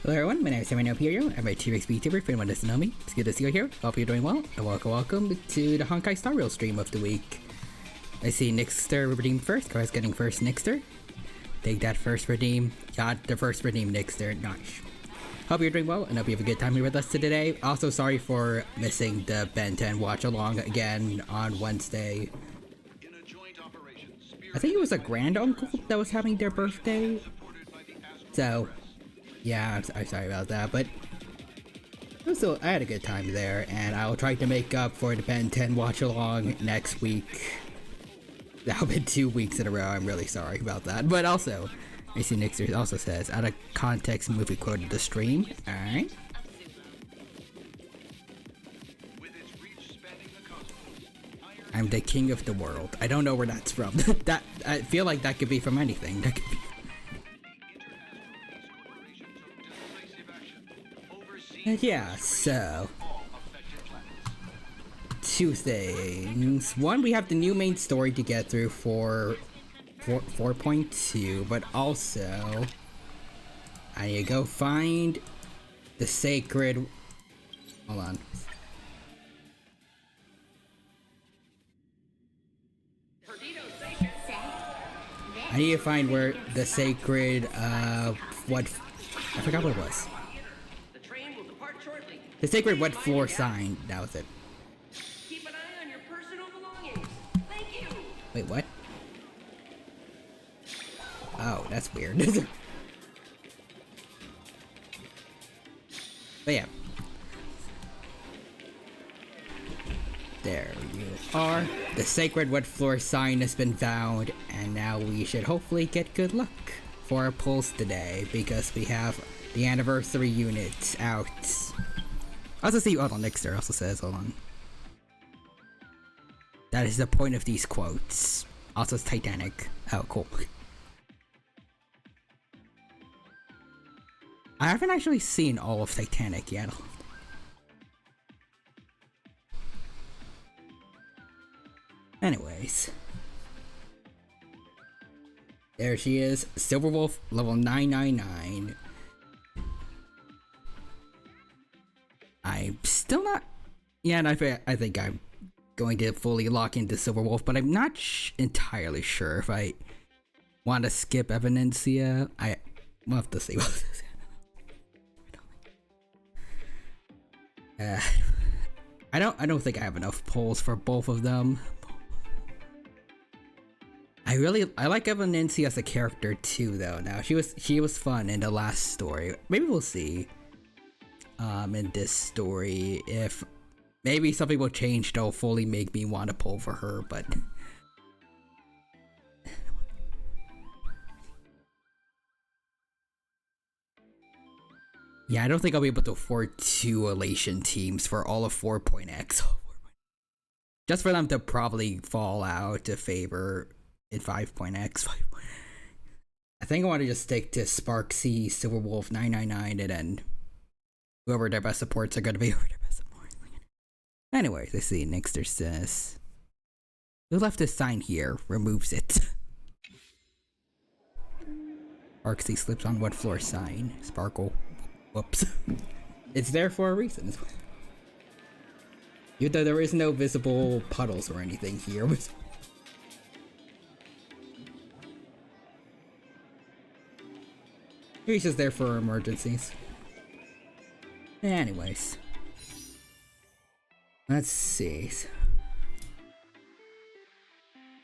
Hello everyone, my name is Sammy Imperial. I'm a T-Rex VTuber. For anyone that doesn't know me, it's good to see you here. Hope you're doing well, and welcome to the Honkai Star Rail stream of the week. I see Nixter redeemed first. Car's getting first Nixter. Take that first redeem. Got the first redeem Nixter. Nice. Hope you're doing well, and hope you have a good time here with us today. Also, sorry for missing the Ben 10 watch along again on Wednesday. I think it was a grand uncle that was having their birthday. So, yeah, I'm sorry about that, but I had a good time there, and I'll try to make up for the Ben 10 watch along next week. That'll be 2 weeks in a row. I'm really sorry about that. But also, I see Nixer also says, out of context movie quoted the stream. Alright. I'm the king of the world. I don't know where that's from. That I feel like that could be from anything. That could be. Yeah, so two things. One, we have the new main story to get through for 4.2, but also I need to go find the sacred. Hold on. I need to find where the sacred what I forgot what it was. The sacred wet floor sign. That was it. Keep an eye on your personal belongings. Thank you. Wait, what? Oh, that's weird. But yeah. There you are. The sacred wet floor sign has been found, and now we should hopefully get good luck for our pulls today, because we have the anniversary unit out. Also see, hold on, Nixter also says, hold on. That is the point of these quotes. Also it's Titanic. Oh, cool. I haven't actually seen all of Titanic yet. Anyways. There she is, Silver Wolf, level 999. I'm still not... Yeah, and I think I'm going to fully lock into Silver Wolf, but I'm not entirely sure if I want to skip Evidencia. We'll have to see about this. I don't think I have enough polls for both of them. I like Evidencia as a character too, though. Now she was fun in the last story. Maybe we'll see. In this story, if maybe something will change, that'll fully make me want to pull for her. But yeah, I don't think I'll be able to afford 2 elation teams for all of 4.x. Just for them to probably fall out to favor in 5.x. I think I want to just stick to Sparksy, Silver Wolf 999, and then whoever their best supports are going to be whoever their best supports. Anyways, I see Nixter says, who left this sign here? Removes it. Sparksy slips on what floor sign? Sparkle. Whoops. It's there for a reason. Even though there is no visible puddles or anything here. He's just there for emergencies. Anyways. Let's see.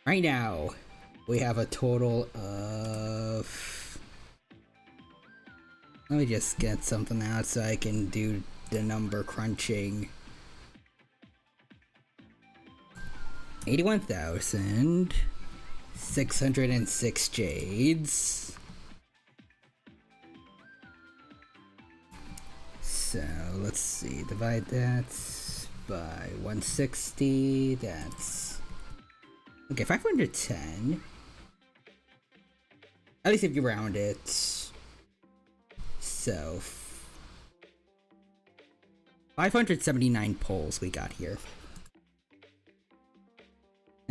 Right now, we have a total of... Let me just get something out so I can do the number crunching. 81,606 jades. So let's see, divide that by 160, that's okay, 510. At least if you round it. So 579 polls we got here.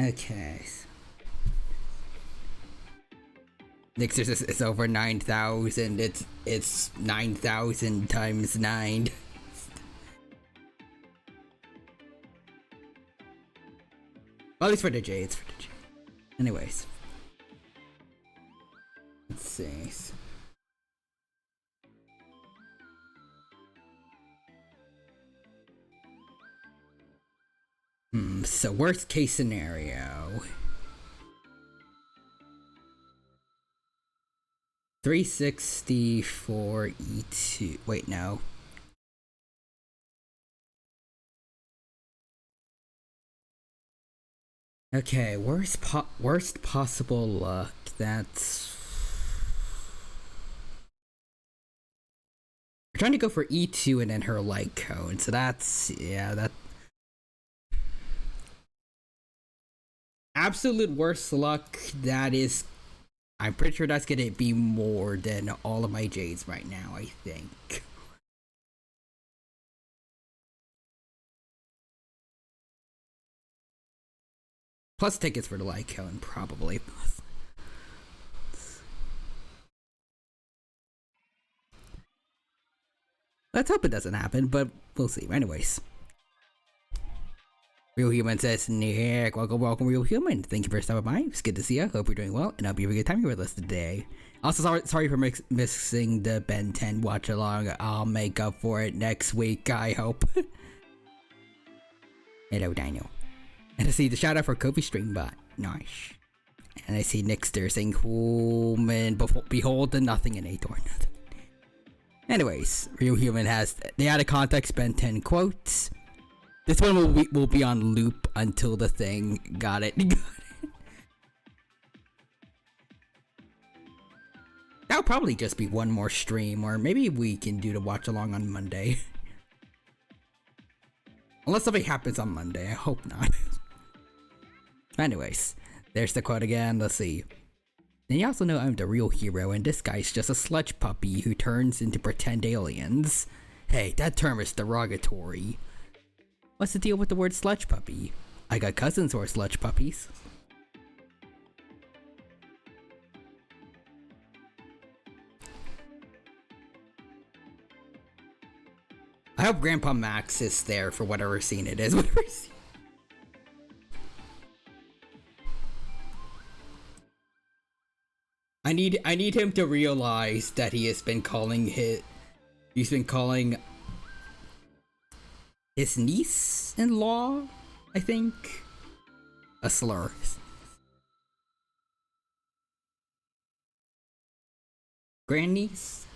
Okay. Next it's over 9,000. It's 9,000 times 9. Well, at least for the J, it's for the J. Anyways. Let's see. So worst case scenario. 360 for E2. Wait, no. Okay, worst possible luck. That's... We're trying to go for E2 and then her light cone. So that's... yeah, that... Absolute worst luck, that is... I'm pretty sure that's gonna be more than all of my J's right now, I think. Plus tickets for the light cone, probably. Let's hope it doesn't happen, but we'll see. Anyways. Real Human says, Nick, welcome, Real Human. Thank you for stopping by. It's good to see you. Hope you're doing well, and hope you have a good time here with us today. Also, sorry for missing the Ben 10 watch along. I'll make up for it next week, I hope. Hello, Daniel. And I see the shout out for Kofi Streambot. Nice. And I see Nixter saying, Human, behold the nothing in Ator. Nothing. Anyways, Real Human has the out of context Ben 10 quotes. This one will be on loop until the thing. Got it. That'll probably just be one more stream, or maybe we can do the watch along on Monday. Unless something happens on Monday, I hope not. Anyways, there's the quote again. Let's see. And you also know I'm the real hero, and this guy's just a sludge puppy who turns into pretend aliens. Hey, that term is derogatory. What's the deal with the word sludge puppy? I got cousins who are sludge puppies. I hope Grandpa Max is there for whatever scene it is. Whatever scene. I need him to realize that he's been calling his niece-in-law, I think, a slur. Grandniece?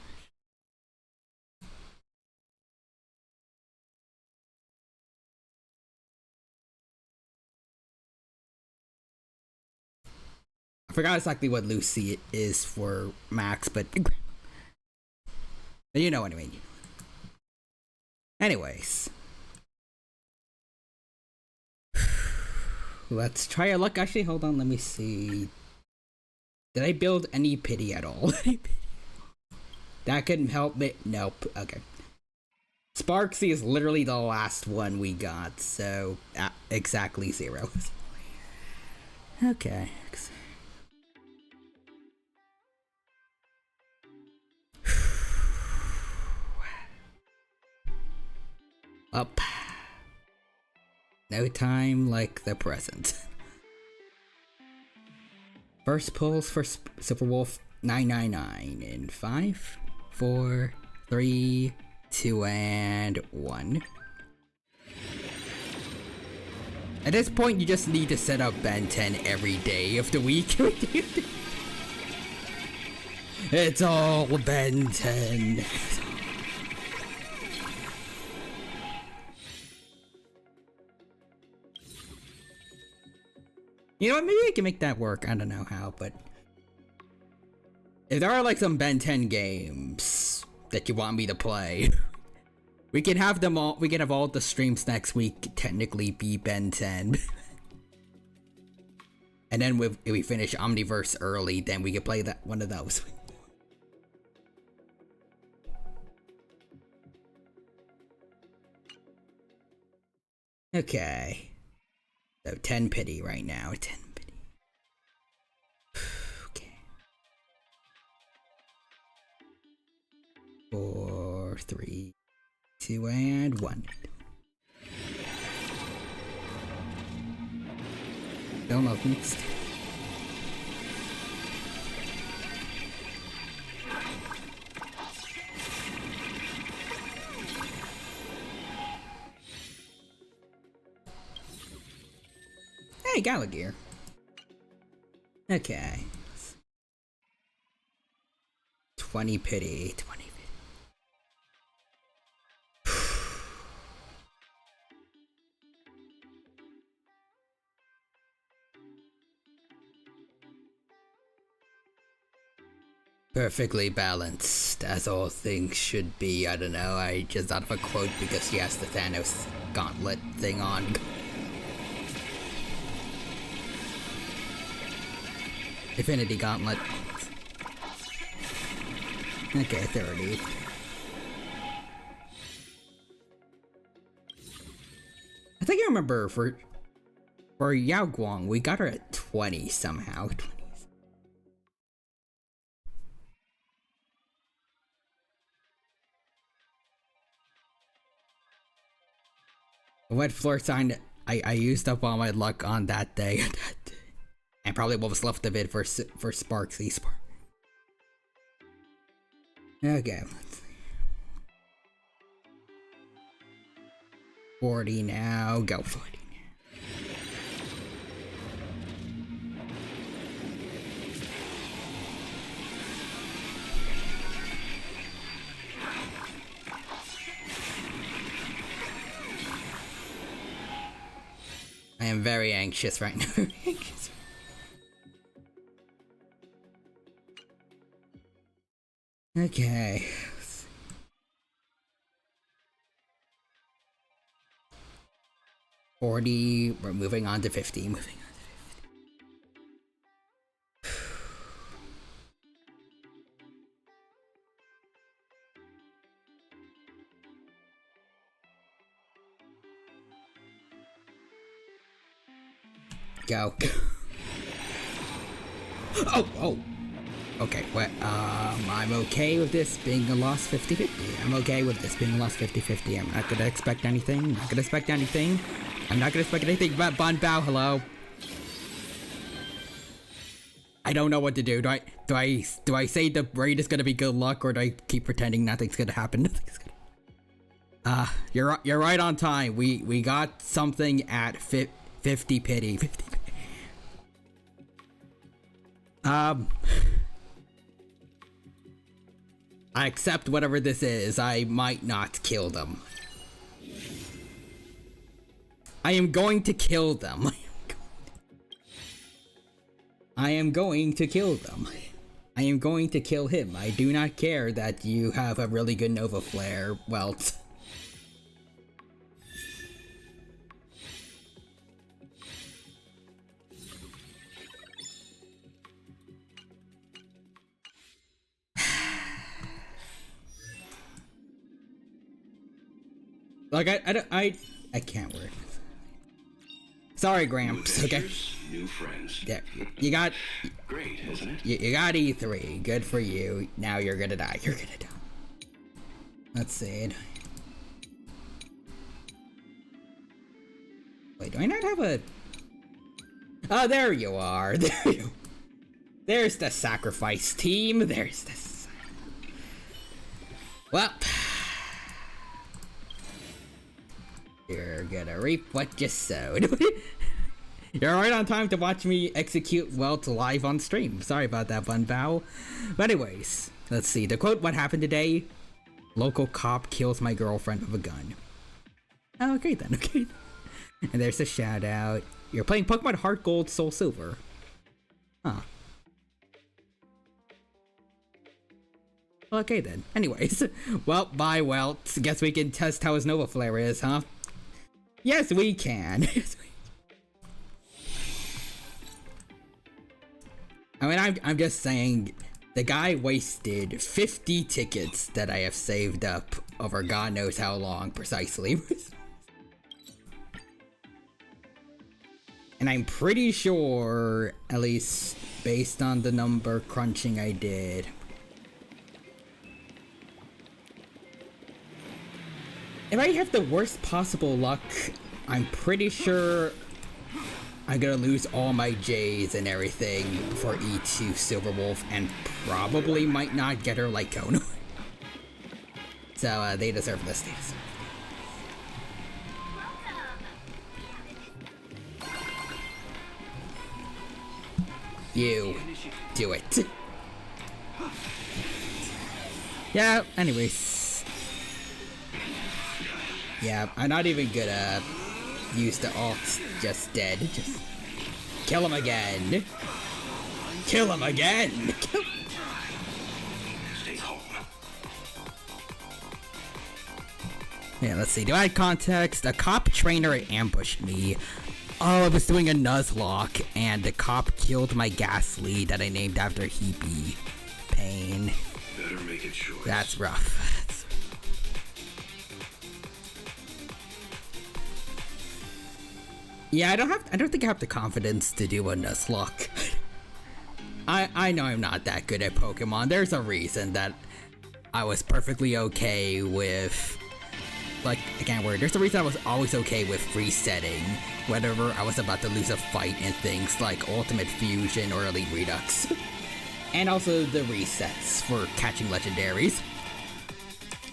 I forgot exactly what Lucy is for Max, but you know what I mean. Anyways. Let's try our luck. Actually, hold on, let me see. Did I build any pity at all? That couldn't help me. Nope. Okay. Sparksy is literally the last one we got, so exactly 0. Okay. Up. No time like the present. First pulls for Superwolf 999 in 5, 4, 3, 2, and 1. At this point, you just need to set up Ben 10 every day of the week. It's all Ben 10. You know what, maybe I can make that work. I don't know how, but if there are like some Ben 10 games that you want me to play, we can have them all. We can have all the streams next week technically be Ben 10. And then if we finish Omniverse early, then we can play that one of those. Okay. So 10 pity right now. 10 pity. Okay. 4, 3, 2, and 1. Still nothing. Hey, Gallagher. Okay. 20 pity. 20 pity. Perfectly balanced, as all things should be. I don't know, I just thought of a quote because she has the Thanos gauntlet thing on. Infinity Gauntlet. Okay, 30. I think I remember for Yao Guang, we got her at 20 somehow. 20. What floor sign I used up all my luck on that day. And probably what was left of it for Sparksy. Okay, let's see. 40 now, go 40 now. I am very anxious right now. Very anxious. Okay. 40. We're moving on to 50. Moving on to 50. Go. Oh. Okay, well, I'm okay with this being a loss 50-50. I'm okay with this being a loss 50-50. I'm not gonna expect anything. I'm not gonna expect anything. I'm not gonna expect anything but Bon Bao, hello. I don't know what to do. Do I say the raid is gonna be good luck, or do I keep pretending nothing's gonna happen? Nothing's gonna... you're right on time. We got something at 50 pity. 50 pity. I accept whatever this is. I might not kill them. I am going to kill them. I am going to kill them. I am going to kill him. I do not care that you have a really good Nova Flare welt. Like I can't work. Sorry, Gramps. Okay. New friends. Yeah, you got. Great, isn't it? You got E3. Good for you. Now you're gonna die. You're gonna die. Let's see. Wait, do I not have a? Oh, there you are. There's the sacrifice team. There's this. Well. You're gonna reap what you sowed. You're right on time to watch me execute Welt live on stream. Sorry about that, Bun Bao. But anyways, let's see. To quote what happened today, local cop kills my girlfriend with a gun. Oh, okay then, okay. And there's a shout out. You're playing Pokemon Heart Gold Soul Silver. Huh. Okay then. Anyways, well, bye Welt. Guess we can test how his Nova Flare is, huh? Yes, we can. I mean, I'm just saying, the guy wasted 50 tickets that I have saved up over God knows how long precisely. And I'm pretty sure, at least based on the number crunching I did, if I have the worst possible luck, I'm pretty sure I'm gonna lose all my J's and everything for E2 Silverwolf and probably might not get her like Kono. So they deserve this. They deserve it. You do it. Yeah, anyways. Yeah, I'm not even gonna use the alt. Just dead. Just kill him again. Kill him again. Stay home. Yeah, let's see. Do I have context? A cop trainer ambushed me. Oh, I was doing a Nuzlocke, and the cop killed my Ghastly that I named after Heapy. Pain. Better make a choice. That's rough. Yeah, I don't think I have the confidence to do a Nuzlocke. I know I'm not that good at Pokemon. There's a reason that I was perfectly okay with, like, I can't word. There's a reason I was always okay with resetting whenever I was about to lose a fight in things like Ultimate Fusion or Elite Redux. And also the resets for catching legendaries.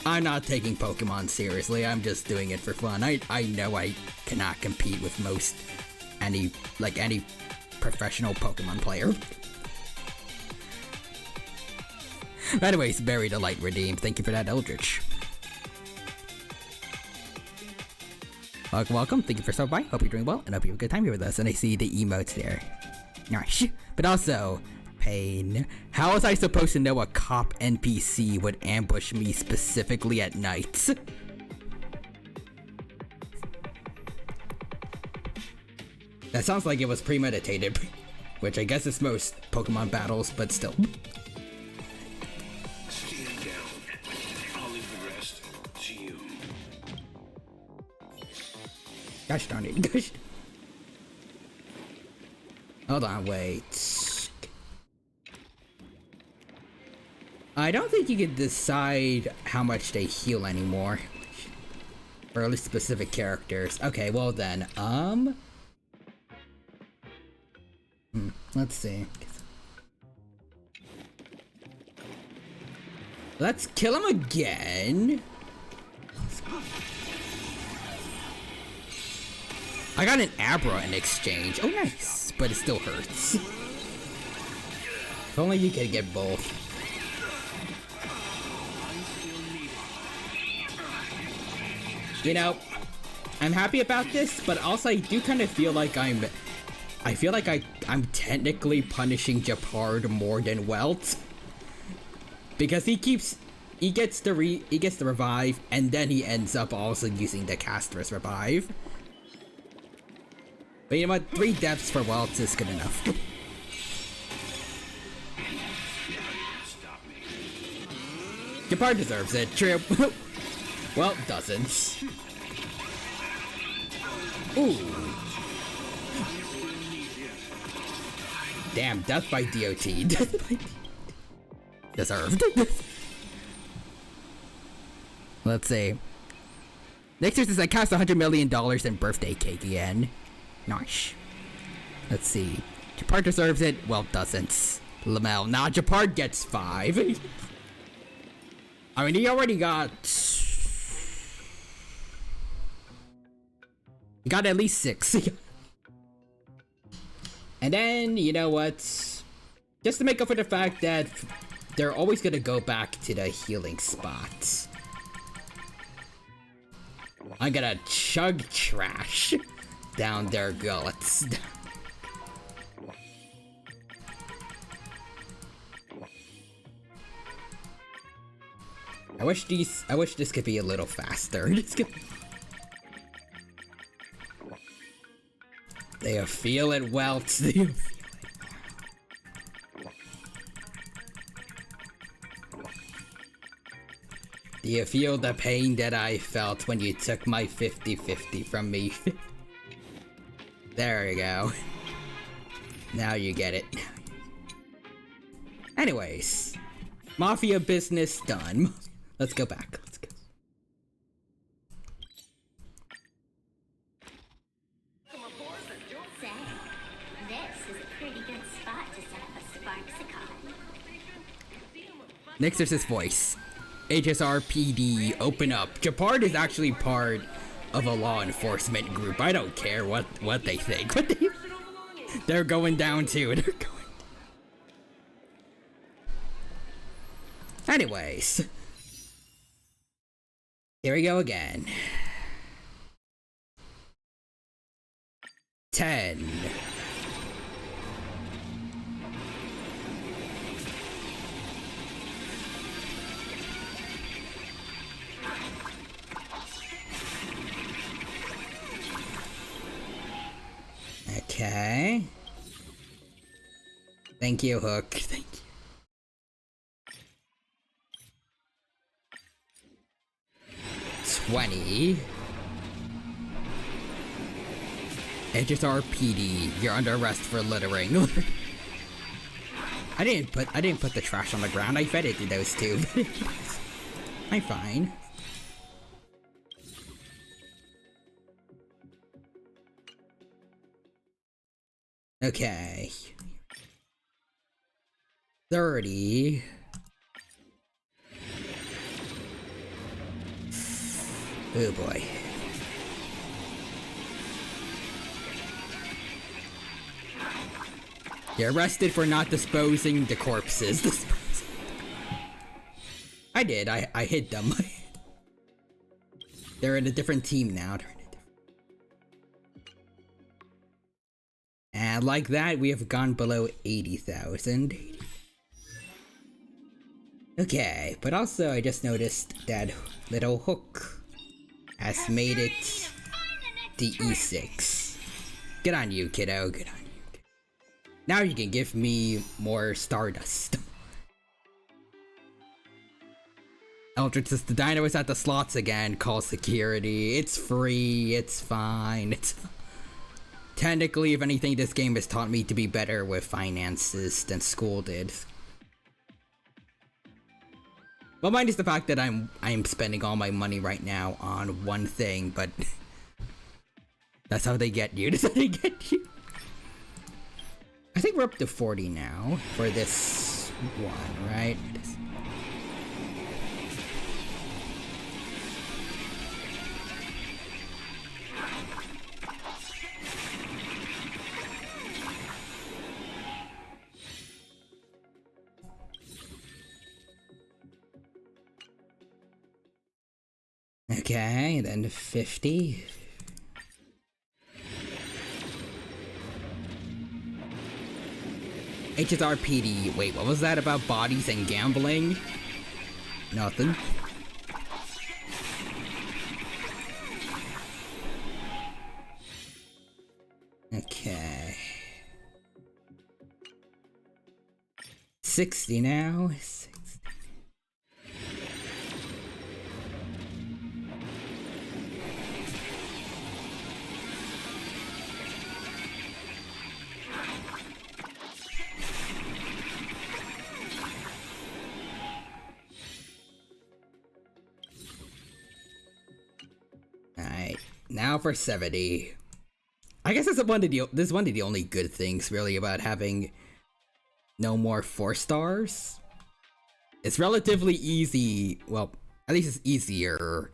I'm not taking Pokemon seriously, I'm just doing it for fun. I know I cannot compete with any professional Pokemon player. Anyways, Buried Delight redeemed. Thank you for that, Eldritch. Welcome, thank you for stopping by. Hope you're doing well, and hope you have a good time here with us. And I see the emotes there. Nice. But also, Pain. How was I supposed to know a cop NPC would ambush me specifically at night? That sounds like it was premeditated, which I guess is most Pokemon battles, but still. Stand down. I'll leave the rest to you. Gosh darn it. Gosh. Hold on, wait. I don't think you can decide how much they heal anymore. For at least specific characters. Okay, well then, let's see. Let's kill him again. I got an Abra in exchange. Oh, nice. But it still hurts. If only you could get both. You know, I'm happy about this, but also I do kind of feel like I'm technically punishing Japard more than Welt. Because he gets the revive, and then he ends up also using the caster's revive. But you know what? 3 deaths for Welt is good enough. Japard deserves it, true. Well, doesn't. Ooh. Damn, death by DOT. Death by deserved. Let's see. Next is I cast $100 million in birthday cake again. Nice. Let's see. Japard deserves it. Well, doesn't. Lamel. Nah, Japard gets 5. I mean, he already got... He got at least 6. And then, you know what? Just to make up for the fact that they're always gonna go back to the healing spot, I'm gonna chug trash down their gullets. I wish this could be a little faster. They feel it, Welt. They feel it. Do you feel the pain that I felt when you took my 50-50 from me? There you go. Now you get it. Anyways, Mafia business done. Let's go back. Let's go. Say, this is a pretty good spot to set up a Sparksicon. Next, there's his voice. HSRPD, open up. Japard is actually part of a law enforcement group. I don't care what they think. They're going down too. They're going. Anyways, here we go again. 10. Okay. Thank you, Hook. Thank you. $20. HSRPD, you're under arrest for littering. I didn't put the trash on the ground. I fed it to those two. I'm fine. Okay. 30. Oh boy. You're arrested for not disposing the corpses. I did. I hid them. They're in a different team now. And like that, we have gone below 80,000. Okay, but also I just noticed that little Hook has made it the E6. Good on you, kiddo. Good on you. Now you can give me more Stardust. Eldritch says the dino is at the slots again. Call security. It's free. It's fine. It's fine. technically, if anything, this game has taught me to be better with finances than school did. Well, minus the fact that I'm spending all my money right now on one thing, but that's how they get you. That's how they get you. I think we're up to 40 now for this one, right? Okay, then 50. HSRPD. Wait, what was that about bodies and gambling? Nothing. Okay. 60 now. 60. Alright, now for 70. I guess this is one of the only good things really about having no more 4 stars. It's relatively easy, well, at least it's easier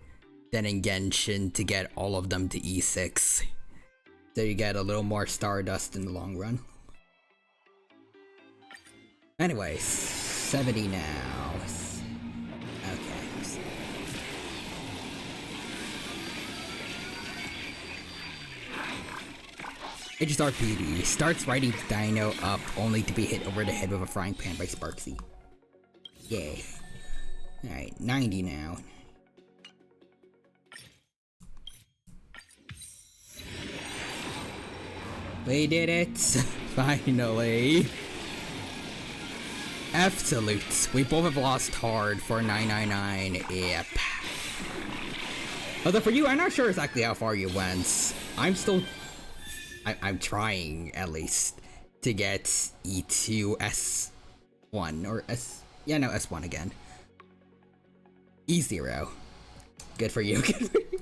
than in Genshin to get all of them to E6. So you get a little more Stardust in the long run. Anyways, 70 now. Okay. HSRPD starts riding Dino up only to be hit over the head with a frying pan by Sparksy. Yay. Alright, 90 now. We did it! Finally! Absolutes. We both have lost hard for 999. Yep. Although for you, I'm not sure exactly how far you went. I'm trying, at least, to get E2 S1, or S1 again. E0. Good for you, good for you.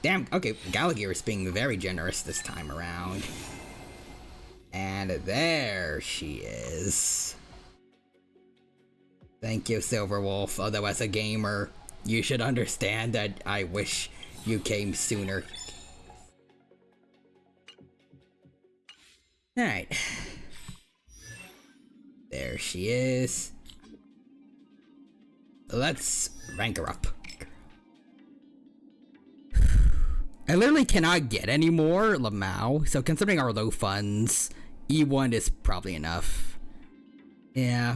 Damn, okay, Gallagher is being very generous this time around. And there she is. Thank you, Silverwolf, although as a gamer, you should understand that I wish you came sooner. Alright. There she is. Let's rank her up. I literally cannot get any more Lamau, so considering our low funds, E1 is probably enough. Yeah.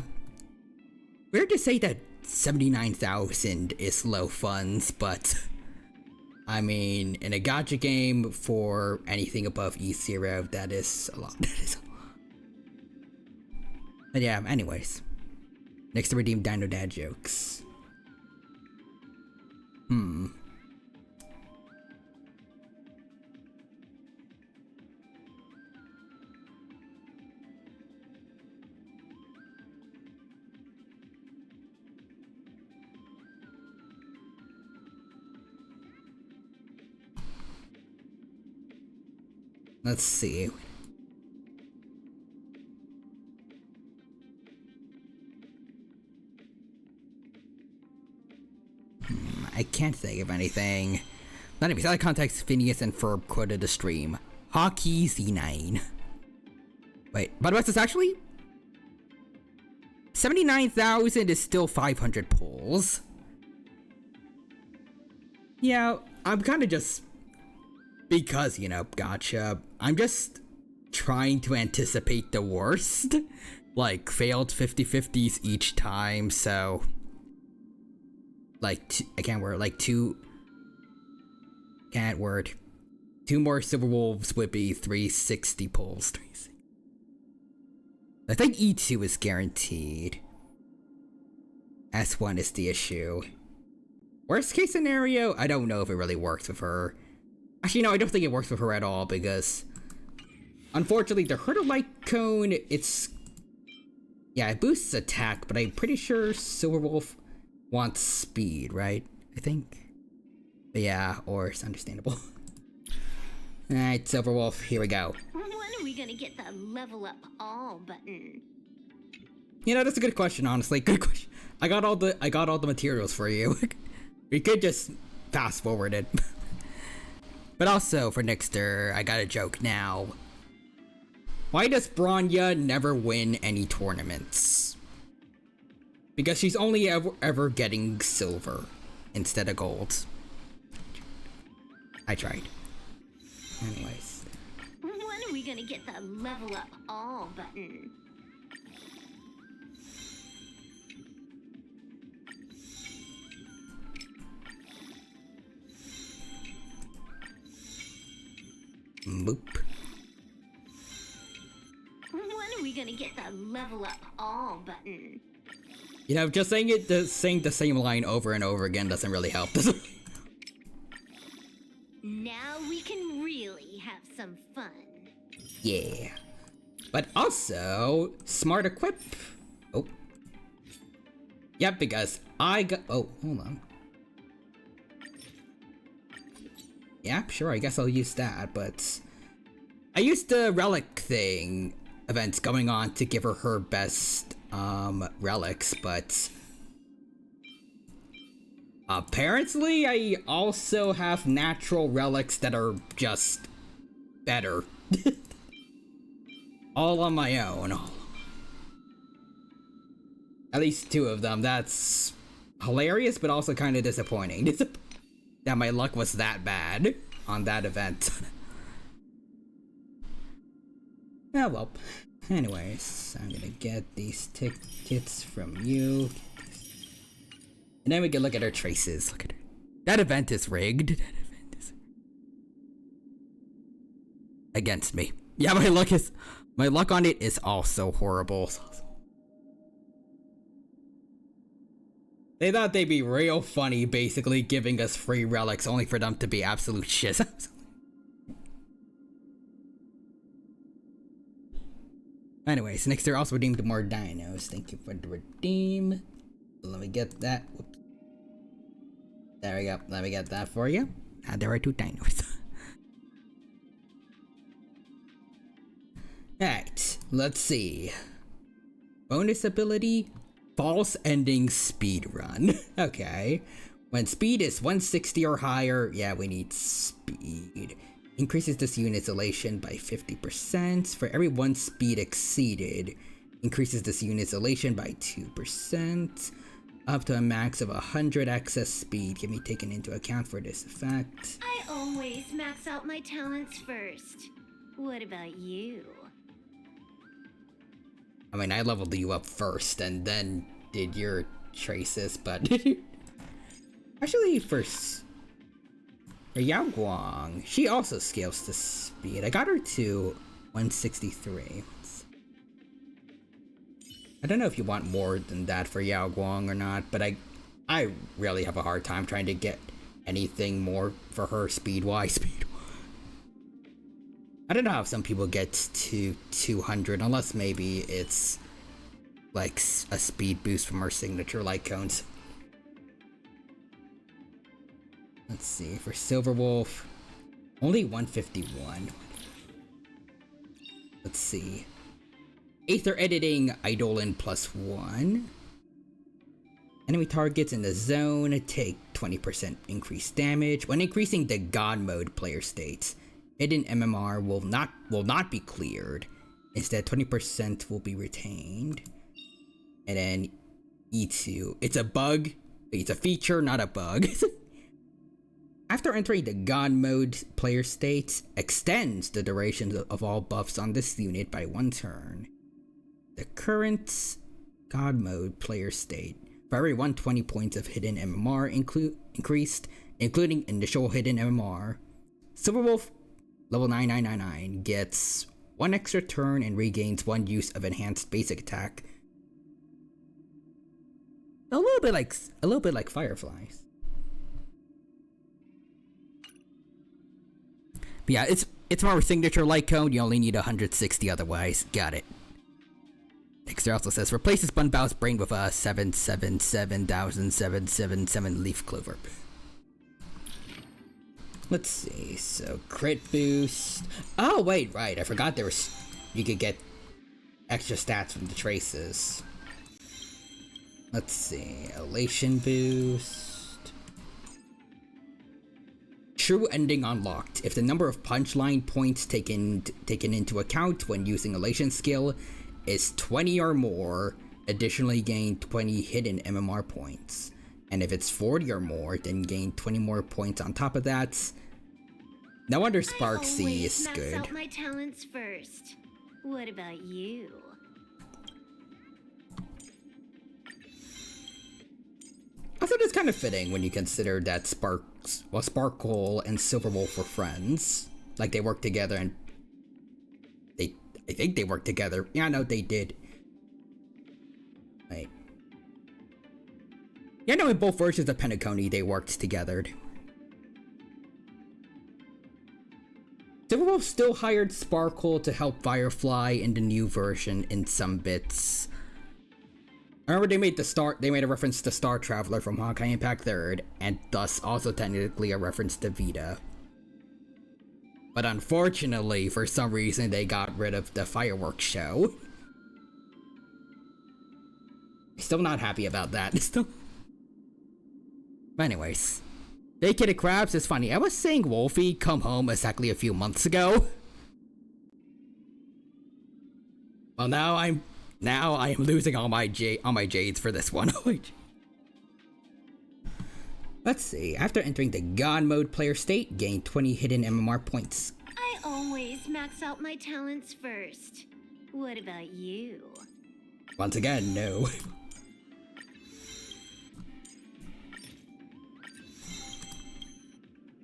Weird to say that 79,000 is low funds, but I mean, in a gacha game, for anything above E0, that is a lot. But yeah, anyways. Next to redeem Dino Dad jokes. Let's see. I can't think of anything. Not even out of context, Phineas and Ferb quoted the stream. Hockey Z9. Wait, but what's this actually? 79,000 is still 500 pulls. Yeah, I'm kind of just... Because, you know, gotcha. I'm just trying to anticipate the worst. Like, failed 50-50s each time, so... Like, I can't word, like, two more Silver Wolves would be 360 pulls. I think E2 is guaranteed. S1 is the issue. Worst case scenario, I don't know if it really works with her. Actually, no, I don't think it works with her at all because, unfortunately, the Hurdle Light Cone, yeah, it boosts attack, but I'm pretty sure Silverwolf wants speed, right? I think. But yeah, or it's understandable. Alright, Silverwolf, here we go. When are we gonna get the level up all button? You know, that's a good question, honestly. Good question. I got all the materials for you. We could just fast forward it. But also for Nixter, I got a joke now. Why does Bronya never win any tournaments? Because she's only ever getting silver instead of gold. I tried. Anyways. When are we gonna get the level up all button? Boop. When are we gonna get the level up all button? You know, just saying the same line over and over again doesn't really help, does it? Now we can really have some fun. Yeah. But also, smart equip. Oh. Yep, because I got. Oh, hold on. Yeah, sure, I guess I'll use that, but I used the relic thing events going on to give her best relics, but apparently I also have natural relics that are just better. All on my own. At least 2 of them. That's hilarious, but also kind of disappointing. That my luck was that bad on that event. Oh well. Anyways, I'm gonna get these tickets from you. And then we can look at our traces. Look at her. That event is rigged. That event is against me. Yeah, my luck on it is also horrible. They thought they'd be real funny, basically giving us free relics only for them to be absolute shit. Anyways, next they're also redeemed more dinos. Thank you for the redeem. Let me get that. Whoops. There we go. Let me get that for you. And there are 2 dinos. Alright, let's see. Bonus ability, false ending speed run. Okay. When speed is 160 or higher, yeah, we need speed. Increases this unit's elation by 50%. For every 1 speed exceeded, increases this unit's elation by 2%. Up to a max of 100 excess speed can be taken into account for this effect. I always max out my talents first. What about you? I mean, I leveled you up first and then did your traces, but actually first. For Yao Guang, she also scales to speed. I got her to 163. I don't know if you want more than that for Yao Guang or not, but I really have a hard time trying to get anything more for her speed-wise. I don't know how some people get to 200, unless maybe it's like a speed boost from her signature light cones. Let's see, for Silverwolf, only 151. Let's see. Aether editing, Eidolon +1. Enemy targets in the zone take 20% increased damage. When increasing the God mode player states, hidden MMR will not be cleared. Instead, 20% will be retained. And then E2. It's a bug. It's a feature, not a bug. After entering the God mode player state, extends the duration of all buffs on this unit by 1 turn. The current God mode player state, for every 120 points of hidden MMR increased, including initial hidden MMR, Silverwolf level 9999 gets 1 extra turn and regains 1 use of enhanced basic attack. A little bit like Fireflies. But yeah, it's more signature light cone. You only need 160 otherwise. Got it. Nixter also says replaces Bunbow's brain with a 777,777 leaf clover. Let's see. So crit boost. Oh wait, right. I forgot there was. You could get extra stats from the traces. Let's see. Elation boost. True ending unlocked. If the number of punchline points taken into account when using elation skill is 20 or more, additionally gain 20 hidden MMR points. And if it's 40 or more, then gain 20 more points on top of that. No wonder Spark C is good. I always max out my talents first. What about you? I thought it's kind of fitting when you consider that Sparkle and Silverwolf were friends. Like they worked together and I think they worked together. Yeah, no, they did. Wait. Yeah, no, in both versions of Penacony, they worked together. Silverwolf still hired Sparkle to help Firefly in the new version in some bits. I remember they made a reference to Star Traveler from Honkai Impact 3rd, and thus also technically a reference to Vita. But unfortunately, for some reason, they got rid of the fireworks show. Still not happy about that. But anyways. Vacated Crabs is funny. I was saying Wolfie come home exactly a few months ago. Well, now I am losing all my jades for this one. Let's see. After entering the God mode player state, gain 20 hidden MMR points. I always max out my talents first. What about you? Once again, no.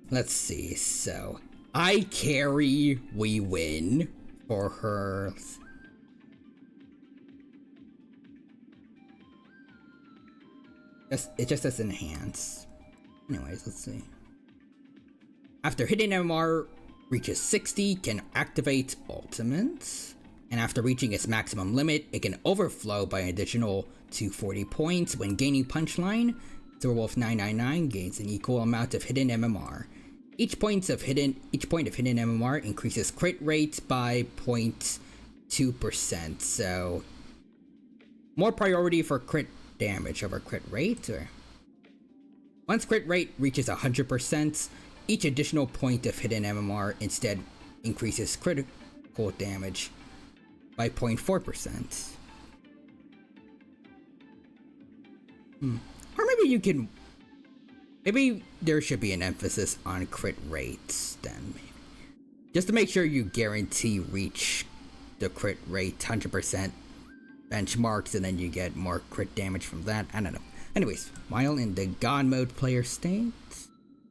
Let's see. So, I carry, we win for her. It just says enhance. Anyways, let's see. After hitting MMR reaches 60, can activate ultimates. And after reaching its maximum limit, it can overflow by an additional 240 points. When gaining punchline, Silverwolf 999 gains an equal amount of hidden MMR. Each point of hidden MMR increases crit rate by 0.2%. So more priority for crit damage over crit rate, or once crit rate reaches 100%, each additional point of hidden MMR instead increases critical damage by 0.4%. Or maybe there should be an emphasis on crit rates then, maybe. Just to make sure you guarantee reach the crit rate 100% benchmarks, and then you get more crit damage from that. I don't know. Anyways, while in the God mode player state,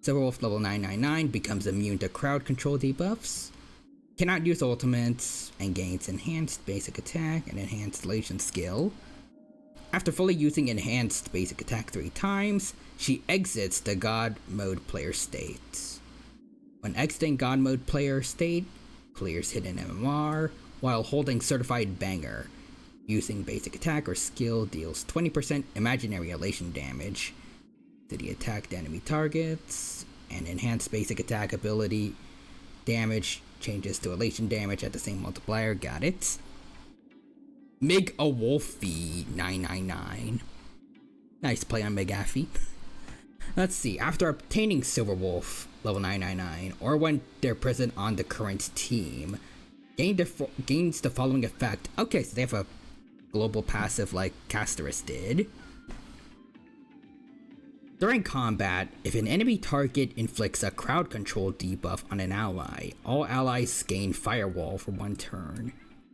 Silverwolf level 999 becomes immune to crowd control debuffs, cannot use ultimates, and gains enhanced basic attack and enhanced elation skill. After fully using enhanced basic attack 3 times, she exits the God mode player state. When exiting God mode player state, clears hidden MMR while holding certified banger. Using basic attack or skill deals 20% imaginary elation damage to the attacked enemy targets, and enhanced basic attack ability damage changes to elation damage at the same multiplier. Got it. Mig a Wolfie 999. Nice play on McAfee. Let's see. After obtaining Silverwolf level 999, or when they're present on the current team, gains the following effect. Okay, so they have a global passive like Casterus did. During combat, if an enemy target inflicts a crowd control debuff on an ally, all allies gain Firewall for 1 turn.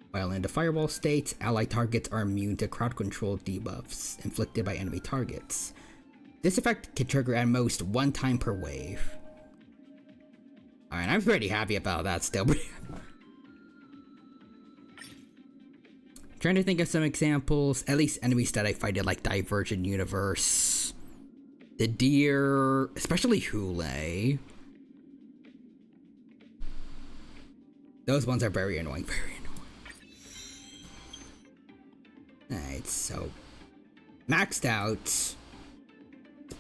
While in the Firewall state, ally targets are immune to crowd control debuffs inflicted by enemy targets. This effect can trigger at most 1 time per wave. Alright, I'm pretty happy about that still. Trying to think of some examples, at least enemies that I fight in like Divergent Universe. The deer, especially Hule. Those ones are very annoying, very annoying. Alright, so maxed out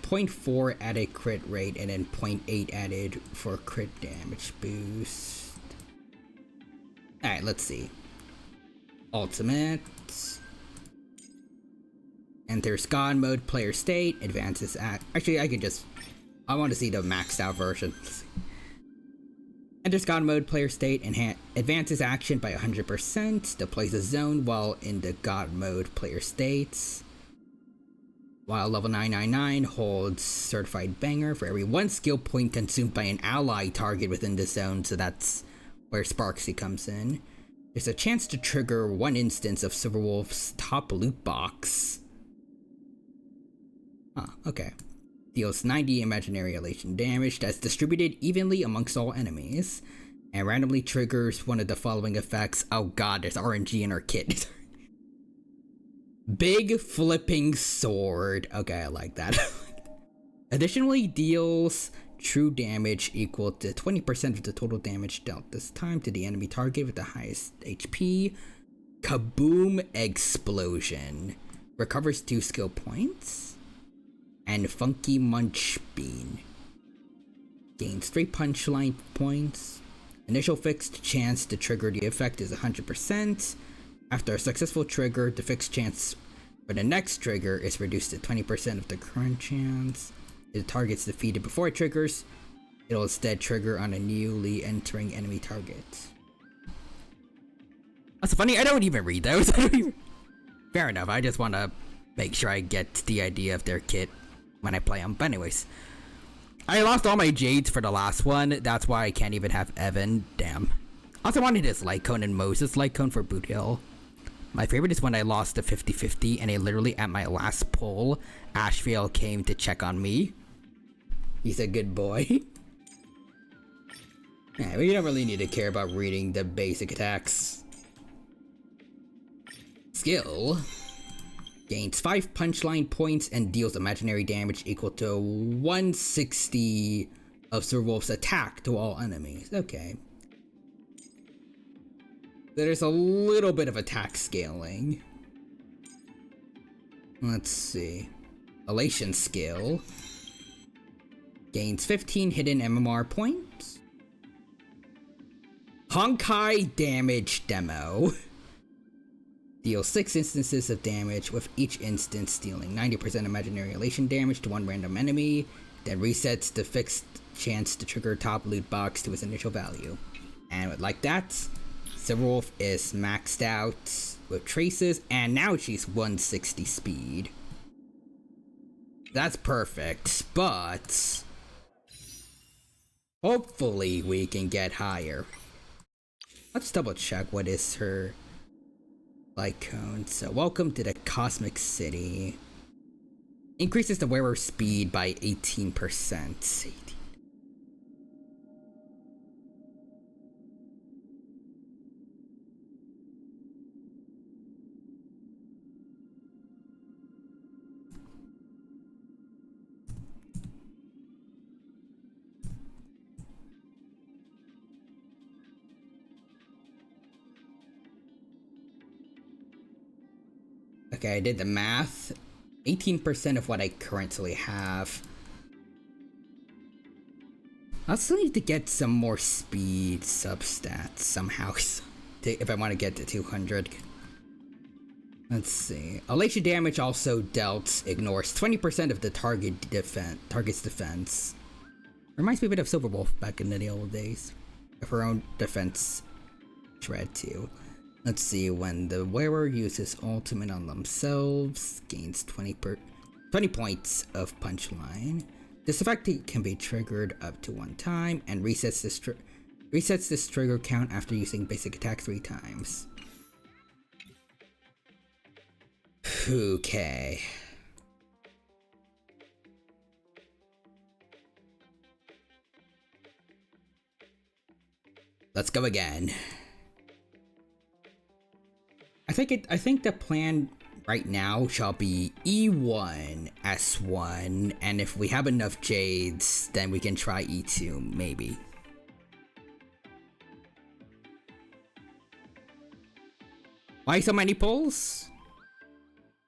0.4 added crit rate and then 0.8 added for crit damage boost. Alright, let's see. Ultimate. Enters God mode player state, advances actually I want to see the maxed out version. Enters God mode player state and advances action by 100%, deploys a zone while in the God mode player states. While level 999 holds certified banger for every 1 skill point consumed by an ally target within the zone, so that's where Sparksy comes in. There's a chance to trigger 1 instance of Silverwolf's top loot box. Huh, okay. Deals 90 imaginary elation damage that's distributed evenly amongst all enemies, and randomly triggers one of the following effects. Oh god, there's RNG in our kit. Big flipping sword. Okay, I like that. Additionally, deals true damage equal to 20% of the total damage dealt this time to the enemy target with the highest HP. Kaboom explosion. Recovers 2 skill points. And Funky Munch Bean. Gains 3 punchline points. Initial fixed chance to trigger the effect is 100%. After a successful trigger, the fixed chance for the next trigger is reduced to 20% of the current chance. If the target's defeated before it triggers, it'll instead trigger on a newly entering enemy target. That's funny, I don't even read those. Fair enough, I just want to make sure I get the idea of their kit when I play them. But anyways, I lost all my Jades for the last one. That's why I can't even have Evan. Damn. Also wanted this light cone and Moses light cone for Boot Hill. My favorite is when I lost the 50-50 and I literally at my last pull, Ashfield came to check on me. He's a good boy. Yeah, we don't really need to care about reading the basic attacks. Skill. Gains 5 punchline points and deals imaginary damage equal to 160 of Silverwolf's attack to all enemies. Okay. There's a little bit of attack scaling. Let's see. Elation skill. Gains 15 hidden MMR points. Honkai damage demo. Deals 6 instances of damage, with each instance dealing 90% imaginary elation damage to 1 random enemy, then resets the fixed chance to trigger top loot box to its initial value. And like that, Silverwolf is maxed out with traces, and now she's 160 speed. That's perfect, but hopefully we can get higher. Let's double check what is her light cone. So welcome to the Cosmic City. Increases the wearer speed by 18%. Okay, I did the math. 18% of what I currently have. I still need to get some more speed substats somehow if I want to get to 200. Let's see. Elation damage also dealt ignores 20% of the target's defense. Reminds me a bit of Silverwolf back in the old days. Of her own defense shred too. Let's see, when the wearer uses ultimate on themselves, gains 20 points of punchline. This effect can be triggered up to 1 time and resets this trigger count after using basic attack 3 times. Okay. Let's go again. I think the plan right now shall be E1, S1, and if we have enough Jades, then we can try E2, maybe. Why so many polls?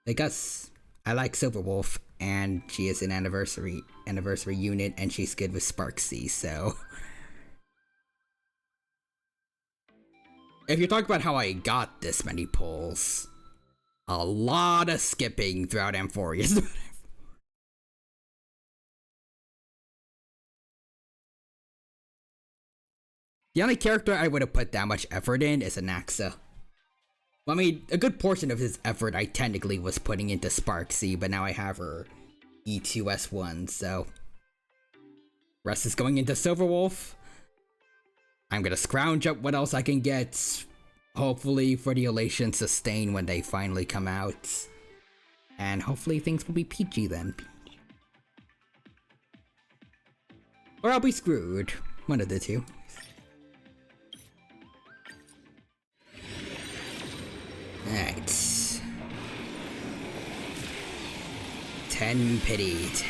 Because I like Silverwolf, and she is an anniversary unit, and she's good with Sparksy, so. If you talk about how I got this many polls, a lot of skipping throughout Amphorius. The only character I would have put that much effort in is Anaxa. I mean, a good portion of his effort I technically was putting into Sparksy, but now I have her E2S1, so. Rest is going into Silverwolf. I'm gonna scrounge up what else I can get. Hopefully for the Elation Sustain when they finally come out. And hopefully things will be peachy then. Or I'll be screwed. One of the two. Alright. 10 pitied.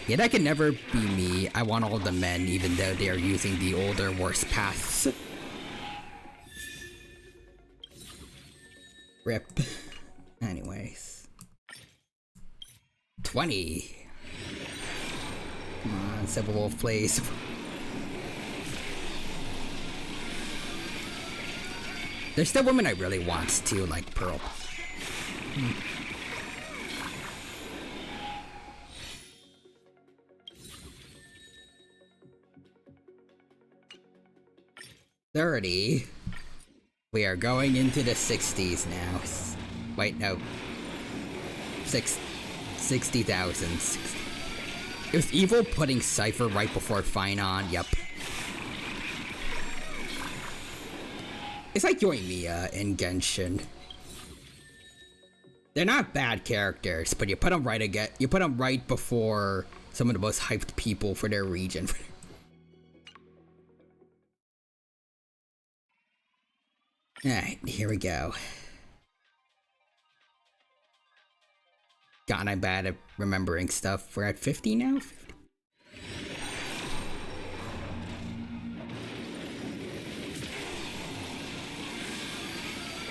Yeah, that can never be me. I want all the men, even though they are using the older, worse paths. Rip. Anyways. 20. Come on, Silverwolf, please. There's still women I really want to, like Pearl. Hmm. $30. We are going into the 60s now. Wait, no. 60,000. It was evil putting Cypher right before Finon. Yep. It's like Yoimiya in Genshin. They're not bad characters, but you put them right again. You put them right before some of the most hyped people for their region. Alright, here we go. God, I'm bad at remembering stuff. We're at 50 now? 50.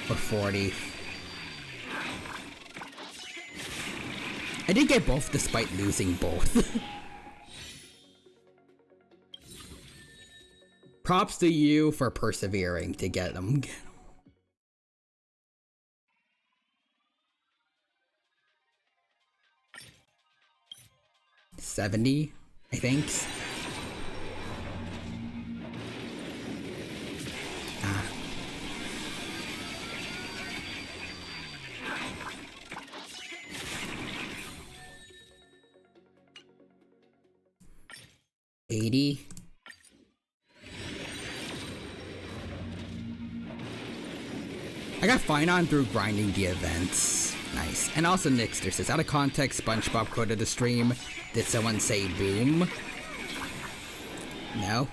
Or 40. I did get both despite losing both. Props to you for persevering to get them. 70, I think. Ah. $80. I got Finon through grinding the events. Nice. And also Nixter says, out of context, SpongeBob quoted the stream. Did someone say boom? No.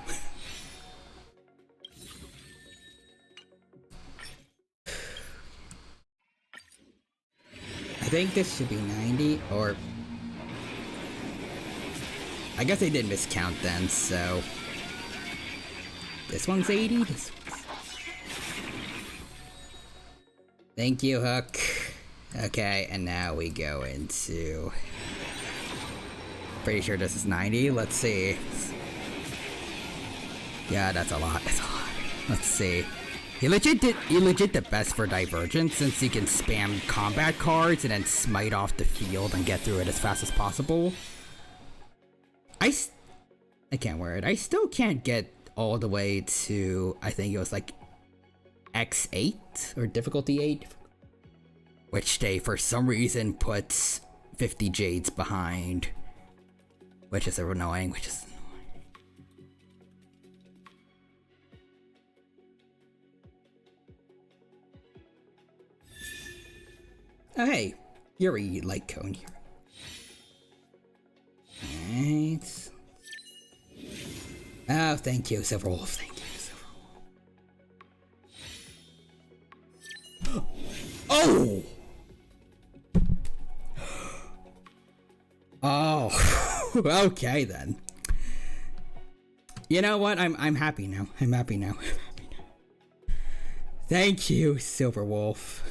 I think this should be 90, or... I guess they did miscount then, so... This one's 80? This one's... Thank you, Hook. Okay, and now we go into... Pretty sure this is 90. Let's see. Yeah, that's a lot. That's a lot. Let's see. He legit the best for Divergence, since he can spam combat cards and then smite off the field and get through it as fast as possible. I can't wear it. I still can't get all the way to, I think it was like X8 or difficulty 8, which they for some reason put 50 Jades behind, which is annoying. Oh, hey, Yuri like cone here. Right. Oh, thank you, Silverwolf. Thank you, Silverwolf. Oh! Oh, okay then. You know what? I'm happy now. I'm happy now. Thank you, Silver Wolf.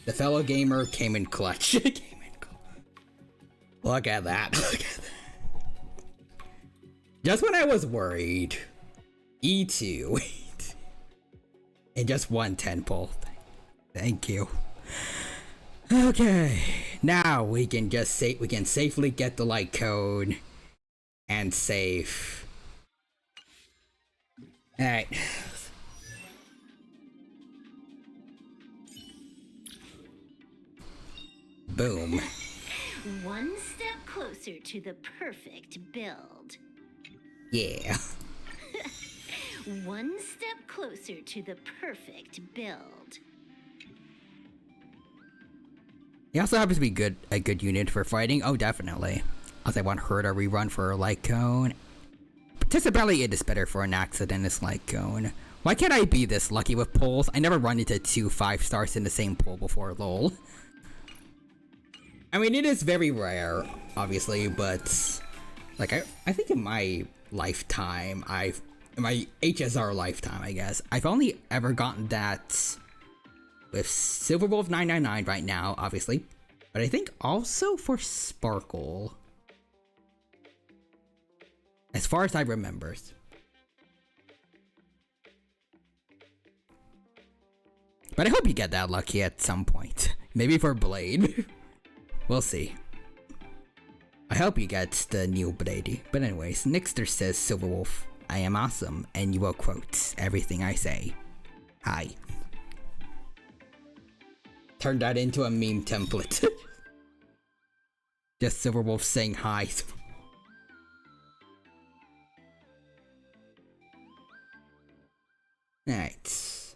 The fellow gamer came in clutch. Look at that. Look at that. Just when I was worried. E2. And just one 10 pull. Thank you. Okay. Now we can just safely get the light code and save. Alright. Boom. One step closer to the perfect build. Yeah. One step closer to the perfect build. He also happens to be a good unit for fighting. Oh, definitely. Also, I want her to rerun for a light cone. Participability it is better for an accident as light cone. Why can't I be this lucky with pulls? I never run into 2 5-stars in the same pull before, lol. I mean, it is very rare, obviously, but like I think in my lifetime, in my HSR lifetime, I guess, I've only ever gotten that with Silverwolf 999 right now, obviously, but I think also for Sparkle, as far as I remember. But I hope you get that lucky at some point. Maybe for Blade. We'll see. I hope you get the new Blade. But anyways, Nixter says, Silverwolf, I am awesome, and you will quote everything I say. Hi. Turn that into a meme template. Just Silverwolf saying hi. Alright.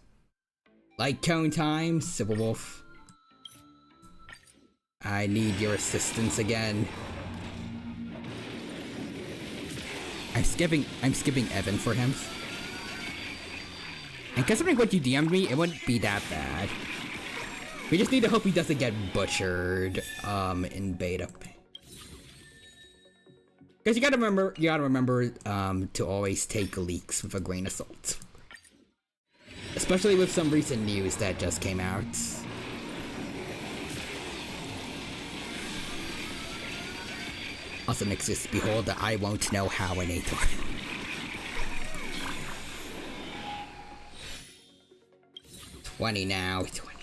Light cone time, Silverwolf. I need your assistance again. I'm skipping Evan for him. And considering what you DM'd me, it wouldn't be that bad. We just need to hope he doesn't get butchered in beta. Because you gotta remember to always take leaks with a grain of salt. Especially with some recent news that just came out. Also, Nixus, behold that I won't know how an Aethor. 20 now. 20.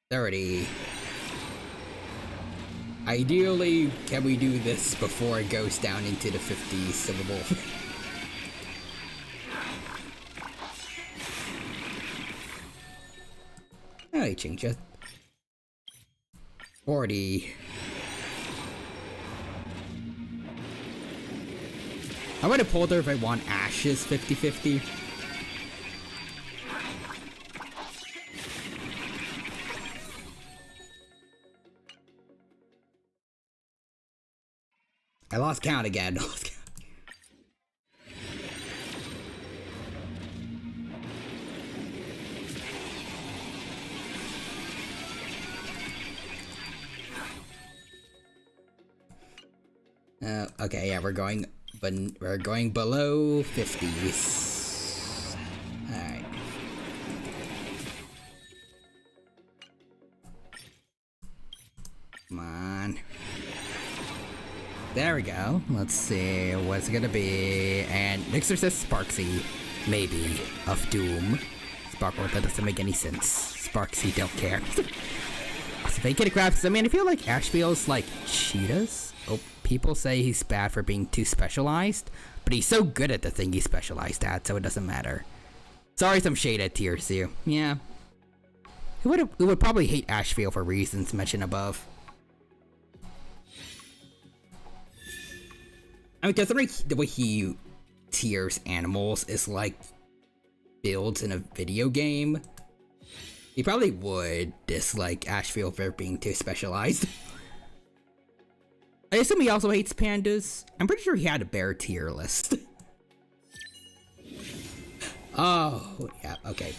30. Ideally, can we do this before it goes down into the 50s, Silverwolf? I change it. 40. I would have pulled her if I want Ashes 50-50. I lost count again. Okay, yeah, we're going below 50s. Alright. Come on. There we go. Let's see what's it gonna be. And Nixer says Sparksy, maybe, of Doom. Sparkle, that doesn't make any sense. Sparksy, don't care. Vacant crafts. I mean, I feel like Ash feels like cheetahs. Oh, people say he's bad for being too specialized, but he's so good at the thing he's specialized at, so it doesn't matter. Sorry, some shade at TRC. Yeah. Who would probably hate Ashfield for reasons mentioned above. I mean, considering the way he tiers animals is like builds in a video game, he probably would dislike Ashfield for being too specialized. I assume he also hates pandas. I'm pretty sure he had a bear tier list. Oh, yeah, okay.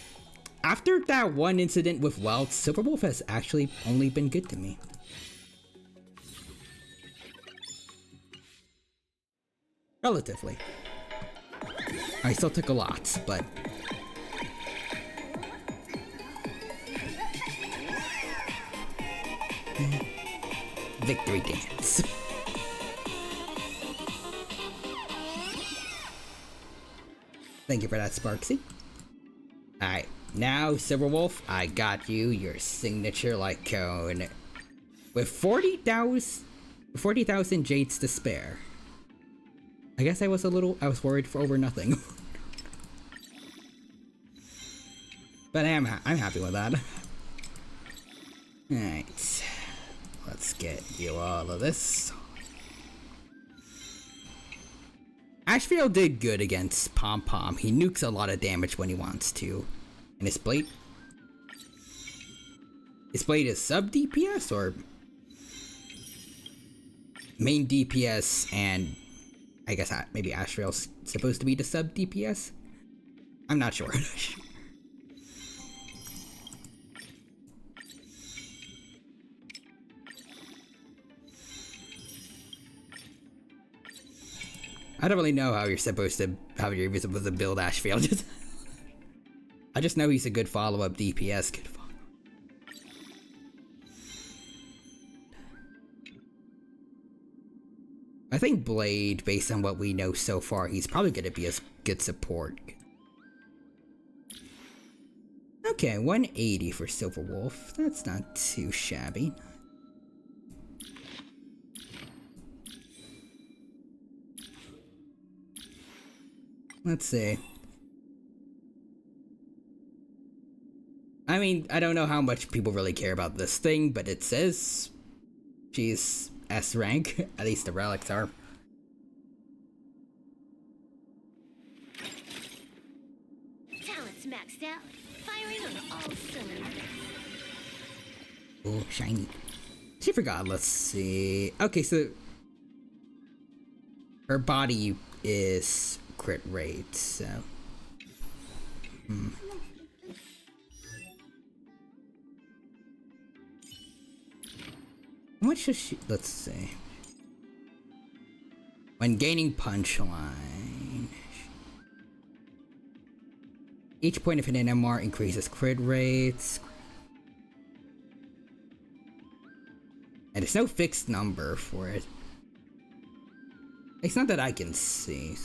after that one incident with Welt, Silverwolf has actually only been good to me. Relatively. I still took a lot, but... Victory dance. Thank you for that, Sparksy. Alright, now, Silverwolf, I got you your signature light cone. With 40,000 jades to spare. I guess I was worried for over nothing. But I'm happy with that. Alright. Let's get you all of this. Ashfield did good against Pom Pom. He nukes a lot of damage when he wants to. And his blade? His blade is sub DPS or main DPS, and I guess maybe Ashrael's supposed to be the sub DPS? I'm not sure. I don't really know how you're even supposed to build Ashfield. I just know he's a good follow-up DPS. I think Blade, based on what we know so far, he's probably gonna be a good support. Okay, 180 for Silverwolf. That's not too shabby. Let's see. I mean, I don't know how much people really care about this thing, but it says she's S rank. At least the relics are. Talent's maxed out. Firing on all cylinders. Oh, shiny. She forgot. Let's see. Okay, so her body is crit rate, so. How much does she? Let's see. When gaining punchline, each point of an NMR increases crit rates. And there's no fixed number for it. It's not that I can see.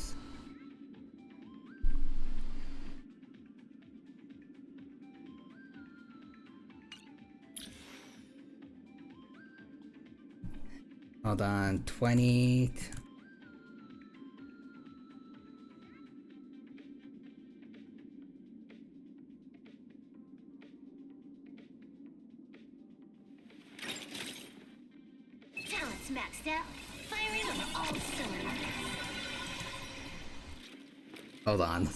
Hold on, 20. Talent's maxed out. Firing on all cylinders. Hold on.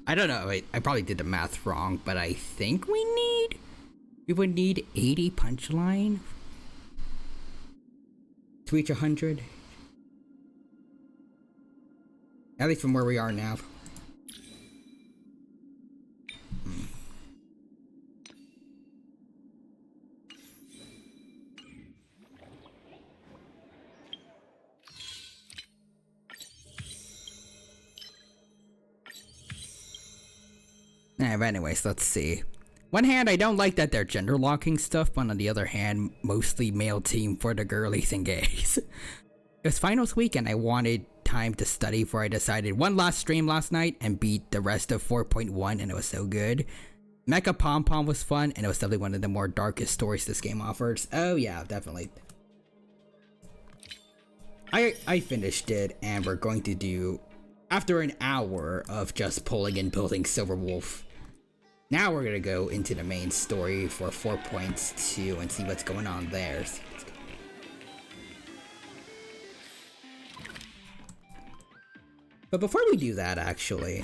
I don't know, I probably did the math wrong, but I think we would need 80 punchline to reach 100. At least from where we are now. But anyways, let's see. One hand, I don't like that they're gender locking stuff, but on the other hand, mostly male team for the girlies and gays. It was finals week and I wanted time to study before I decided one last stream last night and beat the rest of 4.1 and it was so good. Mecha Pom Pom was fun and it was definitely one of the more darkest stories this game offers. Oh yeah, definitely. I finished it and we're going to do, after an hour of just pulling and building Silverwolf, Now we're gonna go into the main story for 4.2 and see what's going on there. But before we do that, actually,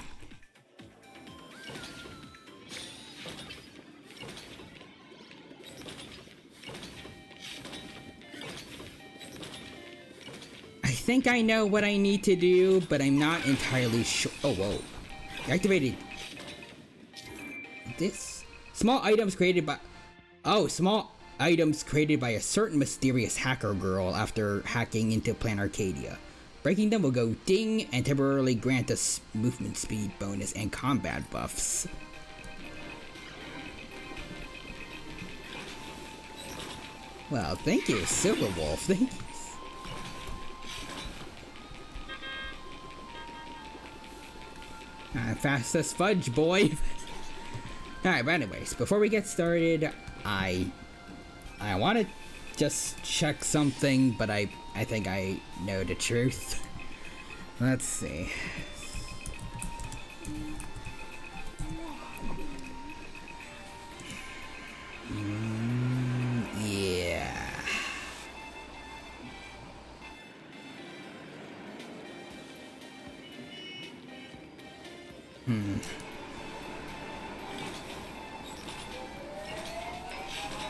I think I know what I need to do, but I'm not entirely sure. Oh, whoa. Activated. This? Small items created by... Oh, small items created by a certain mysterious hacker girl after hacking into Plan Arcadia. Breaking them will go ding and temporarily grant us movement speed bonus and combat buffs. Well, thank you, Silver Wolf. Thank you. Fast as fudge, boy. Alright, but anyways, before we get started, I want to just check something, but I think I know the truth. Let's see. Yeah.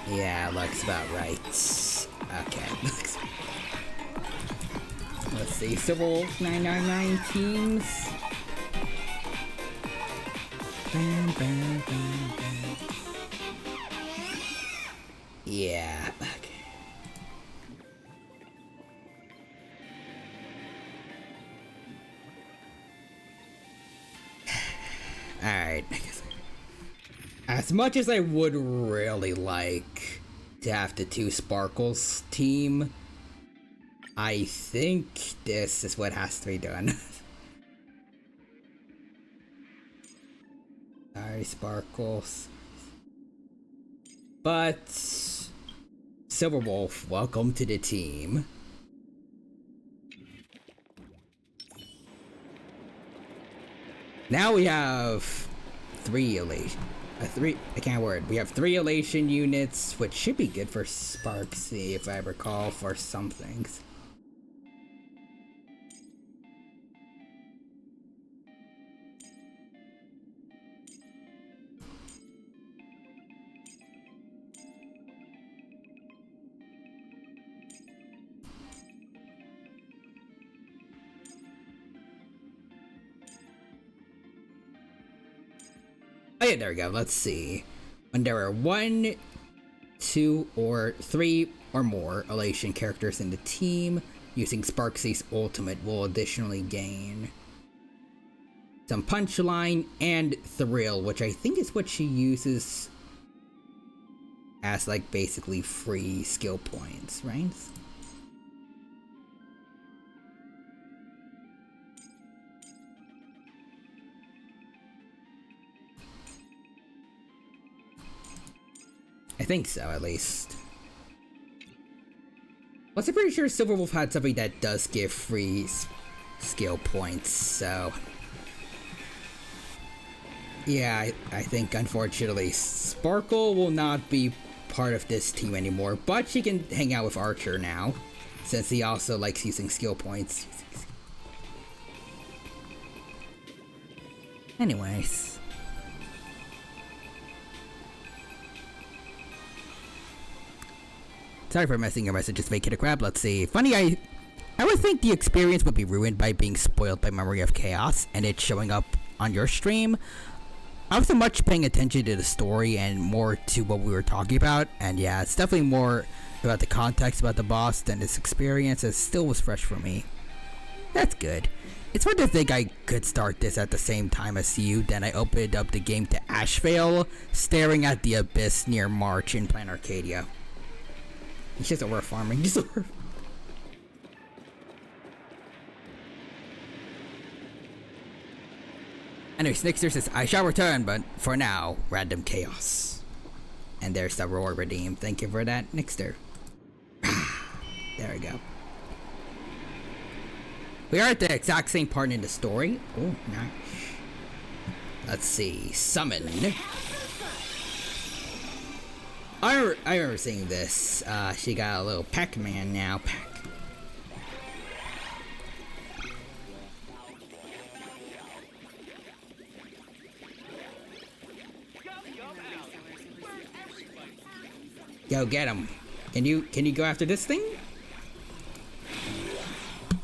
Yeah, looks about right. Okay. Let's see, Civil 999 teams. Bam, bam, bam, bam. Yeah, okay. Alright, as much as I would really like to have the two Sparkles team, I think this is what has to be done. Sorry, Sparkles. But Silver Wolf, welcome to the team. Now we have three elation. We have three elation units, which should be good for Sparksy, if I recall, for some things. Oh yeah, there we go. Let's see. When there are 1, 2, or 3 or more elation characters in the team, using Sparksy's ultimate will additionally gain some punchline and thrill, which I think is what she uses as like basically free skill points, right? I think so, at least. Plus, I'm pretty sure Silver Wolf had something that does give free skill points, so... Yeah, I think, unfortunately, Sparkle will not be part of this team anymore, but she can hang out with Archer now, since he also likes using skill points. Anyways... Sorry for messing your messages, Vacate a Crab. Let's see. Funny, I would think the experience would be ruined by being spoiled by Memory of Chaos and it showing up on your stream. I wasn't much paying attention to the story and more to what we were talking about. And yeah, it's definitely more about the context about the boss than this experience. It still was fresh for me. That's good. It's fun to think I could start this at the same time as you. Then I opened up the game to Ashvale, staring at the abyss near March in Plan Arcadia. He's just over farming. Just over. Anyway, Snickster says, I shall return, but for now, random chaos. And there's the roar redeem. Thank you for that, Nixter. There we go. We are at the exact same part in the story. Oh, nice. Let's see. Summon. I remember seeing this. She got a little Pac-Man now. Yo, get him. Can you go after this thing?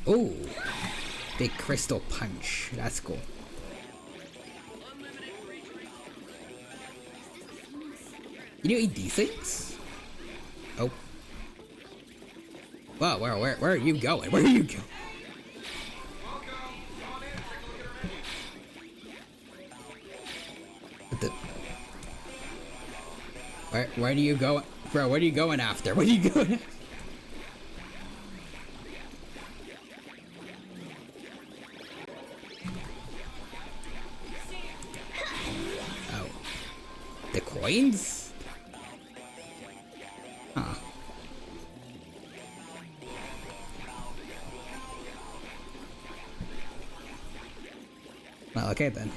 Ooh. Big crystal punch. That's cool. You eat these things? Oh. Wow, where are you going? Where are you going? What the? Where do you go? Bro, what are you going after? What are you going after? Oh. The coins? Huh. Well, okay then.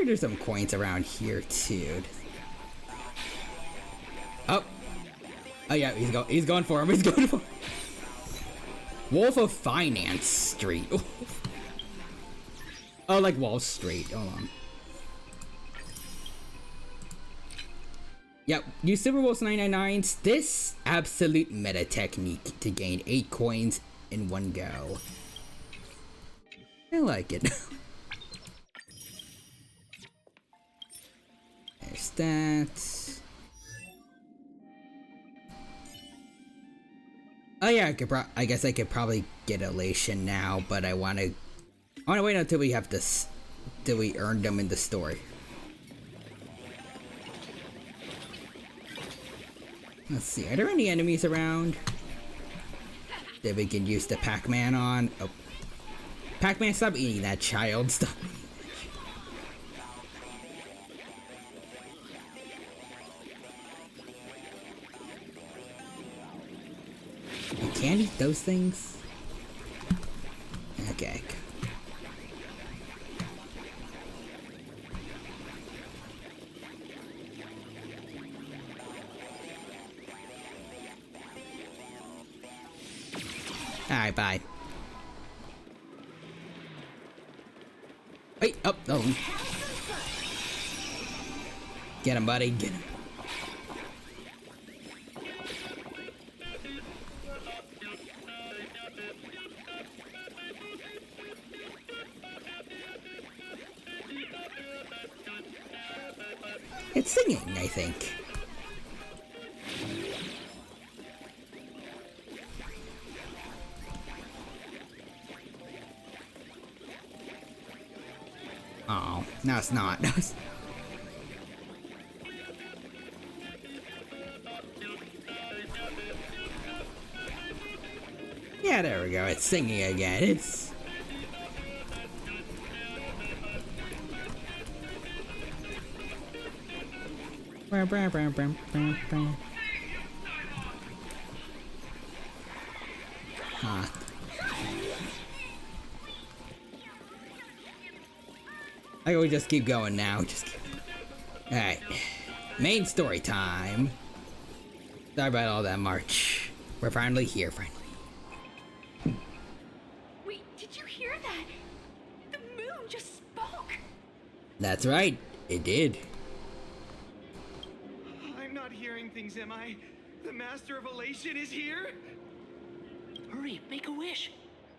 There's some coins around here too. Oh. Oh yeah, he's going for him. He's going for him. Wolf of Finance Street. Oh, like Wall Street. Hold on. Yep, use Silver Wolf's 999s. This absolute meta technique to gain 8 coins in one go. I like it. There's that. Oh yeah, I guess I could probably get Elation now, but I wanna wait until we have this, till we earn them in the story. Let's see, are there any enemies around that we can use the Pac-Man on? Oh. Pac-Man, stop eating that child, stop. You can't eat those things? Okay. Alright, bye. Wait, oh, oh. Get him, buddy, get him. It's singing, I think. Oh, no, it's not. Yeah, there we go. It's singing again. It's... Huh. I can just keep going now. Alright. Main story time. Sorry about all that, March. We're finally here, finally. Wait, did you hear that? The moon just spoke. That's right. It did. I'm not hearing things, am I? The Master of Elation is here? Hurry, make a wish.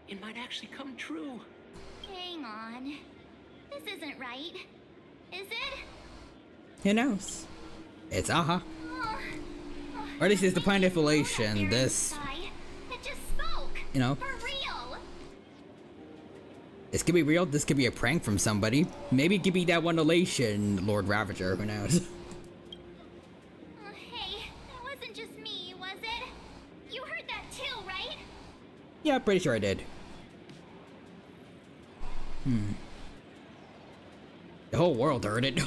It might actually come true. Hang on. This isn't right. Is it? Who knows? It's Aha. Or this is the planet of Elation. This, It just spoke. you know, For real. this could be real. This could be a prank from somebody. Maybe it could be that one Elation, Lord Ravager. Who knows? Hey, that wasn't just me, was it? You heard that too, right? Yeah, pretty sure I did. The whole world heard it.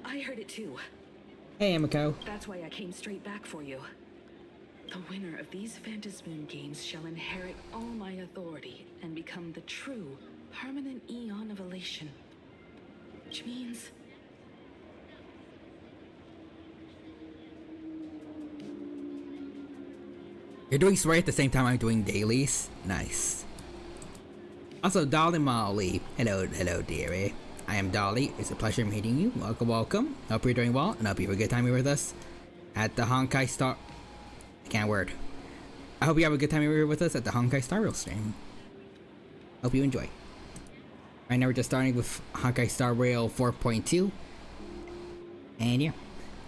I heard it too. Hey, Emiko. That's why I came straight back for you. The winner of these Phantasmoon games shall inherit all my authority and become the true Permanent eon of elation. Which means... You're doing story at the same time I'm doing dailies? Nice. Also, Dolly Molly. Hello, dearie. I am Dolly. It's a pleasure meeting you. Welcome. Hope you're doing well, and hope you have a good time here with us at the Honkai Star... I can't word. I hope you have a good time here with us at the Honkai Star Rail stream. Hope you enjoy. Right now we're just starting with Honkai Star Rail 4.2. And yeah.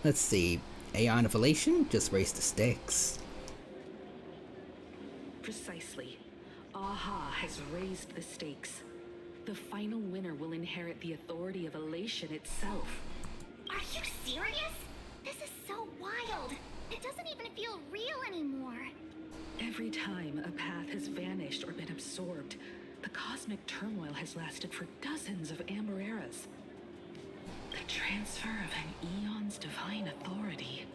Let's see. Aeon of Elation? Just raise the stakes. Precisely. Aha has raised the stakes. The final winner will inherit the authority of elation itself. Are you serious? This is so wild. It doesn't even feel real anymore. Every time a path has vanished or been absorbed, the cosmic turmoil has lasted for dozens of amber eras. The transfer of an eon's divine authority.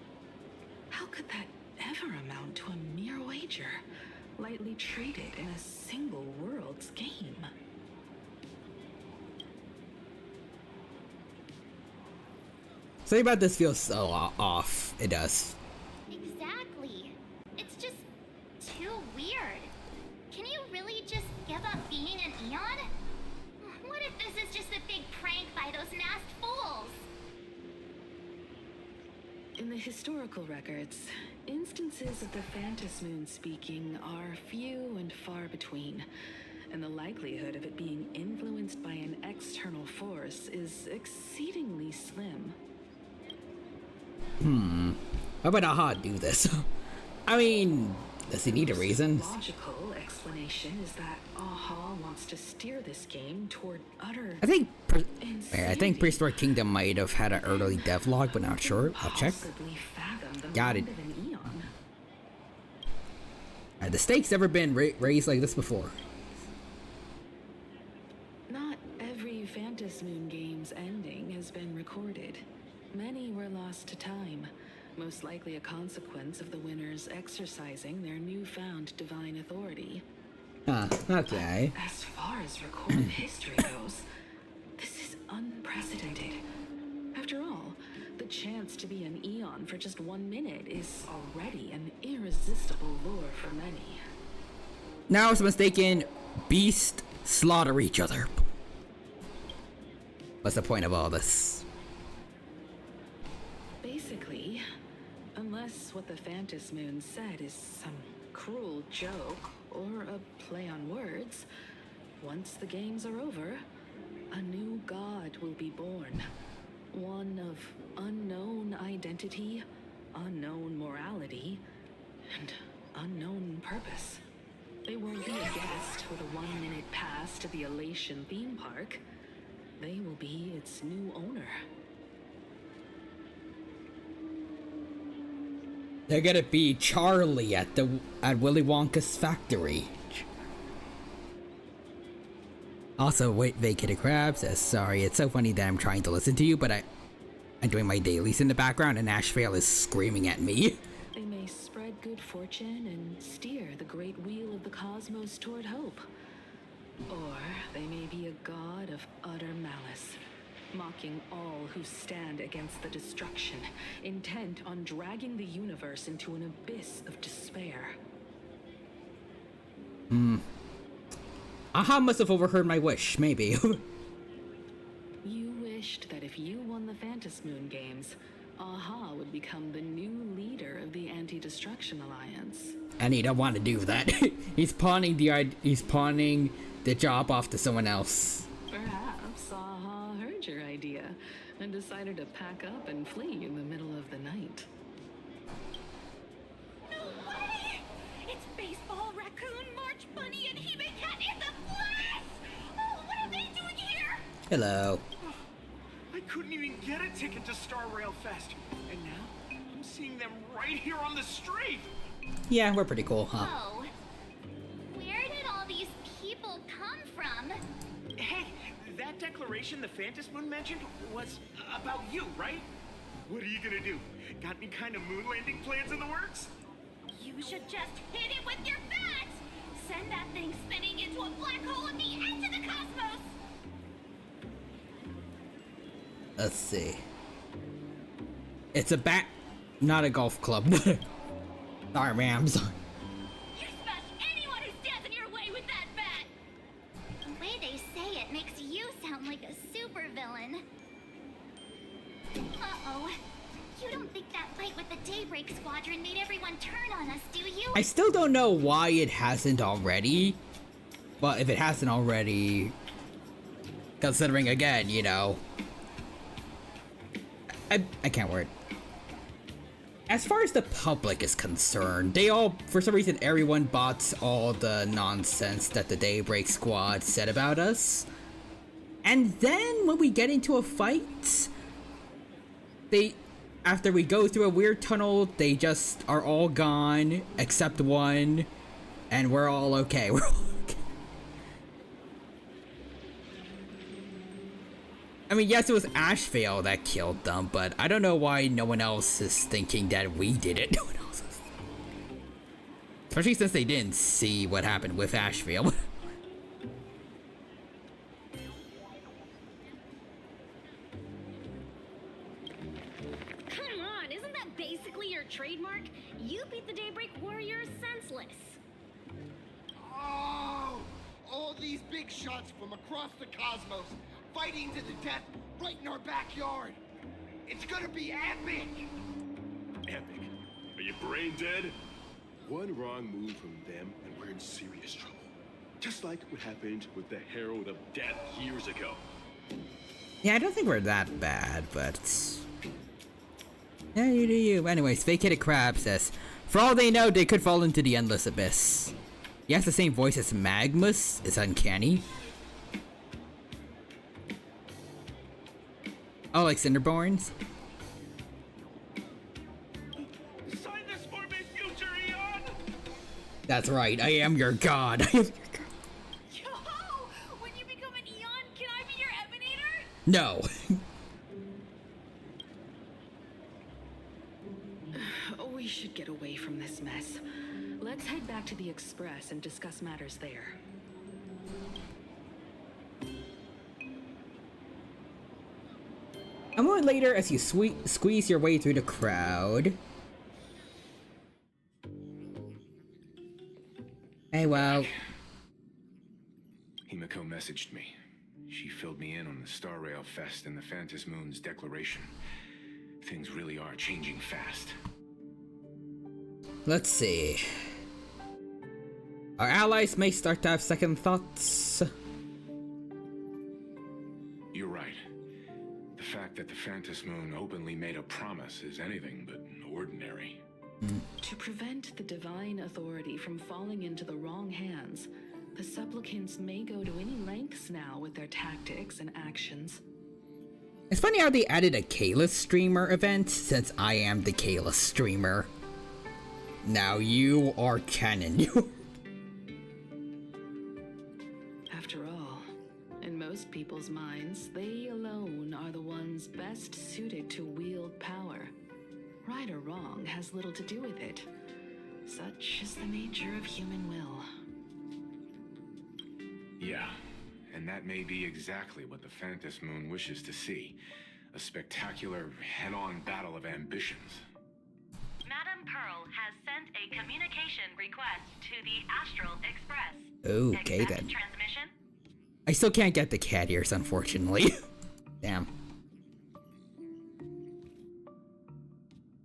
How could that ever amount to a mere wager, lightly traded in a single world's game? Something about this feels so off. It does. Exactly. It's just too weird. Can you really just give up being an Eon? What if this is just a big prank by those masked fools? In the historical records, instances of the Phantas Moon speaking are few and far between, and the likelihood of it being influenced by an external force is exceedingly slim. Why would Aha do this? I mean, does he need a reason? The logical explanation is that Aha wants to steer this game toward utter I think insanity. Prehistoric Kingdom might have had an early devlog, but not sure. I'll check. Possibly fathom the Got it. mind of an eon. Have the stakes ever been raised like this before? Not every Phantas Moon game's ending has been recorded. Many were lost to time, most likely a consequence of the winners exercising their newfound divine authority. Huh, okay. As far as recorded history goes, this is unprecedented. After all, the chance to be an eon for just 1 minute is already an irresistible lure for many. Now I was mistaken. Beast slaughter each other. What's the point of all this? Basically, unless what the Phantas Moon said is some cruel joke or a play on words, once the games are over, a new god will be born. One of unknown identity, unknown morality, and unknown purpose. They won't be a guest with a 1 minute pass to the Elation theme park. They will be its new owner. They're gonna be Charlie at Willy Wonka's factory. Also, wait, Vacated Crab says, sorry, it's so funny that I'm trying to listen to you, but I'm doing my dailies in the background and Ashvale is screaming at me. They may spread good fortune and steer the great wheel of the cosmos toward hope. Or they may be a god of utter malice, mocking all who stand against the destruction, intent on dragging the universe into an abyss of despair. Aha must have overheard my wish, maybe. You wished that if you won the Phantas Moon games, Aha would become the new leader of the Anti-Destruction Alliance. And he don't want to do that. He's pawning the job off to someone else. Perhaps Aha heard your idea and decided to pack up and flee in the middle of the night. No way! It's Baseball, Raccoon, March Bunny, and Hime Cat in the flesh! Oh, what are they doing here? Hello. I couldn't even get a ticket to Star Rail Fest, and now I'm seeing them right here on the street. Yeah, we're pretty cool, huh? Oh. Where did all these people come from? Hey, that declaration the Phantas Moon mentioned was about you, right? What are you gonna do? Got any kind of moon landing plans in the works? You should just hit it with your bat! send that thing spinning into a black hole at the edge of the cosmos! Let's see. It's a bat, not a golf club. Sorry, man, I'm sorry. You smash anyone who stands in your way with that bat! The way they say it makes you sound like a supervillain. Uh-oh. You don't think that fight with the Daybreak Squadron made everyone turn on us, do you? I still don't know why it hasn't already. But if it hasn't already, considering again, you know, I can't word. As far as the public is concerned, they all, for some reason, everyone bought all the nonsense that the Daybreak Squad said about us. And then when we get into a fight, after we go through a weird tunnel, they just are all gone, except one, and we're all okay. We're all okay. I mean, yes, it was Ashvale that killed them, but I don't know why no one else is thinking that we did it. No one else is. Especially since they didn't see what happened with Ashvale. Come on, isn't that basically your trademark? You beat the Daybreak Warriors senseless. Oh! All these big shots from across the cosmos, fighting to the death right in our backyard. It's gonna be epic! Epic? Are you brain dead? One wrong move from them and we're in serious trouble. Just like what happened with the Herald of Death years ago. Yeah, I don't think we're that bad, but... yeah, you do you. Anyways, Vacated Crab says, for all they know, they could fall into the endless abyss. He has the same voice as Magmus. It's uncanny. Oh, like Cinderborns? Sign this for me, future Eon! That's right, I am your god. I am your god. Yo! When you become an Eon, can I be your Emanator? No. We should get away from this mess. Let's head back to the Express and discuss matters there. A moment later, as you squeeze your way through the crowd. Hey, wow. Himiko messaged me. She filled me in on the Star Rail Fest and the Phantom Moon's declaration. Things really are changing fast. Let's see. Our allies may start to have second thoughts. You're right. The fact that the Phantom Moon openly made a promise is anything but ordinary. To prevent the divine authority from falling into the wrong hands, the supplicants may go to any lengths now with their tactics and actions. It's funny how they added a Kayla streamer event, since I am the Kayla streamer. Now you are canon. After all, in most people's minds, they alone are the ones best suited to wield power. Right or wrong has little to do with it. Such is the nature of human will. Yeah, and that may be exactly what the Phantom Moon wishes to see. A spectacular, head-on battle of ambitions. Madam Pearl has sent a communication request to the Astral Express. Okay, Accept then. Transmission? I still can't get the cat ears, unfortunately. Damn.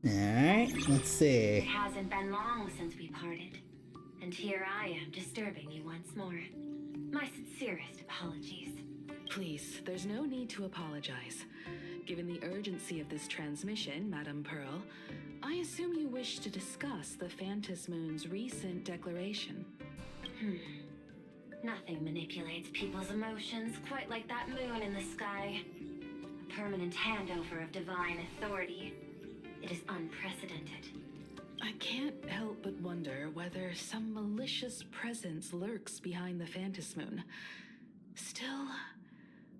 Alright, let's see. It hasn't been long since we parted. And here I am disturbing you once more. My sincerest apologies. Please, there's no need to apologize. Given the urgency of this transmission, Madam Pearl, I assume you wish to discuss the Phantom Moon's recent declaration. Nothing manipulates people's emotions quite like that moon in the sky. A permanent handover of divine authority. It is unprecedented. I can't help but wonder whether some malicious presence lurks behind the Phantom Moon. Still,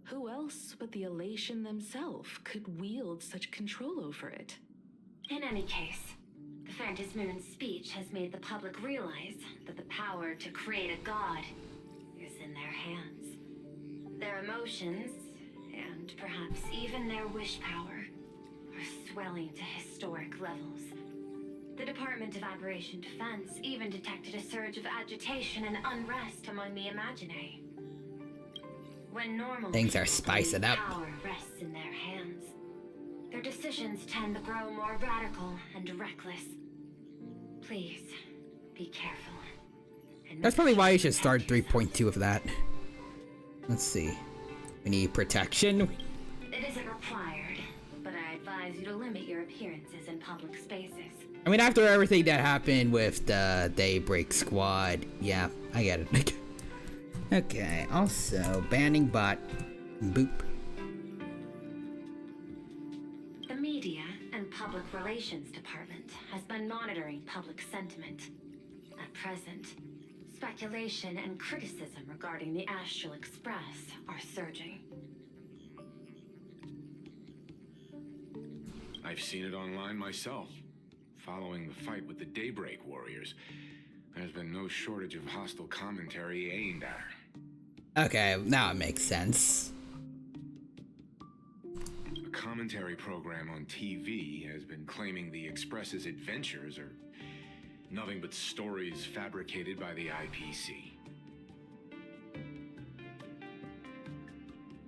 who else but the Elation themselves could wield such control over it? In any case, The Fantas Moon's speech has made the public realize that the power to create a god is in their hands. Their emotions, and perhaps even their wish power, are swelling to historic levels. The Department of Aberration Defense even detected a surge of agitation and unrest among the Imaginary. When normal Things are spicing up. power rests in their hands, their decisions tend to grow more radical and reckless. Please, be careful. That's probably why you should start 3.2 of that. Let's see. We need protection. It isn't required, but I advise you to limit your appearances in public spaces. I mean, after everything that happened with the Daybreak Squad, yeah, I get it. Okay, also, banning bot. Boop. The Media and Public Relations Department has been monitoring public sentiment. At present, speculation and criticism regarding the Astral Express are surging. I've seen it online myself. Following the fight with the Daybreak Warriors, there's been no shortage of hostile commentary aimed at her. Okay, now it makes sense. A commentary program on TV has been claiming the Express's adventures are nothing but stories fabricated by the IPC.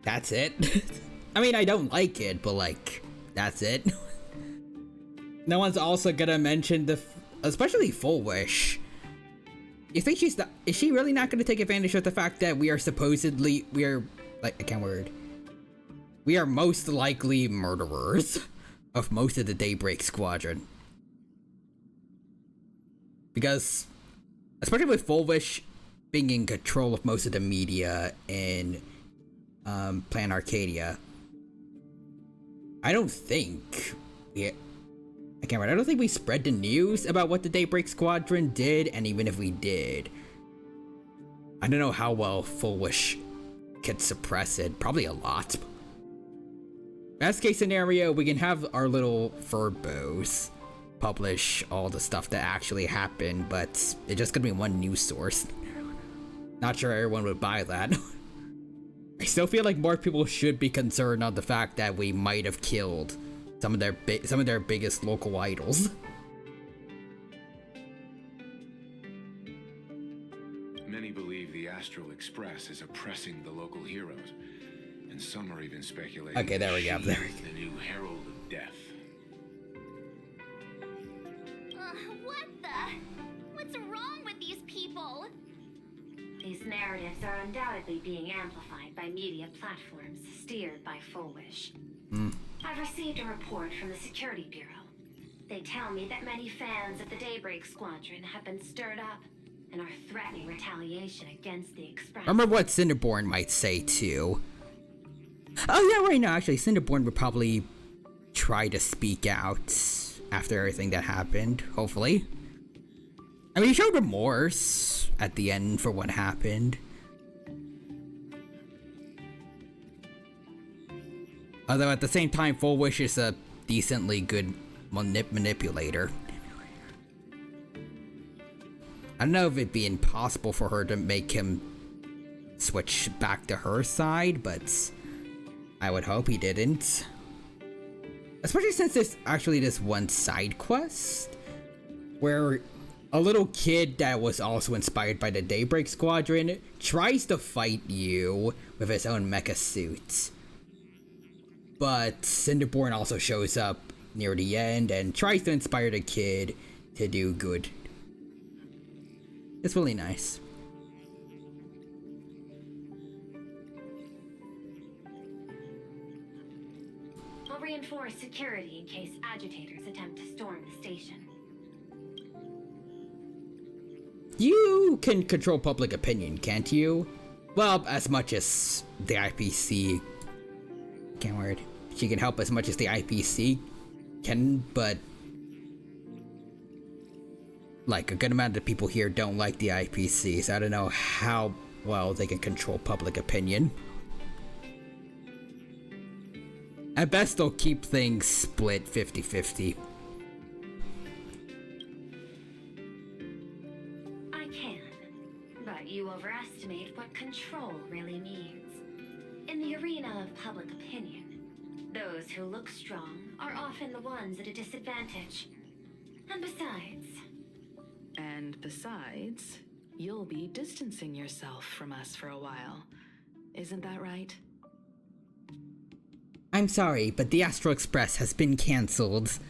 That's it? I mean, I don't like it, but like, that's it. No one's also gonna mention especially Full Wish. You think is she really not gonna take advantage of the fact that we are most likely murderers of most of the Daybreak Squadron? Because, especially with Full Wish being in control of most of the media in Plan Arcadia, I don't think we spread the news about what the Daybreak Squadron did, and even if we did, I don't know how well Full Wish could suppress it. Probably a lot. Best case scenario, we can have our little furbos publish all the stuff that actually happened, but it's just gonna be one news source. Not sure everyone would buy that. I still feel like more people should be concerned on the fact that we might have killed some of their biggest local idols. Many believe the Astral Express is oppressing the local heroes, and some are even speculating. Okay, there we go. There we she's the new Herald of Death. What the? What's wrong with these people? These narratives are undoubtedly being amplified by media platforms steered by Full Wish. I've received a report from the Security Bureau. They tell me that many fans of the Daybreak Squadron have been stirred up and are threatening retaliation against the Express. I remember what Cinderborn might say too. Oh yeah, right now actually Cinderborn would probably try to speak out after everything that happened, hopefully. I mean, he showed remorse at the end for what happened. Although at the same time, Full Wish is a decently good manipulator. I don't know if it'd be impossible for her to make him switch back to her side, but I would hope he didn't. Especially since there's actually this one side quest where a little kid that was also inspired by the Daybreak Squadron tries to fight you with his own mecha suit. But Cinderborn also shows up near the end and tries to inspire the kid to do good. It's really nice. I'll reinforce security in case agitators attempt to storm the station. You can control public opinion, can't you? Well, as much as the IPC... Can't word. She can help as much as the IPC can, but... like, a good amount of people here don't like the IPC, so I don't know how well they can control public opinion. At best, they'll keep things split 50-50. I can. But you overestimate what control really means. In the arena of public opinion, those who look strong are often the ones at a disadvantage. And besides, You'll be distancing yourself from us for a while. Isn't that right? I'm sorry, but the Astral Express has been cancelled.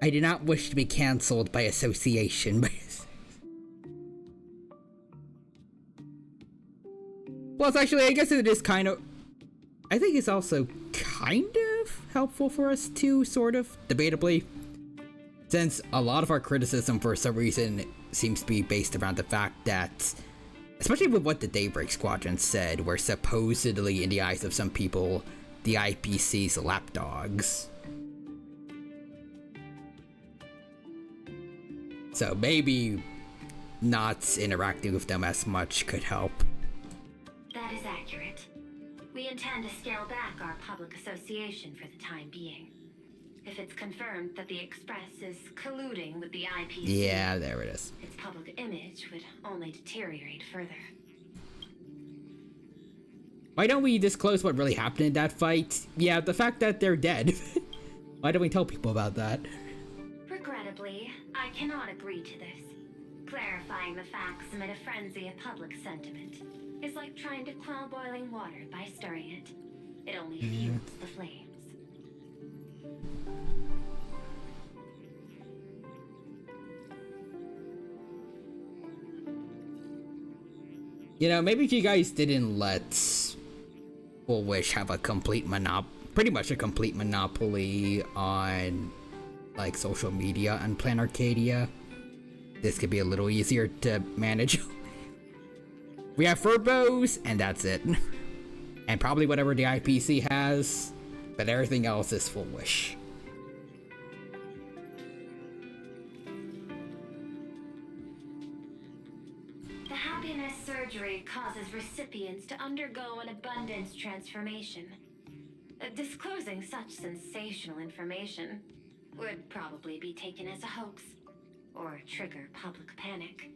I do not wish to be cancelled by association. Plus, actually, I guess it is kind of... I think it's also kind of helpful for us to, sort of, debatably. Since a lot of our criticism, for some reason, seems to be based around the fact that, especially with what the Daybreak Squadron said, we're supposedly, in the eyes of some people, the IPC's lapdogs. So maybe not interacting with them as much could help. that is accurate. We intend to scale back our public association for the time being. If it's confirmed that the Express is colluding with the IPC... Yeah, there it is. Its public image would only deteriorate further. Why don't we disclose what really happened in that fight? Yeah, the fact that they're dead. Why don't we tell people about that? Regrettably, I cannot agree to this. Clarifying the facts amid a frenzy of public sentiment is like trying to quell boiling water by stirring it. It only fuels the flames. You know, maybe if you guys didn't let Full Wish have a complete pretty much a complete monopoly on, like, social media and Plan Arcadia, this could be a little easier to manage. We have Furbos, and that's it. And probably whatever the IPC has, but everything else is Full Wish. The happiness surgery causes recipients to undergo an abundance transformation. Disclosing such sensational information would probably be taken as a hoax, or trigger public panic.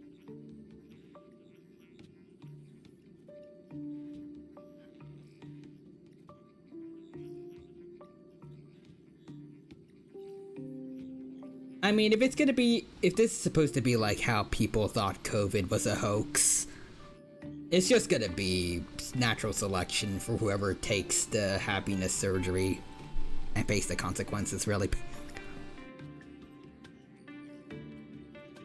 I mean, if this is supposed to be like how people thought COVID was a hoax, it's just gonna be natural selection for whoever takes the happiness surgery and face the consequences, really.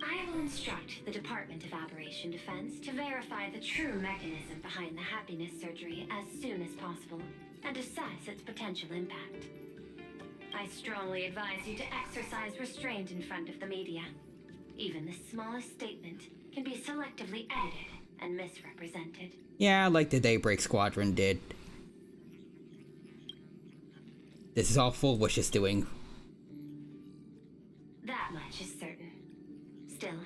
I will instruct the Department of Aberration Defense to verify the true mechanism behind the happiness surgery as soon as possible and assess its potential impact. I strongly advise you to exercise restraint in front of the media. Even the smallest statement can be selectively edited and misrepresented. Yeah, like the Daybreak Squadron did. This is all Full Wish is doing. That much is certain. Still,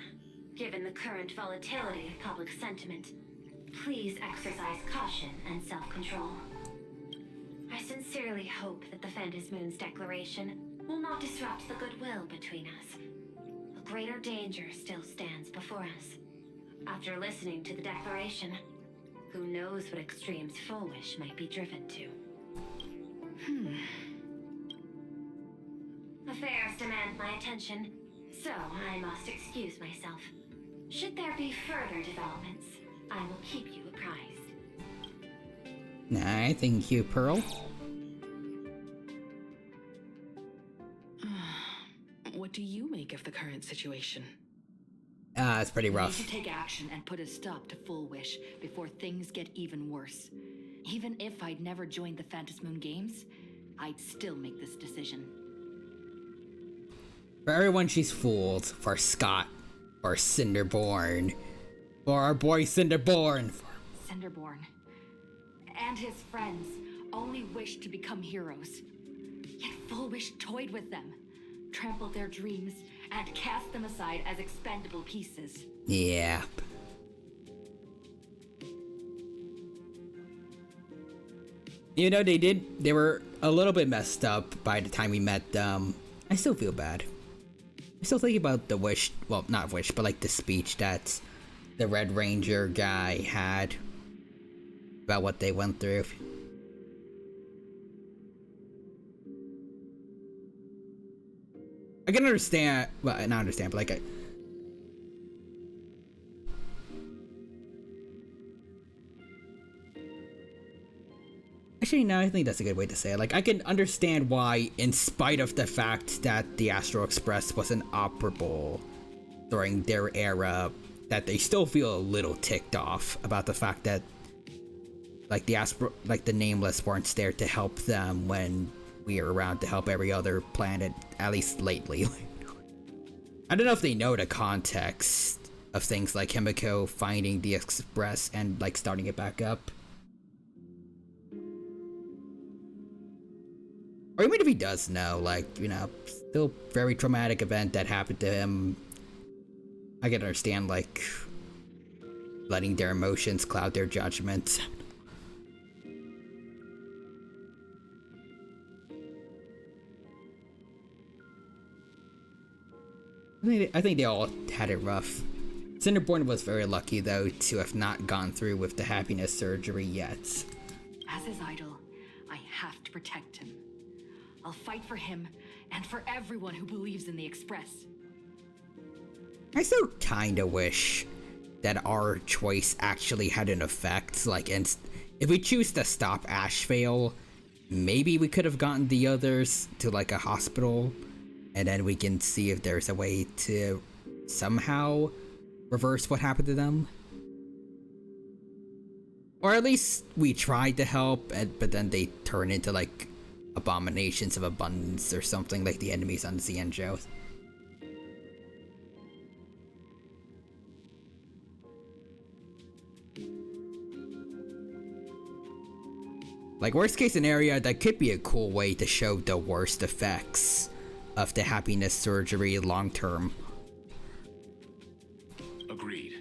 given the current volatility of public sentiment, please exercise caution and self-control. I sincerely hope that the Phantom Moon's declaration will not disrupt the goodwill between us. A greater danger still stands before us. After listening to the declaration, who knows what extremes Full Wish might be driven to. Affairs demand my attention, so I must excuse myself. Should there be further developments, I will keep you apprised. Nah, thank you, Pearl. What do you make of the current situation? It's pretty rough. We need to take action and put a stop to Full Wish before things get even worse. Even if I'd never joined the Phantom Moon Games, I'd still make this decision. For everyone she's fooled, for Scott, for Cinderborn, for our boy Cinderborn. Cinderborn and his friends only wished to become heroes. Yet Full Wish toyed with them, trampled their dreams, and cast them aside as expendable pieces. Yeah. You know, they were a little bit messed up by the time we met them. I still feel bad. I still think about the wish, well, not wish, but like the speech that the Red Ranger guy had about what they went through. I can understand, well, not understand, but like actually, no, I think that's a good way to say it. Like, I can understand why, in spite of the fact that the Astral Express wasn't operable during their era, that they still feel a little ticked off about the fact that, like, the Nameless weren't there to help them when we were around to help every other planet, at least lately. I don't know if they know the context of things like Himiko finding the Express and, like, starting it back up. Or even if he does know, like, you know, still very traumatic event that happened to him. I can understand, like, letting their emotions cloud their judgment. I think they all had it rough. Cinderborn was very lucky, though, to have not gone through with the happiness surgery yet. As his idol, I have to protect him. I'll fight for him and for everyone who believes in the Express. I still kinda wish that our choice actually had an effect. Like, if we choose to stop Ashvale, maybe we could have gotten the others to, like, a hospital, and then we can see if there's a way to somehow reverse what happened to them. Or at least we tried to help, but then they turn into, like, abominations of abundance or something like the enemies on the CN show. Like, worst case scenario, that could be a cool way to show the worst effects of the happiness surgery long term. Agreed.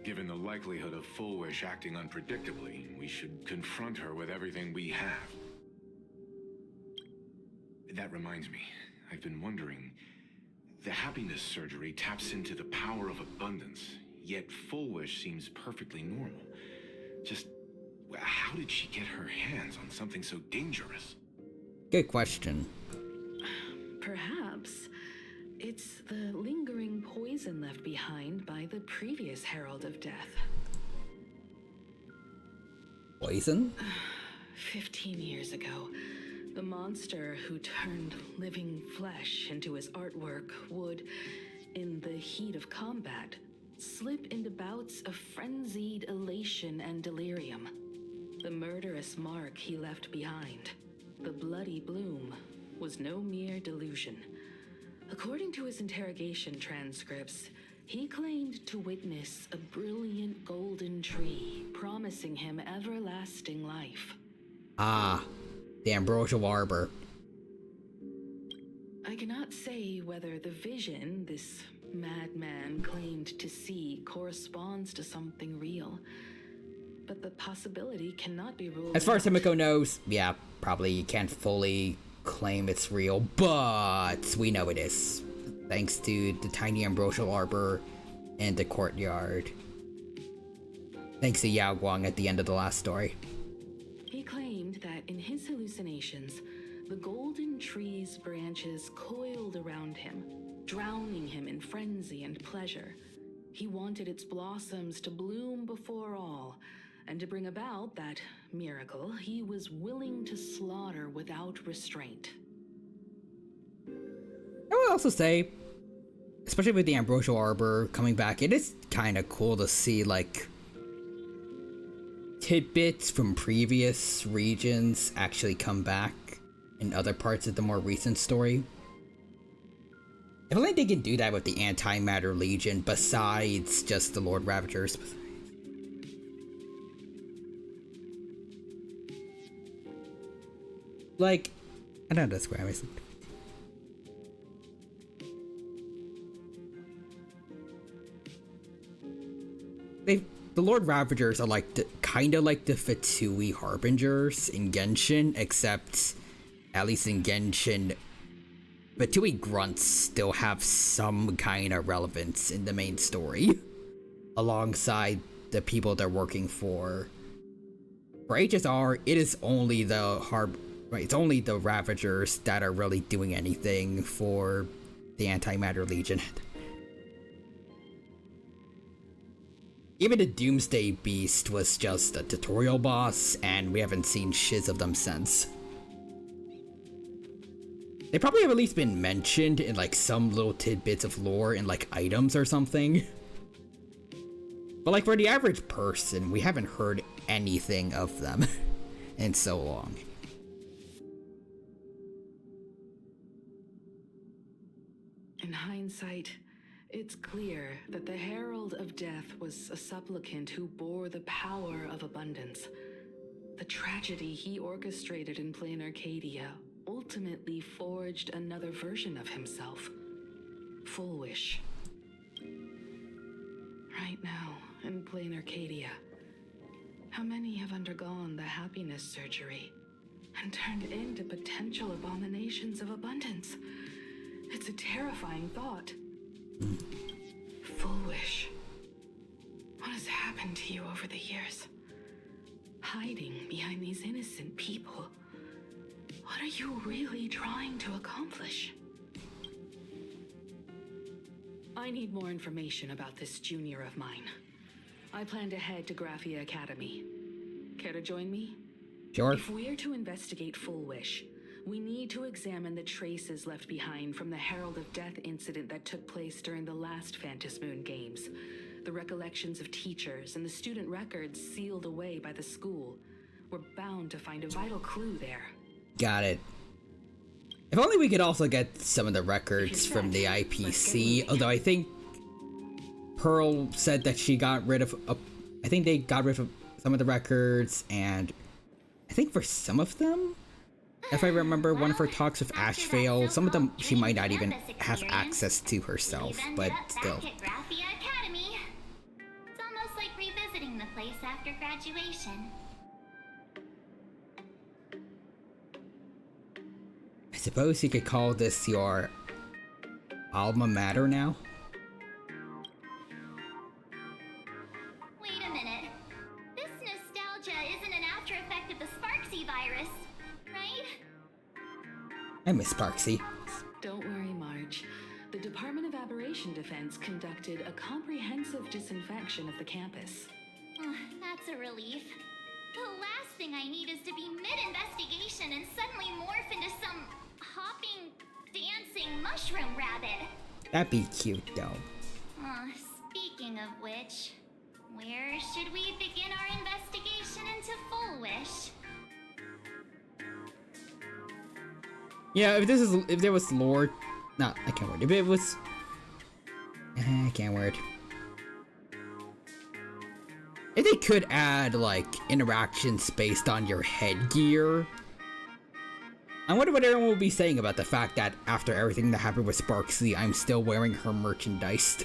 Given the likelihood of Full Wish acting unpredictably, we should confront her with everything we have. That reminds me, I've been wondering, the happiness surgery taps into the power of abundance, yet Full Wish seems perfectly normal. Just, how did she get her hands on something so dangerous? Good question. Perhaps it's the lingering poison left behind by the previous Herald of Death. Poison? 15 years ago, the monster who turned living flesh into his artwork would, in the heat of combat, slip into bouts of frenzied elation and delirium. The murderous mark he left behind, the bloody bloom, was no mere delusion. According to his interrogation transcripts, he claimed to witness a brilliant golden tree promising him everlasting life. Ah, the ambrosial arbor. I cannot say whether the vision this madman claimed to see corresponds to something real, but the possibility cannot be ruled out. As far as Himiko knows, yeah, probably you can't fully claim it's real, but we know it is, thanks to the tiny ambrosial arbor and the courtyard. Thanks to Yao Guang at the end of the last story. He claimed that in his hallucinations, the golden tree's branches coiled around him, drowning him in frenzy and pleasure. He wanted its blossoms to bloom before all, and to bring about that miracle, he was willing to slaughter without restraint. I will also say, especially with the ambrosial arbor coming back, it is kind of cool to see, like, tidbits from previous regions actually come back in other parts of the more recent story. If only they can do that with the Antimatter Legion besides just the Lord Ravagers. Like, I don't know, describe it. The Lord Ravagers are like kinda like the Fatui Harbingers in Genshin, except at least in Genshin, Fatui grunts still have some kind of relevance in the main story. alongside the people they're working for. For HSR, it is only the it's only the Ravagers that are really doing anything for the Antimatter Legion. Even the Doomsday Beast was just a tutorial boss, and we haven't seen shiz of them since. They probably have at least been mentioned in like some little tidbits of lore in like items or something. But like for the average person, we haven't heard anything of them in so long. In hindsight, it's clear that the Herald of Death was a supplicant who bore the power of abundance. The tragedy he orchestrated in plain Arcadia ultimately forged another version of himself. Full Wish. Right now, in plain Arcadia, how many have undergone the happiness surgery and turned into potential abominations of abundance? It's a terrifying thought. Full Wish. What has happened to you over the years? Hiding behind these innocent people. What are you really trying to accomplish? I need more information about this junior of mine. I plan to head to Graphia Academy. Care to join me? Sure. If we're to investigate Full Wish, we need to examine the traces left behind from the Herald of Death incident that took place during the last Phantom Moon Games. The recollections of teachers and the student records sealed away by the school. We're bound to find a vital clue there. Got it. If only we could also get some of the records from the IPC, although I think Pearl said that she got rid of, I think they got rid of some of the records, and I think for some of them, if I remember one of her talks with Ashvale, some of them she might not even have access to herself, but still. Back at Graphia Academy. It's almost like revisiting the place after graduation. I suppose you could call this your alma mater now? Wait a minute. This nostalgia isn't an after effect of the Sparksy virus, right? I miss Sparksy. Don't worry, Marge. The Department of Aberration Defense conducted a comprehensive disinfection of the campus. That's a relief. The last thing I need is to be mid-investigation and suddenly morph into some hopping, dancing mushroom rabbit. That'd be cute, though. Speaking of which, where should we begin our investigation into Full Wish? Yeah, if there was lore, no, I can't word. If it was, I can't word. If they could add like interactions based on your headgear, I wonder what everyone will be saying about the fact that after everything that happened with Sparksy, I'm still wearing her merchandise.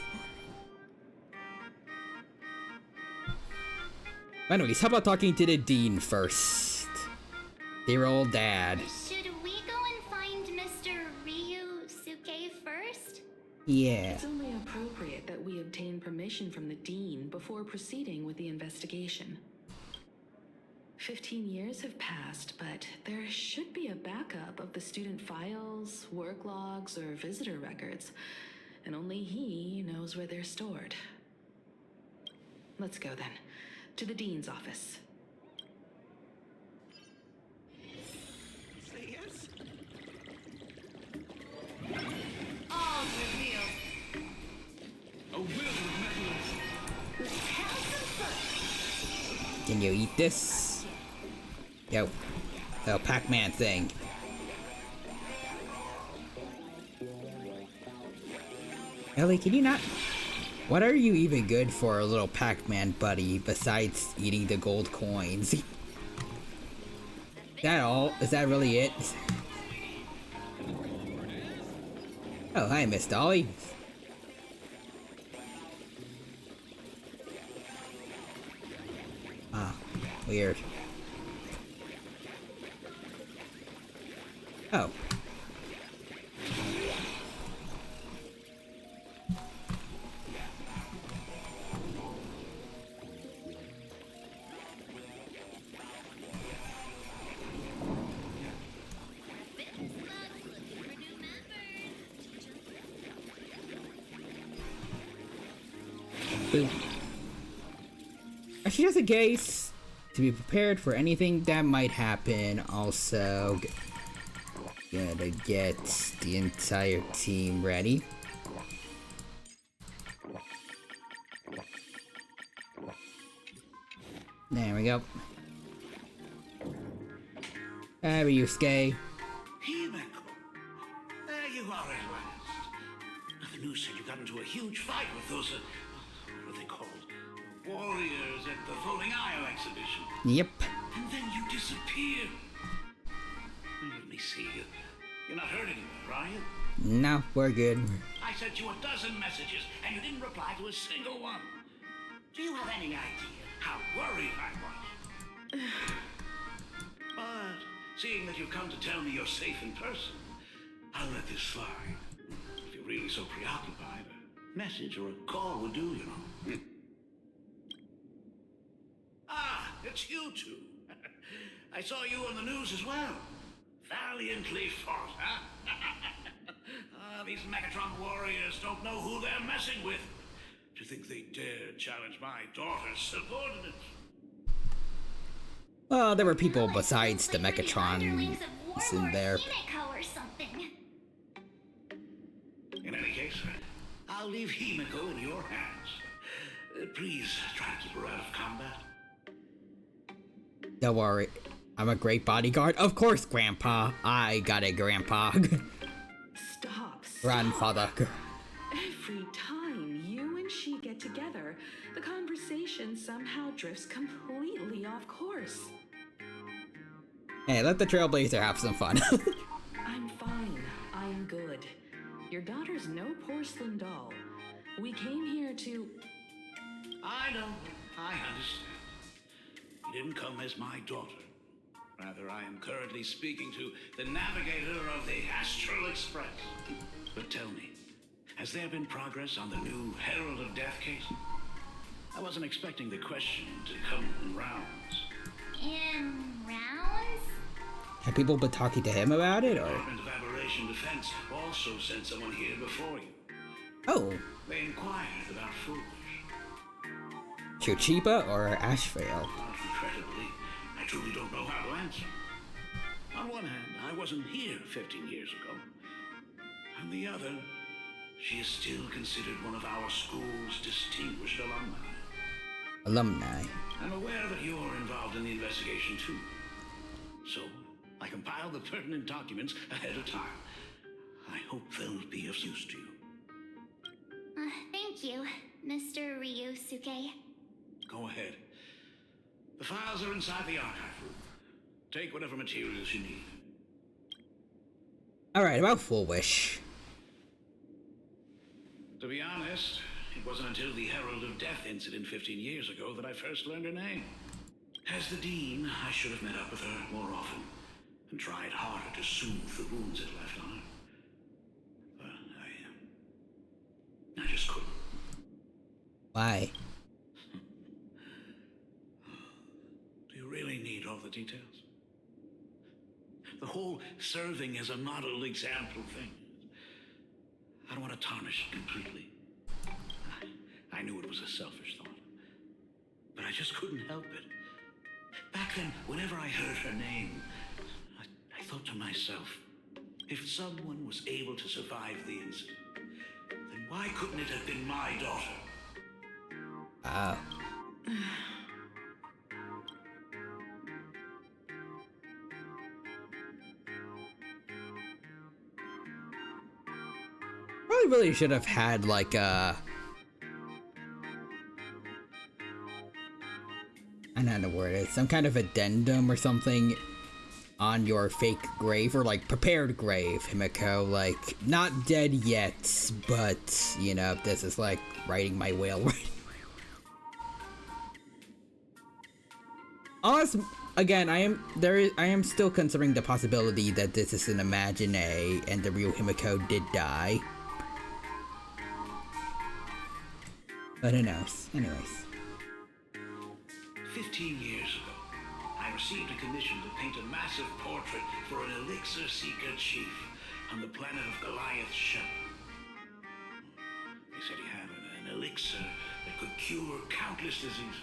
Anyways, how about talking to the Dean first? Dear old dad. Should we go and find Mr. Ryusuke first? Yeah. It's only appropriate that we obtain permission from the Dean before proceeding with the investigation. 15 years have passed, but there should be a backup of the student files, work logs, or visitor records, and only he knows where they're stored. Let's go then, to the Dean's office. Say yes? All revealed. A will of metals. Let's have some fun. Can you eat this? Yo. The Pac-Man thing. Ellie, can you not? What are you even good for, a little Pac-Man buddy, besides eating the gold coins? Is that all? Is that really it? Oh, hi, Miss Dolly. Ah, weird. Oh. Actually, just in case, to be prepared for anything that might happen. Also, gotta get the entire team ready. There we go. There you Skay. Himeko, there you are at last. The news said you got into a huge fight with those, what are they called? Warriors at the Floating Isle exhibition. Yep. And then you disappeared. Let me see. You're not hurt anymore, are you? No, we're good. I sent you a dozen messages, and you didn't reply to a single one. Do you have any idea how worried I was? But seeing that you've come to tell me you're safe in person, I'll let this slide. If you're really so preoccupied, a message or a call will do, you know. Ah, it's you two. I saw you on the news as well. Valiantly fought, huh? These Megatron warriors don't know who they're messing with. Do you think they dare challenge my daughter's subordinates? Well, there were people besides the Megatron in there. Himeko or something. In any case, I'll leave Himeko in your hands. Please try to keep her out of combat. Don't worry, I'm a great bodyguard. Of course, Grandpa. I got a grandpa. Stop. Grandfather. Every time you and she get together, the conversation somehow drifts completely off course. Hey, let the Trailblazer have some fun. I'm fine. I'm good. Your daughter's no porcelain doll. We came here to... I know. I understand. You didn't come as my daughter. Rather, I am currently speaking to the navigator of the Astral Express. But tell me, has there been progress on the new Herald of Death case? I wasn't expecting the question to come in rounds. In rounds? Have people been talking to him about it, or? The Department of Aberration Defense also sent someone here before you. Oh. They inquired about Foolish. Chuchiba or Ashvale? Incredibly, I truly don't know how to answer. On one hand, I wasn't here 15 years ago. On the other, she is still considered one of our school's distinguished alumni. Alumni. I'm aware that you're involved in the investigation too. So, I compiled the pertinent documents ahead of time. I hope they'll be of use to you. Thank you, Mr. Ryusuke. Go ahead. The files are inside the archive room. Take whatever materials you need. Alright, about Foolish. To be honest, it wasn't until the Herald of Death incident 15 years ago that I first learned her name. As the Dean, I should have met up with her more often and tried harder to soothe the wounds it left on her. But I just couldn't. Why? Do you really need all the details? The whole serving as a model example thing. I don't want to tarnish it completely. I knew it was a selfish thought, but I just couldn't help it. Back then, whenever I heard her name, I thought to myself, if someone was able to survive the incident, then why couldn't it have been my daughter? Probably really should have had like a... I don't know the word is. Some kind of addendum or something on your fake grave, or like prepared grave, Himeko. Like, not dead yet, but, you know, this is like writing my will right. Honestly, again, I am still considering the possibility that this is an imagine and the real Himeko did die. But who knows? Anyways. 15 years ago, I received a commission to paint a massive portrait for an elixir seeker chief on the planet of Goliath's ship. They said he had an elixir that could cure countless diseases.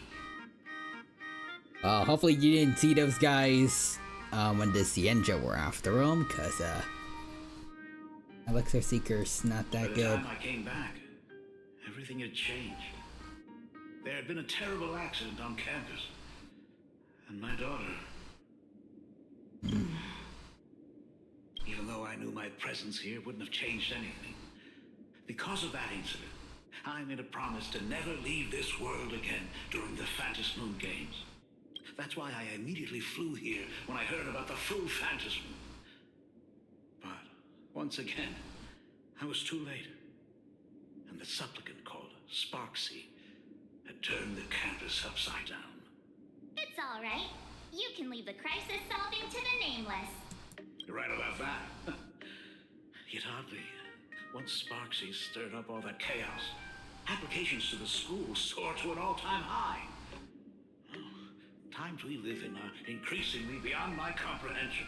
Hopefully you didn't see those guys when the Cienja were after him, cause Elixir Seeker's not that good. By the time I came back, everything had changed. There had been a terrible accident on campus, and my daughter. Even though I knew my presence here wouldn't have changed anything, because of that incident, I made a promise to never leave this world again during the Phantom Moon Games. That's why I immediately flew here when I heard about the full Phantom Moon. But once again, I was too late, and the supplicant called Sparksy had turned the campus upside down. It's all right. You can leave the crisis solving to the Nameless. You're right about that. Yet oddly, once Sparksy stirred up all that chaos, applications to the school soared to an all-time high. Oh, times we live in are increasingly beyond my comprehension.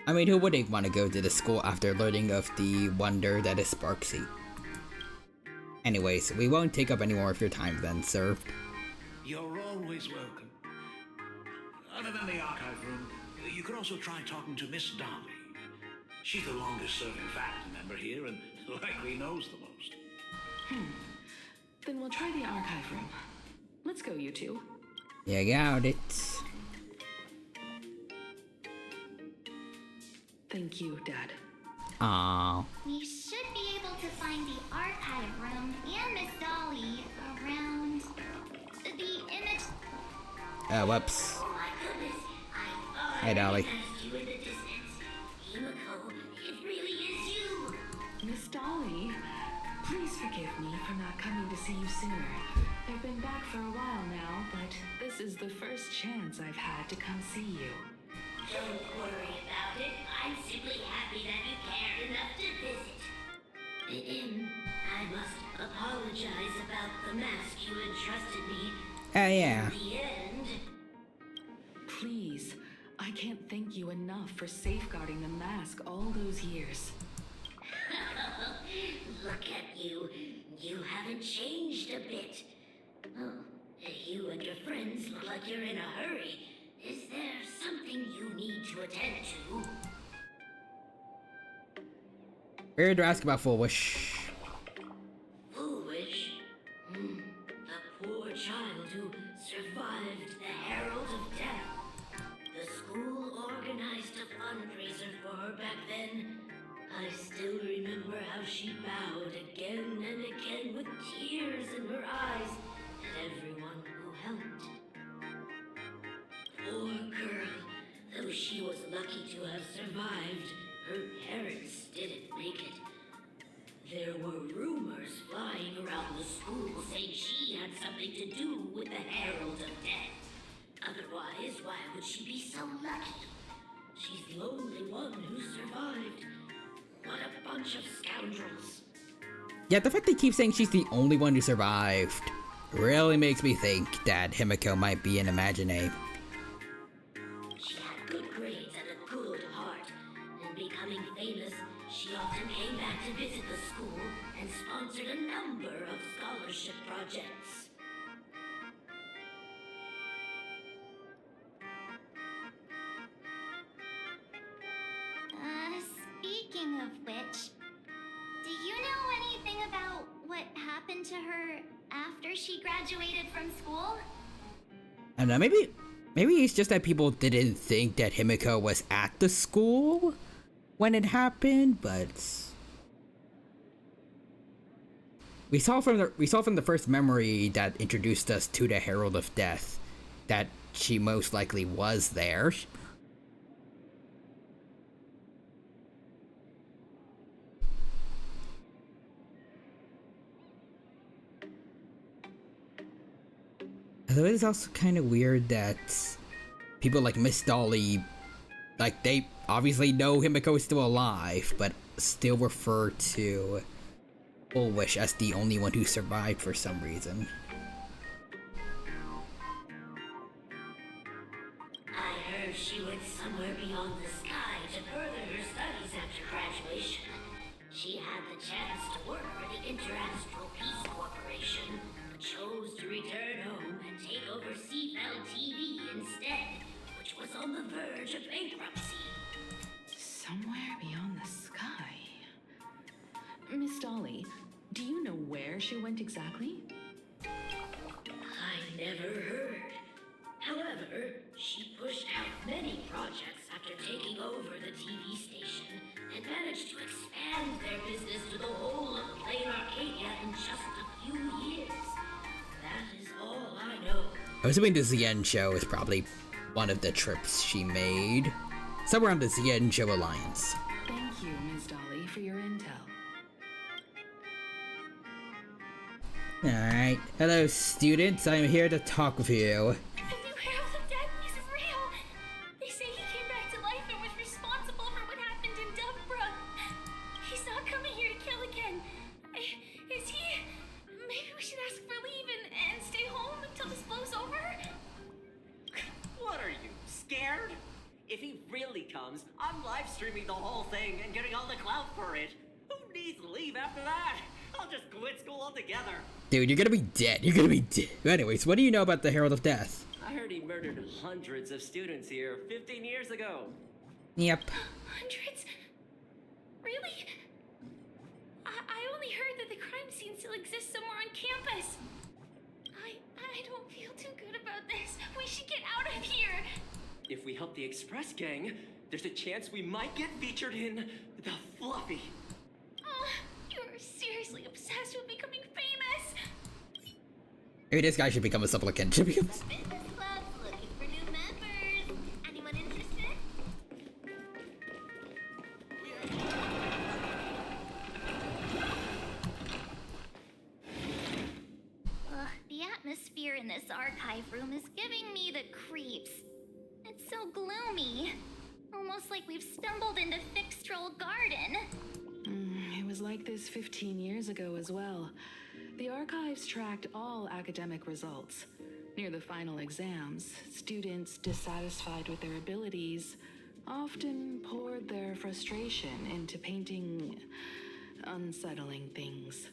I mean, who wouldn't want to go to the school after learning of the wonder that is Sparksy? Anyways, we won't take up any more of your time then, sir. You're always welcome. Other than the archive room, you could also try talking to Miss Dolly. She's the longest-serving faculty member here and likely knows the most. Then we'll try the archive room. Let's go, you two. Yeah, got it. Thank you, Dad. Aww. We should be able to find the archive room and Miss Dolly around the image. Whoops. Oh my goodness. Hey, Dolly. You in the distance. Himiko, it really is you. Miss Dolly, please forgive me for not coming to see you sooner. I've been back for a while now, but this is the first chance I've had to come see you. Don't worry about it. I'm simply happy that you cared enough to visit. I must apologize about the mask you entrusted me. Yeah. In the end. Please, I can't thank you enough for safeguarding the mask all those years. Look at you. You haven't changed a bit. Oh, you and your friends look like you're in a hurry. Is there something you need to attend to? Weird to ask about Foolish. Foolish? The poor child who survived the Herald of Death. The school organized a fundraiser for her back then. I still remember how she bowed again and again with tears in her eyes at everyone who helped. Poor girl. Though she was lucky to have survived, her parents didn't make it. There were rumors flying around the school saying she had something to do with the Herald of Death. Otherwise, why would she be so lucky? She's the only one who survived. What a bunch of scoundrels. Yeah, the fact they keep saying she's the only one who survived really makes me think that Himiko might be an Imaginary. She had good grades and a good heart. And becoming famous, she often came back to visit the school and sponsored a number of scholarship projects. Speaking of which, do you know anything about what happened to her after she graduated from school? I don't know, maybe it's just that people didn't think that Himiko was at the school when it happened, but we saw from the first memory that introduced us to the Herald of Death that she most likely was there. Although it is also kind of weird that people like Miss Dolly, like, they obviously know Himiko is still alive, but still refer to Bullwish as the only one who survived for some reason. I heard she went somewhere beyond the sky to further her studies after graduation. She had the chance to work for the Interastral Peace Corporation, but chose to return home and take over CFLT instead, which was on the verge of bankruptcy. Somewhere beyond the sky. Miss Dolly, do you know where she went exactly? I never heard. However, she pushed out many projects after taking over the TV station and managed to expand their business to the whole of Plain Arcadia in just a few years. That is all I know. I'm assuming the Zien show is probably one of the trips she made. Somewhere on the Zien show alliance. Thank you, Ms. Dolly, for your intel. Alright. Hello, students. I'm here to talk with you. The new Herald of Death is real. They say he came back to life and was responsible for what happened in Dumbra. He's not coming here to kill again. Is he? Maybe we should ask for leave and stay home until this blows over? What are you, scared? If he really comes, I'm live streaming the whole thing and getting all the clout for it. Who needs leave after that? I'll just quit school altogether. Dude, you're gonna be dead. You're gonna be dead. Anyways, what do you know about the Herald of Death? I heard he murdered hundreds of students here 15 years ago. Yep. Hundreds? Really? I only heard that the crime scene still exists somewhere on campus. I don't feel too good about this. We should get out of here. If we help the Express Gang, there's a chance we might get featured in the Fluffy. You're seriously obsessed with becoming famous. Maybe this guy should become a supplicant. Should become. Fitness club's looking for new members. Anyone interested? The atmosphere in this archive room is giving me the creeps. It's so gloomy. Almost like we've stumbled into Fixtroll Garden. It was like this 15 years ago as well. The archives tracked all academic results. Near the final exams, students dissatisfied with their abilities often poured their frustration into painting unsettling things.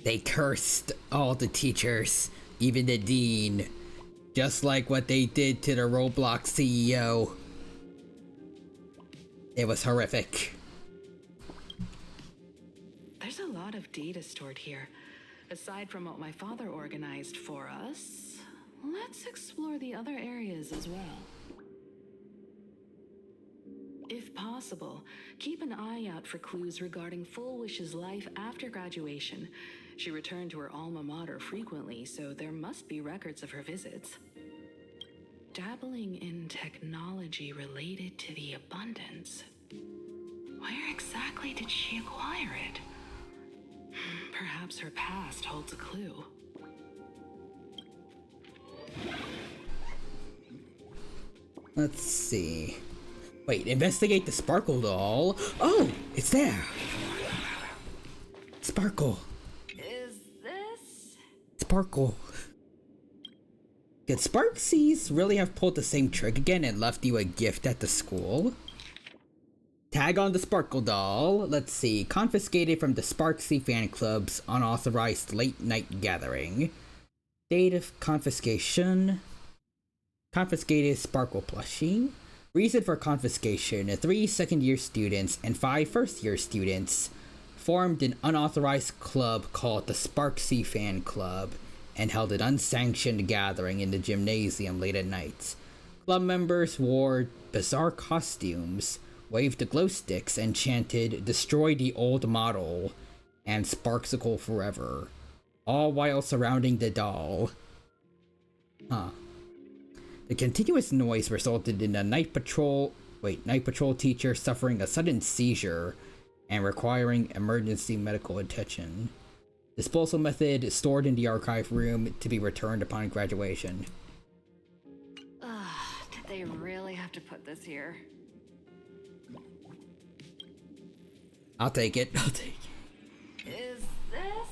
They cursed all the teachers, even the dean. Just like what they did to the Roblox CEO. It was horrific. There's a lot of data stored here. Aside from what my father organized for us, let's explore the other areas as well. If possible, keep an eye out for clues regarding Full Wish's life after graduation. She returned to her alma mater frequently, so there must be records of her visits. Dabbling in technology related to the abundance. Where exactly did she acquire it? Perhaps her past holds a clue. Let's see. Wait, investigate the Sparkle doll. Oh, it's there. Sparkle. Is this? Sparkle. Could Sparksies really have pulled the same trick again and left you a gift at the school? Tag on the Sparkle doll. Let's see. Confiscated from the Sparksy fan club's unauthorized late night gathering. Date of confiscation. Confiscated Sparkle plushie. Reason for confiscation: 3 second-year students and 5 first-year students formed an unauthorized club called the Sparksy Fan Club and held an unsanctioned gathering in the gymnasium late at night. Club members wore bizarre costumes, waved the glow sticks, and chanted "Destroy the old model" and "Sparksicle forever," all while surrounding the doll. The continuous noise resulted in a night patrol teacher suffering a sudden seizure and requiring emergency medical attention. Disposal method stored in the archive room to be returned upon graduation. Did they really have to put this here? I'll take it. I'll take it. Is this?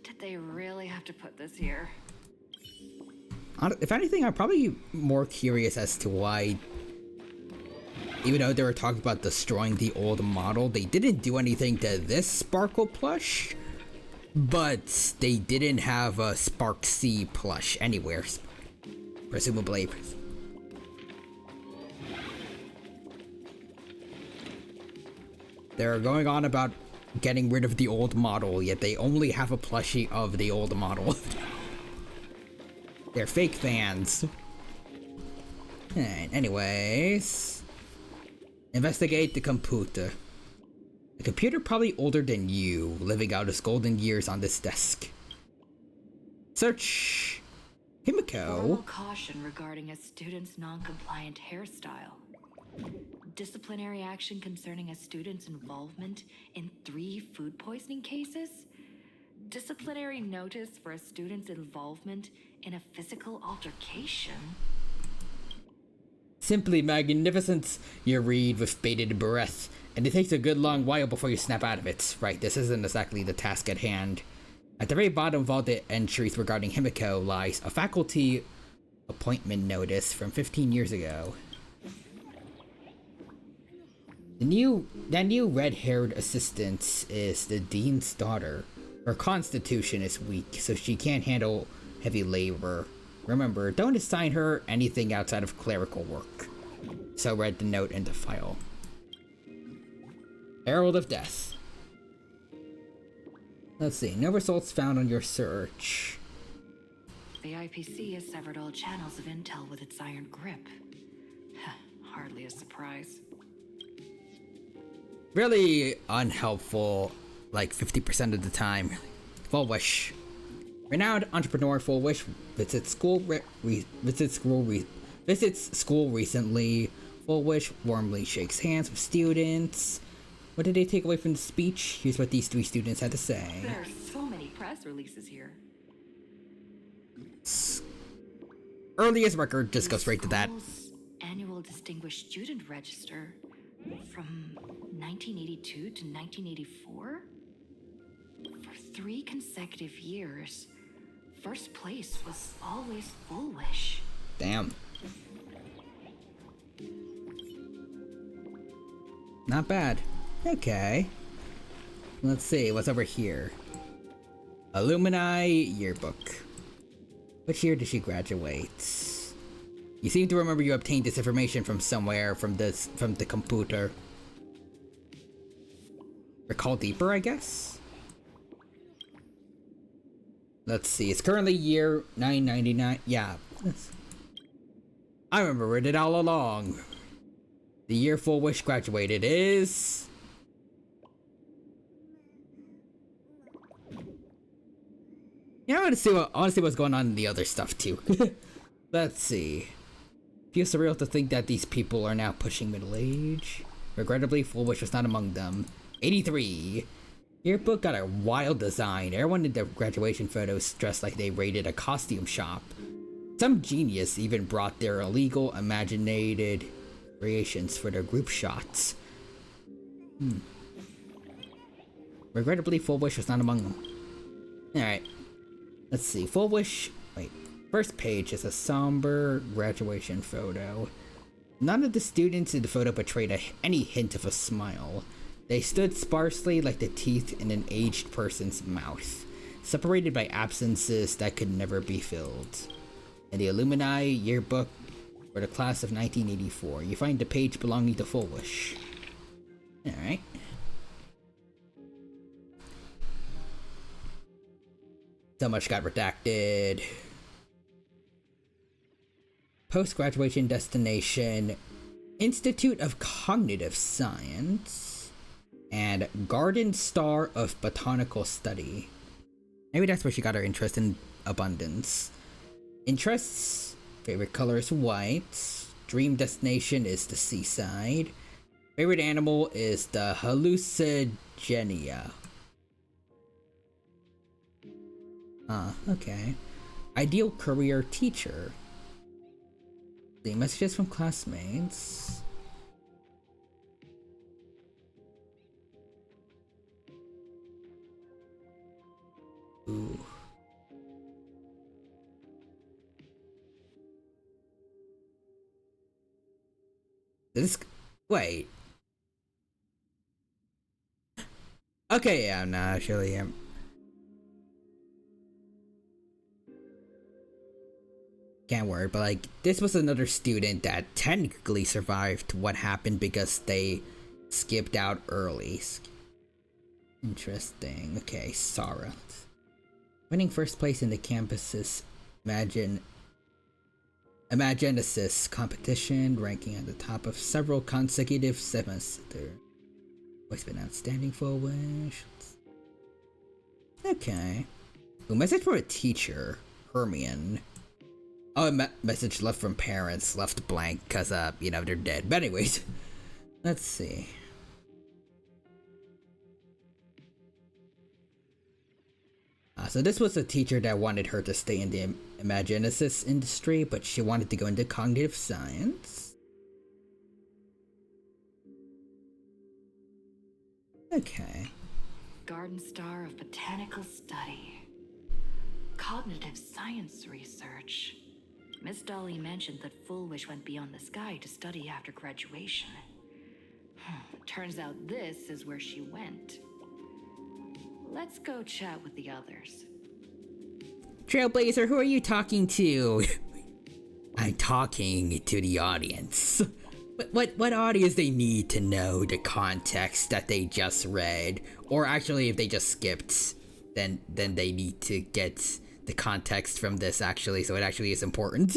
Did they really have to put this here? If anything, I'm probably more curious as to why, even though they were talking about destroying the old model, they didn't do anything to this Sparkle plush. But they didn't have a Spark C plush anywhere, presumably. They're going on about getting rid of the old model, yet they only have a plushie of the old model. They're fake fans. Alright, anyways. Investigate the computer. The computer probably older than you, living out its golden years on this desk. Search Himiko. Formal caution regarding a student's non-compliant hairstyle. Disciplinary action concerning a student's involvement in 3 food poisoning cases. Disciplinary notice for a student's involvement in a physical altercation. Simply magnificent, you read with bated breath, and it takes a good long while before you snap out of it. Right, this isn't exactly the task at hand. At the very bottom of all the entries regarding Himiko lies a faculty appointment notice from 15 years ago. That new red-haired assistant is the dean's daughter. Her constitution is weak, so she can't handle heavy labor. Remember, don't assign her anything outside of clerical work. So read the note in the file. Herald of Death. Let's see, no results found on your search. The IPC has severed all channels of intel with its iron grip. Hardly a surprise. Really unhelpful, like 50% of the time. Full Wish. Renowned entrepreneur Full Wish visits school recently. Full Wish warmly shakes hands with students. What did they take away from the speech? Here's what these 3 students had to say. There are so many press releases here. Earliest record, just go straight to that. Annual Distinguished Student Register from 1982 to 1984? For 3 consecutive years, first place was always Full Wish. Damn. Not bad. Okay. Let's see, what's over here? Alumni Yearbook. Which year did she graduate? You seem to remember you obtained this information from somewhere from the computer. Recall deeper, I guess? Let's see, it's currently year 999. Yeah. I remembered it all along. The year Full Wish graduated is... Yeah, I want to see what's going on in the other stuff too. Let's see. Feels surreal to think that these people are now pushing middle age. Regrettably, Full Wish was not among them. 83. Yearbook got a wild design. Everyone in their graduation photos dressed like they raided a costume shop. Some genius even brought their illegal, imaginated creations for their group shots. Regrettably, Full Wish was not among them. Alright. Let's see. Full Wish... Wait. First page is a somber graduation photo. None of the students in the photo betrayed any hint of a smile. They stood sparsely like the teeth in an aged person's mouth, separated by absences that could never be filled. In the Alumni Yearbook for the class of 1984, you find the page belonging to Full Wish. Alright. So much got redacted. Post-graduation destination, Institute of Cognitive Science, and Garden Star of Botanical Study. Maybe that's where she got her interest in abundance. Interests, favorite color is white. Dream destination is the seaside. Favorite animal is the hallucigenia. Okay. Ideal career teacher. The messages from classmates. Ooh. This... Wait. Okay, yeah, I'm not actually... can't worry, but like this was another student that technically survived what happened because they skipped out early. Interesting. Okay, Sarah. Winning first place in the campus's Imagenesis competition, ranking at the top of several consecutive semesters. Always been outstanding for a wish. Okay. A message from a teacher, Hermione. Oh, a message left from parents, left blank, cause you know, they're dead. But anyways, let's see. So this was a teacher that wanted her to stay in the Imagenesis industry, but she wanted to go into cognitive science. Okay. Garden Star of Botanical Study. Cognitive science research. Miss Dolly mentioned that Fullwish went beyond the sky to study after graduation. Turns out this is where she went. Let's go chat with the others. Trailblazer, who are you talking to? I'm talking to the audience. What audience they need to know the context that they just read? Or actually, if they just skipped, then they need to get the context from this actually, so it actually is important.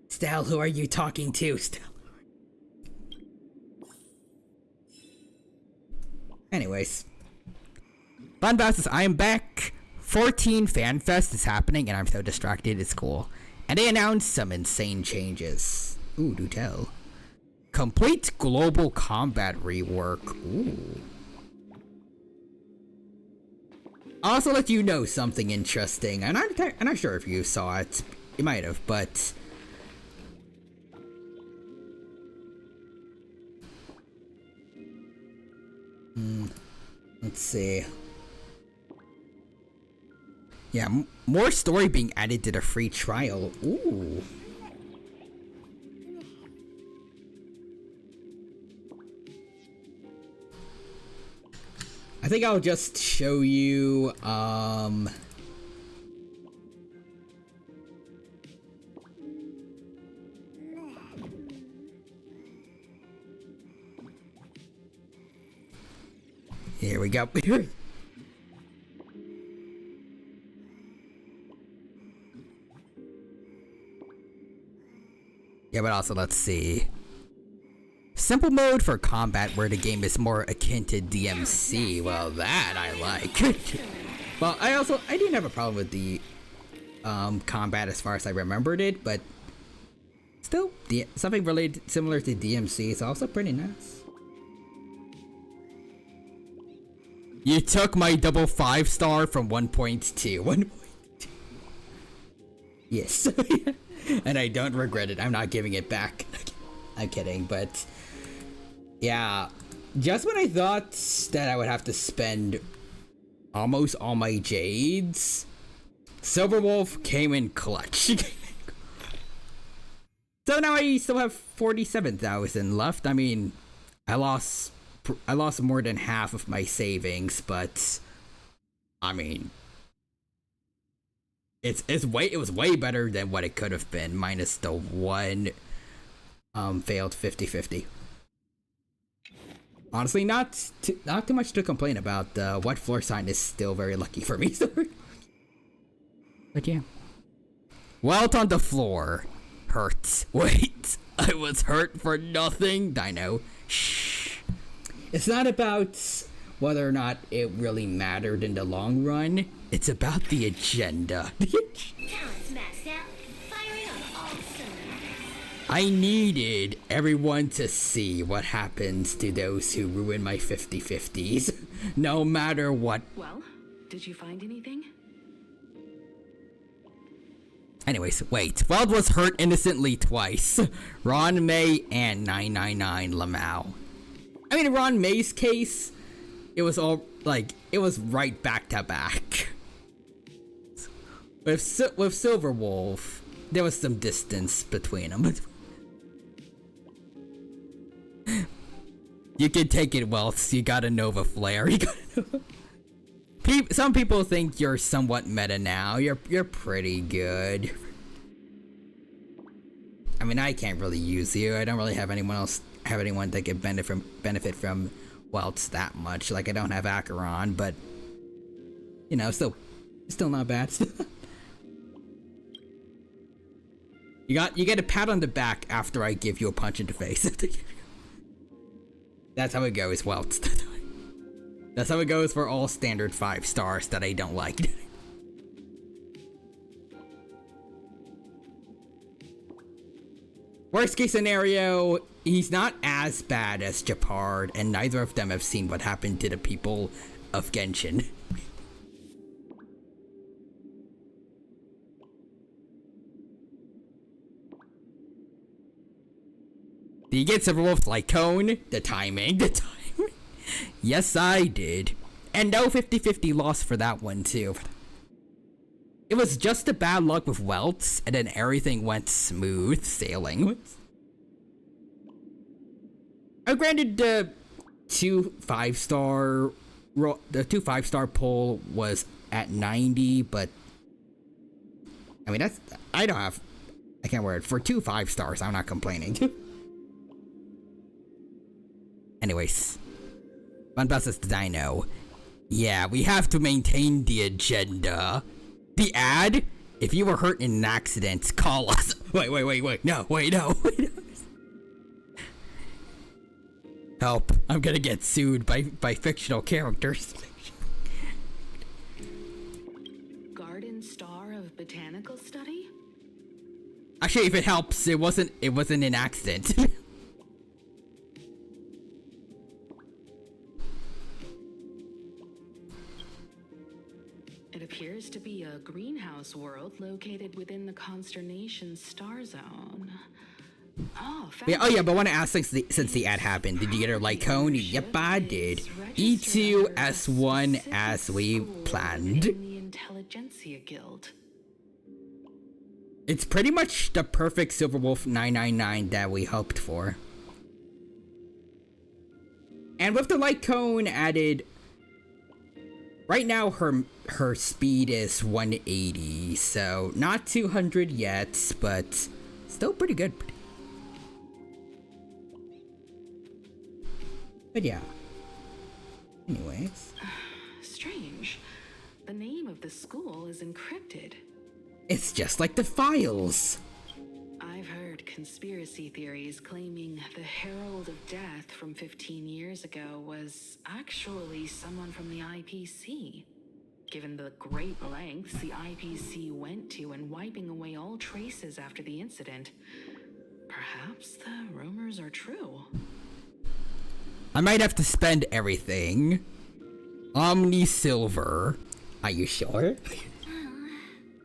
Stell, who are you talking to? Stell. Anyways. Funfest, I am back. 14 FanFest is happening and I'm so distracted, it's cool. And they announced some insane changes. Ooh, do tell. Complete global combat rework. Ooh. I'll also let you know something interesting. I'm not sure if you saw it. You might have, but... Let's see. Yeah, more story being added to the free trial. Ooh. I think I'll just show you, here we go. Yeah, but also let's see. Simple mode for combat where the game is more akin to DMC. Well, that I like. Well, I didn't have a problem with the combat as far as I remembered it, but still, something related similar to DMC is also pretty nice. You took my double 5-star from 1.2. 1.2. Yes. And I don't regret it. I'm not giving it back. I'm kidding, but yeah, just when I thought that I would have to spend almost all my jades, Silverwolf came in clutch. So now I still have 47,000 left. I mean, I lost more than half of my savings, but I mean, it was way better than what it could have been, minus the one failed 50-50. Honestly, not too much to complain about. What floor sign is still very lucky for me. But yeah. Welt on the floor. Hurts. Wait, I was hurt for nothing? Dino. Shh. It's not about whether or not it really mattered in the long run. It's about the agenda. I needed everyone to see what happens to those who ruin my 50-50s, no matter what. Well, did you find anything? Anyways, wait. Weld was hurt innocently twice. Ron May and 999 Lamau. I mean, in Ron May's case, it was all, like, it was right back to back. With Silverwolf, there was some distance between them. You can take it, Welts. You got a Nova Flare. Some people think you're somewhat meta now. You're pretty good. I mean, I can't really use you. I don't really have anyone that can benefit from Welts that much. Like, I don't have Acheron, but you know, still not bad. You get a pat on the back after I give you a punch in the face. That's how it goes, Welts. That's how it goes for all standard 5 stars that I don't like. Worst case scenario, he's not as bad as Japard, and neither of them have seen what happened to the people of Genshin. Did you get Silverwolf's Lycone? The timing. Yes, I did. And no 50-50 loss for that one, too. It was just a bad luck with Welts, and then everything went smooth sailing. Granted, the 2 5-star poll was at 90, but I mean, I can't wear it. For 2 5 stars, I'm not complaining. Anyways, Van Bass's Dino. Yeah, we have to maintain the agenda. The ad? If you were hurt in an accident, call us. Wait. No. Help. I'm gonna get sued by fictional characters. Garden Star of Botanical Study? Actually, if it helps, it wasn't an accident. It appears to be a greenhouse world located within the Consternation Star Zone. Yeah, but I want to ask, since the ad happened, did you get her Lycone? Yep, I did. E2 S1 as we planned. The Intelligentsia Guild. It's pretty much the perfect Silverwolf 999 that we hoped for. And with the Lycone added, right now her speed is 180, so not 200 yet, but still pretty good. But yeah. Anyways. Strange. The name of the school is encrypted. It's just like the files. I've heard conspiracy theories claiming the Herald of Death from 15 years ago was actually someone from the IPC. Given the great lengths the IPC went to in wiping away all traces after the incident, perhaps the rumors are true. I might have to spend everything. Omni Silver. Are you sure?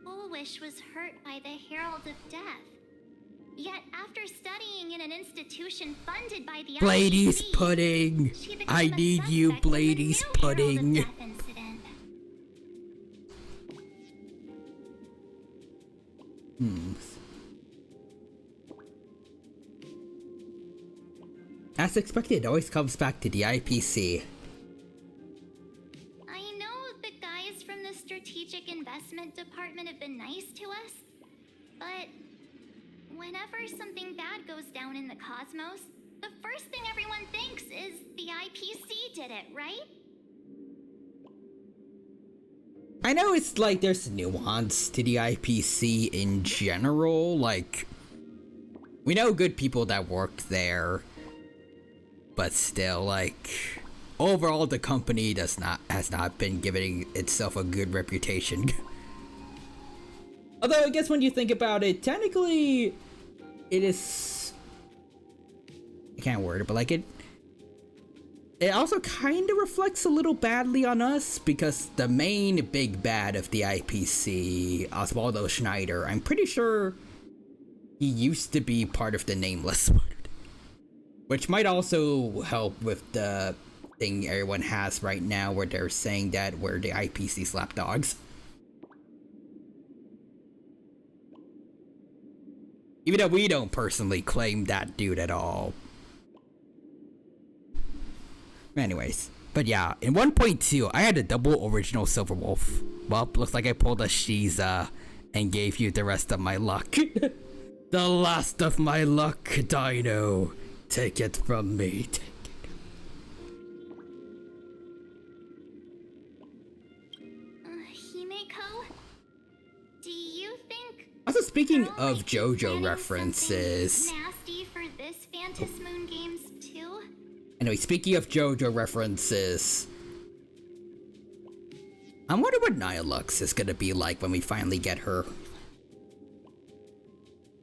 Bullwish was hurt by the Herald of Death. Yet after studying in an institution funded by the Blady's IPC, pudding. I need you, Blady's pudding. As expected, it always comes back to the IPC. I know the guys from the Strategic Investment Department have been nice to us, but whenever something bad goes down in the cosmos, the first thing everyone thinks is the IPC did it, right? I know it's like there's nuance to the IPC in general, like we know good people that worked there, but still, like, overall the company has not been giving itself a good reputation. Although I guess when you think about it, technically it is, I can't word it, but like it also kind of reflects a little badly on us, because the main big bad of the IPC, Oswaldo Schneider, I'm pretty sure he used to be part of the Nameless one. Which might also help with the thing everyone has right now where they're saying that we're the IPC slapdogs. Even though we don't personally claim that dude at all. Anyways, but yeah, in 1.2, I had a double original Silverwolf. Well, looks like I pulled a Shiza and gave you the rest of my luck. The last of my luck, Dino. Take it from me. Himeko, do you think? Also, speaking Pearl of might be JoJo planning references. something nasty for this Phantom Moon games too? Anyway, speaking of JoJo references. I wonder what Nihilux is gonna be like when we finally get her.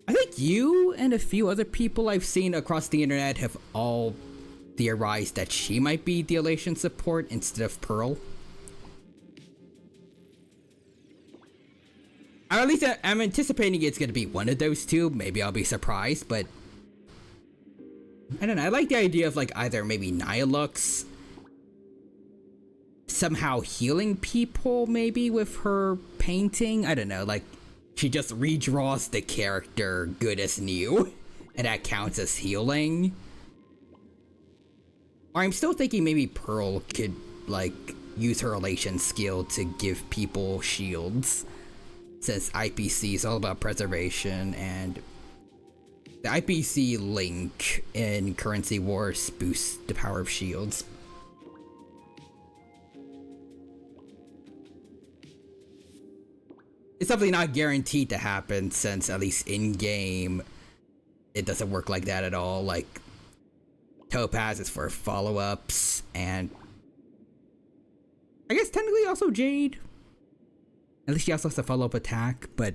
I think you and a few other people I've seen across the internet have all theorized that she might be the Elation support instead of Pearl. Or at least I'm anticipating it's gonna be one of those two. Maybe I'll be surprised, but I don't know. I like the idea of like either maybe Nihilux somehow healing people maybe with her painting. I don't know, like she just redraws the character good as new and that counts as healing. Or I'm still thinking maybe Pearl could like use her relation skill to give people shields, since IPC is all about preservation, and the IPC link in Currency Wars boosts the power of shields. It's definitely not guaranteed to happen, since at least in-game, it doesn't work like that at all. Like, Topaz is for follow-ups, and I guess technically also Jade. At least she also has a follow-up attack, but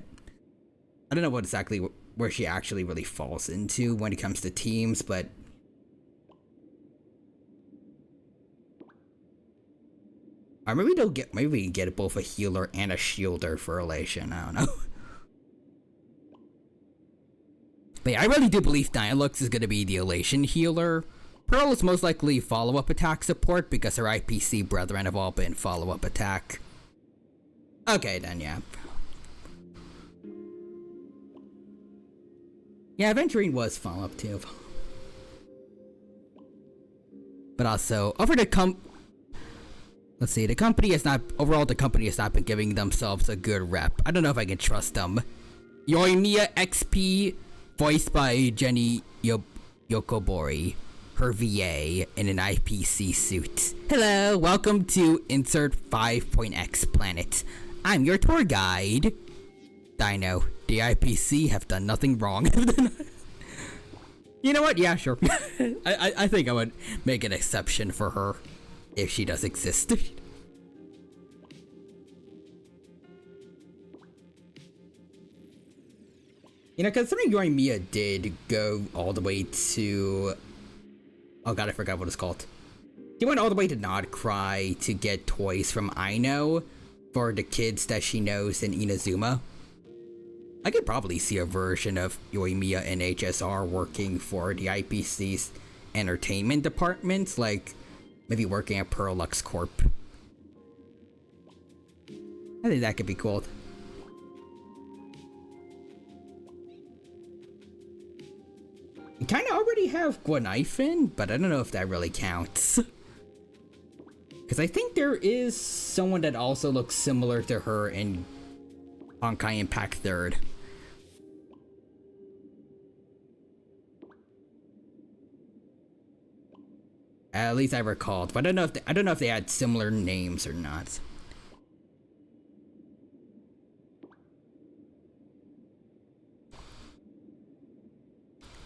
I don't know what exactly where she actually really falls into when it comes to teams, but or maybe we get both a healer and a shielder for Elation. I don't know. But yeah, I really do believe Nihilux is going to be the Elation healer. Pearl is most likely follow-up attack support because her IPC brethren have all been follow-up attack. Okay, then, yeah. Yeah, Aventurine was follow-up too. But also, over the let's see, the company has not been giving themselves a good rep. I don't know if I can trust them. Yoimiya XP, voiced by Jenny Yokobori, her VA, in an IPC suit. Hello, welcome to Insert 5.x Planet. I'm your tour guide. Dino, the IPC have done nothing wrong. You know what? Yeah, sure. I think I would make an exception for her. If she does exist. You know, considering Yoimiya did go all the way to... Oh god, I forgot what it's called. She went all the way to Nodcry to get toys from Aino for the kids that she knows in Inazuma. I could probably see a version of Yoimiya and HSR working for the IPC's entertainment department, like maybe working at Perlux Corp. I think that could be cool. We kind of already have Gwanifin, but I don't know if that really counts. Because I think there is someone that also looks similar to her in Honkai Impact 3rd. At least I recalled, but I don't know if they had similar names or not.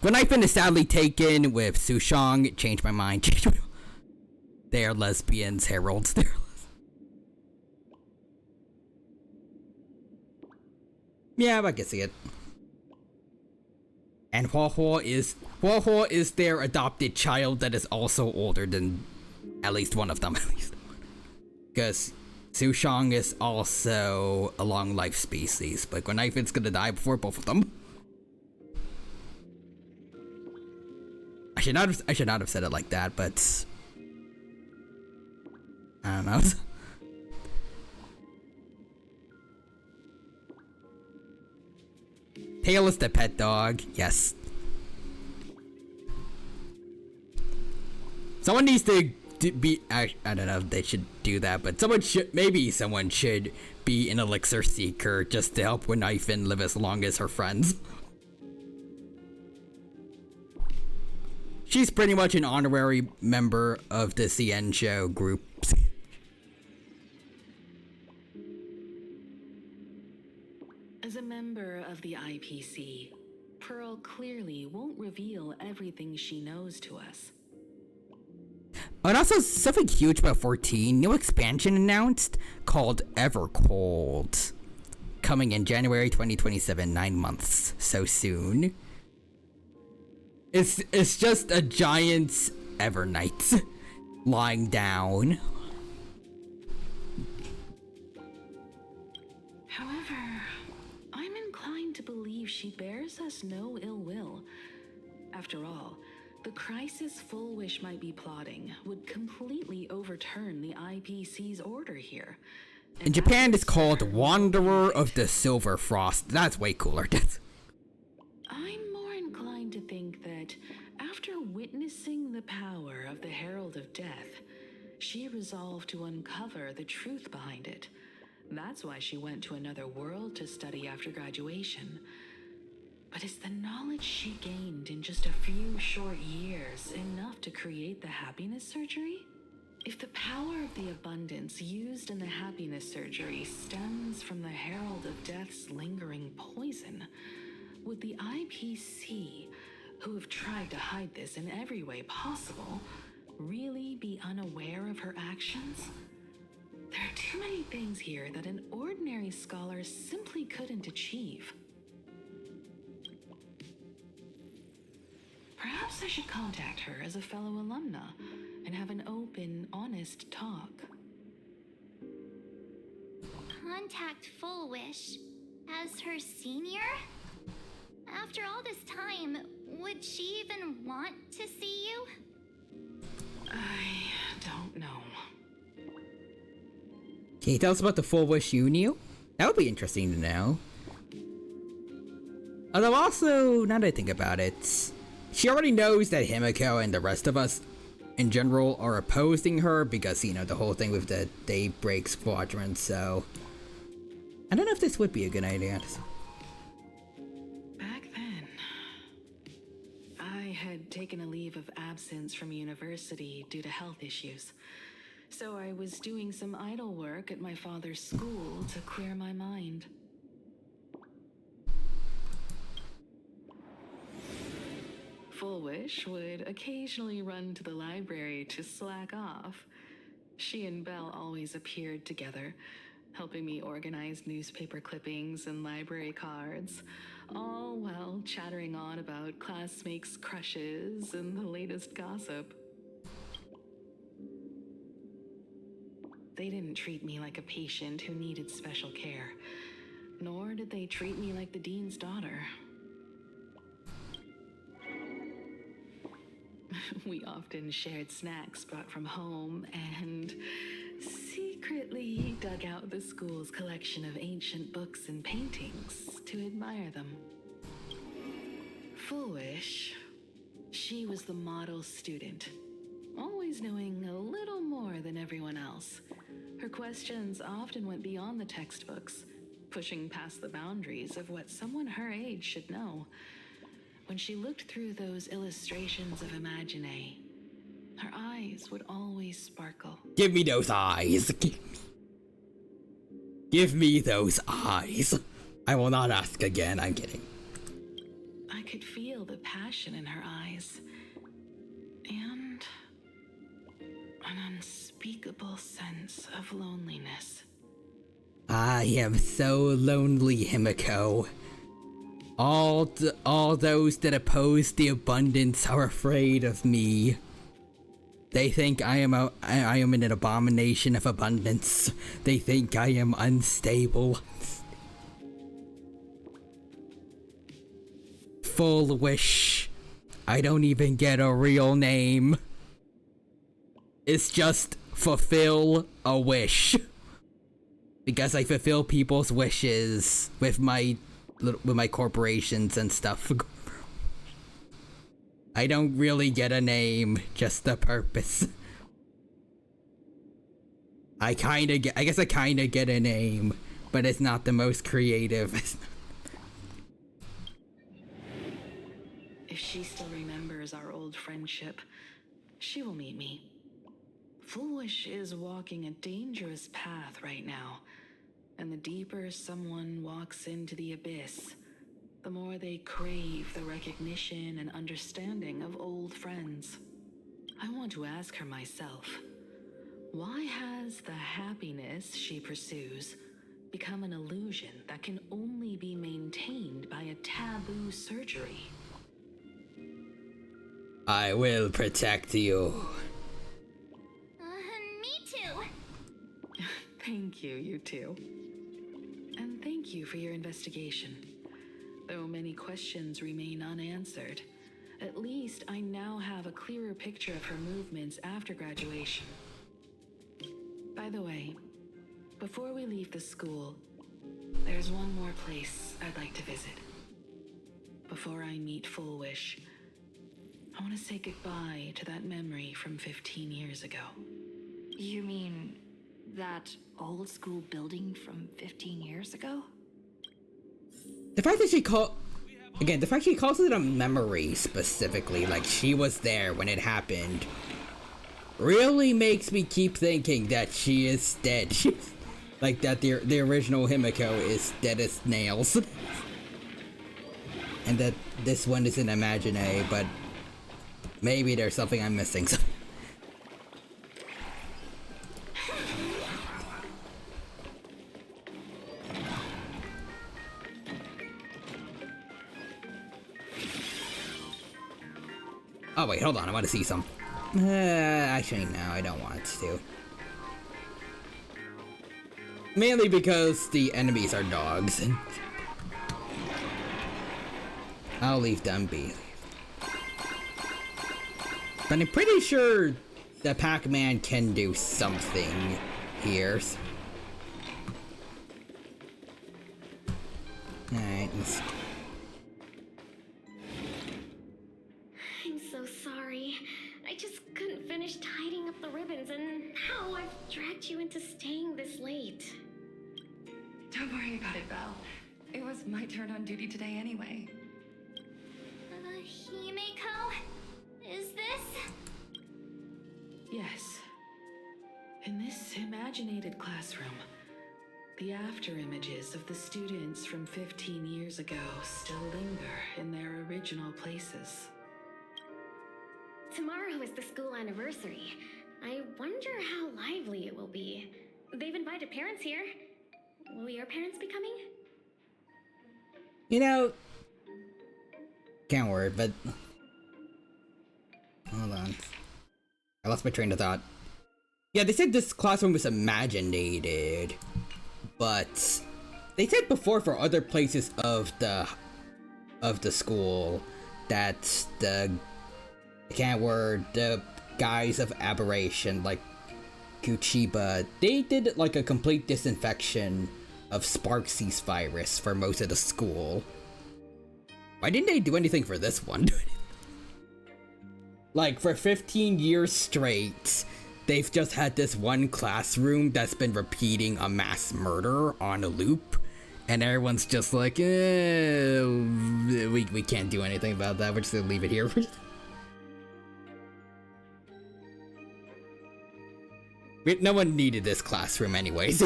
Gwanifin is sadly taken with Sushong. Changed my mind. They are lesbians, heralds. Yeah, I can see it. And Huohuo is their adopted child that is also older than at least one of them, at least. Because Sushong is also a long life species, but Gwanifin's gonna die before both of them. I should not have said it like that, but I don't know. Tail is the pet dog, yes. Someone needs to be, I don't know if they should do that, but maybe someone should be an elixir seeker just to help Gwanifin live as long as her friends. She's pretty much an honorary member of the CN show group. As a member of the IPC, Pearl clearly won't reveal everything she knows to us. Oh, and also something huge about 14, new expansion announced called Evercold. Coming in January 2027, 9 months, so soon. It's just a giant Evernight lying down. However, I'm inclined to believe she bears us no ill will. After all, the crisis Full Wish might be plotting would completely overturn the IPC's order here. In Japan, it's called Wanderer of the Silver Frost. That's way cooler. I'm more inclined to think that after witnessing the power of the Herald of Death, she resolved to uncover the truth behind it. That's why she went to another world to study after graduation. But is the knowledge she gained in just a few short years enough to create the happiness surgery? If the power of the abundance used in the happiness surgery stems from the Herald of Death's lingering poison, would the IPC, who have tried to hide this in every way possible, really be unaware of her actions? There are too many things here that an ordinary scholar simply couldn't achieve. Perhaps I should contact her as a fellow alumna and have an open, honest talk. Contact Full Wish as her senior? After all this time, would she even want to see you? I don't know. Can you tell us about the Full Wish you knew? That would be interesting to know. Although also, now that I think about it, she already knows that Himiko and the rest of us in general are opposing her because, you know, the whole thing with the Daybreak Squadron, so I don't know if this would be a good idea. Back then, I had taken a leave of absence from university due to health issues. So I was doing some idle work at my father's school to clear my mind. Full Wish would occasionally run to the library to slack off. She and Belle always appeared together, helping me organize newspaper clippings and library cards, all while chattering on about classmates' crushes and the latest gossip. They didn't treat me like a patient who needed special care, nor did they treat me like the dean's daughter. We often shared snacks brought from home and secretly dug out the school's collection of ancient books and paintings to admire them. Full Wish, she was the model student, always knowing a little more than everyone else. Her questions often went beyond the textbooks, pushing past the boundaries of what someone her age should know. When she looked through those illustrations of Imagine, her eyes would always sparkle. Give me those eyes. Give me those eyes. I will not ask again, I'm kidding. I could feel the passion in her eyes, and an unspeakable sense of loneliness. I am so lonely, Himiko. All those that oppose the abundance are afraid of me. They think I am an abomination of abundance. They think I am unstable. Full Wish. I don't even get a real name. It's just fulfill a wish. Because I fulfill people's wishes with my corporations and stuff. I don't really get a name, just the purpose. I guess I kinda get a name, but it's not the most creative. If she still remembers honors our old friendship. She will meet me. Foolish is walking a dangerous path right now, and the deeper someone walks into the abyss, the more they crave the recognition and understanding of old friends. I want to ask her myself, why has the happiness she pursues become an illusion that can only be maintained by a taboo surgery? I will protect you. Me too. Thank you, you two. And thank you for your investigation. Though many questions remain unanswered, at least I now have a clearer picture of her movements after graduation. By the way, before we leave the school, there's one more place I'd like to visit. Before I meet Full Wish, I want to say goodbye to that memory from 15 years ago. You mean that old school building from 15 years ago? The fact that the fact she calls it a memory specifically, like she was there when it happened, really makes me keep thinking that she is dead. Like that the original Himiko is dead as nails. And that this one is an imaginary, but maybe there's something I'm missing. Oh wait, hold on, I want to see some. Actually no, I don't want to. Mainly because the enemies are dogs. And I'll leave them be. But I'm pretty sure that Pac-Man can do something here. Alright, let's... I'm so sorry. I just couldn't finish tidying up the ribbons, and now I've dragged you into staying this late. Don't worry about it, Belle. It was my turn on duty today anyway. Himiko? Is this? Yes. In this imaginated classroom, the after images of the students from 15 years ago still linger in their original places. Tomorrow is the school anniversary. I wonder how lively it will be. They've invited parents here. Will your parents be coming? You know... Can't worry, but... Hold on. I lost my train of thought. Yeah, they said this classroom was imaginated, but... They said before for other places of the school that the... I can't word, the guys of aberration, like Kuchiba, they did like a complete disinfection of Sparksy's virus for most of the school. Why didn't they do anything for this one? Like, for 15 years straight, they've just had this one classroom that's been repeating a mass murder on a loop, and everyone's just like, we can't do anything about that, we're just gonna leave it here. No one needed this classroom anyways.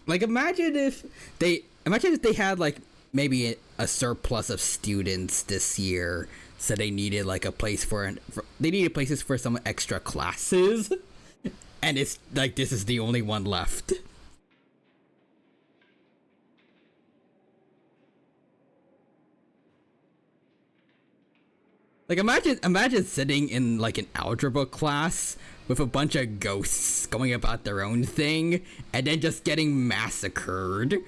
Like, imagine if they had like maybe a surplus of students this year, so they needed like a place they needed places for some extra classes, and it's like this is the only one left. Like, imagine sitting in like an algebra class with a bunch of ghosts going about their own thing, and then just getting massacred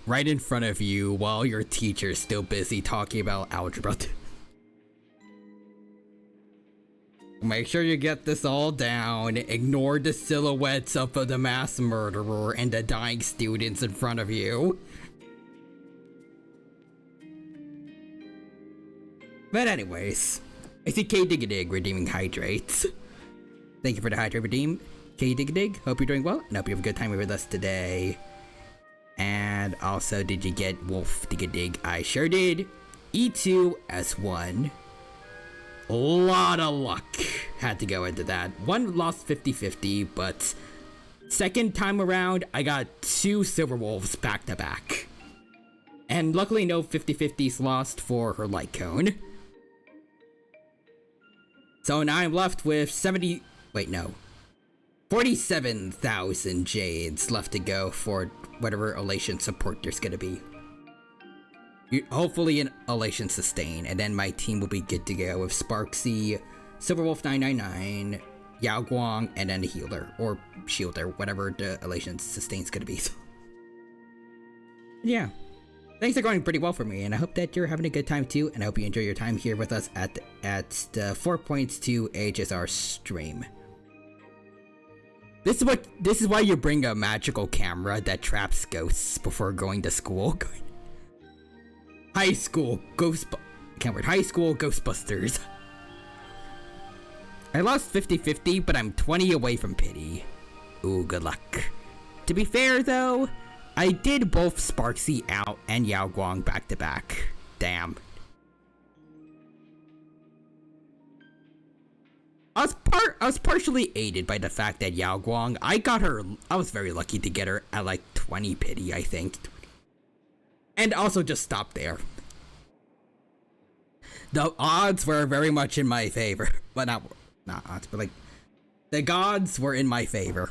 right in front of you while your teacher's still busy talking about algebra. Make sure you get this all down. Ignore the silhouettes of the mass murderer and the dying students in front of you. But anyways, I see K Dig redeeming hydrates. Thank you for the hydrate redeem. K Dig Dig, hope you're doing well, and hope you have a good time with us today. And also, did you get Wolf Dig Dig? I sure did. E2 S1. A lot of luck had to go into that. One lost 50-50, but second time around, I got 2 Silver Wolves back to back. And luckily no 50-50s lost for her light cone. So now I'm left with 47,000 jades left to go for whatever Elation support there's gonna be. Hopefully an Elation sustain, and then my team will be good to go with Sparksy, Silverwolf 999, Yao Guang, and then the healer, or shielder, whatever the Elation sustain's gonna be. Yeah. Things are going pretty well for me, and I hope that you're having a good time too, and I hope you enjoy your time here with us at the 4.2 HSR stream. This is why you bring a magical camera that traps ghosts before going to school. High school Ghostbusters. I lost 50-50, but I'm 20 away from pity. Ooh, good luck. To be fair though, I did both Sparksy out and Yao Guang back to back. Damn. I was partially aided by the fact that Yao Guang, I was very lucky to get her at like 20 pity, I think. And also just stopped there. The odds were very much in my favor. But not odds, but like, the gods were in my favor.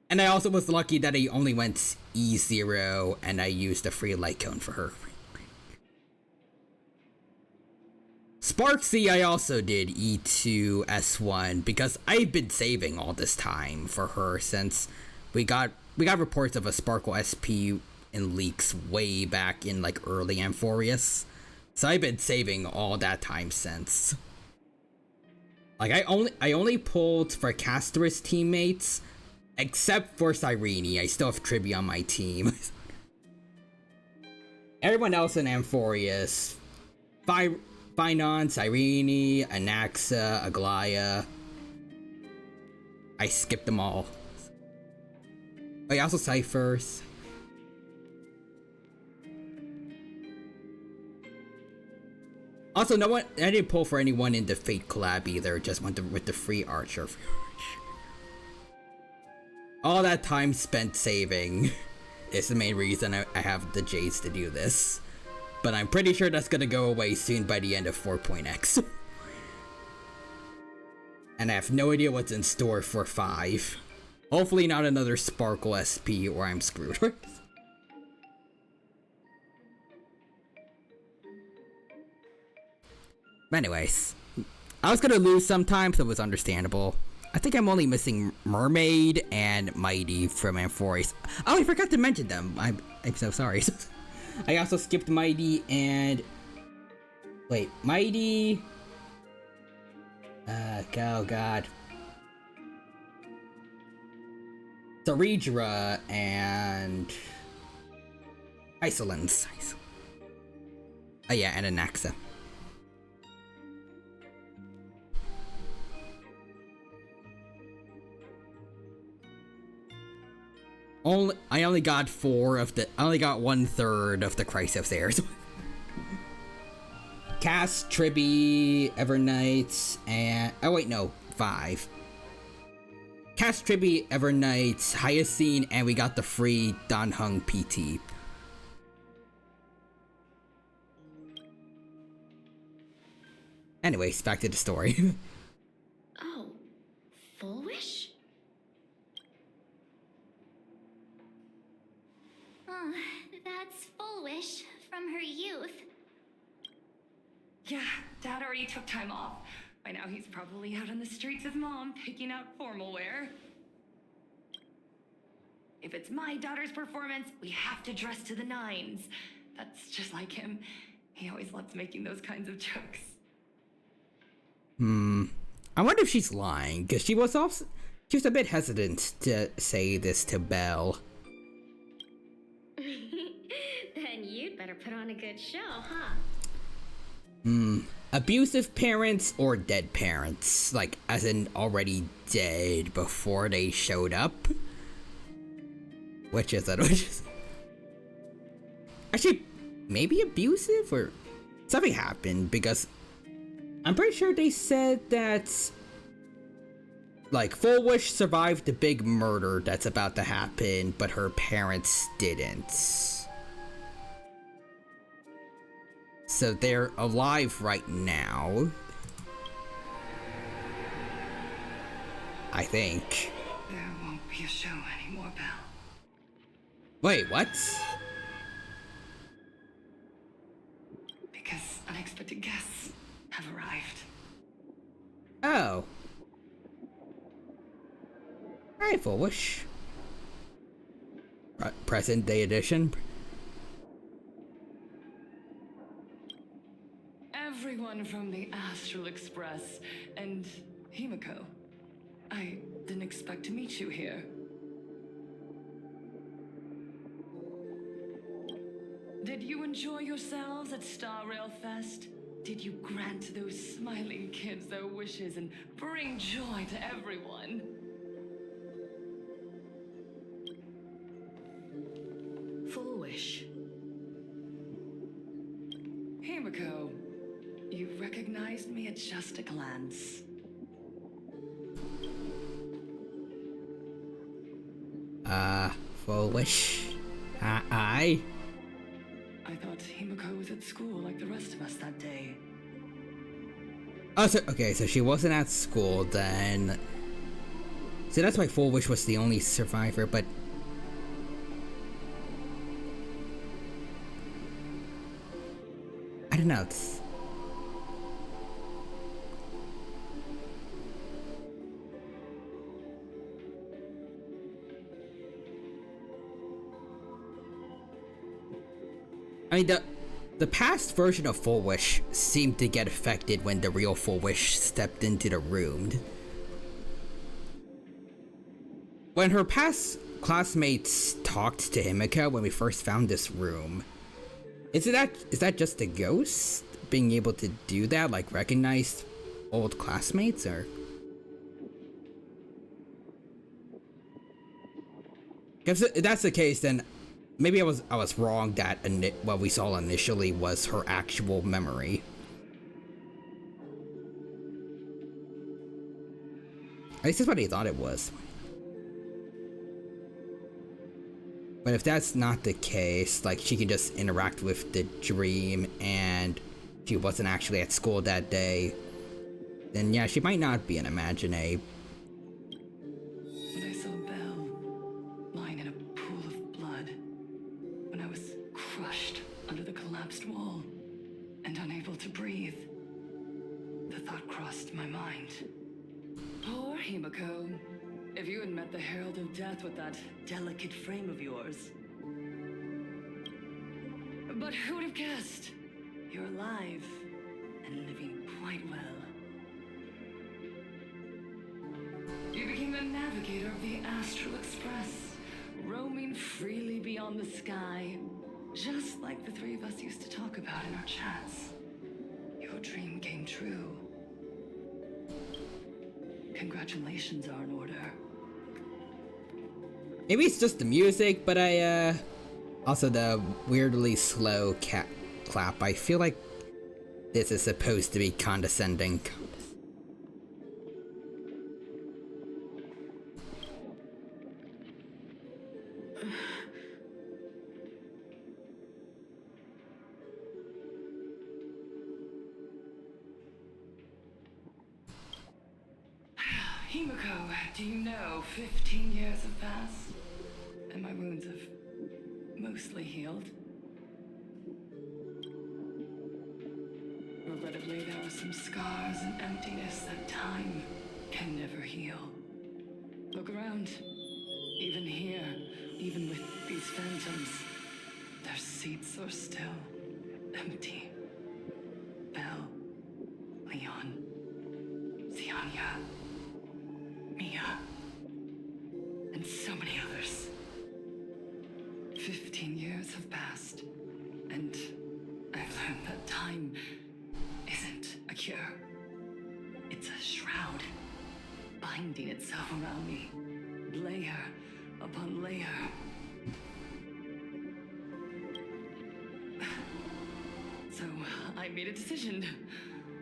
And I also was lucky that I only went E0 and I used a free light cone for her. Sparksy I also did E2 S1 because I've been saving all this time for her since we got reports of a Sparkle SP in leaks way back in like early Amphorius. So I've been saving all that time since. Like I only pulled for Castor's teammates. Except for Cyrene, I still have Tribi on my team. Everyone else in Amphorius, Finon, Cyrene, Anaxa, Aglaya. I skipped them all. Oh yeah, also Cyphers. Also, no one, I didn't pull for anyone in the Fate collab either, just went with the free Archer. All that time spent saving is the main reason I have the Jades to do this. But I'm pretty sure that's gonna go away soon by the end of 4.x. And I have no idea what's in store for 5. Hopefully not another Sparkle SP or I'm screwed. But anyways, I was gonna lose sometimes, so it was understandable. I think I'm only missing Mermaid and Mighty from Amphorius. Oh, I forgot to mention them. I'm so sorry. I also skipped Mighty and... Wait, Mighty... oh god. Saridra and... Isolans. Oh yeah, and Anaxa. I only got 1/3 of the Chrysos heirs. Cass, Tribi, Evernight, and... oh wait, no, 5. Cass, Tribi, Evernight, Hyacine, and we got the free Dan Hung PT. Anyways, back to the story. Oh, Full Wish? Oh, that's Full Wish from her youth. Yeah, Dad already took time off. By now he's probably out on the streets with Mom, picking out formal wear. If it's my daughter's performance, we have to dress to the nines. That's just like him. He always loves making those kinds of jokes. I wonder if she's lying, because she was a bit hesitant to say this to Belle. Then you'd better put on a good show, huh? Abusive parents or dead parents? Like, as in already dead before they showed up? Which is it? Actually, maybe abusive or something happened because I'm pretty sure they said that like Full Wish survived the big murder that's about to happen, but her parents didn't. So they're alive right now. I think. There won't be a show anymore, Belle. Wait, what? Because unexpected guests have arrived. Oh. Alright, Full Wish. Present day edition. Everyone from the Astral Express and Himiko. I didn't expect to meet you here. Did you enjoy yourselves at Star Rail Fest? Did you grant those smiling kids their wishes and bring joy to everyone? Full Wish. Himiko, you recognized me at just a glance. Full Wish. I thought Himiko was at school like the rest of us that day. Oh, so, okay, so she wasn't at school then. So that's why Full Wish was the only survivor, but... I don't know. I mean, the past version of Full Wish seemed to get affected when the real Full Wish stepped into the room. When her past classmates talked to Himiko when we first found this room, is that just a ghost being able to do that, like recognize old classmates, or? If that's the case, then maybe I was wrong that what we saw initially was her actual memory. At least that's what he thought it was. But if that's not the case, like she can just interact with the dream and she wasn't actually at school that day, then yeah, she might not be an imaginary. When I saw Belle lying in a pool of blood, when I was crushed under the collapsed wall and unable to breathe, the thought crossed my mind. Poor Himiko. If you had met the Herald of Death with that delicate frame of yours. But who'd have guessed? You're alive and living quite well. You became the navigator of the Astral Express, roaming freely beyond the sky, just like the three of us used to talk about in our chats. Your dream came true. Congratulations are in order. Maybe it's just the music, but also the weirdly slow cat clap. I feel like this is supposed to be condescending. Himiko, do you know 15 years have passed? And my wounds have mostly healed. Regrettably, there are some scars and emptiness that time can never heal. Look around. Even here, even with these phantoms, their seats are still empty. Belle, Leon, Zianya, Mia, and so many others. 15 years have passed, and I've learned that time here. It's a shroud, binding itself around me, layer upon layer. So I made a decision.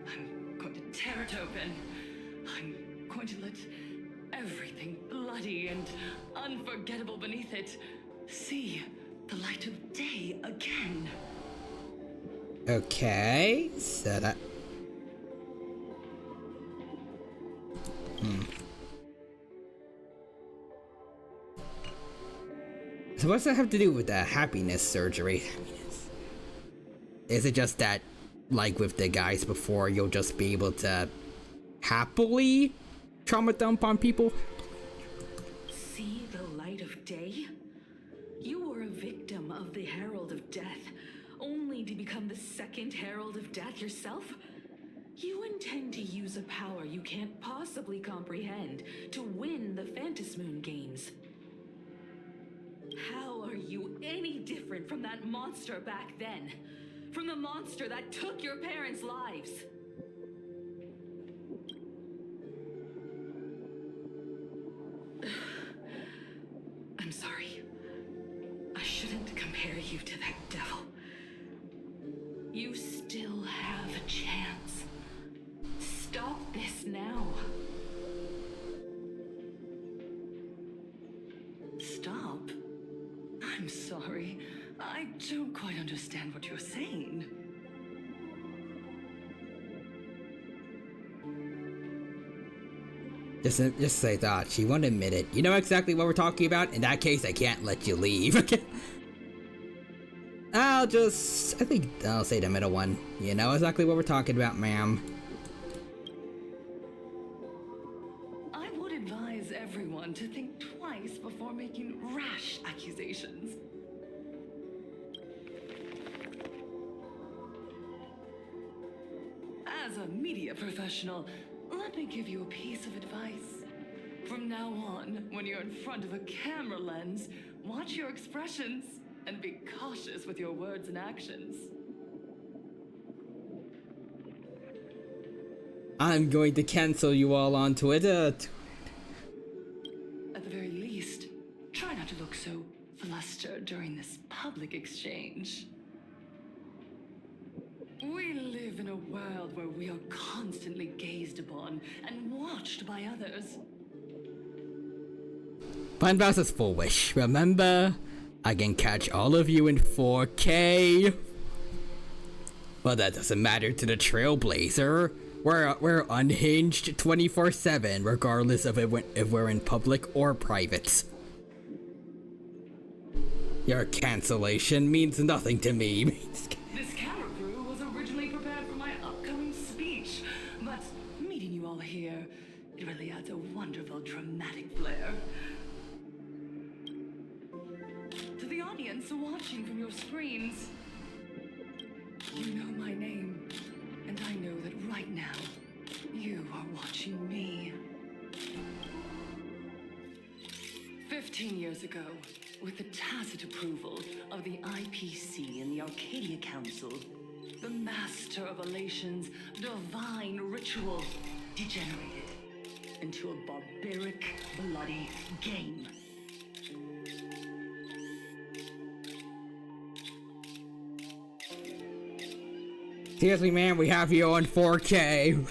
I'm going to tear it open. I'm going to let everything bloody and unforgettable beneath it see the light of day again. Okay, so that... So what's that have to do with the happiness surgery? Is it just that, like with the guys before, you'll just be able to happily trauma dump on people? See the light of day? You were a victim of the Herald of Death, only to become the second Herald of Death yourself? You intend to use a power you can't possibly comprehend to win the Phantom Moon games. How are you any different from that monster back then? From the monster that took your parents' lives? I'm sorry. I shouldn't compare you to that devil. You still have a chance. Stop this now. Stop? I'm sorry. I don't quite understand what you're saying. Just say that. She won't admit it. You know exactly what we're talking about? In that case, I can't let you leave. Okay. I think I'll say the middle one. You know exactly what we're talking about, ma'am. I would advise everyone to think twice before making rash accusations. As a media professional, let me give you a piece of advice. From now on, when you're in front of a camera lens, watch your expressions and be cautious with your words and actions. I'm going to cancel you all on Twitter. At the very least, try not to look so flustered during this public exchange. We live in a world where we are constantly gazed upon and watched by others. Final Boss is full wish. Remember, I can catch all of you in 4K. Well, that doesn't matter to the Trailblazer. We're unhinged 24/7, regardless of if we're in public or private. Your cancellation means nothing to me. This camera crew was originally prepared for my upcoming speech, but meeting you all here, it really adds a wonderful dramatic flair. To the audience watching from your screens, you know my name, and I know that right now, you are watching me. 15 years ago, with the tacit approval of the IPC and the Arcadia Council, the Master of Elation's divine ritual degenerated into a barbaric, bloody game. Seriously, man, we have you on 4K.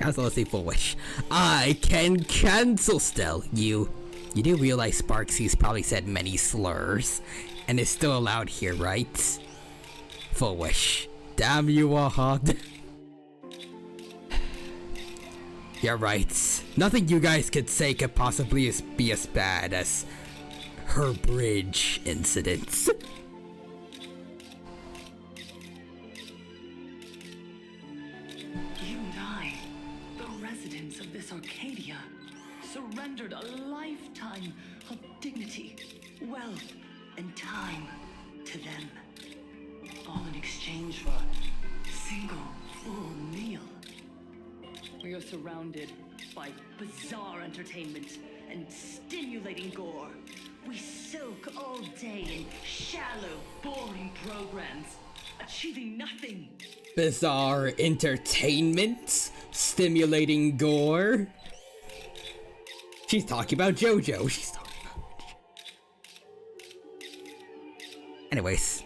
Also, let's see, full wish. I can cancel still. You do realize Sparksy's probably said many slurs, and is still allowed here, right? Full wish. Damn you all. You're right. Nothing you guys could say could possibly be as bad as her bridge incidents. You and I, the residents of this Arcadia, surrendered a lifetime of dignity, wealth, and time to them. All in exchange for a single full meal. We are surrounded by bizarre entertainment and stimulating gore. We soak all day in shallow, boring programs, achieving nothing bizarre entertainment, stimulating gore. She's talking about JoJo. She's talking about Anyways.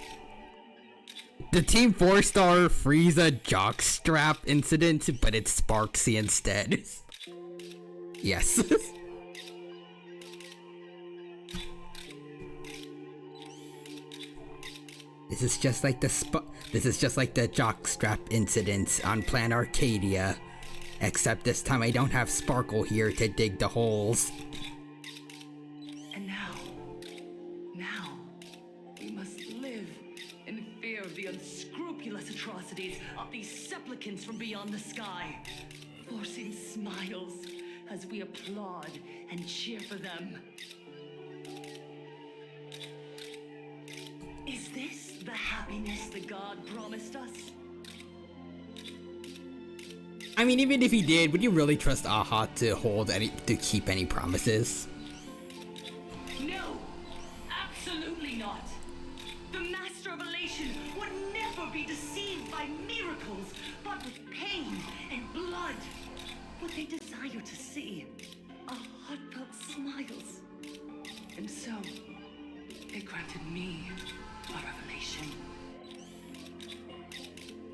The Team 4-star Frieza jockstrap incident, but it's Sparksy instead. Yes. This is just like the jockstrap incident on Plan Arcadia. Except this time I don't have Sparkle here to dig the holes. And now, we must live in fear of the unscrupulous atrocities of these supplicants from beyond the sky, forcing smiles as we applaud and cheer for them. Is this the happiness the god promised us? I mean, even if he did, would you really trust Aha to keep any promises? No, absolutely not. The Master of Elation would never be deceived by miracles, but with pain and blood. What they desire to see are heartfelt smiles. And so, it granted me a revelation.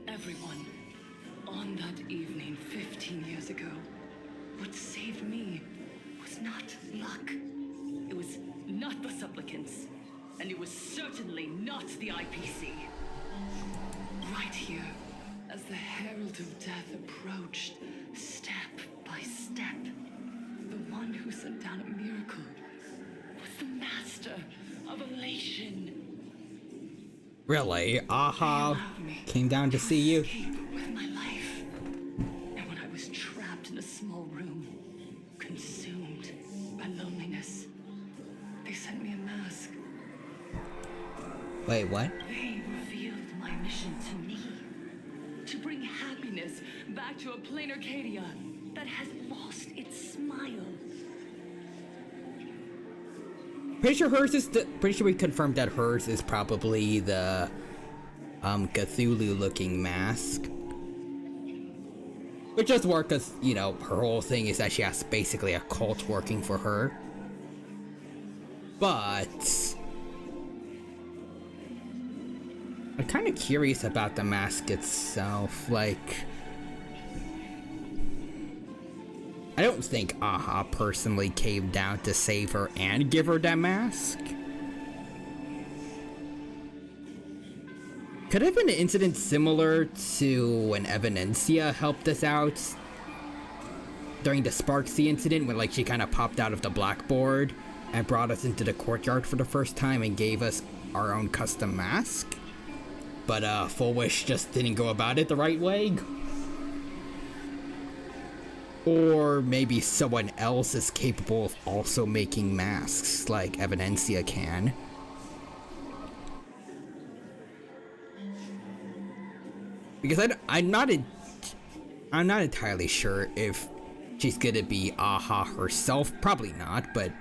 Everyone on that evening 15 years ago, what saved me was not luck. It was not the supplicants, and it was certainly not the IPC. Right here, as the Herald of Death approached, step by step, the one who sent down a miracle was the Master of Elation. Really? Aha came down to see you? With my life. And when I was trapped in a small room, consumed by loneliness, they sent me a mask. Wait, what? They revealed my mission to me. To bring happiness back to a plain Arcadia that has lost its smile. Pretty sure we confirmed that hers is probably the Cthulhu-looking mask. Which does work because, you know, her whole thing is that she has basically a cult working for her. But I'm kind of curious about the mask itself. Like, I don't think Aha personally came down to save her and give her that mask. Could have been an incident similar to when Evanencia helped us out during the Sparksy incident, when like she kind of popped out of the blackboard and brought us into the courtyard for the first time and gave us our own custom mask. But Full Wish just didn't go about it the right way. Or maybe someone else is capable of also making masks like Evanencia can. Because I'm not entirely sure if she's gonna be Aha herself. Probably not, but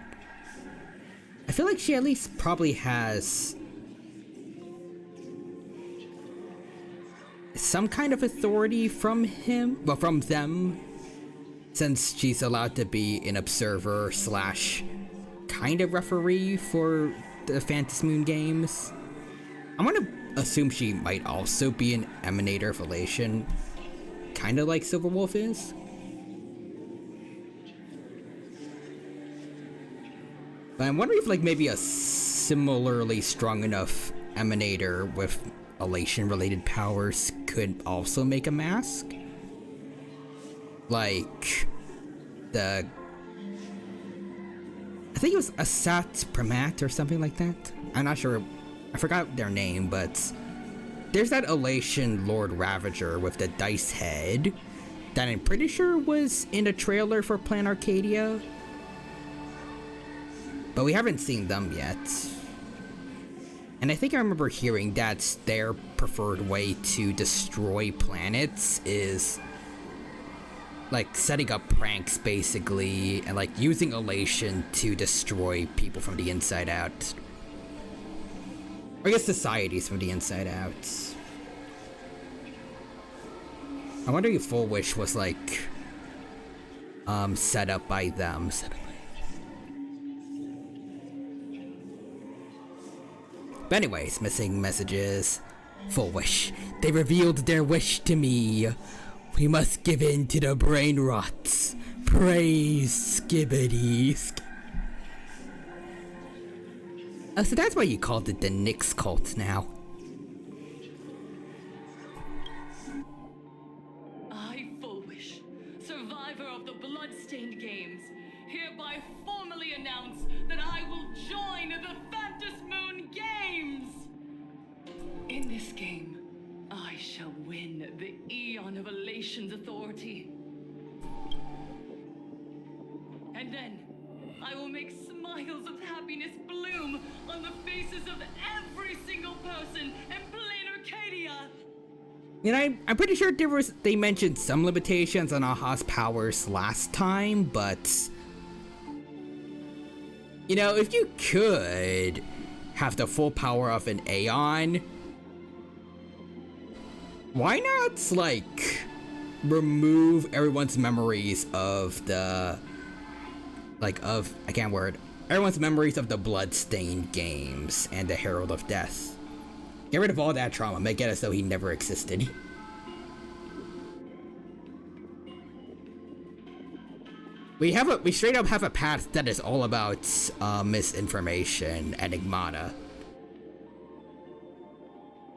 I feel like she at least probably has some kind of authority from him, well, from them, since she's allowed to be an observer slash kind of referee for the Phantom Moon games. I'm gonna assume she might also be an emanator of Elation, kind of like Silverwolf is. But I'm wondering if like maybe a similarly strong enough emanator with Elation related powers could also make a mask. Like I think it was Asat Pramat or something like that. I'm not sure. I forgot their name, but there's that Elation Lord Ravager with the dice head that I'm pretty sure was in a trailer for Plan Arcadia. But we haven't seen them yet. And I think I remember hearing that's their preferred way to destroy planets is like setting up pranks basically and like using Elation to destroy people from the inside out. Or I guess societies from the inside out. I wonder if Full Wish was like set up by them. But anyways, missing messages. Full Wish. They revealed their wish to me. We must give in to the brain rots. Praise Skibbity. Oh, so that's why you called it the Nyx cult now. I, Full Wish, survivor of the Bloodstained Games, hereby formally announce that I will join the Phantom Moon Games! In this game, I shall win the Eon of Elation's authority. And then, I will make smiles of happiness bloom on the faces of every single person in plain Arcadia! You know, I'm pretty sure they mentioned some limitations on Aha's powers last time, but you know, if you could have the full power of an Aeon, why not, like, remove everyone's memories of the, like, everyone's memories of the Bloodstained Games and the Herald of Death. Get rid of all that trauma, make it as though he never existed. We straight up have a path that is all about misinformation and enigmata.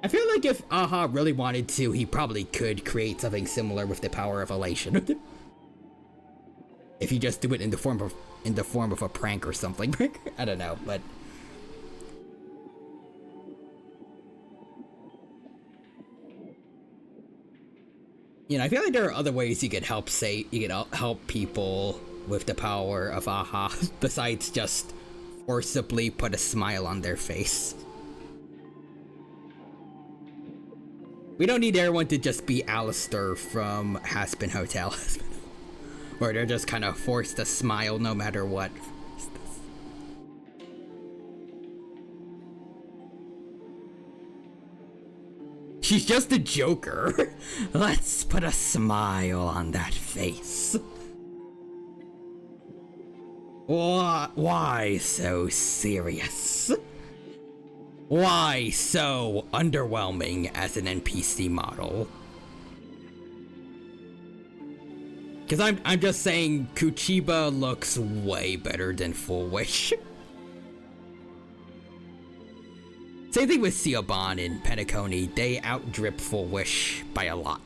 I feel like if Aha really wanted to, he probably could create something similar with the power of elation. If you just do it in the form of a prank or something. I don't know, but you know, I feel like there are other ways you could help help people with the power of Aha besides just forcibly put a smile on their face. We don't need everyone to just be Alistair from Hazbin Hotel. Where they're just kind of forced to smile no matter what. She's just a joker. Let's put a smile on that face. Why so serious? Why so underwhelming as an NPC model? Because I'm just saying Kuchiba looks way better than Full Wish. Same thing with Siobhan and Penacony. They outdrip Full Wish by a lot.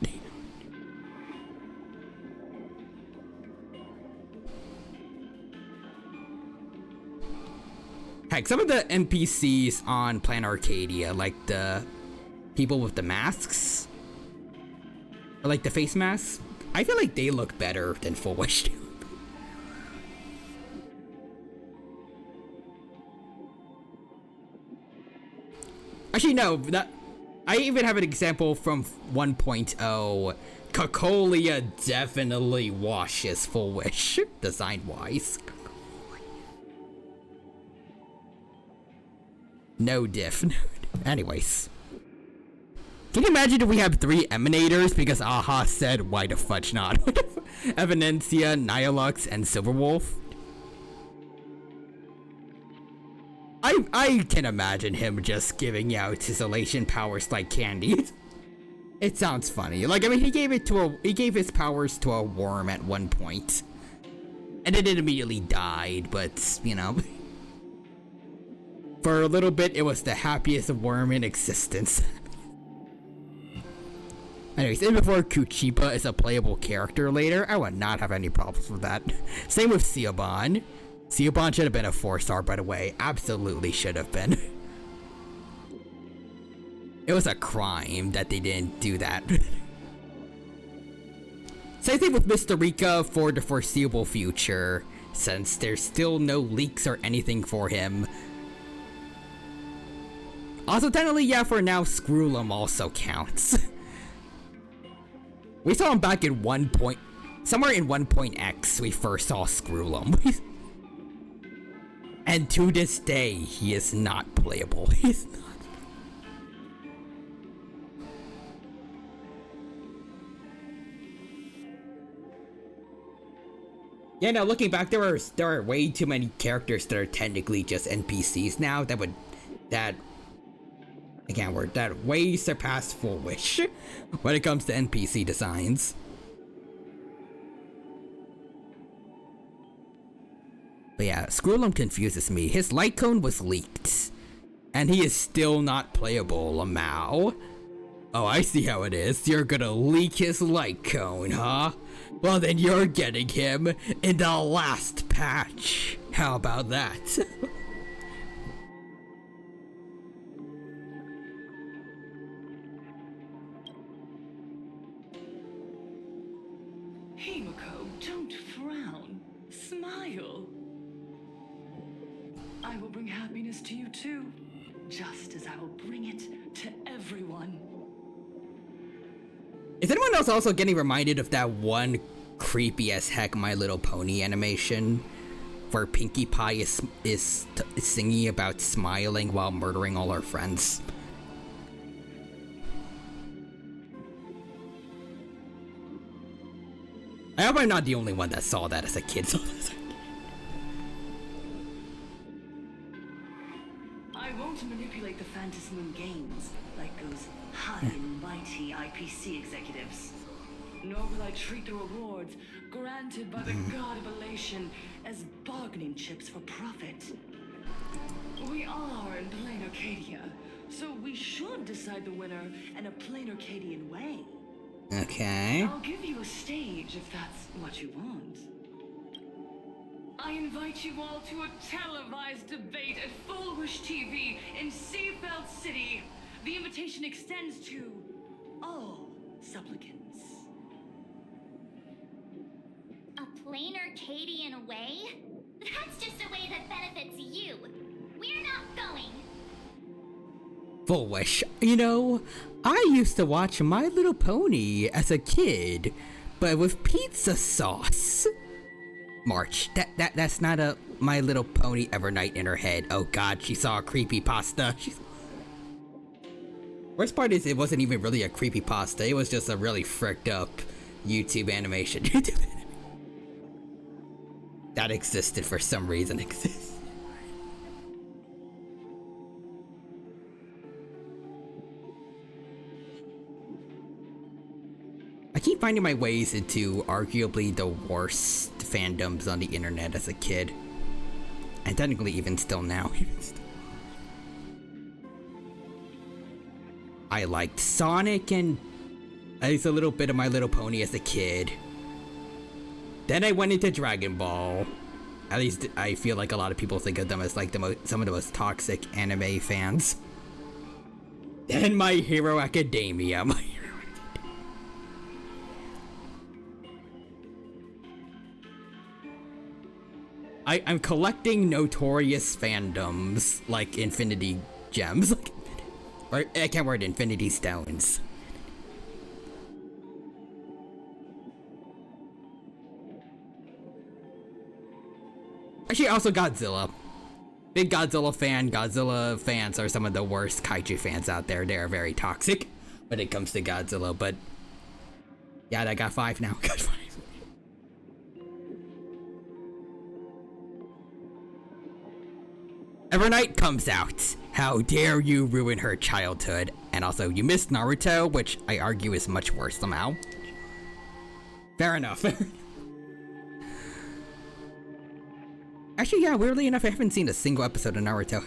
Heck, some of the NPCs on Planet Arcadia, like the people with the masks, or like the face masks, I feel like they look better than Full Wish do. Actually, no, I even have an example from 1.0. Cocolia definitely washes Full Wish, design-wise. No diff. Anyways. Can you imagine if we have 3 Emanators because Aha said, why the fudge not? Evanencia, Nihilux, and Silverwolf? I can imagine him just giving out his elation powers like candy. It sounds funny. Like, I mean, he gave his powers to a worm at one point. And then it immediately died, but, you know. For a little bit, it was the happiest worm in existence. Anyways, even before Kuchiba is a playable character later, I would not have any problems with that. Same with Siobhan. Siobhan should have been a 4-star, by the way. Absolutely should have been. It was a crime that they didn't do that. Same thing with Mr. Rika for the foreseeable future, since there's still no leaks or anything for him. Also, technically, yeah, for now, Screwlum also counts. We saw him back in somewhere in 1.x, we first saw Screwlum. And to this day, he is not playable. He's not. Yeah, no, looking back, there are way too many characters that are technically just NPCs now that way surpass Full Wish when it comes to NPC designs. But yeah, Scrollum confuses me. His light cone was leaked, and he is still not playable, Lamau. Oh, I see how it is. You're gonna leak his light cone, huh? Well, then you're getting him in the last patch. How about that? Himiko, don't frown. Smile. I will bring happiness to you too, just as I will bring it to everyone. Is anyone else also getting reminded of that one creepy as heck My Little Pony animation where Pinkie Pie is singing about smiling while murdering all her friends? I hope I'm not the only one that saw that as a kid. I won't manipulate the Phantasm Moon games like those high and mighty IPC executives. Nor will I treat the rewards granted by the God of Elation as bargaining chips for profit. We are in plain Arcadia, so we should decide the winner in a plain Arcadian way. Okay. I'll give you a stage if that's what you want. I invite you all to a televised debate at Full Wish TV in Seafeld City. The invitation extends to all supplicants. A plain Arcadian way? That's just a way that benefits you. We're not going. Full Wish. You know, I used to watch My Little Pony as a kid, but with pizza sauce. March, that's not a My Little Pony Evernight in her head. Oh god, she saw a creepypasta. Worst part is it wasn't even really a creepypasta, it was just a really fricked up YouTube animation. That existed for some reason. I keep finding my ways into arguably the worst fandoms on the internet as a kid. And technically even still now. I liked Sonic and at least a little bit of My Little Pony as a kid. Then I went into Dragon Ball. At least I feel like a lot of people think of them as like some of the most toxic anime fans. Then My Hero Academia. I'm collecting notorious fandoms like Infinity Gems. Or I can't word Infinity Stones. Actually, also Godzilla. Big Godzilla fan. Godzilla fans are some of the worst kaiju fans out there. They are very toxic when it comes to Godzilla, but yeah, I got 5 now. Got 5. Evernight comes out. How dare you ruin her childhood? And also, you missed Naruto, which I argue is much worse somehow. Fair enough. Actually, yeah, weirdly enough, I haven't seen a single episode of Naruto.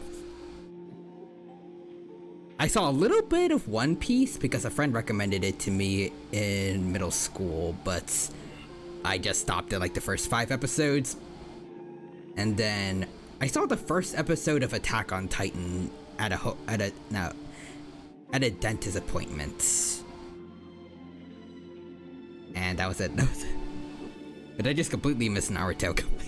I saw a little bit of One Piece because a friend recommended it to me in middle school, but I just stopped at like the first 5 episodes. And then I saw the first episode of Attack on Titan at a dentist appointment. And that was it. But I just completely missed Naruto completely.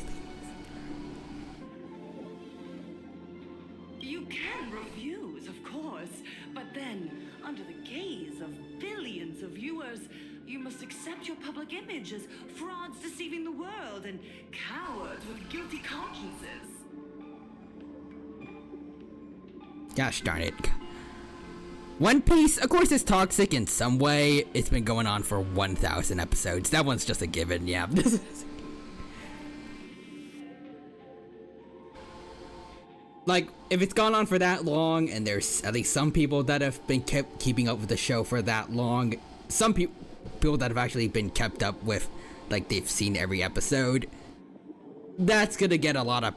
You can refuse, of course, but then, under the gaze of billions of viewers, you must accept your public image as frauds deceiving the world and cowards with guilty consciences. Gosh darn it. One Piece, of course, is toxic in some way. It's been going on for 1,000 episodes. That one's just a given, yeah. like, if it's gone on for that long, and there's at least some people that have been keeping up with the show for that long, some people that have actually been kept up with, like, they've seen every episode, that's gonna get a lot of...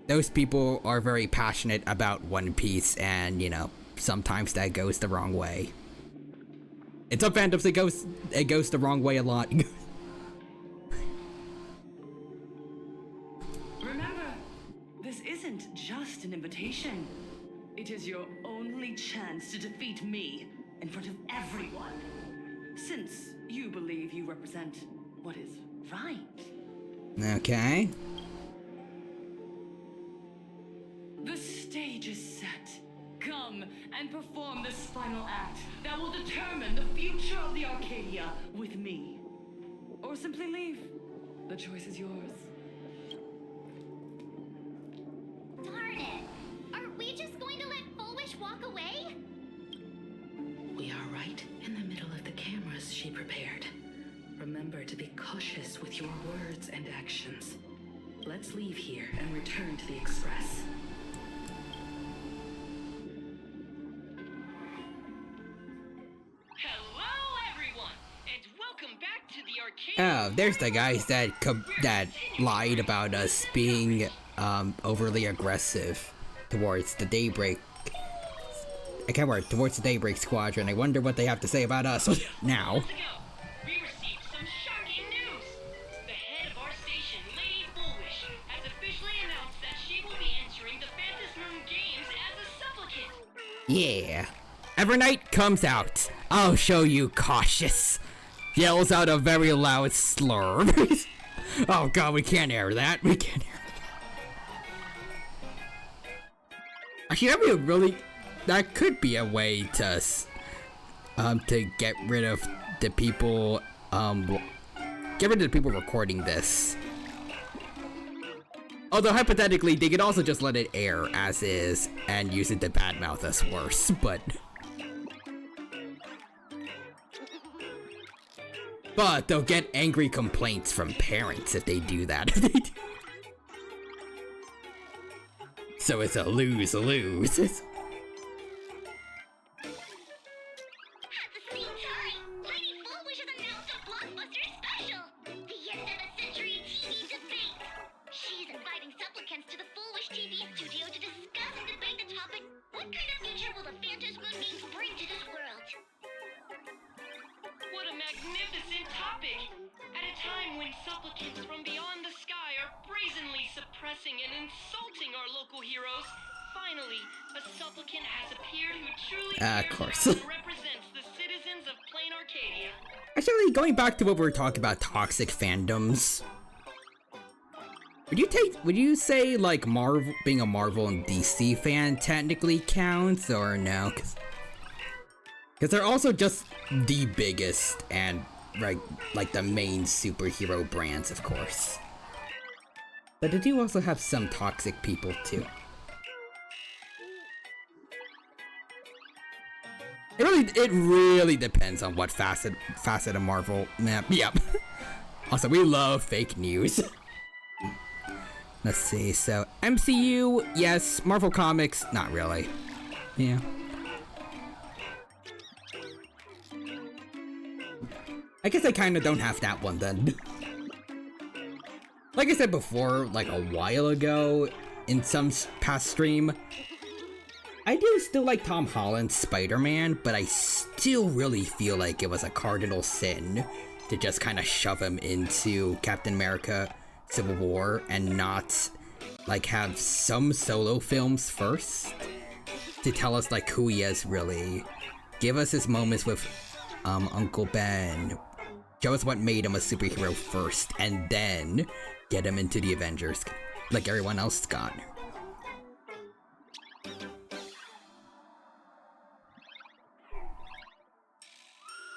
Those people are very passionate about One Piece, and, you know, sometimes that goes the wrong way. In some fandoms, it goes the wrong way a lot. Remember, this isn't just an invitation. It is your only chance to defeat me in front of everyone. Since you believe you represent what is right. Okay. The stage is set. Come and perform this final act that will determine the future of the Arcadia with me. Or simply leave. The choice is yours. Darn it! Are we just going to let Foolish walk away? We are right in the middle of the cameras she prepared. Remember to be cautious with your words and actions. Let's leave here and return to the Express. Hello, everyone, and welcome back to the Arcadia. Oh, there's the guys that lied about us being overly aggressive towards the Daybreak. I can't word, towards the Daybreak Squadron. I wonder what they have to say about us now. We received some shocking news. The head of our station, Lady Foolish, has officially announced that she will be entering the Phantom Moon Games as a supplicant. Yeah. Evernight comes out. I'll show you cautious. Yells out a very loud slur. Oh god, we can't air that. We can't air that. Actually, that'd be a really... That could be a way to get rid of the people, get rid of the people recording this. Although, hypothetically, they could also just let it air as is and use it to badmouth us worse, but... But they'll get angry complaints from parents if they do that. So it's a lose-lose. At the same time, Lady Foolish has announced a blockbuster special! The end of a century TV debate! She's inviting supplicants to the Foolish TV studio to discuss and debate the topic, what kind of future will the Phantom Moon Games bring to this world? What a magnificent topic! At a time when supplicants from beyond the sky are brazenly suppressing and insulting our local heroes, finally, a supplicant has appeared who truly Of course. represents the citizens of Plain Arcadia. Actually, going back to what we were talking about, toxic fandoms. Would you say like Marvel, being a Marvel and DC fan technically counts, or no? Because they're also just the biggest and like the main superhero brands, of course. But they do also have some toxic people too. It really depends on what facet of Marvel. Yep. Also, we love fake news. Let's see. So MCU, yes. Marvel Comics, not really. Yeah. I guess I kind of don't have that one then. Like I said before, like a while ago, in some past stream, I do still like Tom Holland's Spider-Man, but I still really feel like it was a cardinal sin to just kind of shove him into Captain America Civil War and not like have some solo films first to tell us like who he is really. Give us his moments with Uncle Ben. Show us what made him a superhero first, and then get him into the Avengers, like everyone else got.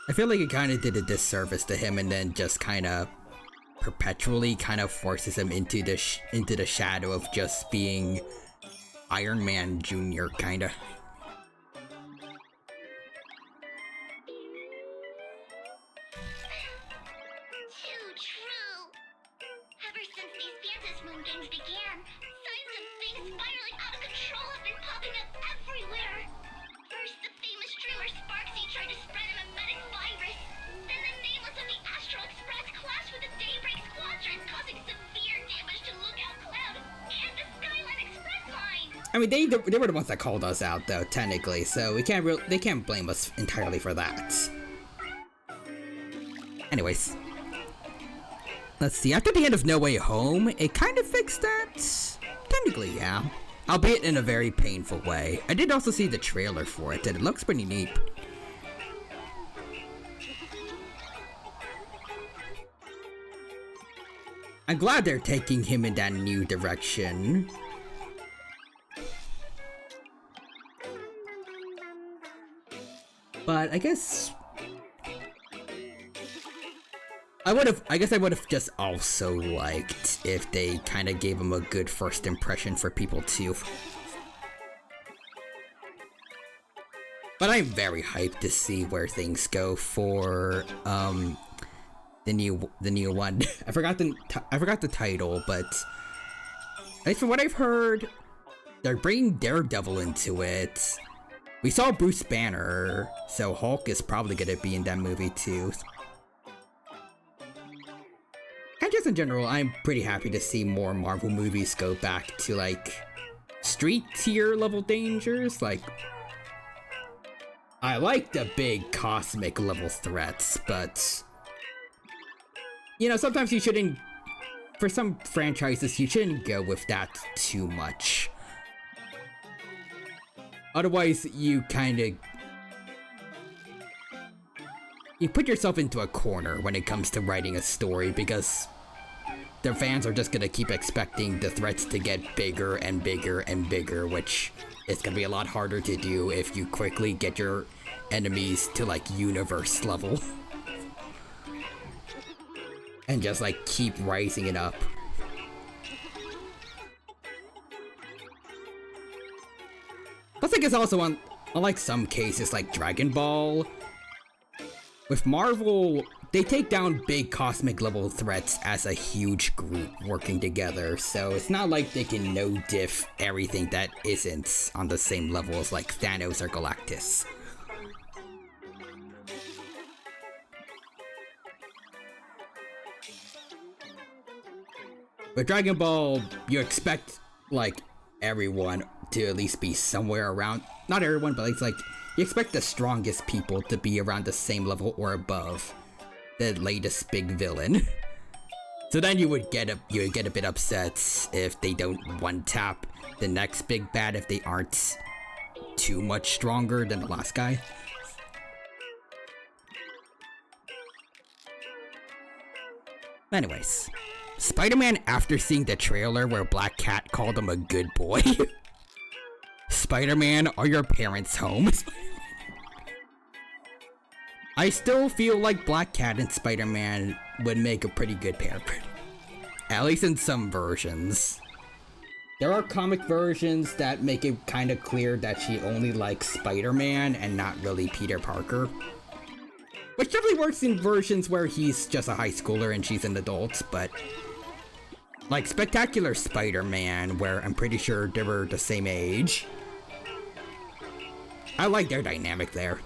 I feel like it kind of did a disservice to him, and then just kind of perpetually kind of forces him into the shadow of just being Iron Man Jr. kind of. Too true. Ever since these Phantom Moon Games began, signs of being spiraling out of control have been popping up everywhere. First, the famous dreamer Sparksy tried to spread a mimetic virus. Then the nameless of the Astral Express clashed with the Daybreak Squadron, causing severe damage to Lookout Cloud and the Skyline Express line. I mean, they were the ones that called us out, though, technically, so they can't blame us entirely for that. Anyways. Let's see, after the end of No Way Home, it kind of fixed that. Technically, yeah. Albeit in a very painful way. I did also see the trailer for it, and it looks pretty neat. I'm glad they're taking him in that new direction. But I guess I guess I would have just also liked if they kind of gave him a good first impression for people too. But I'm very hyped to see where things go for the new one. I forgot the title, but at least from what I've heard, they're bringing Daredevil into it. We saw Bruce Banner, so Hulk is probably gonna be in that movie too. And just in general, I'm pretty happy to see more Marvel movies go back to, like, street tier level dangers. Like, I like the big cosmic level threats, but, you know, sometimes you shouldn't, for some franchises, you shouldn't go with that too much. Otherwise, you put yourself into a corner when it comes to writing a story, because the fans are just gonna keep expecting the threats to get bigger and bigger and bigger, which is gonna be a lot harder to do if you quickly get your enemies to, like, universe level. And just, like, keep rising it up. Plus, I guess also unlike some cases like Dragon Ball, with Marvel, they take down big cosmic level threats as a huge group working together, so it's not like they can no-diff everything that isn't on the same level as, like, Thanos or Galactus. With Dragon Ball, you expect, like, everyone to at least be somewhere around, not everyone, but it's like, you expect the strongest people to be around the same level or above the latest big villain. So then you would get a bit upset if they don't one-tap the next big bad if they aren't too much stronger than the last guy. Anyways, Spider-Man, after seeing the trailer where Black Cat called him a good boy. Spider-Man, are your parents home? I still feel like Black Cat and Spider-Man would make a pretty good pair. At least in some versions. There are comic versions that make it kind of clear that she only likes Spider-Man and not really Peter Parker. Which definitely works in versions where he's just a high schooler and she's an adult, but like Spectacular Spider-Man, where I'm pretty sure they were the same age, I like their dynamic there.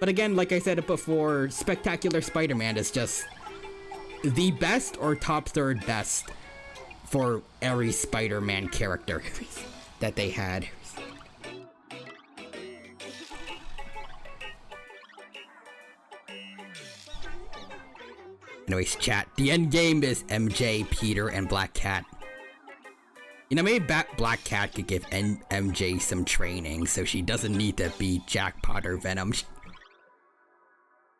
But again, like I said before, Spectacular Spider-Man is just the best or top third best for every Spider-Man character that they had. Anyways, chat, the end game is MJ, Peter, and Black Cat. You know, maybe Black Cat could give MJ some training so she doesn't need to be Jackpot or Venom.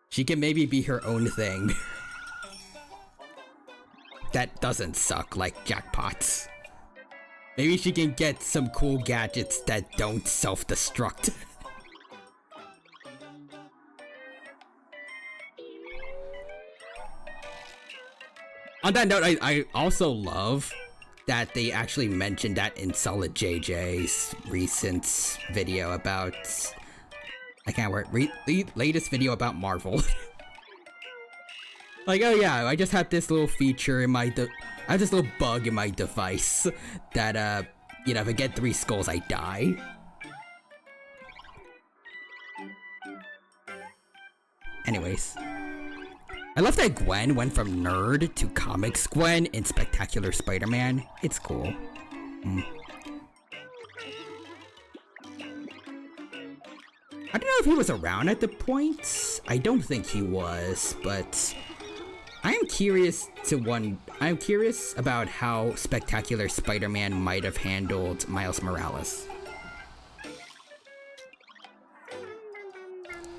She can maybe be her own thing. That doesn't suck like Jackpots. Maybe she can get some cool gadgets that don't self-destruct. On that note, I also love that they actually mentioned that in Solid JJ's recent video about... I can't wait. Latest video about Marvel. Like, oh yeah, I just had this little feature in my I have this little bug in my device that, you know, if I get 3 skulls, I die. Anyways. I love that Gwen went from nerd to comics Gwen in Spectacular Spider-Man. It's cool. I don't know if he was around at the point. I don't think he was, but I am curious about how Spectacular Spider-Man might have handled Miles Morales.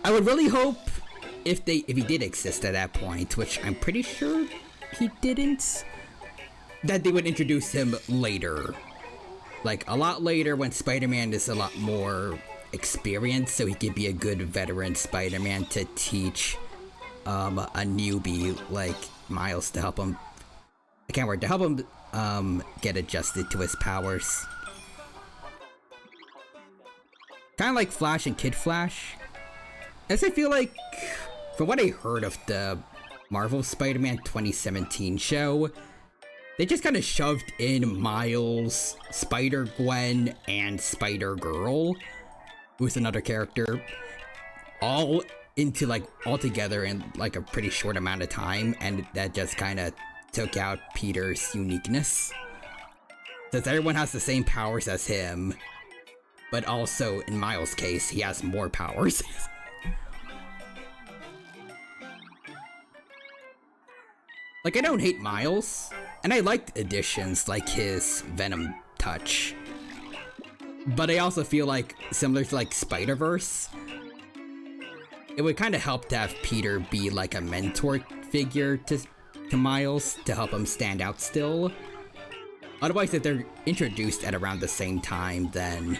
I would really hope if he did exist at that point, which I'm pretty sure he didn't, that they would introduce him later. Like, a lot later when Spider-Man is a lot more experienced, so he could be a good veteran Spider-Man to teach a newbie like Miles to help him, to help him get adjusted to his powers. Kind of like Flash and Kid Flash. As I feel like, from what I heard of the Marvel Spider-Man 2017 show, they just kind of shoved in Miles, Spider-Gwen, and Spider-Girl, who's another character, all together in like a pretty short amount of time, and that just kind of took out Peter's uniqueness. Since everyone has the same powers as him, but also in Miles' case, he has more powers. Like, I don't hate Miles, and I liked additions like his Venom touch. But I also feel like, similar to like Spider-Verse, it would kind of help to have Peter be like a mentor figure to Miles to help him stand out still. Otherwise, if they're introduced at around the same time, then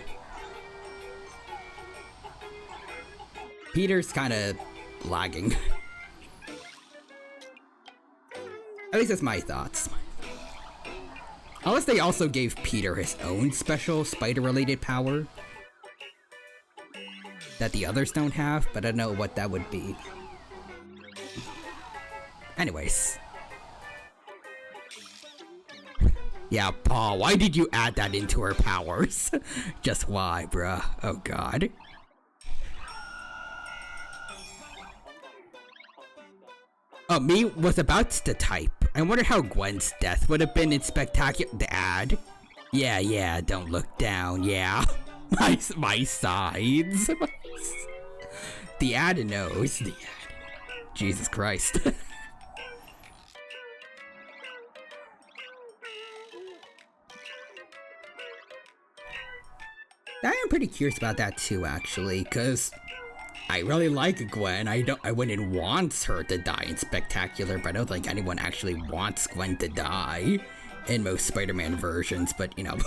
Peter's kind of lagging. At least that's my thoughts. Unless they also gave Peter his own special spider-related power that the others don't have, but I don't know what that would be. Anyways. Yeah, Paul, why did you add that into her powers? Just why, bruh? Oh god. Me was about to type. I wonder how Gwen's death would have been in Spectacular. The ad? Yeah, don't look down, yeah. My sides. The ad knows. The ad. Jesus Christ. I am pretty curious about that too, actually, because I really like Gwen. I wouldn't want her to die in Spectacular, but I don't think anyone actually wants Gwen to die in most Spider-Man versions, but you know.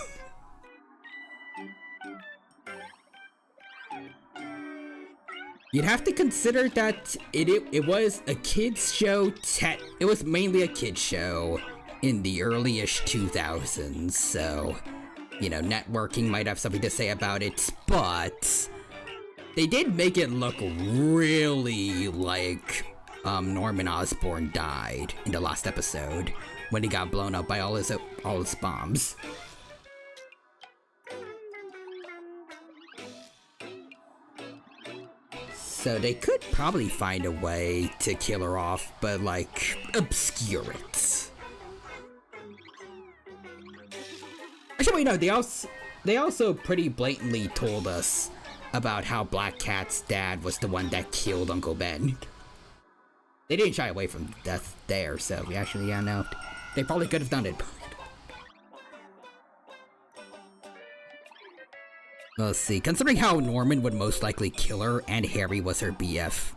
You'd have to consider that it was a kids show. It was mainly a kids show in the early-ish 2000s, so you know, networking might have something to say about it, but they did make it look really like Norman Osborn died in the last episode when he got blown up by all his bombs. So they could probably find a way to kill her off, but like obscure it. Actually, wait, no, they also pretty blatantly told us about how Black Cat's dad was the one that killed Uncle Ben. They didn't shy away from death there, so we actually, yeah, no. They probably could have done it. Let's see, considering how Norman would most likely kill her and Harry was her BF.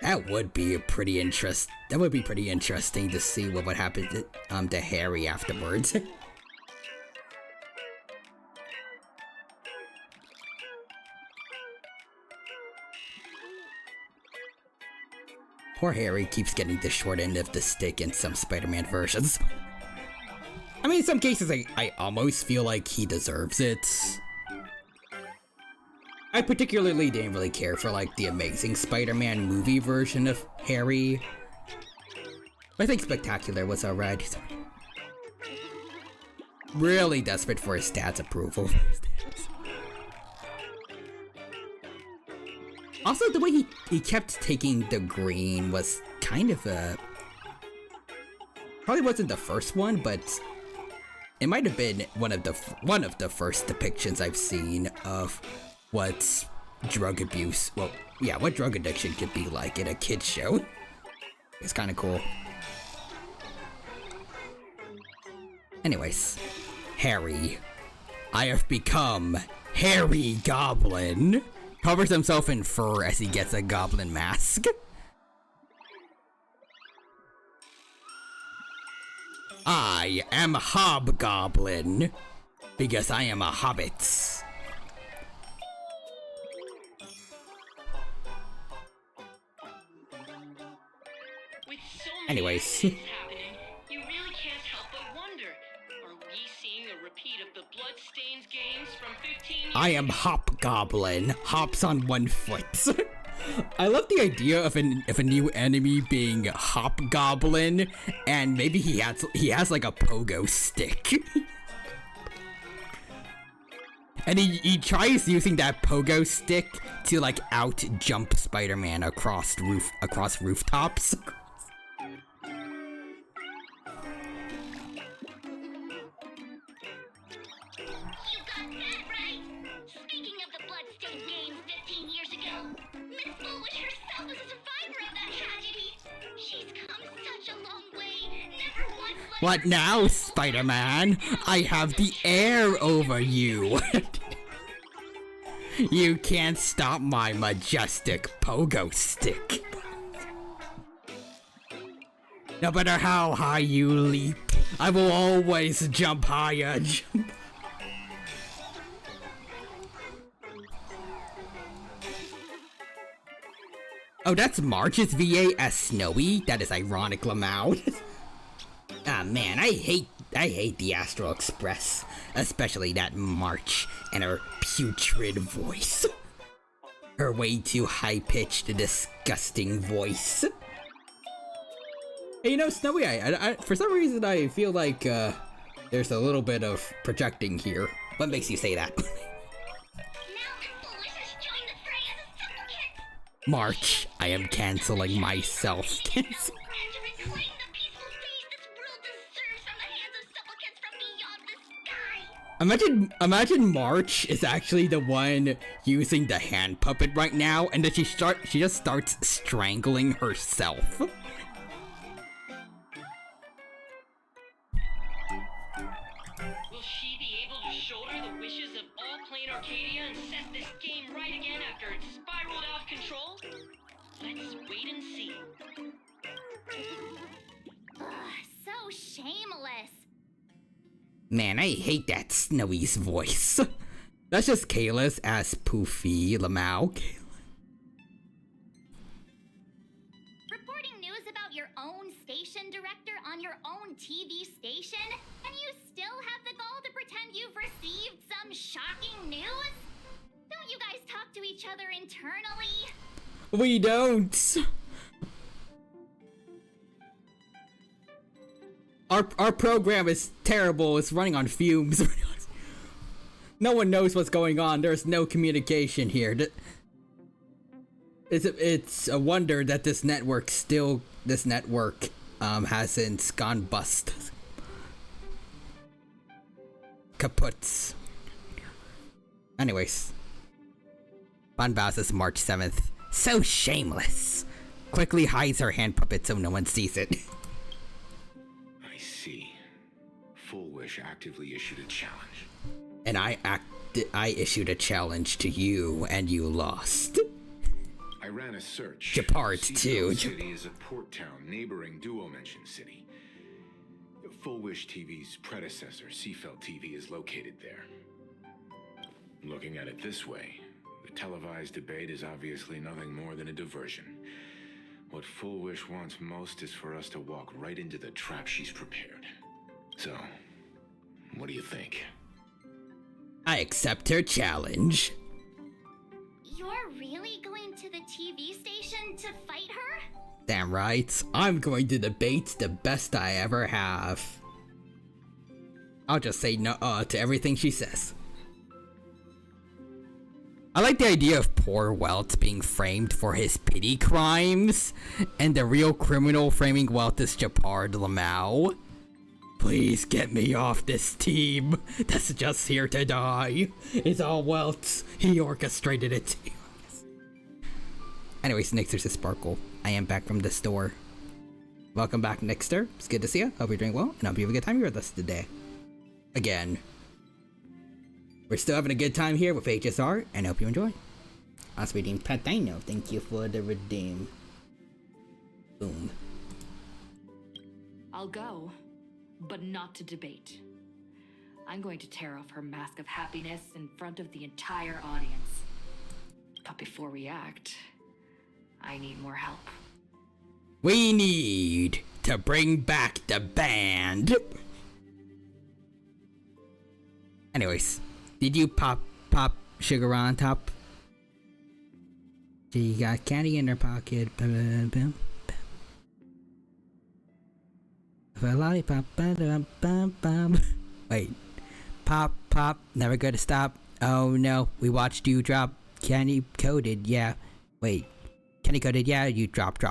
That would be pretty interesting to see what would happen to Harry afterwards. Poor Harry keeps getting the short end of the stick in some Spider-Man versions. I mean, in some cases, I almost feel like he deserves it. I particularly didn't really care for like the Amazing Spider-Man movie version of Harry. I think Spectacular was alright. He's really desperate for his dad's approval. Also, the way he kept taking the green was kind of a... Probably wasn't the first one, but it might have been one of the first depictions I've seen of what drug abuse, well, yeah, what drug addiction could be like in a kid's show. It's kind of cool. Anyways, Harry. I have become Harry Goblin. Covers himself in fur as he gets a goblin mask. I am Hobgoblin, because I am a hobbit. Anyways. Happening, you really can't help but wonder, are we seeing a repeat of the Bloodstained games from 15 years I am Hobgoblin, hops on one foot. I love the idea of a new enemy being Hobgoblin, and maybe he has like a pogo stick. And he tries using that pogo stick to like out jump Spider-Man across rooftops. What now, Spider-Man? I have the air over you. You can't stop my majestic pogo stick. No matter how high you leap, I will always jump higher. Oh, that's March's VA as Snowy? That is ironic, Lamau. Ah man, I hate the Astral Express, especially that March and her putrid voice. Her way too high-pitched, disgusting voice. Hey, you know, Snowy, I for some reason I feel like there's a little bit of projecting here. What makes you say that? March, I am canceling myself. Imagine March is actually the one using the hand puppet right now, and then she just starts strangling herself. Will she be able to shoulder the wishes of all Plain Arcadia and set this game right again after it spiraled out of control? Let's wait and see. So shameless. Man, I hate that Snowy's voice. That's just Kayla's as Poofy Lamau. Reporting news about your own station director on your own TV station? And you still have the gall to pretend you've received some shocking news? Don't you guys talk to each other internally? We don't. Our program is terrible. It's running on fumes. No one knows what's going on. There's no communication here. It's a wonder that this network hasn't gone bust. Kaput. Anyways. Banbas is March 7th. So shameless. Quickly hides her hand puppet so no one sees it. Full Wish actively issued a challenge. And I issued a challenge to you, and you lost. I ran a search. Japart too. City is a port town neighboring Duo-Mention City. Full Wish TV's predecessor, Seafeld TV, is located there. Looking at it this way, the televised debate is obviously nothing more than a diversion. What Full Wish wants most is for us to walk right into the trap she's prepared. So, what do you think? I accept her challenge. TV station to fight her? Damn right. I'm going to debate the best I ever have. I'll just say no to everything she says. I like the idea of poor Welt being framed for his petty crimes, and the real criminal framing Welt as Japard Lamau. Please get me off this team that's just here to die. It's all Welt. He orchestrated it. Anyways, Nixter says Sparkle. I am back from the store. Welcome back, Nixter. It's good to see you. Hope you're doing well, and hope you have a good time here with us today. Again. We're still having a good time here with HSR, and hope you enjoy. Also redeemed Patino. Thank you for the redeem. Boom. I'll go, but not to debate. I'm going to tear off her mask of happiness in front of the entire audience. But before we act, I need more help. We need to bring back the band. Anyways, did you pop sugar on top? She got candy in her pocket. A lollipop. Wait. Pop. Never gonna stop. Oh no, we watched you drop candy coated. Yeah. Wait. Candy coated. Yeah, you dropped.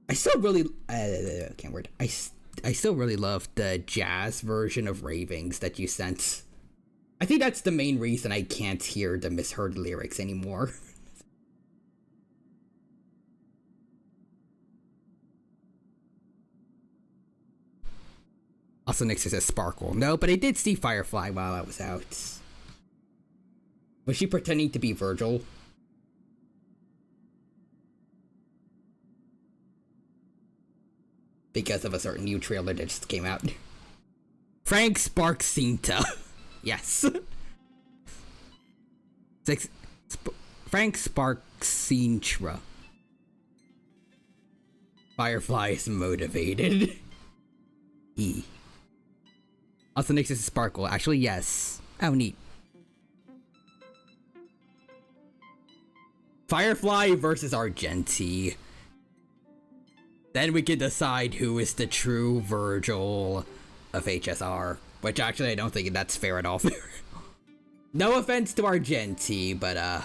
I still really can't word. I still really love the jazz version of Ravings that you sent. I think that's the main reason I can't hear the misheard lyrics anymore. Also, Nixer says Sparkle. No, but I did see Firefly while I was out. Was she pretending to be Virgil? Because of a certain new trailer that just came out. Frank Sparksinta. Yes. Frank Sparksintra. Firefly is motivated. E. Also, Nixus is Sparkle. Actually, yes. Oh, neat. Firefly versus Argenti. Then we can decide who is the true Virgil of HSR. Which actually, I don't think that's fair at all. No offense to Argenti, but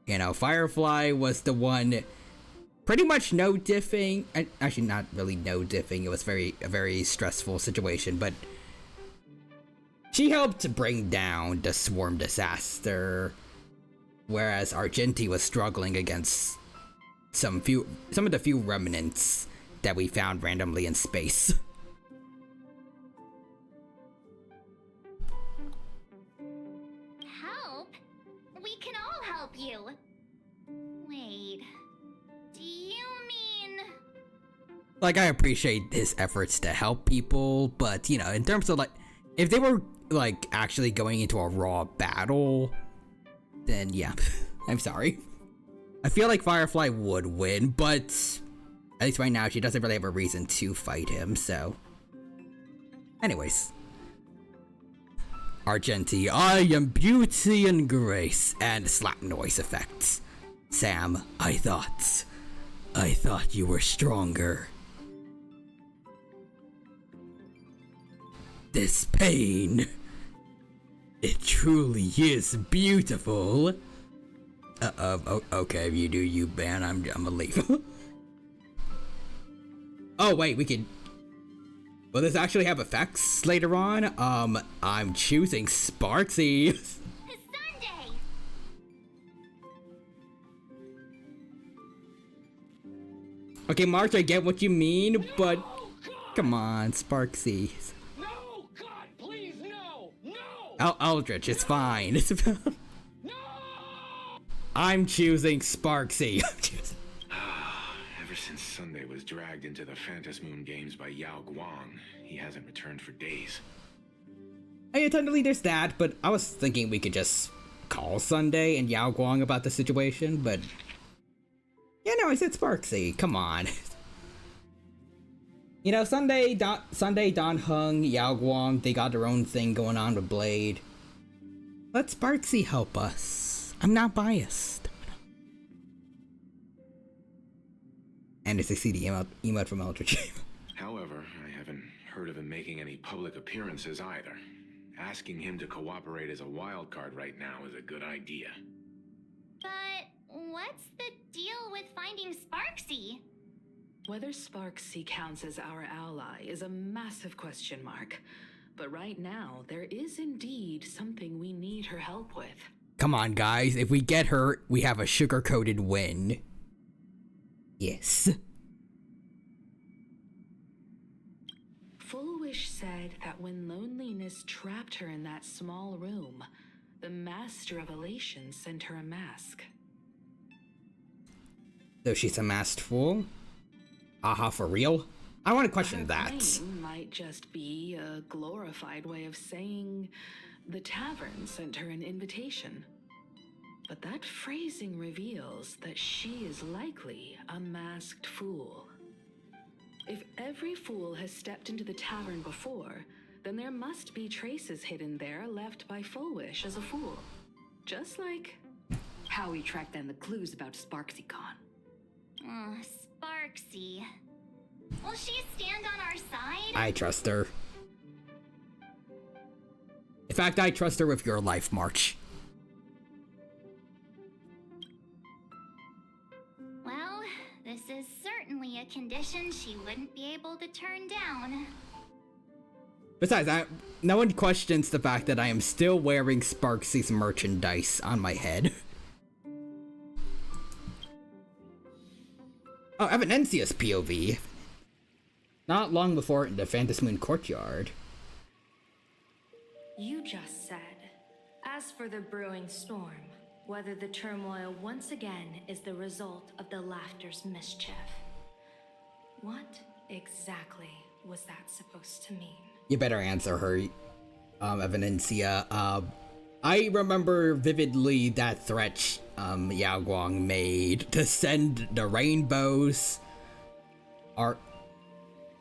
you know, Firefly was the one pretty much no diffing. Actually, not really no diffing. It was a very stressful situation, but she helped bring down the swarm disaster, whereas Argenti was struggling against some of the few remnants that we found randomly in space. Help? We can all help you. Wait, do you mean... Like, I appreciate his efforts to help people, but, you know, in terms of, like, if they were, like, actually going into a raw battle, then, yeah, I'm sorry. I feel like Firefly would win, but at least right now, she doesn't really have a reason to fight him, so... Anyways. Argenti, I am beauty and grace, and slap noise effects. Sam, I thought you were stronger. This pain, it truly is beautiful. Okay, if you do you, Ben, I'm gonna leave. Oh wait, we can. Will this actually have effects later on? I'm choosing Sparksy. Sunday! Okay, March, I get what you mean, but come on, Sparksy. No, God, please, no! Eldritch, it's fine. I'm choosing Sparksy. Ever since Sunday was dragged into the Phantasmoon Games by Yao Guang, he hasn't returned for days. Hey, totally there's that, but I was thinking we could just call Sunday and Yao Guang about the situation, but... Yeah, no, I said Sparksy, come on. You know, Sunday, Don Hung, Yao Guang, they got their own thing going on with Blade. Let Sparksy help us. I'm not biased. And it's a CD emote from Eldritch. However, I haven't heard of him making any public appearances either. Asking him to cooperate as a wild card right now is a good idea. But what's the deal with finding Sparksy? Whether Sparksy counts as our ally is a massive question mark. But right now, there is indeed something we need her help with. Come on, guys. If we get her, we have a sugar-coated win. Yes. Full Wish said that when loneliness trapped her in that small room, the Master of Elation sent her a mask. So she's a masked fool? Aha, for real? I want to question Her that. claim might just be a glorified way of saying the tavern sent her an invitation. But that phrasing reveals that she is likely a masked fool. If every fool has stepped into the tavern before, then there must be traces hidden there left by Full Wish as a fool. Just like how we tracked down the clues about SparksyCon. Sparksy. Will she stand on our side? I trust her. In fact, I trust her with your life, March. Well, this is certainly a condition she wouldn't be able to turn down. Besides, no one questions the fact that I am still wearing Sparksy's merchandise on my head. Oh, Evanencia's POV. Not long before in the Phantom Moon courtyard. You just said, as for the brewing storm, whether the turmoil once again is the result of the laughter's mischief. What exactly was that supposed to mean? You better answer her, Evanencia. I remember vividly that threat Yao Guang made to send the rainbows.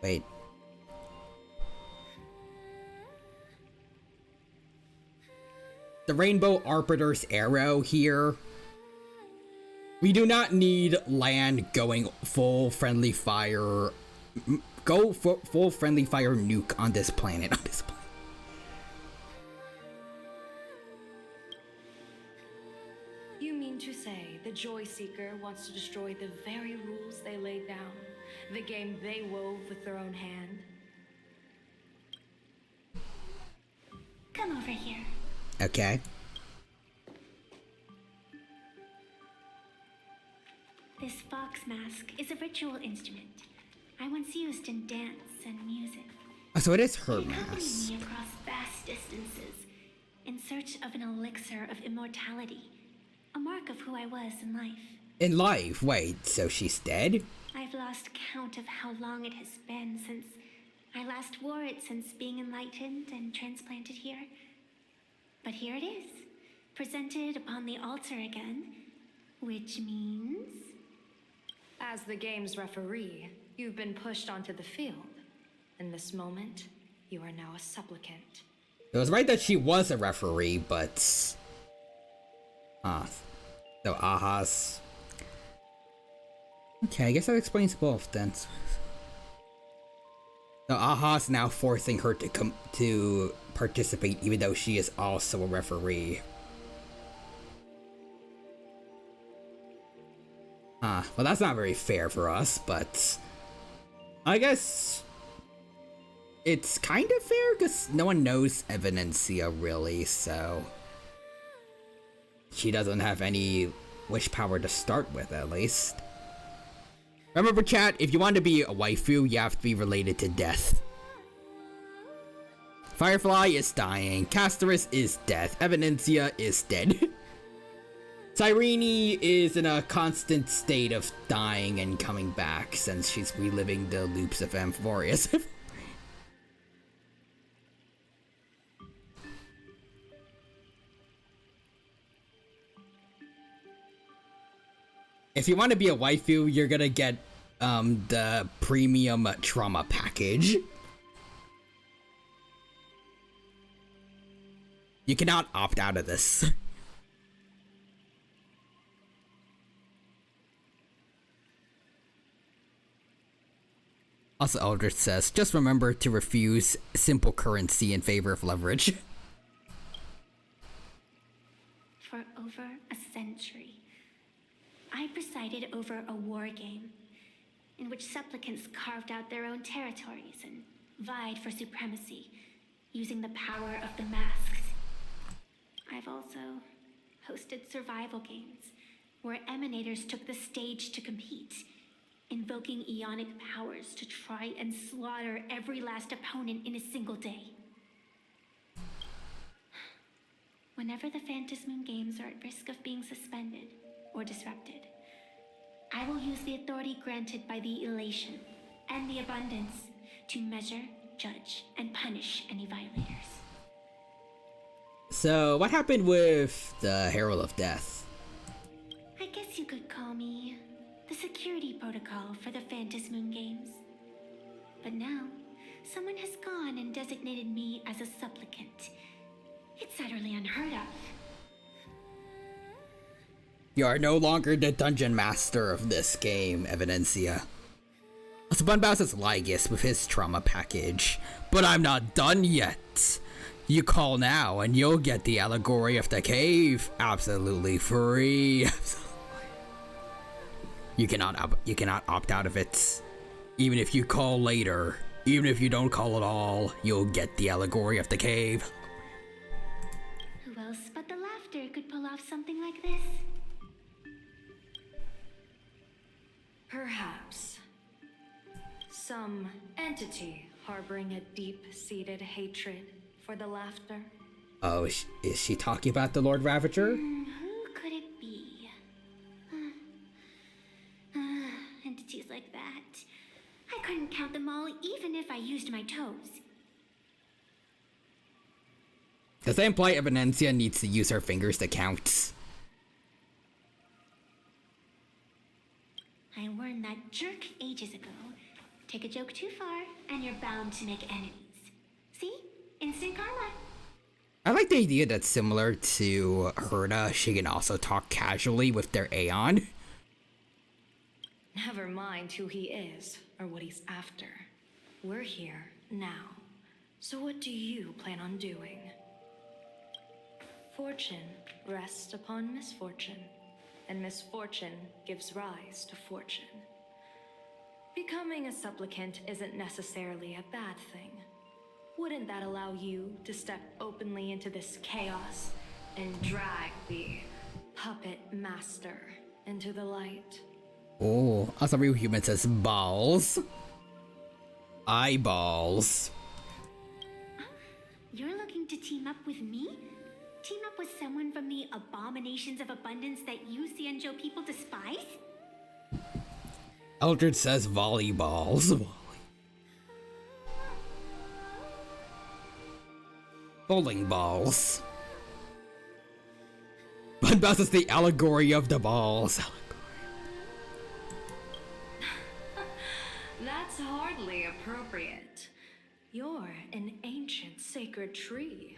Wait. The Rainbow Arbiter's arrow here. We do not need land going full friendly fire. Go full friendly fire nuke on this planet. You mean to say the Joy Seeker wants to destroy the very rules they laid down? The game they wove with their own hand? Come over here. Okay. This fox mask is a ritual instrument I once used in dance and music. Oh, so it is her It accompanied mask. me across vast distances in search of an elixir of immortality, a mark of who I was in life. In life? Wait, so she's dead? I've lost count of how long it has been since I last wore it, since being enlightened and transplanted here. But here it is, presented upon the altar again, which means... As the game's referee, you've been pushed onto the field. In this moment, you are now a supplicant. It was right that she was a referee, but... So Aha's... Okay, I guess that explains both then. So Aha's now forcing her to participate, even though she is also a referee. Well, that's not very fair for us, but I guess it's kind of fair because no one knows Evanencia really, so she doesn't have any wish power to start with, at least. Remember, chat, if you want to be a waifu, you have to be related to death. Firefly is dying, Casterus is dead, Evanencia is dead. Cyrene is in a constant state of dying and coming back since she's reliving the loops of Amphorius. If you want to be a waifu, you're gonna get the premium trauma package. You cannot opt out of this. Also, Eldritch says, just remember to refuse simple currency in favor of leverage. For over a century, I presided over a war game in which supplicants carved out their own territories and vied for supremacy using the power of the masks. I've also hosted survival games where emanators took the stage to compete, invoking eonic powers to try and slaughter every last opponent in a single day. Whenever the Phantasmoon Games are at risk of being suspended or disrupted, I will use the authority granted by the Elation and the Abundance to measure, judge, and punish any violators. So, what happened with the Herald of Death? I guess you could call me the security protocol for the Phantasmoon Games. But now, someone has gone and designated me as a supplicant. It's utterly unheard of. You are no longer the dungeon master of this game, Evidencia. Bunbaus is Lygus with his trauma package, but I'm not done yet. You call now and you'll get the allegory of the cave absolutely free. You cannot opt out of it. Even if you call later, even if you don't call at all, you'll get the allegory of the cave. Who else but the Laughter could pull off something like this? Perhaps. Some entity harboring a deep-seated hatred for the Laughter. Oh, is she talking about the Lord Ravager? Who could it be? Entities like that. I couldn't count them all even if I used my toes. Does that imply Evidencia needs to use her fingers to count? I learned that jerk ages ago. Take a joke too far, and you're bound to make enemies. See? Instant karma. I like the idea that similar to Herda, she can also talk casually with their Aeon. Never mind who he is or what he's after. We're here now. So what do you plan on doing? Fortune rests upon misfortune, and misfortune gives rise to fortune. Becoming a supplicant isn't necessarily a bad thing. Wouldn't that allow you to step openly into this chaos and drag the puppet master into the light? Oh, as a real human says balls. Eyeballs. You're looking to team up with me? Team up with someone from the abominations of abundance that you Cianjo people despise? Eldred says volleyballs. Bowling balls. But that's just the allegory of the balls. That's hardly appropriate. You're an ancient sacred tree.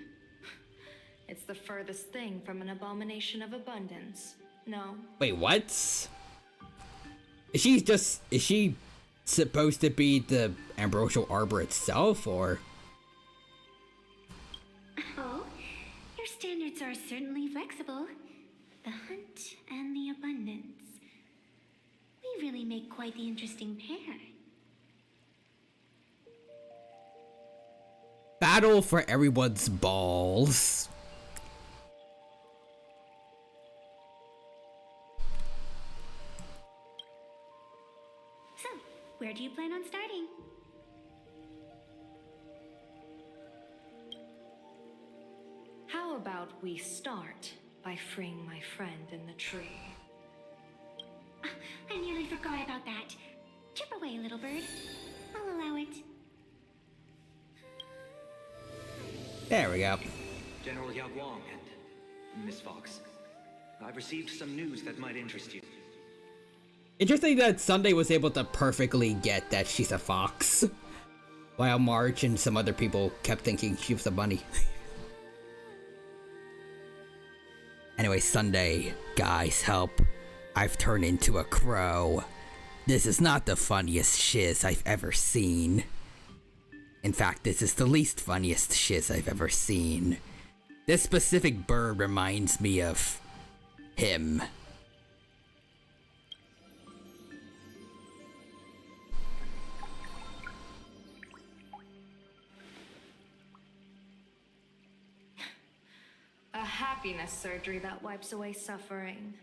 It's the furthest thing from an abomination of abundance. No? Wait, what? Is she supposed to be the ambrosial arbor itself, or? Oh, your standards are certainly flexible. The hunt and the abundance. We really make quite the interesting pair. Battle for everyone's balls. So, where do you plan on starting? How about we start by freeing my friend in the tree? I nearly forgot about that. Chip away, little bird. I'll allow it. There we go. General Yaguang and Miss Fox. I've received some news that might interest you. Interesting that Sunday was able to perfectly get that she's a fox, while March and some other people kept thinking she was a bunny. Anyway, Sunday, guys, help. I've turned into a crow. This is not the funniest shiz I've ever seen. In fact, this is the least funniest shiz I've ever seen. This specific bird reminds me of him. A happiness surgery that wipes away suffering.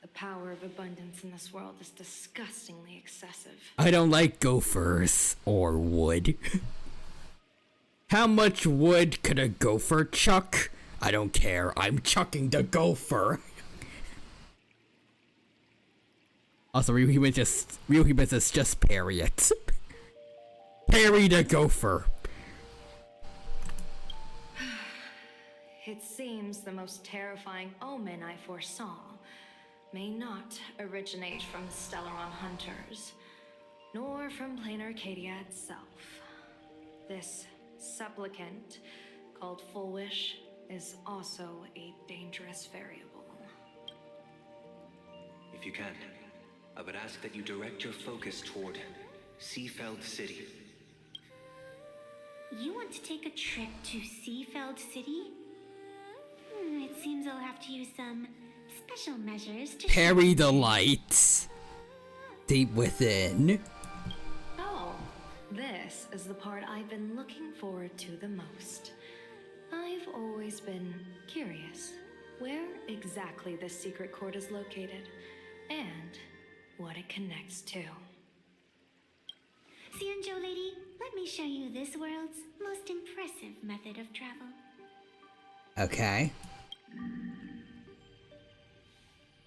The power of abundance in this world is disgustingly excessive. I don't like gophers or wood. How much wood could a gopher chuck? I don't care. I'm chucking the gopher. Also, real humans is just parry it. Parry the gopher. It seems the most terrifying omen I foresaw may not originate from the Stellaron hunters, nor from plain Arcadia itself. This supplicant, called Fullwish, is also a dangerous variable. If you can, I would ask that you direct your focus toward Seafeld City. You want to take a trip to Seafeld City? It seems I'll have to use some special measures to Parry the lights. Deep within. Oh, this is the part I've been looking forward to the most. I've always been curious where exactly this secret court is located and what it connects to. Xianzhou lady, let me show you this world's most impressive method of travel. Okay.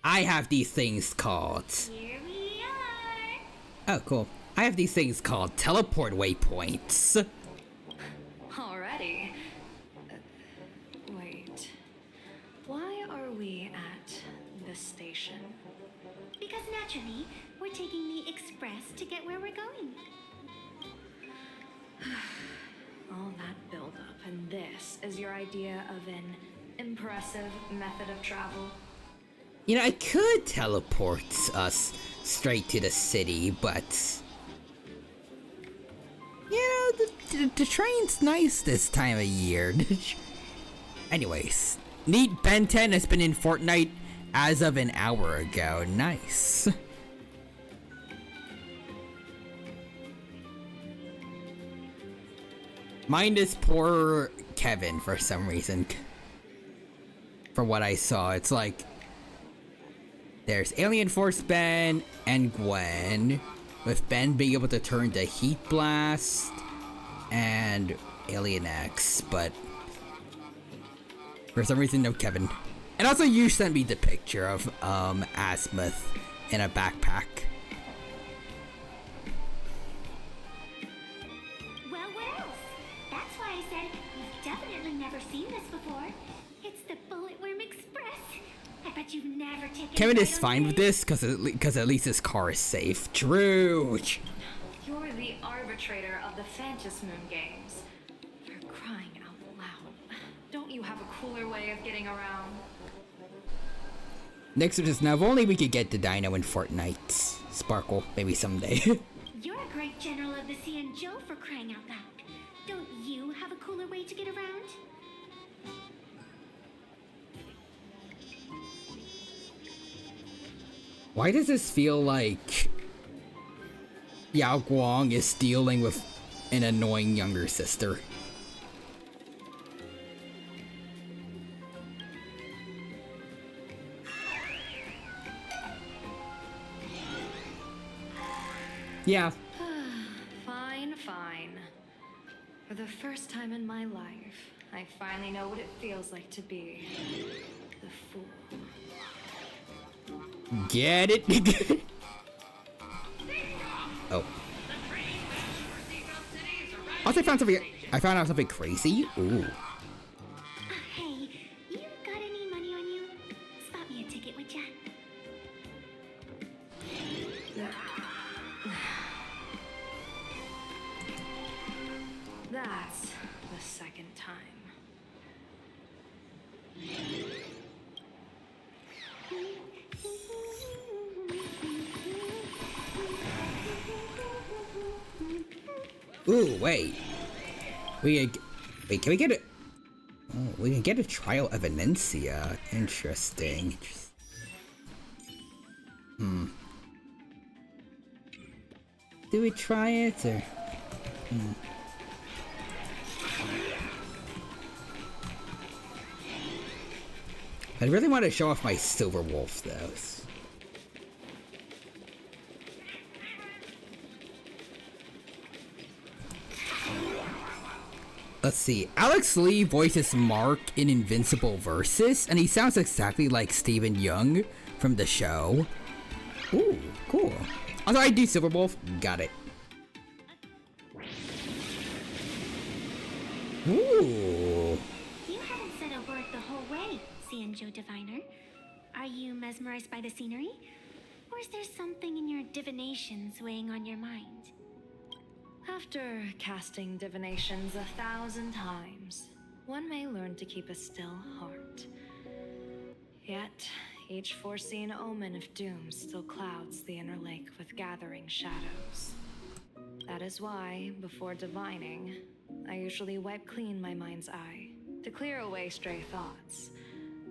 I have these things called... Here we are! Oh, cool. I have these things called teleport waypoints. Already? Wait. Why are we at this station? Because naturally, we're taking the express to get where we're going. All that buildup, and this is your idea of an impressive method of travel? You know, I could teleport us straight to the city, but... You know, the train's nice this time of year. Anyways, neat. Ben 10 has been in Fortnite as of an hour ago. Nice. Mine is poor Kevin for some reason. From what I saw, it's like there's Alien Force Ben and Gwen, with Ben being able to turn to Heat Blast and Alien X, but for some reason no Kevin. And also you sent me the picture of Azimuth in a backpack. Well, what else? That's why I said you've definitely never seen this before. It's the Bulletworm Express. I bet you've never taken Kevin it is fine with this because at least his car is safe. True. You're the arbitrator of the Fantas Moon games. For crying out loud. Don't you have a cooler way of getting around? Next is now, if only we could get the dino in Fortnite. Sparkle, maybe someday. You're a great general of the Xianzhou for crying out loud. Don't you have a cooler way to get around? Why does this feel like Yao Guang is dealing with an annoying younger sister? Yeah. Fine, fine. For the first time in my life, I finally know what it feels like to be the fool. Get it? Oh. Also, I found out something crazy. Ooh. Hey, you got any money on you? Spot me a ticket, would ya? That's the second time. Ooh, wait. Wait, can we get it? Oh, we can get a trial of Venencia. Interesting. Do we try it or? I really want to show off my silver wolf though. Let's see. Alex Lee voices Mark in Invincible Versus, and he sounds exactly like Stephen Young from the show. Ooh, cool. Also, I do Silverwolf. Got it. Ooh. You haven't said a word the whole way, Cianjo Diviner. Are you mesmerized by the scenery? Or is there something in your divinations weighing on your mind? After casting divinations 1,000 times, one may learn to keep a still heart. Yet, each foreseen omen of doom still clouds the inner lake with gathering shadows. That is why, before divining, I usually wipe clean my mind's eye to clear away stray thoughts,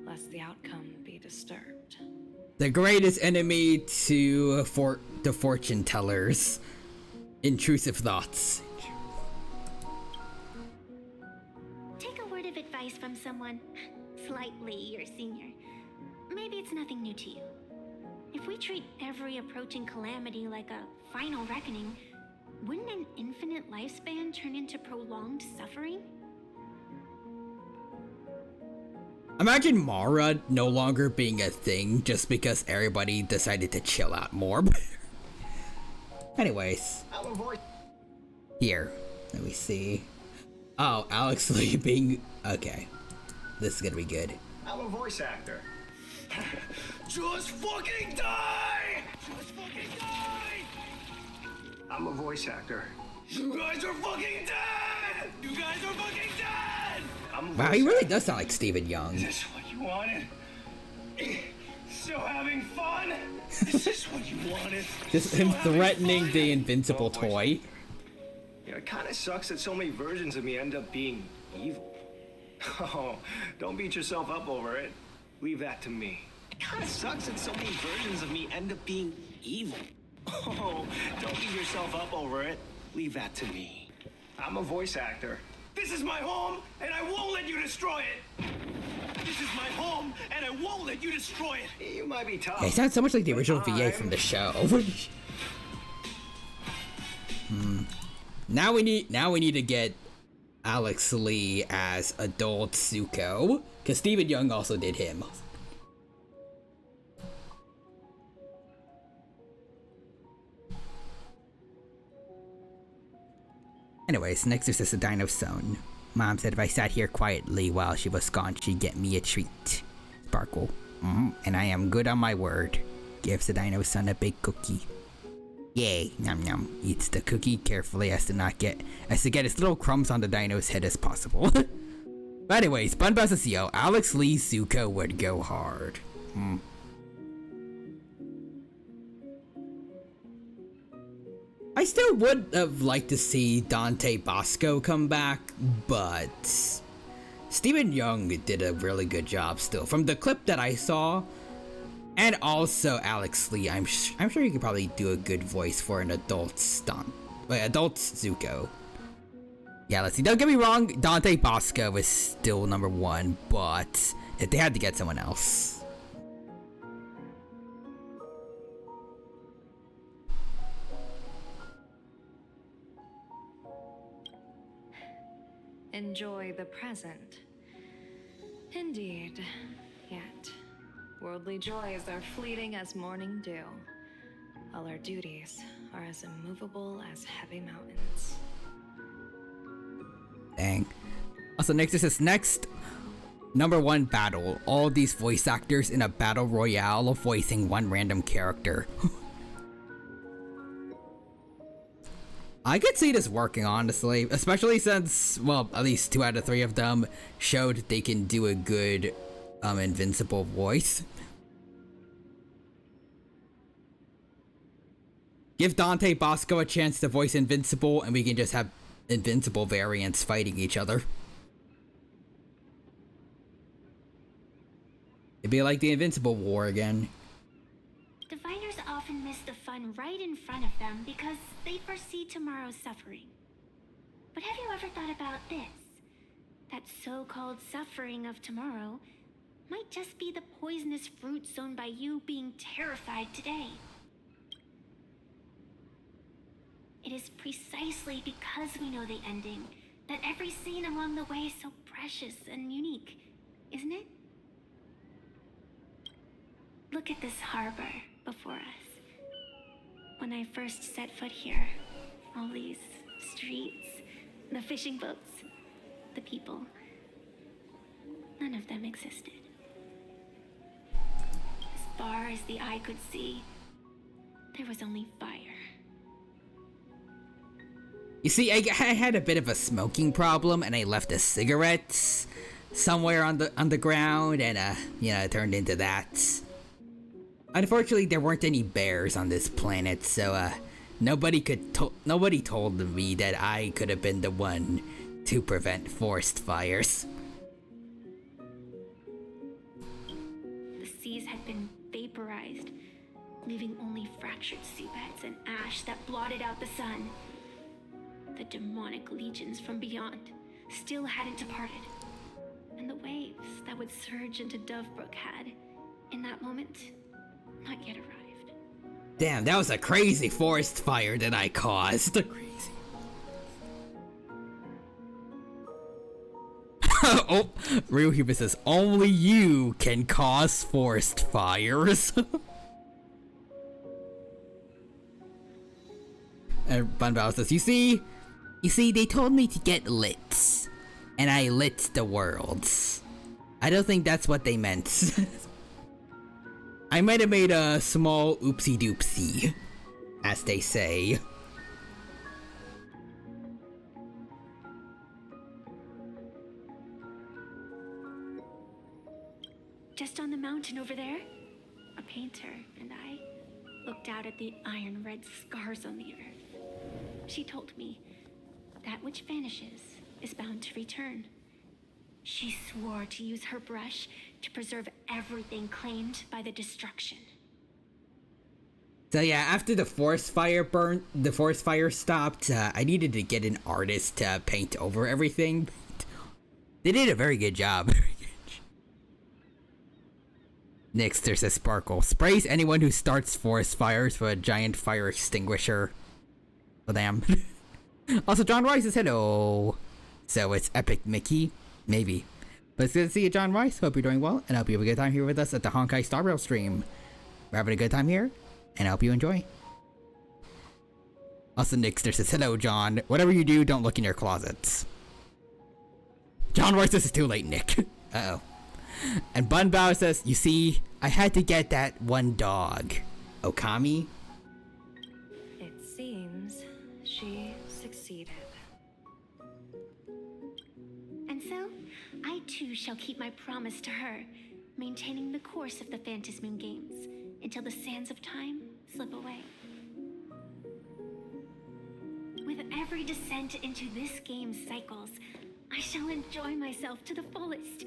lest the outcome be disturbed. The greatest enemy to the fortune tellers. Intrusive thoughts. Take a word of advice from someone slightly your senior. Maybe it's nothing new to you. If we treat every approaching calamity like a final reckoning, wouldn't an infinite lifespan turn into prolonged suffering? Imagine Mara no longer being a thing just because everybody decided to chill out more. Anyways. Here. Let me see. Oh, Alex Lee being... Okay. This is gonna be good. I'm a voice actor. Just fucking die! Just fucking die! I'm a voice actor. You guys are fucking dead! You guys are fucking dead! Wow, he really does sound like Stephen Young. Is this what you wanted? Still having fun? Is this what you wanted? Just him threatening the invincible toy. You know, it kind of sucks that so many versions of me end up being evil. Oh, don't beat yourself up over it. Leave that to me. It kind of sucks that so many versions of me end up being evil. Oh, don't beat yourself up over it. Leave that to me. I'm a voice actor. This is my home, and I won't let you destroy it. This is my home, and I won't let you destroy it. You might be tough. Yeah, he sounds so much like the original VA from the show. Now we need to get Alex Lee as adult Zuko, because Stephen Young also did him. Anyways, next is the Dino Zone. Mom said if I sat here quietly while she was gone, she'd get me a treat. Sparkle. And I am good on my word. Gives the Dino Son a big cookie. Yay, yum yum. Eats the cookie carefully as to get as little crumbs on the dino's head as possible. But anyways, Bun vs. Yo, Alex Lee Zuko would go hard. I still would have liked to see Dante Bosco come back, but Stephen Young did a really good job still. From the clip that I saw, and also Alex Lee, I'm sure you could probably do a good voice for an adult adult Zuko. Yeah, let's see. Don't get me wrong, Dante Bosco is still #1, but if they had to get someone else. Enjoy the present. Indeed. Yet, worldly joys are fleeting as morning dew. All our duties are as immovable as heavy mountains. Dang. Also, next is this next #1 battle. All these voice actors in a battle royale voicing one random character. I could see this working, honestly, especially since, well, at least 2 out of 3 of them showed they can do a good Invincible voice. Give Dante Bosco a chance to voice Invincible, and we can just have Invincible variants fighting each other. It'd be like the Invincible War again. Diviners often miss the fun right in front of them because they foresee tomorrow's suffering. But have you ever thought about this? That so-called suffering of tomorrow might just be the poisonous fruit sown by you being terrified today. It is precisely because we know the ending that every scene along the way is so precious and unique, isn't it? Look at this harbor before us. When I first set foot here, all these streets, the fishing boats, the people, none of them existed. As far as the eye could see, there was only fire. You see, I had a bit of a smoking problem, and I left the cigarettes somewhere on the ground, and it turned into that. Unfortunately, there weren't any bears on this planet, so nobody told me that I could have been the one to prevent forest fires. The seas had been vaporized, leaving only fractured seabeds and ash that blotted out the sun. The demonic legions from beyond still hadn't departed, and the waves that would surge into Dovebrook had, in that moment, not yet arrived. Damn, that was a crazy forest fire that I caused. Crazy. Oh, Real Human says, only you can cause forest fires. And Bunbao says, you see, they told me to get lit, and I lit the world. I don't think that's what they meant. I might have made a small oopsie doopsie, as they say. Just on the mountain over there, a painter and I looked out at the iron red scars on the earth. She told me that which vanishes is bound to return. She swore to use her brush to preserve everything claimed by the destruction. So yeah, after the forest fire stopped, I needed to get an artist to paint over everything. They did a very good job. Next, there's a Sparkle. Sprays anyone who starts forest fires with a giant fire extinguisher. Oh, damn. Also, John Rice says hello. So it's Epic Mickey? Maybe. But it's good to see you, John Rice. Hope you're doing well, and I hope you have a good time here with us at the Honkai Star Rail stream. We're having a good time here, and I hope you enjoy. Also, Nixter says, hello, John. Whatever you do, don't look in your closets. John Rice says, it's too late, Nick. Uh-oh. And Bunbao says, you see, I had to get that one dog. Okami? It seems she succeeded. And so, I too shall keep my promise to her, maintaining the course of the Phantasmoon Games until the sands of time slip away. With every descent into this game's cycles, I shall enjoy myself to the fullest.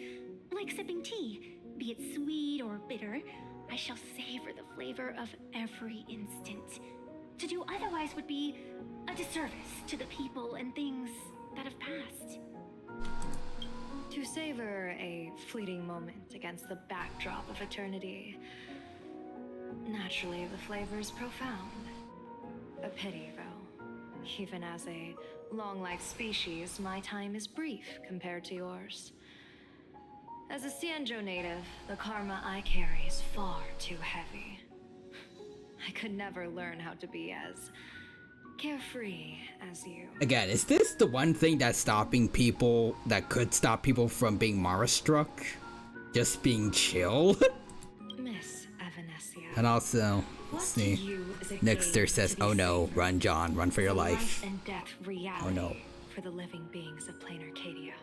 Like sipping tea, be it sweet or bitter, I shall savor the flavor of every instant. To do otherwise would be a disservice to the people and things that have passed. To savor a fleeting moment against the backdrop of eternity. Naturally, the flavor is profound. A pity, though. Even as a long-life species, my time is brief compared to yours. As a Xianzhou native, the karma I carry is far too heavy. I could never learn how to be as carefree as you. Again, is this the one thing that's stopping people, that could stop people from being Mara-struck? Just being chill? Miss Evanescia. And also, let's see. Nixter says, oh no, run, John, run for your life. And death reality Oh no. for the living beings of plain Arcadia.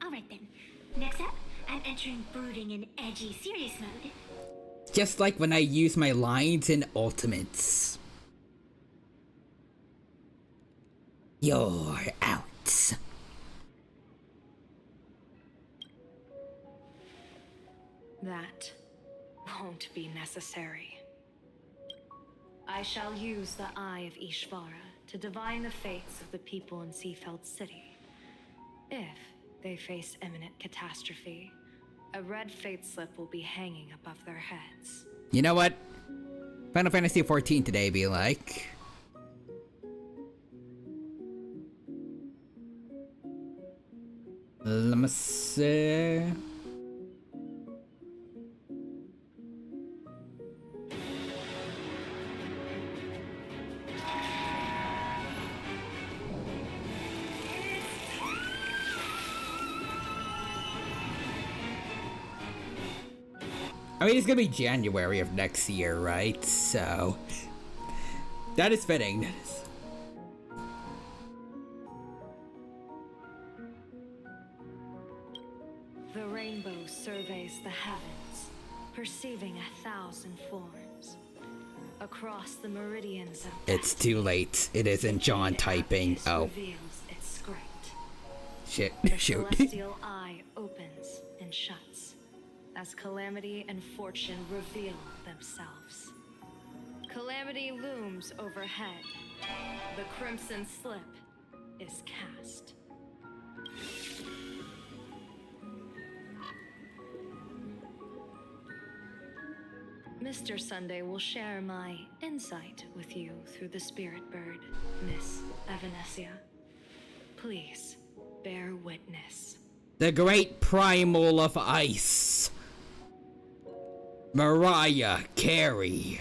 Alright then. Next up, I'm entering brooding and edgy serious mode. Just like when I use my lines in Ultimates. You're out. That won't be necessary. I shall use the Eye of Ishvara to divine the fates of the people in Seafeld City. If they face imminent catastrophe, a red fate slip will be hanging above their heads. You know what? Final Fantasy XIV today be like. Let me see. I mean, it's gonna be January of next year, right? So that is fitting. The rainbow surveys the heavens, perceiving 1,000 forms. Across the meridians of It's too late. It isn't John typing. Oh. reveals its script. Shit. The Shoot. celestial eye opens and shuts as calamity and fortune reveal themselves. Calamity looms overhead. The crimson slip is cast. Mr. Sunday will share my insight with you through the spirit bird, Miss Evanesia. Please, bear witness. The great primal of ice. Mariah Carey.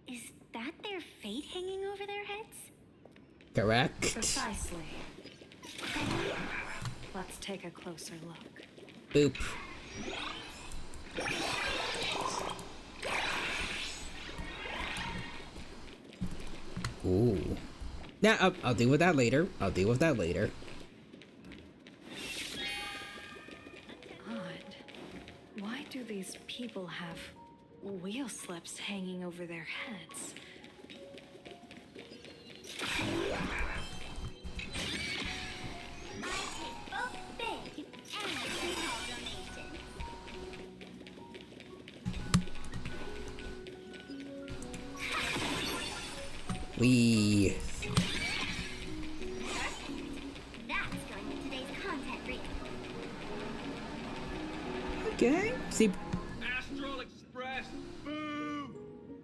Is that their fate hanging over their heads? Correct. Precisely. Let's take a closer look. Boop. Ooh. Nah, I'll deal with that later. I'll deal with that later. Odd. Why do these people have wheel slips hanging over their heads? We. That's going in today's content brief. Okay. See. Astral Express, boo!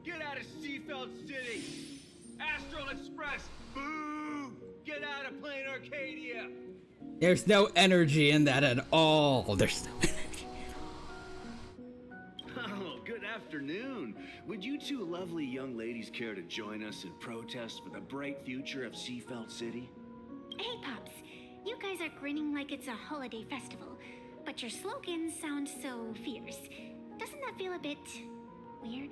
Get out of Seafeld City! Astral Express, boo! Get out of Plain Arcadia! There's no energy in that at all. There's no energy. Oh, good afternoon. Would you two lovely young ladies care to join us in protest for the bright future of Seafeld City? Hey, Pops. You guys are grinning like it's a holiday festival, but your slogans sound so fierce. Doesn't that feel a bit weird?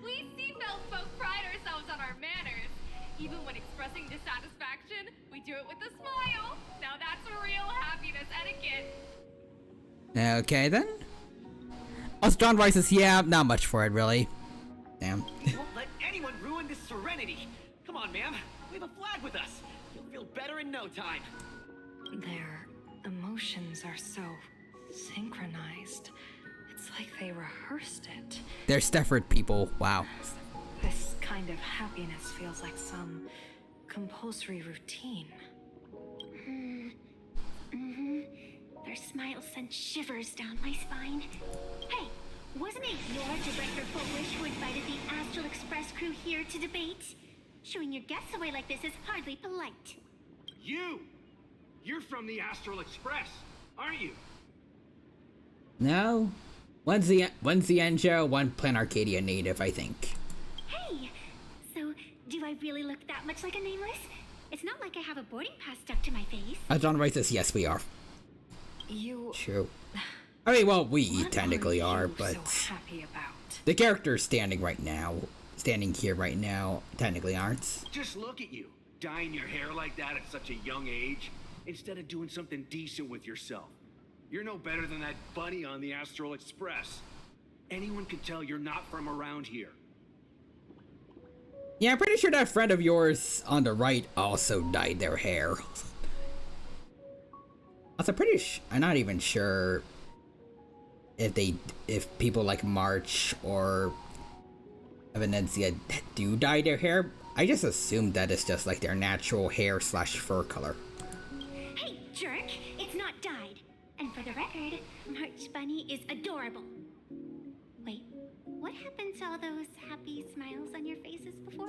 We Seafeld folk pride ourselves on our manners. Even when expressing dissatisfaction, we do it with a smile. Now that's real happiness etiquette. Okay then. Us John Rice is, yeah, not much for it really. Damn. We won't let anyone ruin this serenity. Come on, ma'am. We have a flag with us. You'll feel better in no time. Their emotions are so synchronized. It's like they rehearsed it. They're Stafford people. Wow. This kind of happiness feels like some compulsory routine. Their smiles sent shivers down my spine. Hey, wasn't it your director Footwish who invited the Astral Express crew here to debate? Shooing your guests away like this is hardly polite. You! You're from the Astral Express, aren't you? No. One's the Enjo, one Plain Arcadia native, I think. Hey, so do I really look that much like a nameless? It's not like I have a boarding pass stuck to my face. John Rice says, yes, we are. You. True. I mean, well, we technically are, but so happy about? the characters standing here right now, technically aren't. Just look at you, dyeing your hair like that at such a young age, instead of doing something decent with yourself. You're no better than that bunny on the Astral Express. Anyone could tell you're not from around here. Yeah, I'm pretty sure that friend of yours on the right also dyed their hair. Also, I'm not even sure if people like March or Evidencia do dye their hair. I just assumed that it's just like their natural hair / fur color. Hey, jerk! It's not dyed. And for the record, March Bunny is adorable. Wait, what happened to all those happy smiles on your faces before?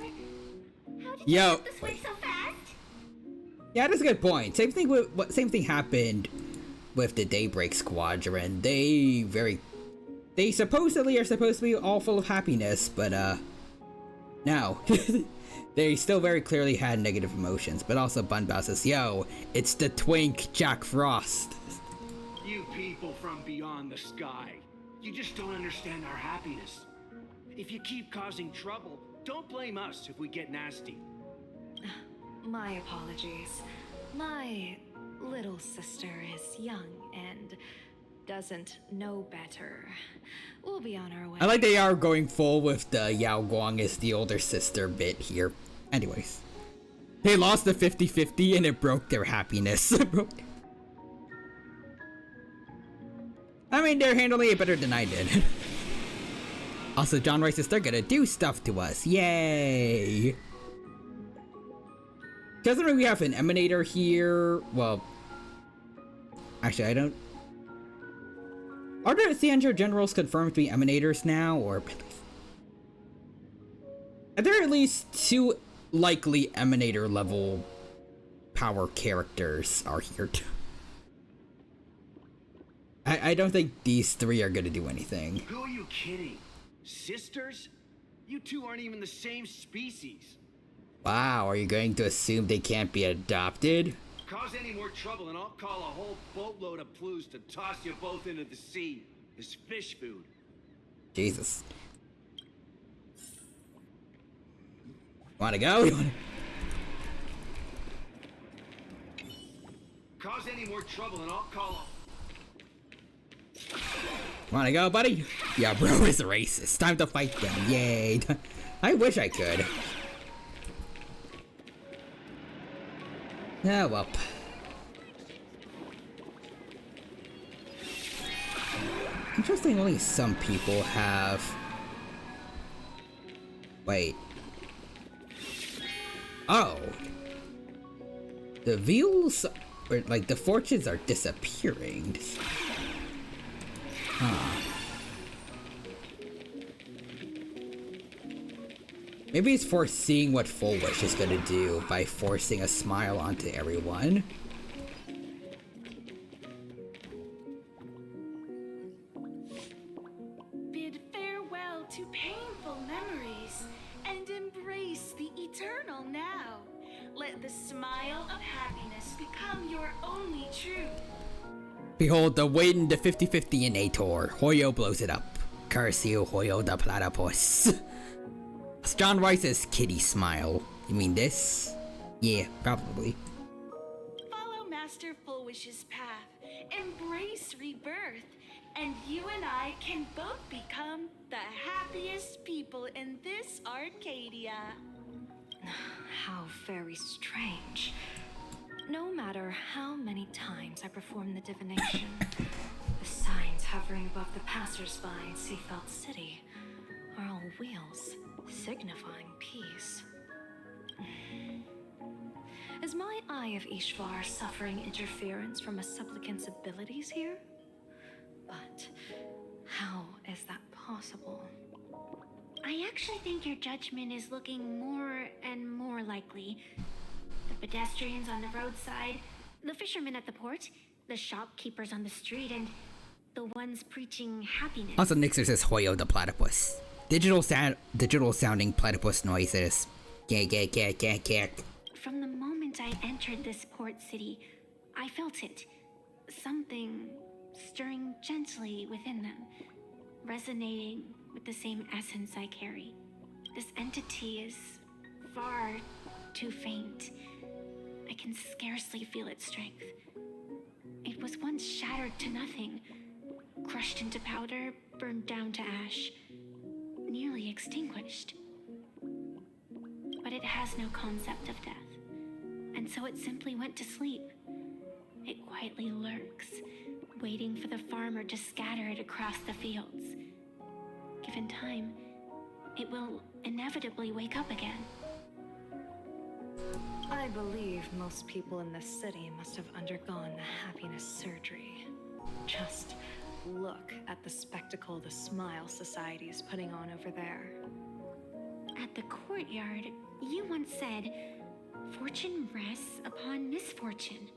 How did you get this way so fast? Yeah, that's a good point. Same thing happened with the Daybreak Squadron. They supposedly are supposed to be all full of happiness, but no. They still very clearly had negative emotions, but also Bunbow says, yo, it's the twink Jack Frost. You people from beyond the sky. You just don't understand our happiness. If you keep causing trouble, don't blame us if we get nasty. My apologies. My little sister is young and doesn't know better. We'll be on our way. I like they are going full with the Yao Guang is the older sister bit here. Anyways. They lost the 50-50 and it broke their happiness. I mean, they're handling it better than I did. Also, John Rice says they're gonna do stuff to us. Yay! Considering we have an Emanator here, well... Actually, I don't... Are the Sandra Generals confirmed to be Emanators now, or... Are there at least 2 likely Emanator level power characters are here? I don't think these 3 are gonna do anything. Who are you kidding? Sisters? You two aren't even the same species. Wow, are you going to assume they can't be adopted? Cause any more trouble and I'll call a whole boatload of Ploos to toss you both into the sea as fish food. Jesus. Wanna go? Cause any more trouble and I'll call Wanna go, buddy? Yeah, bro is racist. Time to fight them. Yay. I wish I could. Ah, well. Interesting, only some people have... Wait. Oh. The views, or like the fortunes are disappearing. Huh. Maybe it's foreseeing what Full Wish is gonna do by forcing a smile onto everyone. Bid farewell to painful memories and embrace the eternal now. Let the smile of happiness become your only truth. Behold the win, the 50-50 in Ator. Hoyo blows it up. Curse you, Hoyo the platypus. John Rice's kitty smile. You mean this? Yeah, probably. Follow Master Fullwish's path. Embrace rebirth. And you and I can both become the happiest people in this Arcadia. How very strange. No matter how many times I perform the divination, the signs hovering above the passers-by in Seafelt City are all wheels, signifying peace. Is my Eye of Ishvar suffering interference from a supplicant's abilities here? But how is that possible? I actually think your judgment is looking more and more likely. The pedestrians on the roadside, the fishermen at the port, the shopkeepers on the street, and the ones preaching happiness. Also, Nixer says Hoyo the platypus. Digital sounding platypus noises. From the moment I entered this port city, I felt it. Something stirring gently within them, resonating with the same essence I carry. This entity is far too faint. I can scarcely feel its strength. It was once shattered to nothing, crushed into powder, burned down to ash, nearly extinguished. has no concept of death, and so it simply went to sleep. It quietly lurks, waiting for the farmer to scatter it across the fields. Given time, it will inevitably wake up again. I believe most people in this city must have undergone the happiness surgery. Just look at the spectacle the Smile Society is putting on over there. At the courtyard, you once said, "Fortune rests upon misfortune."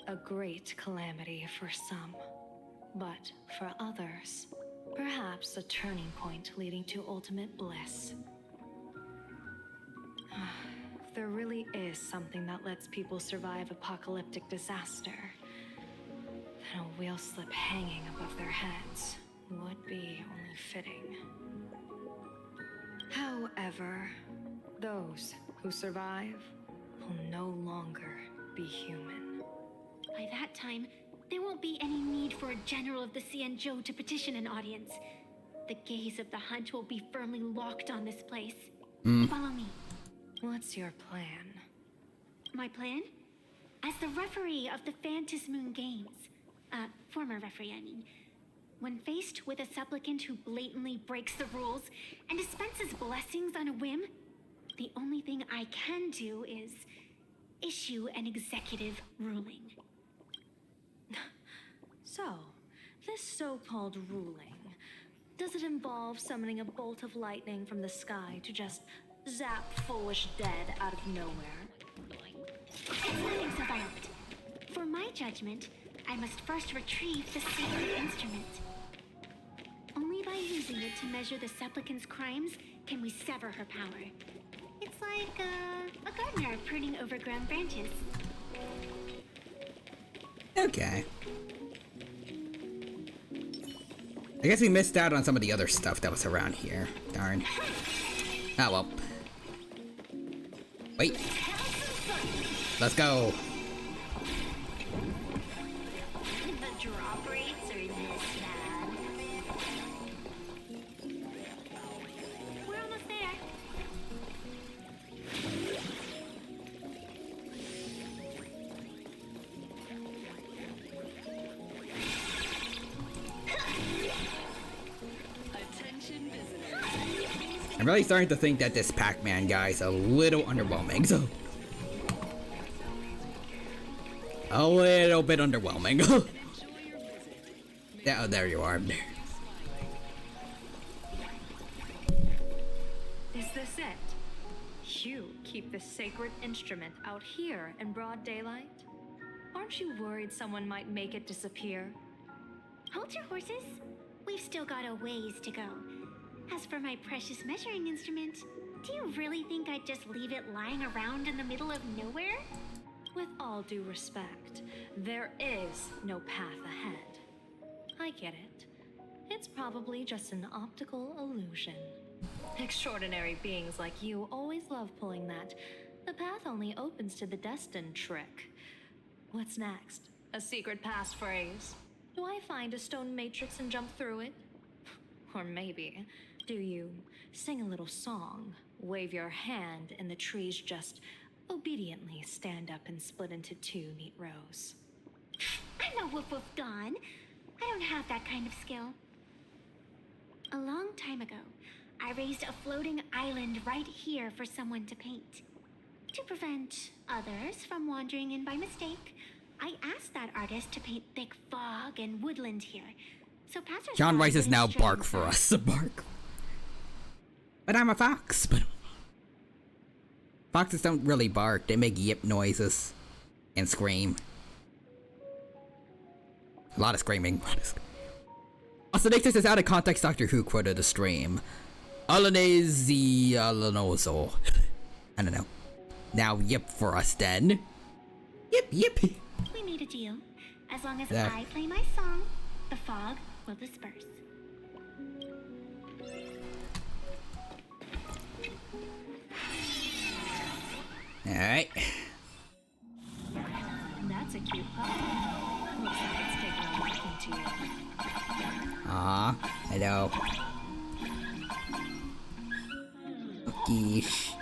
A great calamity for some, but for others, perhaps a turning point leading to ultimate bliss. If there really is something that lets people survive apocalyptic disaster, then a wheel slip hanging above their heads would be only fitting. However, those who survive will no longer be human. By that time, there won't be any need for a general of the Xianzhou to petition an audience. The gaze of the hunt will be firmly locked on this place. Follow me. What's your plan? My plan? As the referee of the Phantom Moon Games, former referee, I mean, when faced with a supplicant who blatantly breaks the rules and dispenses blessings on a whim, the only thing I can do is issue an executive ruling. So, this so-called ruling, does it involve summoning a bolt of lightning from the sky to just zap foolish dead out of nowhere? It's nothing so violent. For my judgment, I must first retrieve the sacred instrument. Only by using it to measure the supplicant's crimes can we sever her power. It's like a gardener pruning overgrown branches. Okay. I guess we missed out on some of the other stuff that was around here. Darn. Ah, well. Wait. Let's go. The drop rates are this bad. We're almost there. Attention visitors. I'm really starting to think that this Pac-Man guy is a little underwhelming, so... a little bit underwhelming. Yeah, oh, there you are. Is this it? You keep this sacred instrument out here in broad daylight? Aren't you worried someone might make it disappear? Hold your horses. We've still got a ways to go. As for my precious measuring instrument, do you really think I'd just leave it lying around in the middle of nowhere? With all due respect, there is no path ahead. I get it. It's probably just an optical illusion. Extraordinary beings like you always love pulling that "the path only opens to the destined" trick. What's next? A secret passphrase? Do I find a stone matrix and jump through it? Or maybe, do you sing a little song, wave your hand, and the trees just obediently stand up and split into two neat rows? I'm no woof woof Dawn. I don't have that kind of skill. A long time ago, I raised a floating island right here for someone to paint. To prevent others from wandering in by mistake, I asked that artist to paint thick fog and woodland here. So passers John Rice is now bark for us. Bark. But I'm a fox. But foxes don't really bark. They make yip noises and scream. A lot of screaming. Also, Nick is out of context. Doctor Who quoted the stream. Alanese Alanoso. I don't know. Now yip for us then. Yip yip. We made a deal. As long as Yeah. I play my song, the fog will disperse. Alright. That's a cute puppy. Looks like it's taking a liking to you. Aw, hello. Geesh.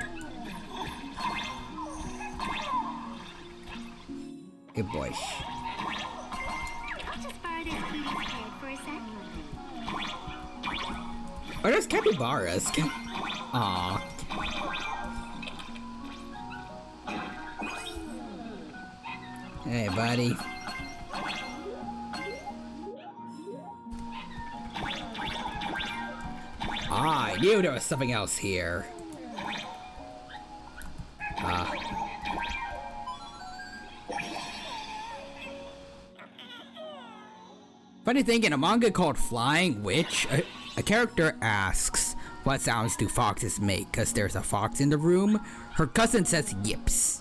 Good boy. I'll just borrow this cutie head for a sec. Oh, there's capybaras. Aww. Hey, buddy. I knew there was something else here. Funny thing, in a manga called Flying Witch, a character asks, what sounds do foxes make? Because there's a fox in the room. Her cousin says yips.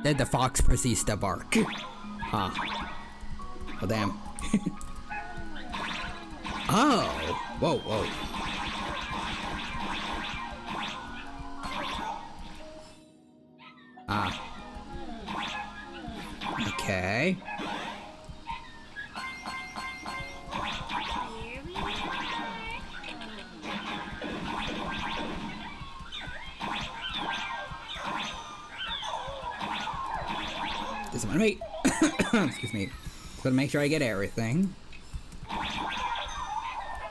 Then the fox proceeds to bark. Well, damn. Oh! Whoa, whoa. Okay. Just wanna wait. Excuse me. Just wanna make sure I get everything.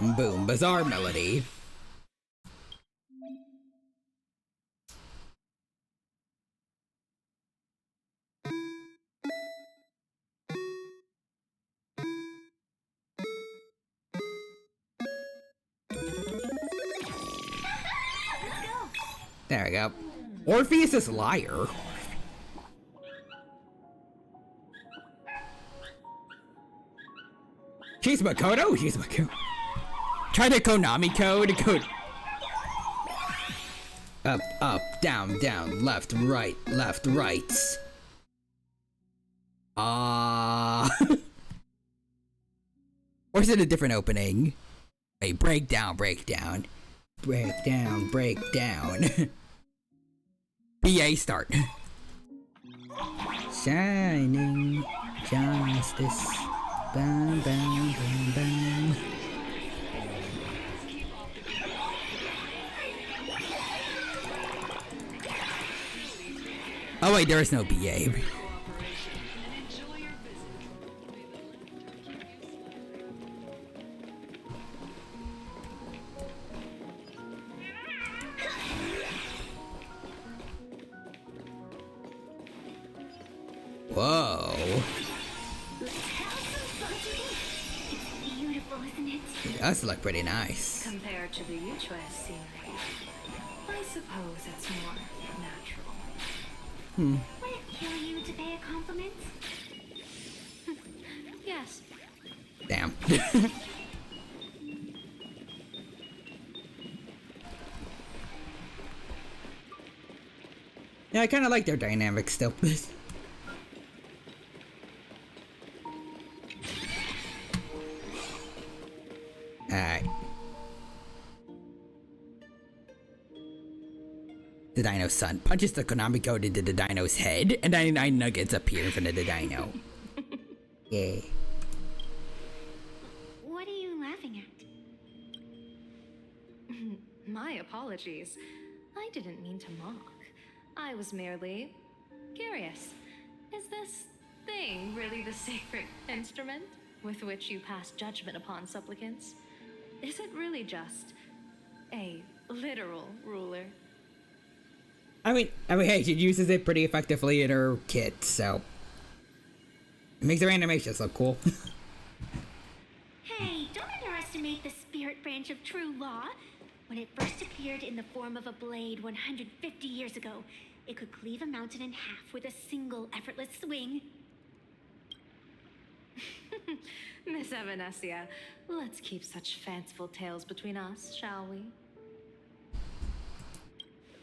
Boom, bizarre melody. There we go. Orpheus is liar. She's Makoto? She's Makoto. Try the Konami code. Up, up, down, down, left, right. Or is it a different opening? Wait, breakdown. BA start. Shining justice. Bam, bam, bam, bam. Oh wait, there is no BA. Whoa. Beautiful, isn't it? It does look pretty nice. Compared to the Uchwez scenery, I suppose it's more natural. Would it kill you to pay a compliment? Yes. Damn. Yeah, I kind of like their dynamics still. Alright. The Dino's son punches the Konami code into the Dino's head, and 99 nuggets appear in front of the Dino. Yeah. What are you laughing at? My apologies. I didn't mean to mock. I was merely curious. Is this thing really the sacred instrument with which you pass judgment upon supplicants? Is it really just a literal ruler? I mean, hey, she uses it pretty effectively in her kit, so it makes her animations look cool. Hey, don't underestimate the spirit branch of true law. When it first appeared in the form of a blade 150 years ago, it could cleave a mountain in half with a single effortless swing. Miss Evanescia, let's keep such fanciful tales between us, shall we?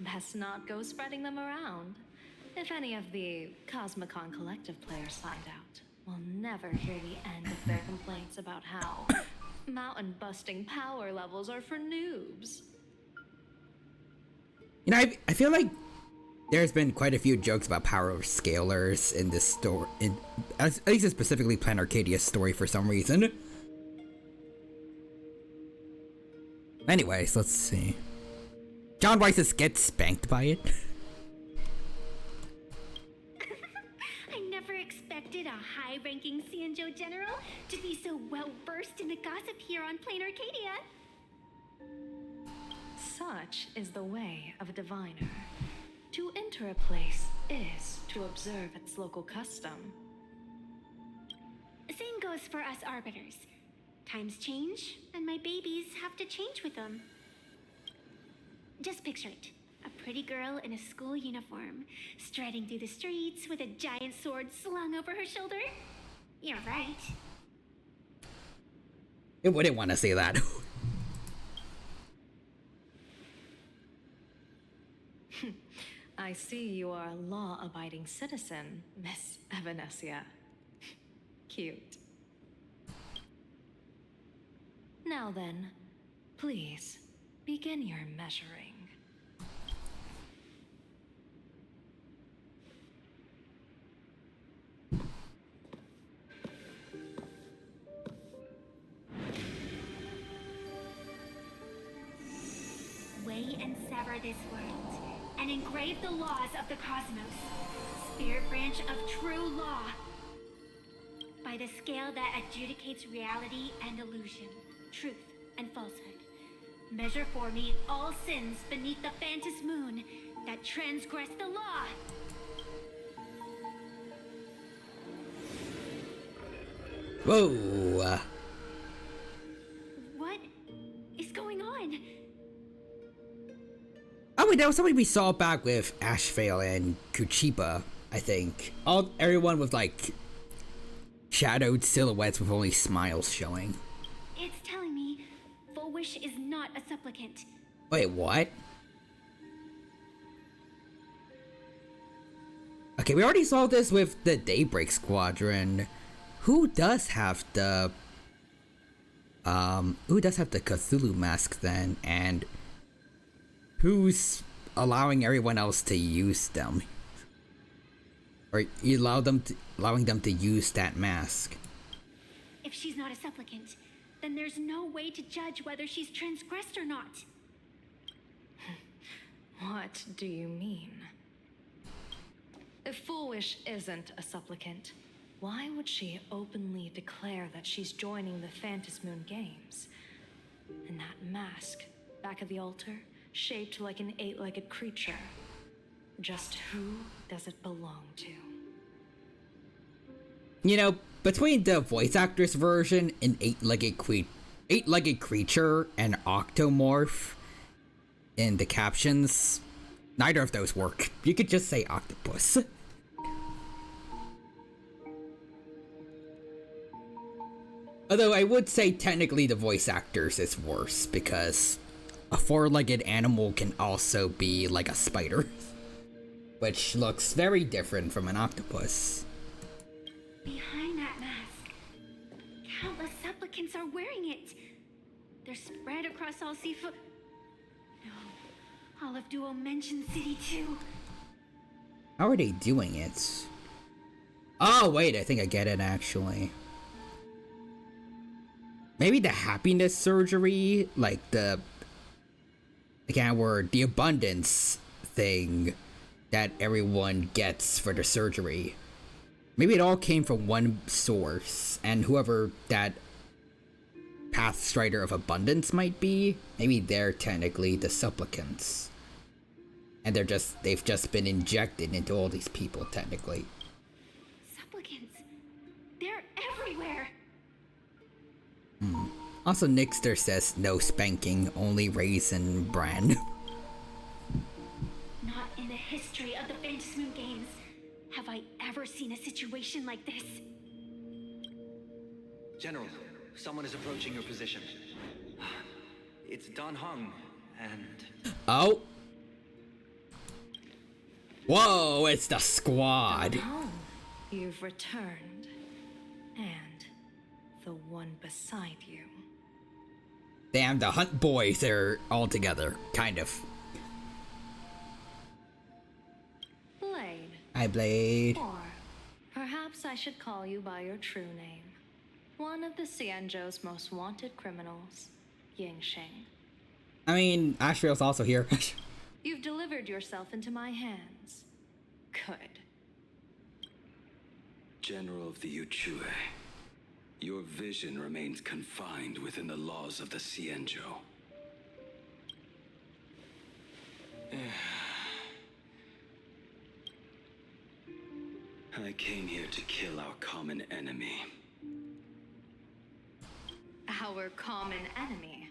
Best not go spreading them around. If any of the Cosmicon Collective players find out, we'll never hear the end of their complaints about how mountain-busting power levels are for noobs. You know, I feel like there's been quite a few jokes about power of scalers in this story, at least specifically Plan Arcadia's story for some reason. Anyways, let's see. John Rice gets spanked by it. I never expected a high-ranking Cianjo general to be so well-versed in the gossip here on Plain Arcadia. Such is the way of a diviner. To enter a place is to observe its local custom. Same goes for us arbiters. Times change, and my babies have to change with them. Just picture it. A pretty girl in a school uniform, striding through the streets with a giant sword slung over her shoulder. You're right. I wouldn't want to say that. I see you are a law-abiding citizen, Miss Evanesia. Cute. Now then, please, begin your measuring. Weigh and sever this world, and engrave the laws of the cosmos. Spirit branch of true law. By the scale that adjudicates reality and illusion, truth and falsehood. Measure for me all sins beneath the Phantos moon that transgress the law. Whoa. What is going on? Oh wait, that was something we saw back with Ashvale and Kuchiba, I think. Everyone with like shadowed silhouettes with only smiles showing. It's telling me Full Wish is not a supplicant. Wait, what? Okay, we already saw this with the Daybreak Squadron. Who does have the Cthulhu mask then, and who's allowing everyone else to use them? Or you allowing them to use that mask? If she's not a supplicant, then there's no way to judge whether she's transgressed or not. What do you mean? If Full Wish isn't a supplicant, why would she openly declare that she's joining the Phantos Moon Games? And that mask, back of the altar, shaped like an eight-legged creature. Just who does it belong to? You know, between the voice actress version, an eight-legged creature, and octomorph in the captions, neither of those work. You could just say octopus. Although I would say technically the voice actors is worse, because a four-legged animal can also be like a spider, which looks very different from an octopus. Behind that mask, countless supplicants are wearing it. They're spread across all Seafood. No, all of Duo Mention City too. How are they doing it? Oh wait, I think I get it actually. Maybe the happiness surgery, like the abundance thing that everyone gets for the surgery. Maybe it all came from one source, and whoever that Path Strider of Abundance might be, maybe they're technically the supplicants. And they've just been injected into all these people, technically. Supplicants. They're everywhere. Also, Nixter says no spanking, only raisin bran. Not in the history of the Phantos Moon Games have I ever seen a situation like this. General, someone is approaching your position. It's Don Hung, and... Oh! Whoa, it's the squad! Oh, you've returned. And the one beside you. Damn, the Hunt boys are all together, kind of. Blade. Hi, Blade. Or perhaps I should call you by your true name. One of the Cianjo's most wanted criminals, Yingxing. I mean, Ashrael's also here. You've delivered yourself into my hands. Good. General of the Yuchue, your vision remains confined within the laws of the Cienjo. I came here to kill our common enemy. Our common enemy?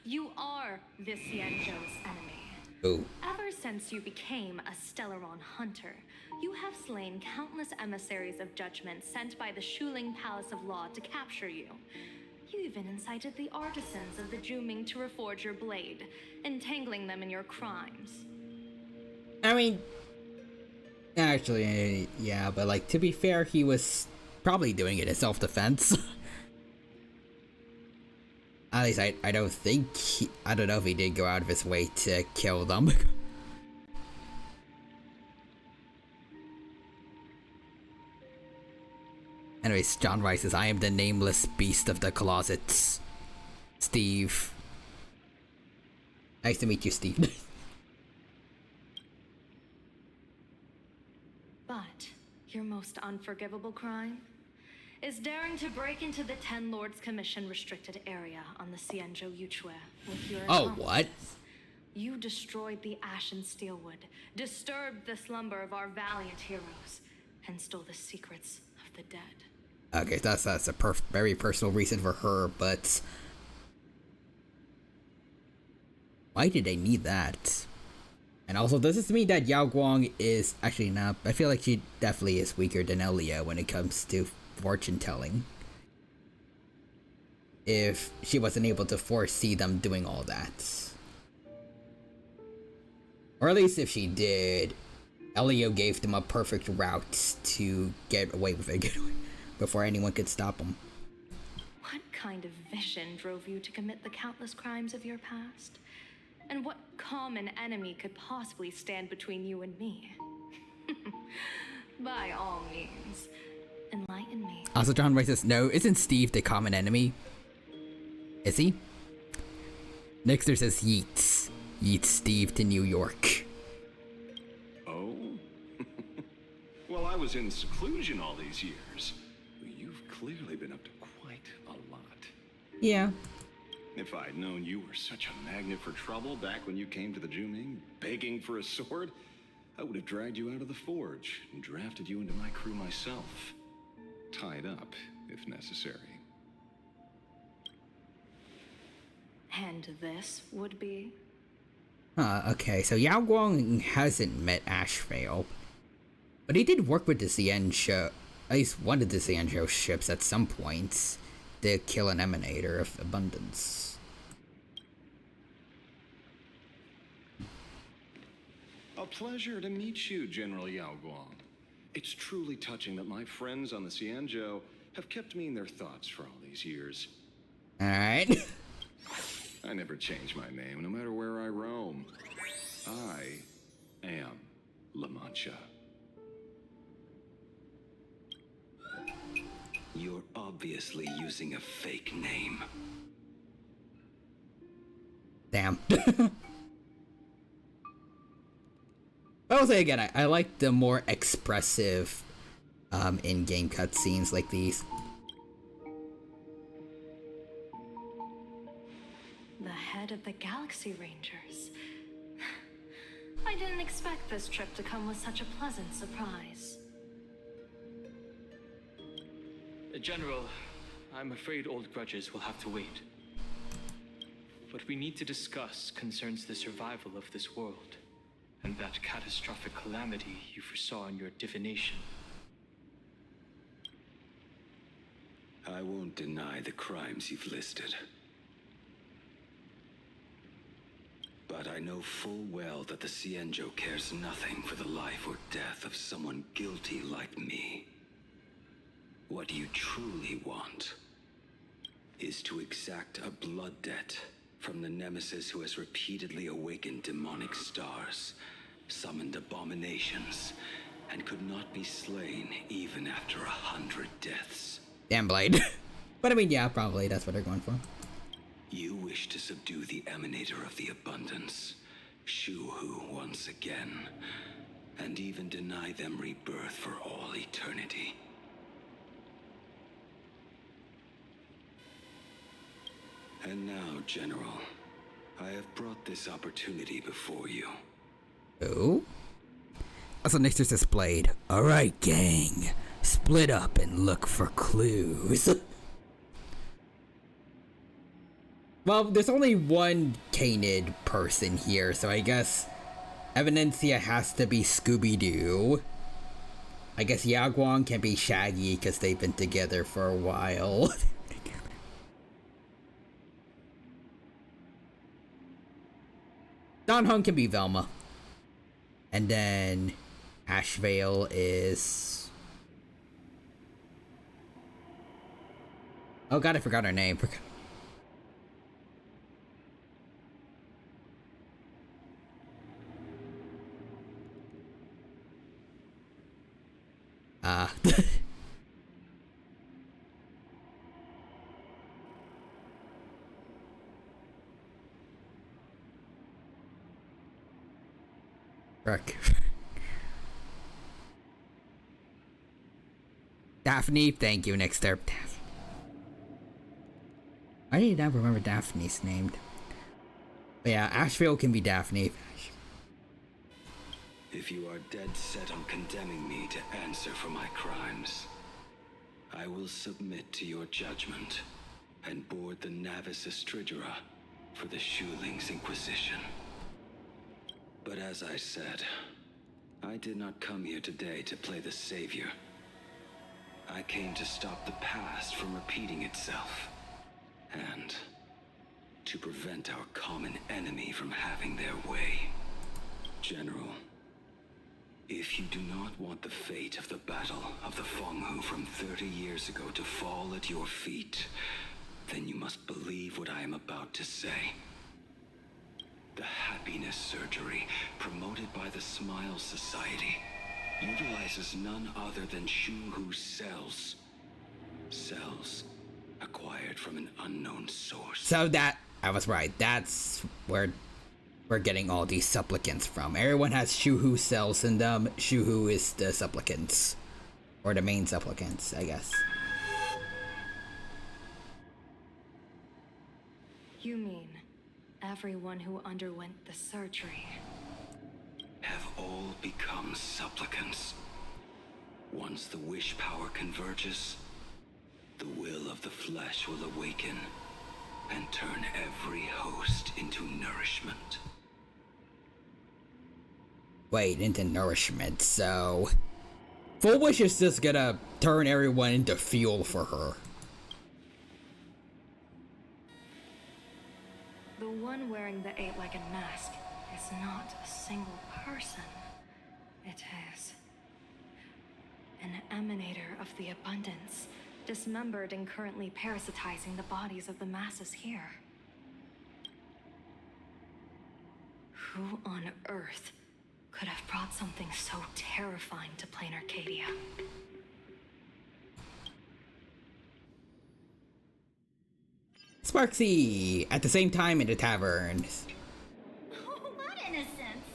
You are the Cienjo's enemy. Oh. Ever since you became a Stellaron hunter, you have slain countless emissaries of judgment sent by the Shuling Palace of Law to capture you. You even incited the artisans of the Juming to reforge your blade, entangling them in your crimes. I mean, actually, yeah, but like, to be fair, he was probably doing it in self-defense. At least I don't think I don't know if he did go out of his way to kill them. Anyways, John Rice says, I am the nameless beast of the closets. Steve. Nice to meet you, Steve. But your most unforgivable crime is daring to break into the Ten Lords Commission restricted area on the Cienjo Yuchue with your what? You destroyed the Ashen Steelwood, disturbed the slumber of our valiant heroes, and stole the secrets of the dead. Okay, that's a very personal reason for her, but why did they need that? And also, does this mean that Yao Guang is actually not? I feel like she definitely is weaker than Elia when it comes to fortune telling. If she wasn't able to foresee them doing all that. Or at least if she did, Elio gave them a perfect route to get away with it before anyone could stop them. What kind of vision drove you to commit the countless crimes of your past? And what common enemy could possibly stand between you and me? By all means, enlighten me. Also, John Rice says, no, isn't Steve the common enemy? Is he? Nixter says yeets. Yeets Steve to New York. Oh? Well, I was in seclusion all these years. You've clearly been up to quite a lot. Yeah. If I'd known you were such a magnet for trouble back when you came to the Juming, begging for a sword, I would have dragged you out of the forge and drafted you into my crew myself. Tied up, if necessary. And this would be? Okay, so Yao Guang hasn't met Ashvale, but he did work with the Cienjo, at least one of the Cienjo ships at some point, to kill an emanator of abundance. A pleasure to meet you, General Yao Guang. It's truly touching that my friends on the Cienjo have kept me in their thoughts for all these years. Alright. I never change my name, no matter where I roam. I am La Mancha. You're obviously using a fake name. Damn. I will say again, I like the more expressive in-game cutscenes like these. The head of the Galaxy Rangers. I didn't expect this trip to come with such a pleasant surprise. General, I'm afraid old grudges will have to wait. What we need to discuss concerns the survival of this world, and that catastrophic calamity you foresaw in your divination. I won't deny the crimes you've listed. But I know full well that the Cienjo cares nothing for the life or death of someone guilty like me. What you truly want is to exact a blood debt from the nemesis who has repeatedly awakened demonic stars, summoned abominations, and could not be slain even after 100 deaths. Damn Blade. But I mean, yeah, probably that's what they're going for. You wish to subdue the emanator of the abundance, Shu-Hu, once again, and even deny them rebirth for all eternity. And now, General, I have brought this opportunity before you. Oh? Also, Nixter's displayed. Alright, gang. Split up and look for clues. Well, there's only one canid person here, so I guess Evidencia has to be Scooby-Doo. I guess Yaguang can be Shaggy because they've been together for a while. Don Hung can be Velma. And then Ashvale is... Oh god, I forgot her name. Frick. Daphne, thank you, Nixter. I did not remember Daphne's name. But yeah, Asheville can be Daphne. If you are dead set on condemning me to answer for my crimes, I will submit to your judgment and board the Navis Astridura for the Shuling's Inquisition. But as I said, I did not come here today to play the savior. I came to stop the past from repeating itself, and to prevent our common enemy from having their way. General, if you do not want the fate of the Battle of the Fenghu from 30 years ago to fall at your feet, then you must believe what I am about to say. The happiness surgery, promoted by the Smile Society, utilizes none other than Shu-Hu's cells. Cells acquired from an unknown source. So that, I was right. That's where we're getting all these supplicants from. Everyone has Shu-Hu cells in them. Shu-Hu is the supplicants. Or the main supplicants, I guess. You mean everyone who underwent the surgery have all become supplicants. Once the wish power converges, the will of the flesh will awaken and turn every host into nourishment. Wait, into nourishment, so... Full Wish is just gonna turn everyone into fuel for her. The one wearing the eight-legged mask is not a single person. It is an emanator of the abundance, dismembered and currently parasitizing the bodies of the masses here. Who on earth could have brought something so terrifying to plain Arcadia? Sparksy! At the same time in the tavern. Oh, what innocence!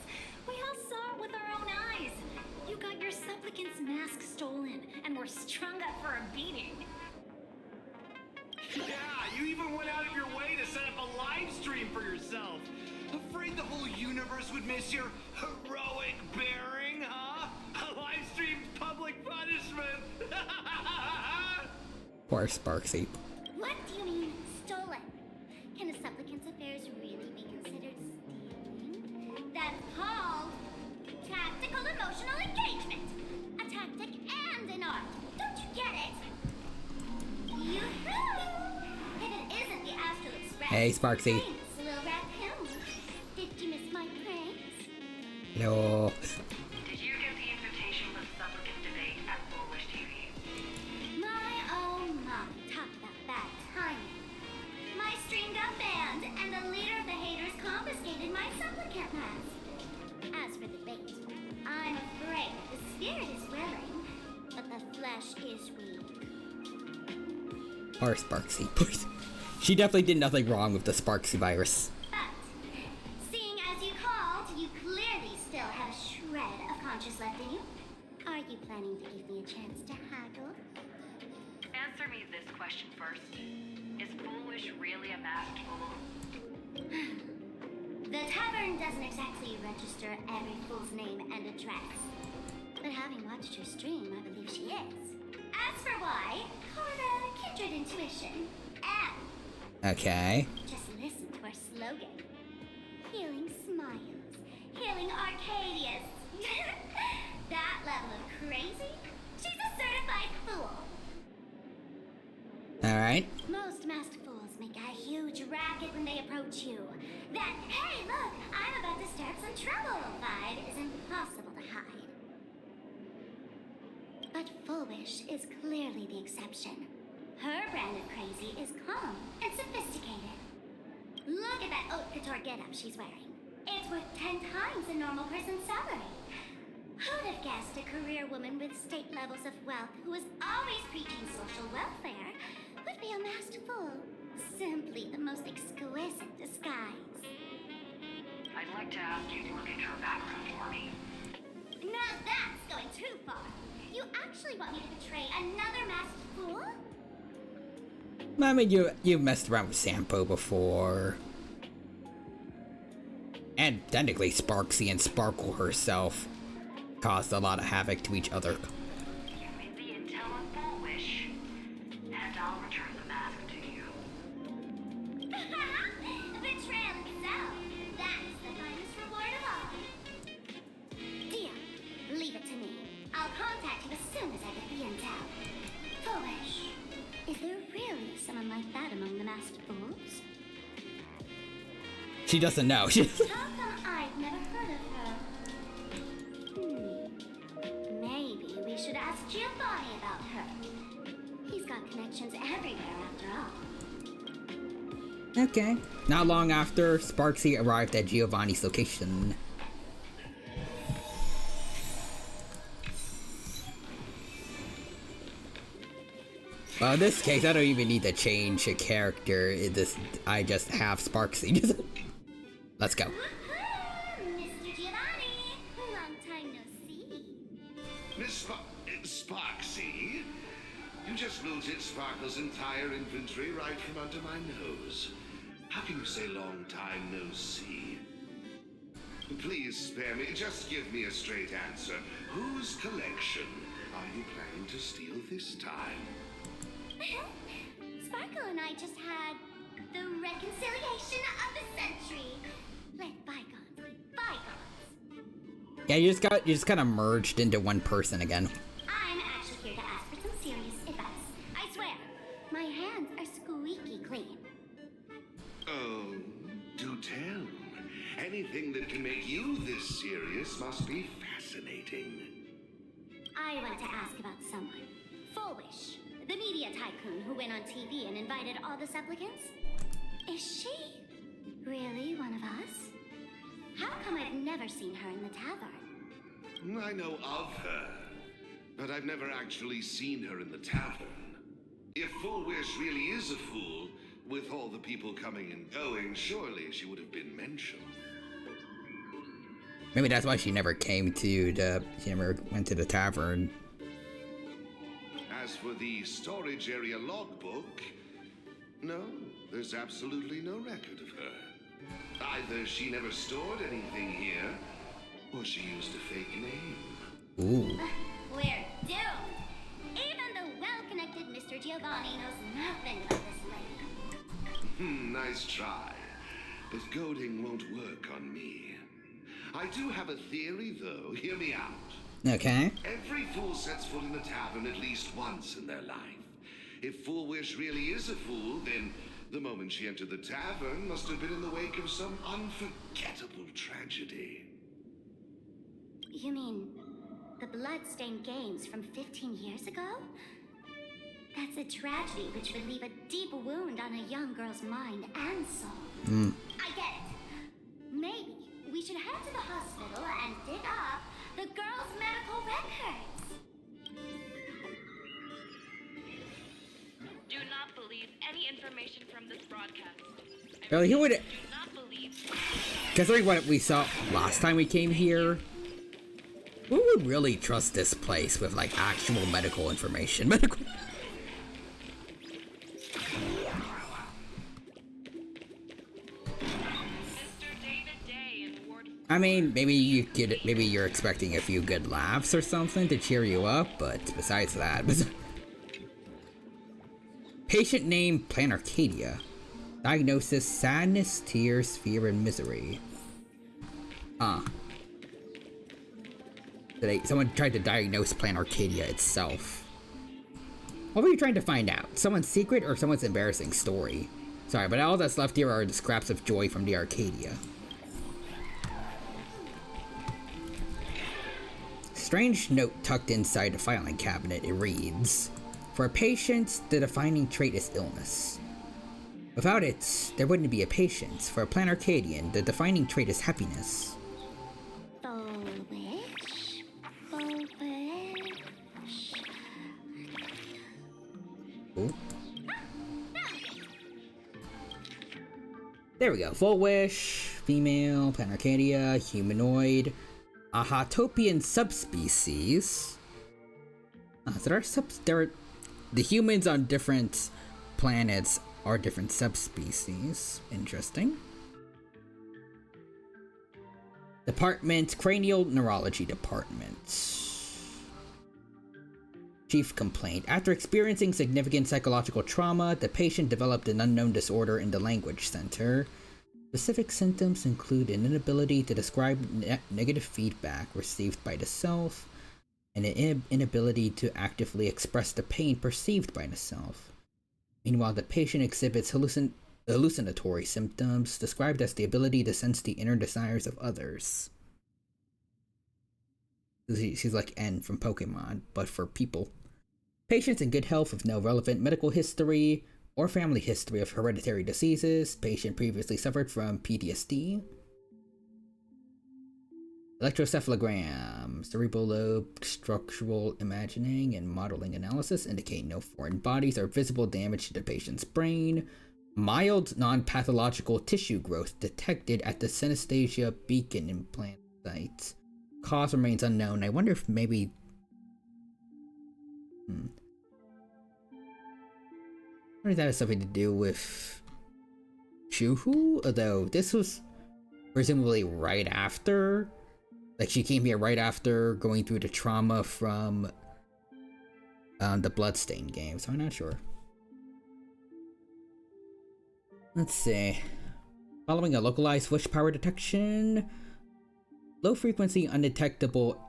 We all saw it with our own eyes. You got your supplicant's mask stolen and were strung up for a beating. Yeah, you even went out of your way to set up a live stream for yourself. Afraid the whole universe would miss your heroic bearing, huh? A live stream public punishment. Poor Sparksy. What do you mean, stolen? Can a supplicant's affairs really be considered stealing? That's called tactical emotional engagement. A tactic and an art. Don't you get it? Yoo-hoo! If it isn't the Astral Express. Hey, Sparksy. Thanks, little raccoon. Did you miss my pranks? No. Did you get the invitation for the supplicant debate at Full Wish TV? My oh my, talk about bad timing. My stream got banned, and the leader of the haters confiscated my supplicant mask. As for the debate, I'm afraid that the spirit is willing, but the flesh is weak. Poor Sparksy. Poor... She definitely did nothing wrong with the Sparksy virus. But, seeing as you called, you clearly still have a shred of conscience left in you. Are you planning to give me a chance to haggle? Answer me this question first. Is Foolish really a masked fool? The tavern doesn't exactly register every fool's name and address. But having watched her stream, I believe she is. As for why, kinda kindred intuition. Okay. Just listen to our slogan. Healing smiles. Healing Arcadius. That level of crazy? She's a certified fool. Alright. Most masked fools make a huge racket when they approach you. That, hey, look, I'm about to start some trouble vibe is impossible to hide. But Foolish is clearly the exception. Her brand of crazy is calm and sophisticated. Look at that haute couture getup she's wearing. It's worth 10 times a normal person's salary. Who'd have guessed a career woman with state levels of wealth who was always preaching social welfare would be a masked fool? Simply the most exquisite disguise. I'd like to ask you to look into her background for me. Now that's going too far. You actually want me to betray another masked fool? I mean, you've messed around with Sampo before. And technically, Sparksy and Sparkle herself caused a lot of havoc to each other. Give me the intel on Foolish, and I'll return the mask to you. Betrayal itself. That's the finest reward of all. Deal. Leave it to me. I'll contact you as soon as I get the intel. Foolish. Is there really someone like that among the masked fools? She doesn't know. How come I've never heard of her? Maybe we should ask Giovanni about her. He's got connections everywhere after all. Okay. Not long after, Sparksy arrived at Giovanni's location. Well, in this case, I don't even need to change a character. I just have Sparksy. Let's go. Mr. Giovanni, long time no see. Miss Sparksy? You just looted Sparkle's entire inventory right from under my nose. How can you say long time no see? Please spare me. Just give me a straight answer. Whose collection are you planning to steal this time? Sparkle and I just had the reconciliation of the century. Let bygones be bygones. Yeah, you just kind of merged into one person again. I'm actually here to ask for some serious advice. I swear, my hands are squeaky clean. Oh, do tell. Anything that can make you this serious must be fascinating. I want to ask about someone. Foolish. The media tycoon who went on TV and invited all the supplicants? Is she really one of us? How come I've never seen her in the tavern? I know of her, but I've never actually seen her in the tavern. If Foolish really is a fool, with all the people coming and going, surely she would have been mentioned. Maybe that's why she never came to she never went to the tavern. As for the storage area logbook, no, there's absolutely no record of her. Either she never stored anything here, or she used a fake name. Ooh. We're doomed. Even the well-connected Mr. Giovanni knows nothing about this lady. Nice try. But goading won't work on me. I do have a theory, though. Hear me out. Okay. Every fool sets foot in the tavern at least once in their life. If Foolish really is a fool, then the moment she entered the tavern must have been in the wake of some unforgettable tragedy. You mean the blood-stained games from 15 years ago? That's a tragedy which would leave a deep wound on a young girl's mind and soul. I get it. Maybe we should head to the hospital and dig up the girl's medical records. Do not believe any information from this broadcast. Really, who would? Do not believe. Considering what we saw last time we came here, who would really trust this place with like actual medical information? Medical. I mean, maybe you're expecting a few good laughs or something to cheer you up, but besides that, patient name Plan Arcadia. Diagnosis: sadness, tears, fear, and misery. Someone tried to diagnose Plan Arcadia itself. What were you trying to find out? Someone's secret or someone's embarrassing story? Sorry, but all that's left here are the scraps of joy from the Arcadia. Strange note tucked inside the filing cabinet. It reads, "For a patient, the defining trait is illness. Without it, there wouldn't be a patient. For a Plan Arcadian, the defining trait is happiness." Ooh. There we go. Full wish, female, Plan Arcadia, humanoid, a Hautopian subspecies. The humans on different planets are different subspecies. Interesting. Department, Cranial Neurology Department. Chief complaint. After experiencing significant psychological trauma, the patient developed an unknown disorder in the language center. Specific symptoms include an inability to describe negative feedback received by the self, and an inability to actively express the pain perceived by the self. Meanwhile, the patient exhibits hallucinatory symptoms, described as the ability to sense the inner desires of others. She's like N from Pokemon, but for people. Patients in good health with no relevant medical history or family history of hereditary diseases. Patient previously suffered from PTSD. Electrocephalogram, cerebral lobe, structural imagining, and modeling analysis indicate no foreign bodies or visible damage to the patient's brain. Mild non-pathological tissue growth detected at the synesthesia beacon implant site. Cause remains unknown. I wonder if maybe... I wonder if that has something to do with Shuhu? Although this was presumably right after... Like, she came here right after going through the trauma from the Bloodstained game, so I'm not sure. Let's see. Following a localized wish power detection, low frequency undetectable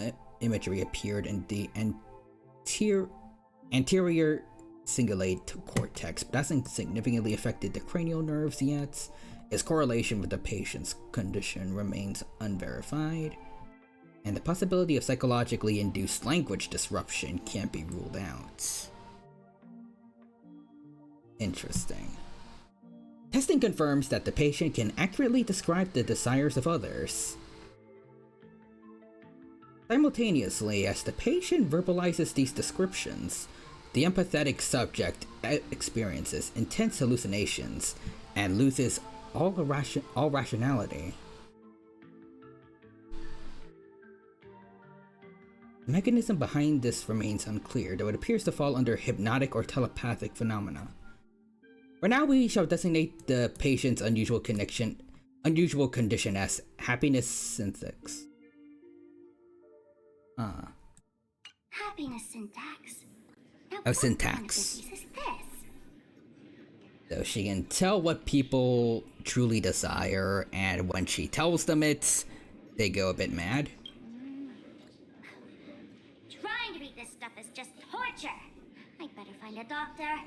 imagery appeared in the anterior cingulate cortex, but hasn't significantly affected the cranial nerves yet. Its correlation with the patient's condition remains unverified, and the possibility of psychologically induced language disruption can't be ruled out. Interesting. Testing confirms that the patient can accurately describe the desires of others. Simultaneously, as the patient verbalizes these descriptions, the empathetic subject experiences intense hallucinations and loses all rationality. The mechanism behind this remains unclear, though it appears to fall under hypnotic or telepathic phenomena. For now, we shall designate the patient's unusual condition as happiness syntax. Happiness syntax. Now, oh, syntax. Is this? So she can tell what people truly desire, and when she tells them it, they go a bit mad. Trying to read this stuff is just torture. I'd better find a doctor.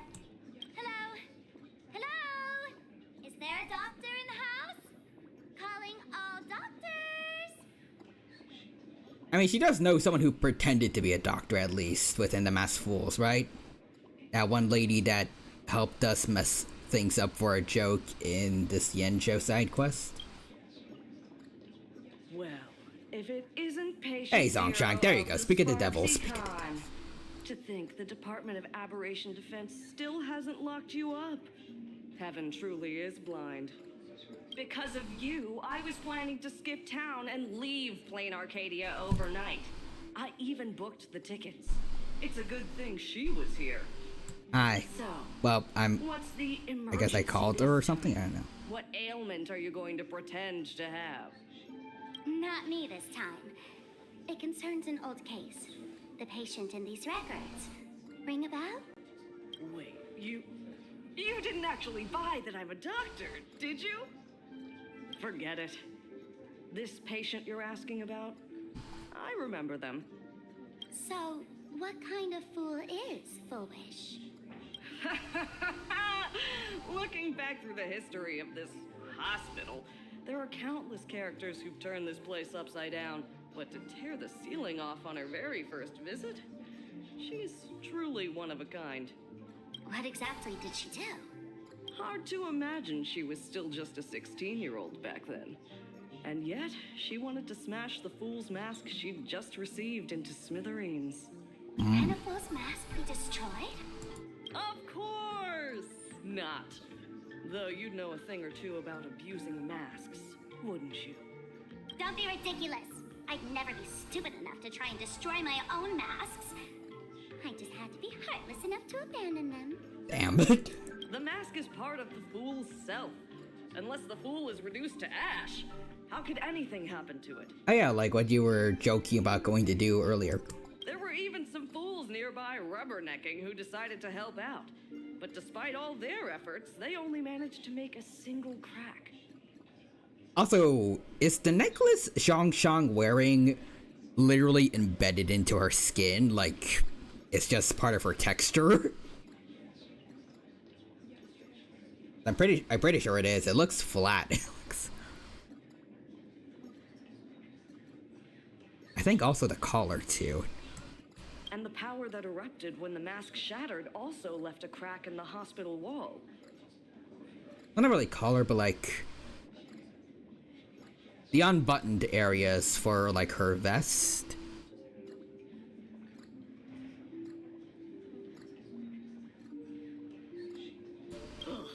Hello? Hello? Is there a doctor in the house? Calling all doctors. I mean, she does know someone who pretended to be a doctor, at least, within the Masked Fools, right? That one lady that helped us mess things up for a joke in this Yenjo side quest. Well, if it isn't patient. Hey, Zongshang, there you go. Speak of the devil. to think the Department of Aberration Defense still hasn't locked you up. Heaven truly is blind. Because of you, I was planning to skip town and leave Plain Arcadia overnight. I even booked the tickets. It's a good thing she was here. Hi. So, well, what's the I guess I called her or something. I don't know. What ailment are you going to pretend to have? Not me this time. It concerns an old case. The patient in these records. Ring a bell? Wait, you didn't actually buy that I'm a doctor, did you? Forget it. This patient you're asking about? I remember them. So, what kind of fool is Foolish? Looking back through the history of this hospital, there are countless characters who've turned this place upside down. But to tear the ceiling off on her very first visit? She's truly one of a kind. What exactly did she do? Hard to imagine she was still just a 16-year-old back then. And yet, she wanted to smash the fool's mask she'd just received into smithereens. Can a fool's mask be destroyed? Of course not. Though you'd know a thing or two about abusing masks, wouldn't you? Don't be ridiculous. I'd never be stupid enough to try and destroy my own masks. I just had to be heartless enough to abandon them. Damn it. The mask is part of the fool's self. Unless the fool is reduced to ash, how could anything happen to it? Oh yeah, like what you were joking about going to do earlier. There were even some fools nearby rubbernecking who decided to help out. But despite all their efforts, they only managed to make a single crack. Also, is the necklace Shang wearing literally embedded into her skin? Like, it's just part of her texture? I'm pretty sure it is. It looks flat. I think also the collar too. And the power that erupted when the mask shattered also left a crack in the hospital wall. Not really collar, but like the unbuttoned areas for like her vest. Ugh.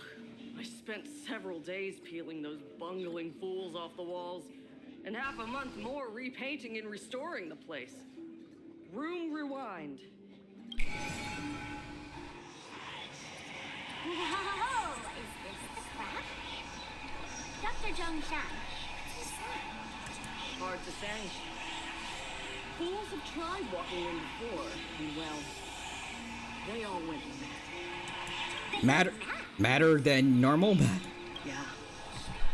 I spent several days peeling those bungling fools off the walls, and half a month more repainting and restoring the place. Room rewind. Whoa! Is this the crack? Dr. Zhongshan, what's his name? Hard to say. Fools have tried walking in before, and well, they all went mad. Madder than normal? Yeah.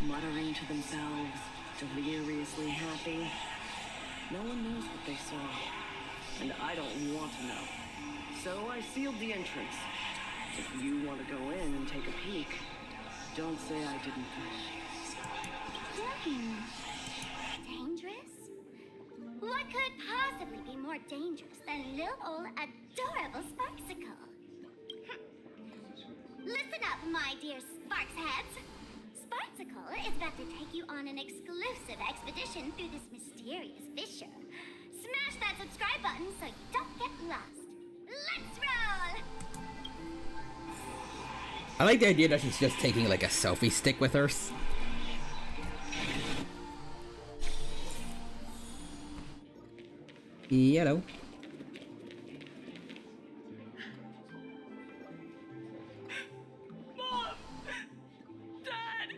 Muttering to themselves, deliriously happy. No one knows what they saw, and I don't want to know. So I sealed the entrance. If you want to go in and take a peek, don't say I didn't. Dangerous? What could possibly be more dangerous than little old adorable Sparksicle? Listen up, my dear Sparksheads. Sparksicle is about to take you on an exclusive expedition through this mysterious fissure. Smash that subscribe button so you don't get lost. Let's roll! I like the idea that she's just taking like a selfie stick with her. Yellow. Mom! Dad!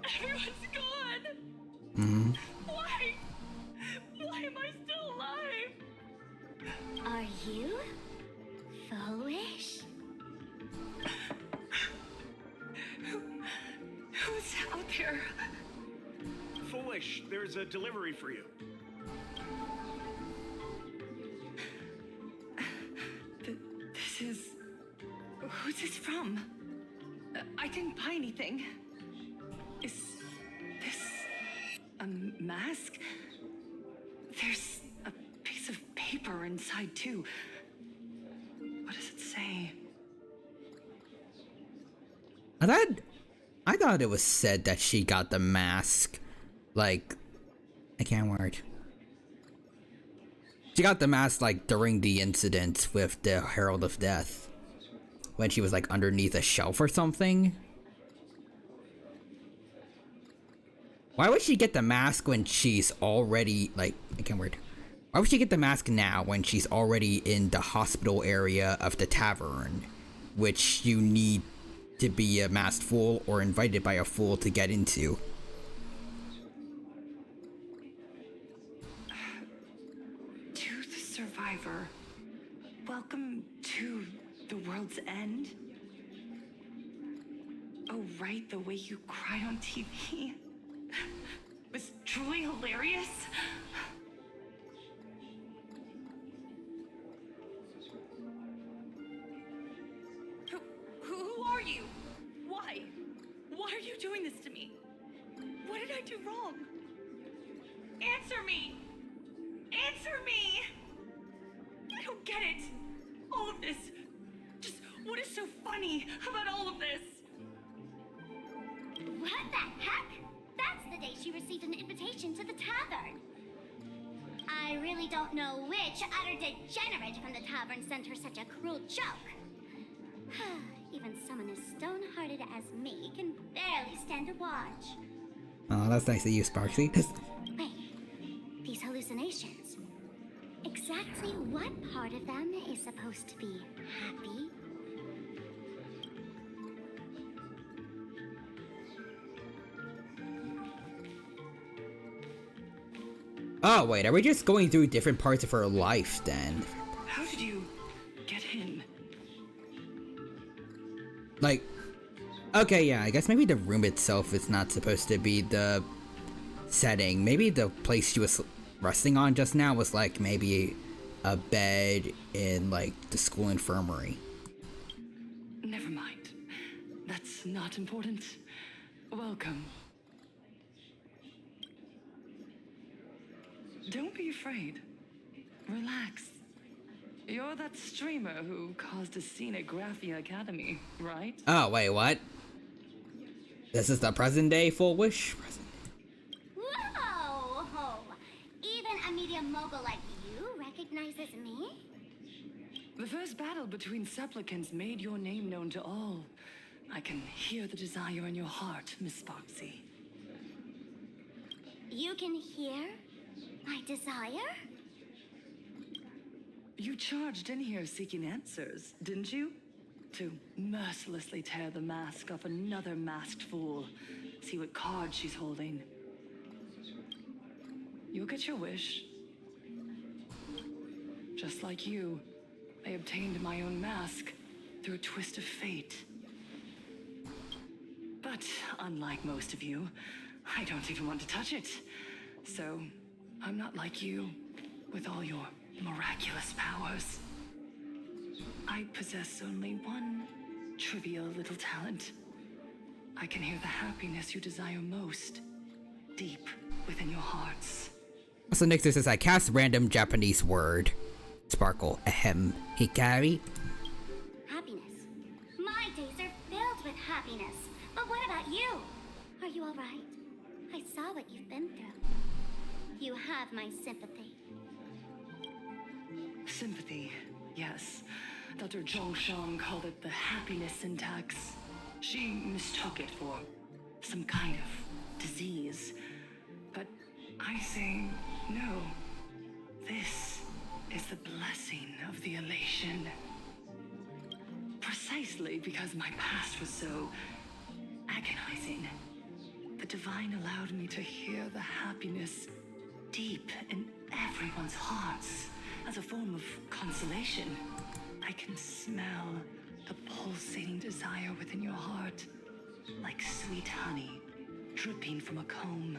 Everyone's gone! Mm-hmm. Why? Why am I still alive? Are you foolish? Who's out there? Foolish, there's a delivery for you. This is... Who's this from? I didn't buy anything. Is this a mask? There's a piece of paper inside too. What does it say? I thought it was said that she got the mask. Like, I can't word. She got the mask like during the incident with the Herald of Death, when she was like underneath a shelf or something. Why would she get the mask when she's already like, I can't word. Why would she get the mask now when she's already in the hospital area of the tavern, which you need to be a masked fool or invited by a fool to get into? To the survivor, welcome to the world's end. Oh, right, the way you cried on TV was truly hilarious. Who are you? Why? Why are you doing this to me? What did I do wrong? Answer me! Answer me! I don't get it. All of this. Just what is so funny about all of this? What the heck? That's the day she received an invitation to the tavern. I really don't know which utter degenerate from the tavern sent her such a cruel joke. Even someone as stone-hearted as me can barely stand to watch. Oh, that's nice of you, Sparksy. Wait, these hallucinations. Exactly what part of them is supposed to be happy? Oh, wait, are we just going through different parts of her life then? How did you get in? Like, okay, yeah, I guess maybe the room itself is not supposed to be the setting. Maybe the place she was resting on just now was like maybe a bed in like the school infirmary. Never mind. That's not important. Welcome. Don't be afraid. Relax. You're that streamer who caused a scene at Graphia Academy, right? Oh, wait, what? This is the present day Full Wish? Whoa! Even a media mogul like you recognizes me? The first battle between supplicants made your name known to all. I can hear the desire in your heart, Miss Sparksy. You can hear my desire? You charged in here seeking answers, didn't you? To mercilessly tear the mask off another masked fool. See what card she's holding. You'll get your wish. Just like you, I obtained my own mask through a twist of fate. But unlike most of you, I don't even want to touch it. So, I'm not like you, with all your miraculous powers. I possess only one trivial little talent. I can hear the happiness you desire most, deep within your hearts. So next says I cast random Japanese word. Sparkle, ahem, hikari. Happiness. My days are filled with happiness. But what about you? Are you alright? I saw what you've been through. You have my sympathy. Sympathy, yes. Dr. Zhongshan called it the happiness syntax. She mistook it for some kind of disease. But I say no. This is the blessing of the elation. Precisely because my past was so agonizing, the divine allowed me to hear the happiness deep in everyone's hearts as a form of consolation. I can smell the pulsating desire within your heart, like sweet honey dripping from a comb.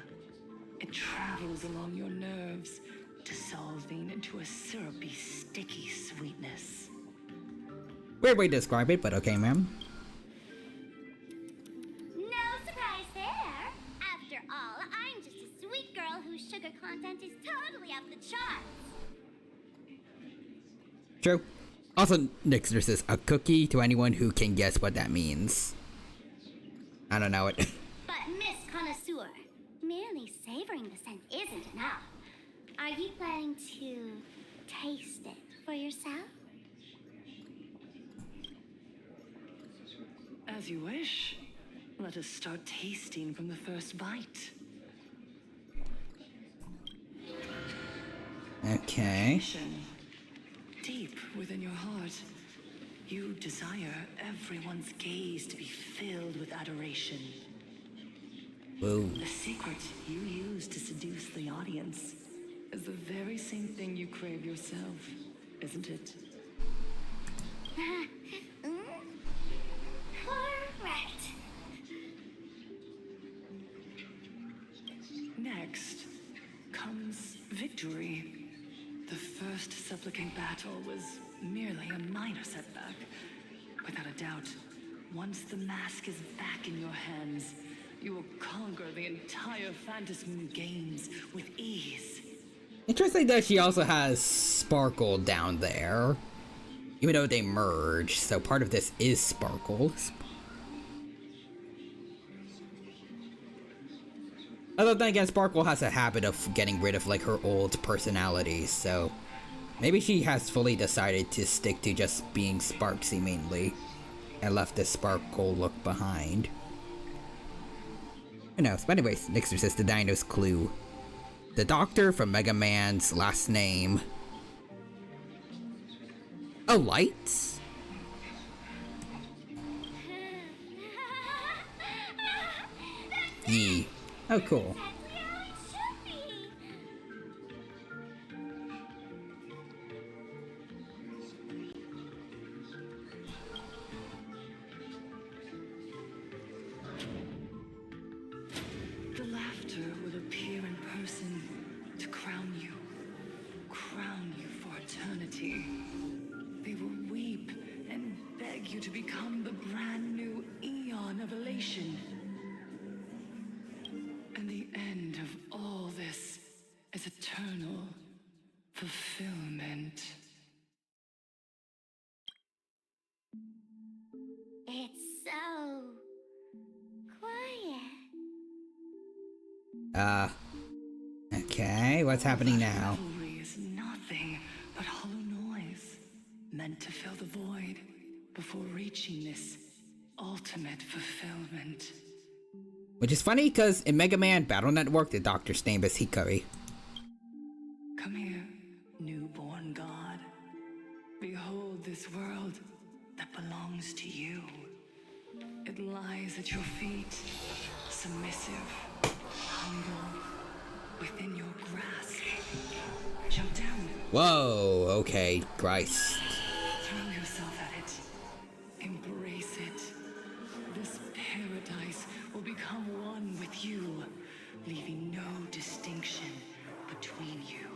It travels along your nerves, dissolving into a syrupy, sticky sweetness. Weird way to describe it, but okay, ma'am. No surprise there. After all, I'm just a sweet girl whose sugar content is totally off the charts. True. Also, Nixter says a cookie to anyone who can guess what that means. I don't know it. But Miss Connoisseur, merely savoring the scent isn't enough. Are you planning to taste it for yourself? As you wish. Let us start tasting from the first bite. Okay. Deep within your heart, you desire everyone's gaze to be filled with adoration. Whoa. The secret you use to seduce the audience is the very same thing you crave yourself, isn't it? Correct. Next comes victory. The first supplicant battle was merely a minor setback. Without a doubt, once the mask is back in your hands, you will conquer the entire Phantom Moon games with ease. Interesting that she also has Sparkle down there. Even though they merge, so part of this is Sparkle. Although then again, Sparkle has a habit of getting rid of like her old personality, so maybe she has fully decided to stick to just being Sparksy mainly, and left the Sparkle look behind. Who knows? But anyways, Nixter says the Dino's clue. The doctor from Mega Man's last name. Oh, lights? Yee. Oh, cool. The laughter will appear in person to crown you for eternity. They will weep and beg you to become the brand new eon of elation. And the end of all this is eternal fulfillment. It's so quiet. Okay, what's happening now? Revelry is nothing but hollow noise, meant to fill the void before reaching this ultimate fulfillment. Which is funny because in Mega Man Battle Network, the doctor's name is Hikari. Come here, newborn god. Behold this world that belongs to you. It lies at your feet, submissive, humble, within your grasp. Jump down. Whoa, okay, Christ. Throw yourself at it. Embrace it. This paradise will become one with you, leaving no distinction between you.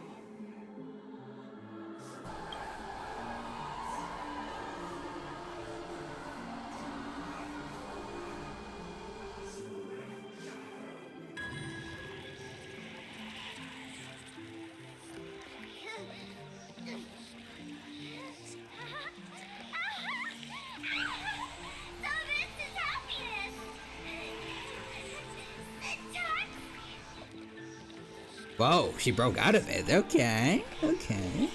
Whoa, she broke out of it. Okay, okay.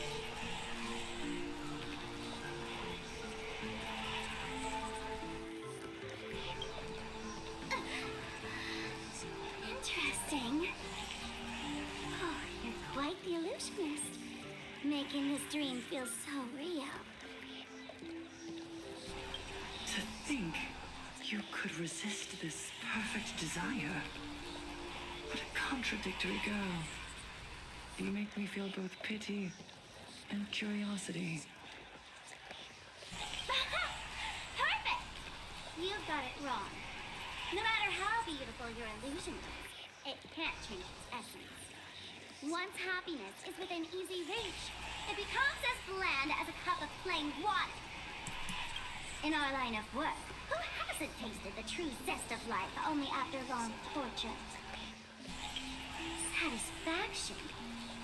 Interesting. Oh, you're quite the illusionist, making this dream feel so real. To think you could resist this perfect desire. What a contradictory girl. You make me feel both pity and curiosity. Perfect! You've got it wrong. No matter how beautiful your illusion is, it can't change its essence. Once happiness is within easy reach, it becomes as bland as a cup of plain water. In our line of work, who hasn't tasted the true zest of life only after long torture? Satisfaction.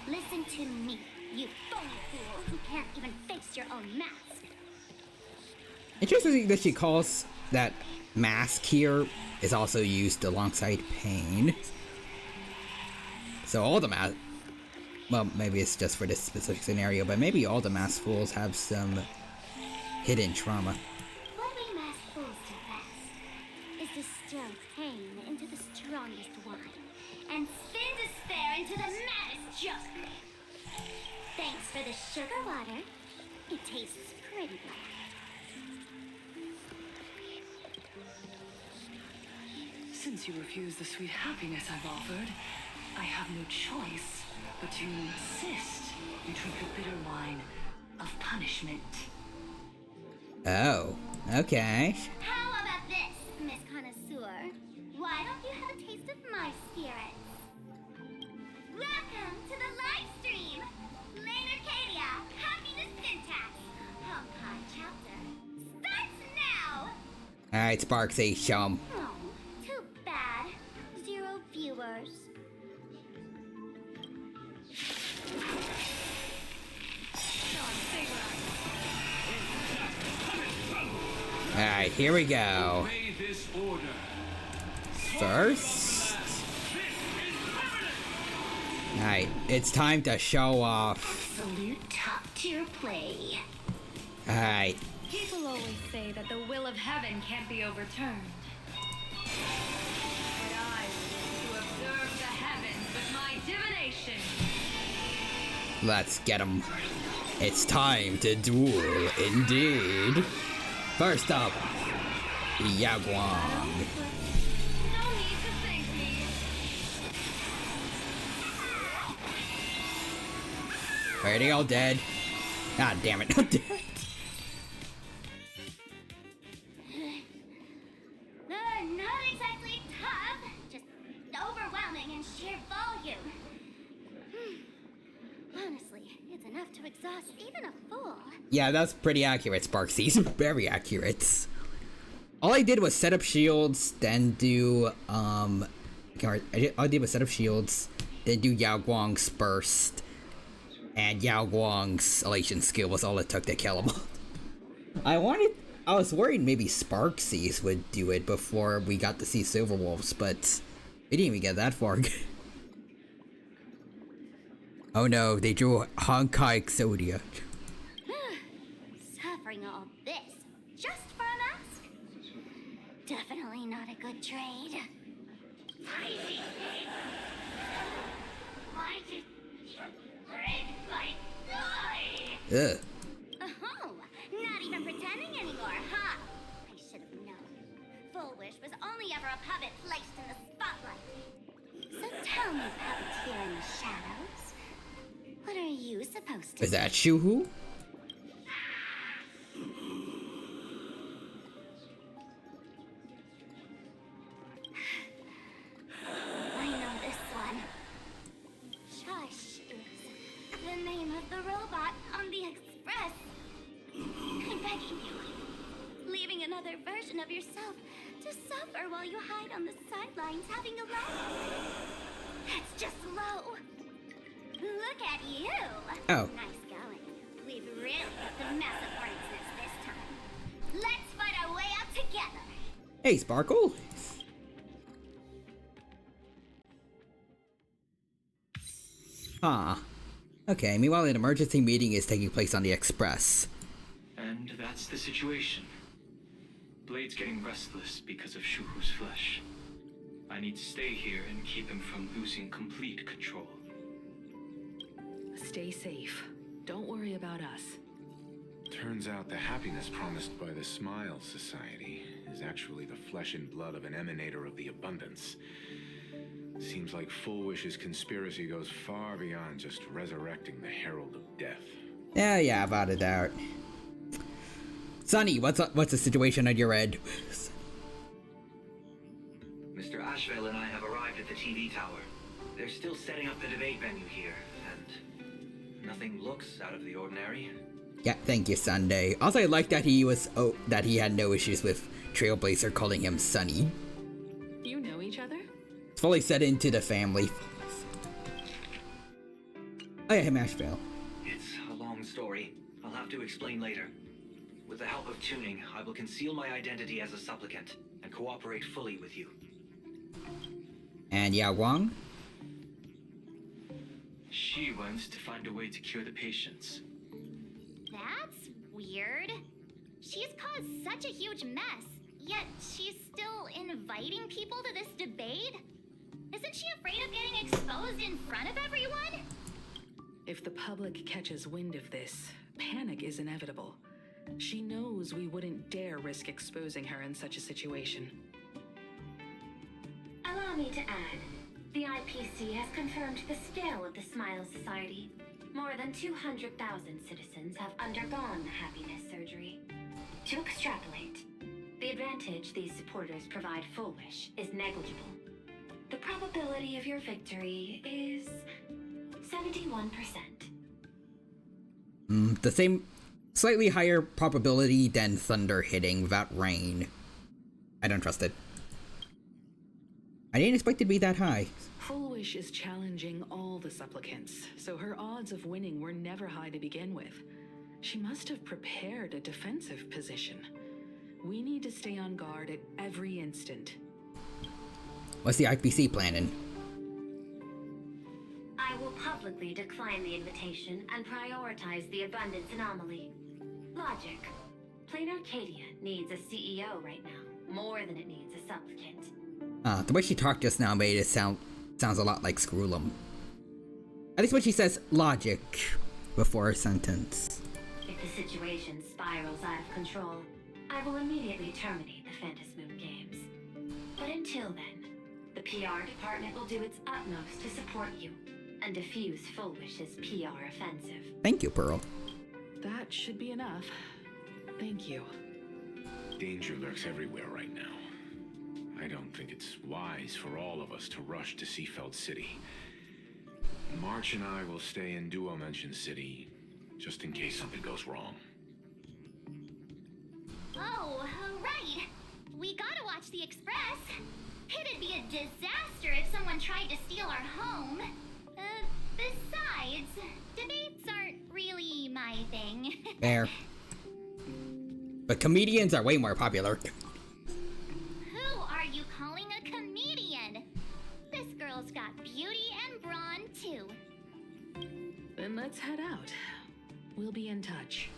Listen to me, you phony fool who can't even face your own mask. Interesting that she calls that mask here is also used alongside pain. So all the well, maybe it's just for this specific scenario, but maybe all the masked fools have some hidden trauma. What we masked fools do best is distill pain into the strongest wine and spin despair into the maddest joke. Thanks for the sugar water. It tastes pretty bland. Since you refuse the sweet happiness I've offered, I have no choice but to insist you drink the bitter wine of punishment. Oh, okay. How about this, Miss Connoisseur? Why don't you have a taste of my spirits? Welcome to the live stream! Lane Arcadia, Happiness Syntax, Honkai chapter, starts now! Alright, Sparksy, show 'em. Oh, too bad. 0 viewers. Alright, here we go. First... Alright, it's time to show off. Absolute top tier play. Alright. People always say that the will of heaven can't be overturned. But I wish to observe the heavens with my divination. Let's get 'em. It's time to duel, indeed. First up, Yagwang. No need to thank me. Are they all dead? God damn it, I'm dead. Not exactly tough, just overwhelming in sheer volume. Honestly, it's enough to exhaust even a fool. Yeah, that's pretty accurate, Sparksy. Very accurate. All I did was set up shields, then do, all I did was set up shields, then do Yao Guang's burst, and Yao Guang's elation skill was all it took to kill him. I was worried maybe Sparksies would do it before we got to see Silver Wolves, but we didn't even get that far. Oh no, they drew Honkai Exodia. Suffering all this just for a mask? Definitely not a good trade. Why did you break my toy? Ugh. Oh, not even pretending anymore, huh? I should have known. Full Wish was only ever a puppet placed in the spotlight. So tell me, puppeteer in the shadows, what are you supposed to Is that Shuhu? I know this one. Shush is the name of the robot on the express. I'm begging you. Leaving another version of yourself to suffer while you hide on the sidelines having a laugh. That's just low. Look at you. Oh. Nice going. We've really got the massive hornet's nest this time. Let's fight our way out together. Hey, Sparkle. Ah. Okay, meanwhile an emergency meeting is taking place on the Express. And that's the situation. Blade's getting restless because of Shuhu's flesh. I need to stay here and keep him from losing complete control. Stay safe. Don't worry about us. Turns out the happiness promised by the Smile Society is actually the flesh and blood of an emanator of the abundance. Seems like Full Wish's conspiracy goes far beyond just resurrecting the Herald of Death. Yeah, without a doubt. Sonny, what's the situation on your end? Mr. Ashvale and I have arrived at the TV tower. They're still setting up the debate venue here, and nothing looks out of the ordinary. Yeah, thank you, Sunday. Also, I like that that he had no issues with Trailblazer calling him Sonny. You know each other? It's fully set into the family. Oh yeah, him Ashvale. It's a long story. I'll have to explain later. With the help of tuning, I will conceal my identity as a supplicant and cooperate fully with you. And Yao Guang? She wants to find a way to cure the patients. That's weird. She's caused such a huge mess, yet she's still inviting people to this debate? Isn't she afraid of getting exposed in front of everyone? If the public catches wind of this, panic is inevitable. She knows we wouldn't dare risk exposing her in such a situation. Allow me to add, the IPC has confirmed the scale of the Smile Society. More than 200,000 citizens have undergone the happiness surgery. To extrapolate, the advantage these supporters provide Full Wish is negligible. The probability of your victory is 71%. The same, slightly higher probability than thunder hitting without rain. I don't trust it. I didn't expect it to be that high. Full Wish is challenging all the supplicants, so her odds of winning were never high to begin with. She must have prepared a defensive position. We need to stay on guard at every instant. What's the IPC planning? I will publicly decline the invitation and prioritize the abundance anomaly. Logic. Plain Arcadia needs a CEO right now, more than it needs a supplicant. The way she talked just now made it sounds a lot like Screwlum. At least when she says logic before her sentence. If the situation spirals out of control, I will immediately terminate the Phantom Moon Games. But until then, the PR department will do its utmost to support you and defuse Full Wish's PR offensive. Thank you, Pearl. That should be enough. Thank you. Danger lurks everywhere right now. I don't think it's wise for all of us to rush to Seafeld City. March and I will stay in Duo Mansion City, just in case something goes wrong. Oh, right. We gotta watch the Express. It'd be a disaster if someone tried to steal our home. Besides, debates aren't really my thing. Fair. But comedians are way more popular. Who are you calling a comedian? This girl's got beauty and brawn, too. Then let's head out. We'll be in touch.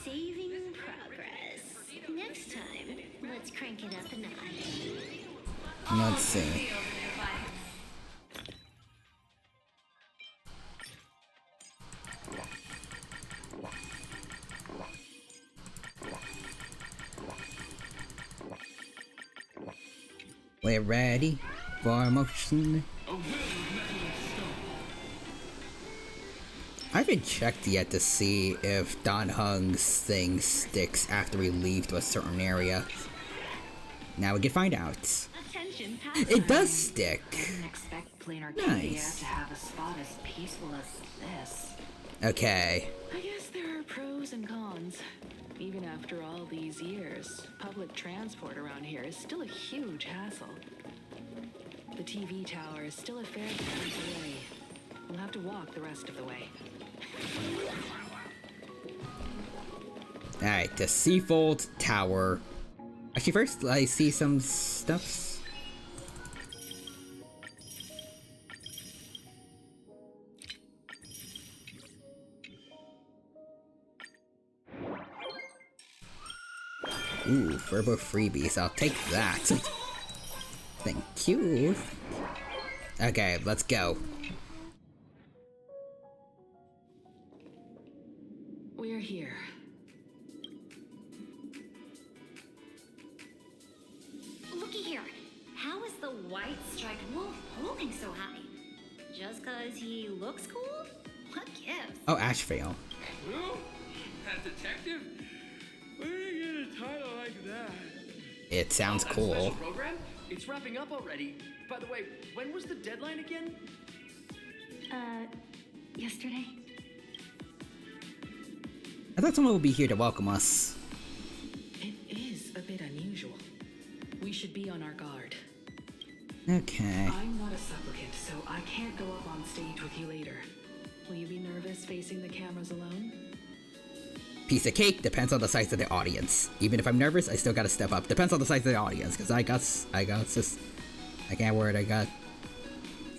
Saving progress. Next time, let's crank it up a notch. Let's see. We're ready for motion. I haven't checked yet to see if Don Hung's thing sticks after we leave to a certain area. Now we can find out. It does stick. I didn't expect Plain Arcadia Nice. to have a spot as peaceful as this. Okay. I guess there are pros and cons. Even after all these years, public transport around here is still a huge hassle. The TV tower is still a fair distance away. We'll have to walk the rest of the way. Alright, the Seafold Tower. Actually, first, I see some stuffs. Ooh, verbal freebies. I'll take that. Thank you. Okay, let's go. We're here. Looky here. How is the white striped wolf holding so high? Just cause he looks cool? What gives? Oh, Ashvale. Who? That detective? Where do you get a title like that? It sounds That cool. Special program? It's wrapping up already. By the way, when was the deadline again? Yesterday? I thought someone would be here to welcome us. It is a bit unusual. We should be on our guard. Okay. I'm not a supplicant, so I can't go up on stage with you later. Will you be nervous facing the cameras alone? Piece of cake, depends on the size of the audience. Even if I'm nervous, I still gotta step up. Depends on the size of the audience, because I got I can't word, I got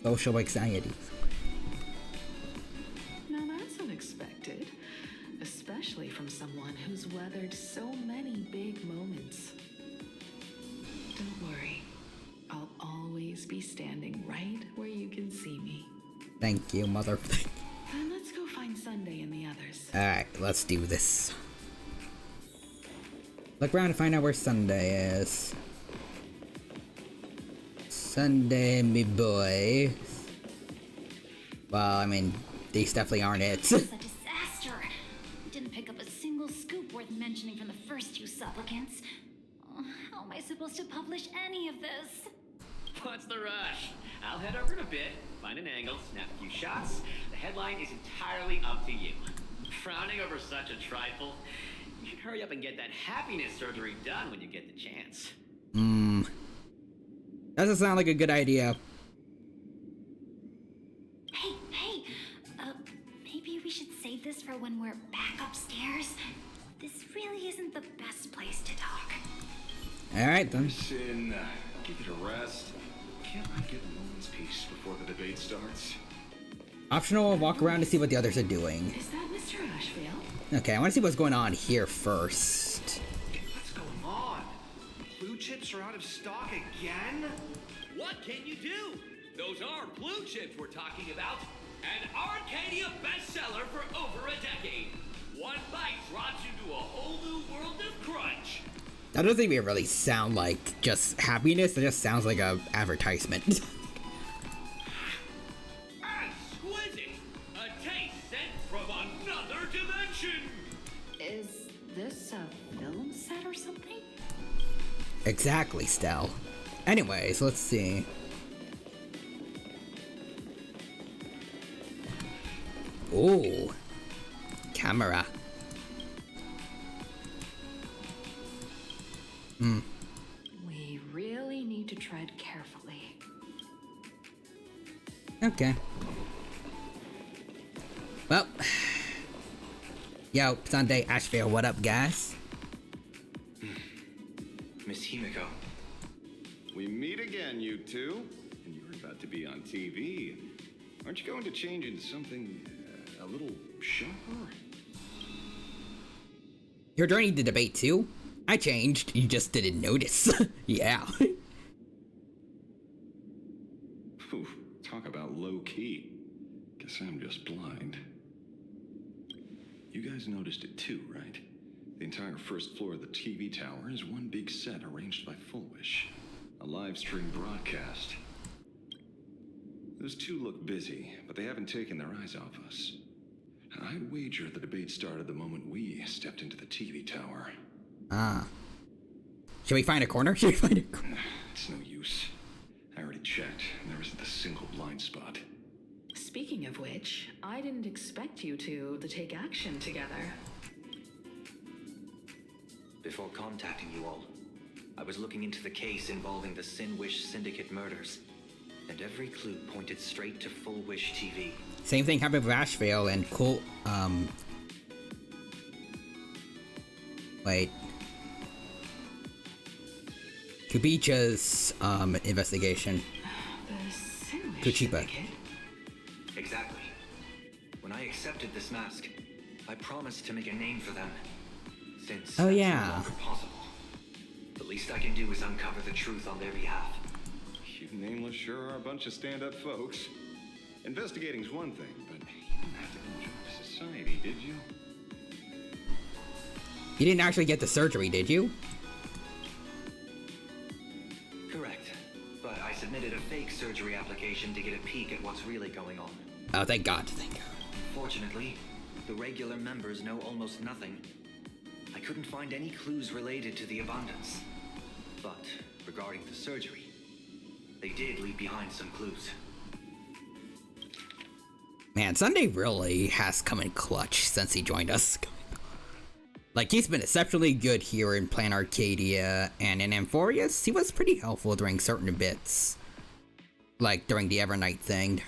social anxiety. Now that's unexpected, especially from someone who's weathered so many big moments. Don't worry, I'll always be standing right where you can see me. Thank you, mother. Then let's go find Sunday and the others. Alright, let's do this. Look around and find out where Sunday is. Sunday, me boy. Well, I mean, these definitely aren't it. It's a disaster. Didn't pick up a single scoop worth mentioning from the first two supplicants. Oh, how am I supposed to publish any of this? What's the rush? I'll head over in a bit, find an angle, snap a few shots. The headline is entirely up to you. Frowning over such a trifle? You should hurry up and get that happiness surgery done when you get the chance. Doesn't sound like a good idea. Hey, maybe we should save this for when we're back upstairs. This really isn't the best place to talk. Alright then. Sin, give it a rest. Can't I get a moment's peace before the debate starts? Optional, walk around to see what the others are doing. Is that Mr. Ashvale? Okay, I want to see what's going on here first. What's going on? Blue chips are out of stock again? What can you do? Those are blue chips we're talking about. An Arcadia bestseller for over a decade. One bite drops you to a whole new world of crunch. That doesn't even really sound like just happiness, it just sounds like a advertisement. Exquisite! A taste sent from another dimension! Is this a film set or something? Exactly, Stell. Anyways, let's see. Ooh. Camera. We really need to tread carefully. Okay. Well. Yo, Sunday, Ashvale, what up, guys? Miss Himiko. We meet again, you two. And you're about to be on TV. Aren't you going to change into something a little sharper? You're joining the debate too? I changed, you just didn't notice. Yeah. Ooh, talk about low-key. Guess I'm just blind. You guys noticed it too, right? The entire first floor of the TV tower is one big set arranged by Fullwish. A live stream broadcast. Those two look busy, but they haven't taken their eyes off us. I'd wager the debate started the moment we stepped into the TV tower. Ah. Should we find a corner? Should we find a corner? It's no use. I already checked, and there isn't a single blind spot. Speaking of which, I didn't expect you two to take action together. Before contacting you all, I was looking into the case involving the Sinwish Syndicate murders, and every clue pointed straight to Fullwish TV. Same thing happened with Ashvale and Colt, wait. Kubicha's, investigation. The Sinwish Kuchiba. Syndicate? Exactly. When I accepted this mask, I promised to make a name for them. Since Oh, that's yeah. no longer possible, the least I can do is uncover the truth on their behalf. You nameless sure are a bunch of stand-up folks. Investigating's one thing, but you didn't have to go into society, did you? You didn't actually get the surgery, did you? Correct. But I submitted a fake surgery application to get a peek at what's really going on. Oh, thank God, thank God. Fortunately, the regular members know almost nothing. I couldn't find any clues related to the abundance. But regarding the surgery, they did leave behind some clues. Man, Sunday really has come in clutch since he joined us. Like, he's been exceptionally good here in Plan Arcadia, and in Amphorius, he was pretty helpful during certain bits. Like, during the Evernight thing.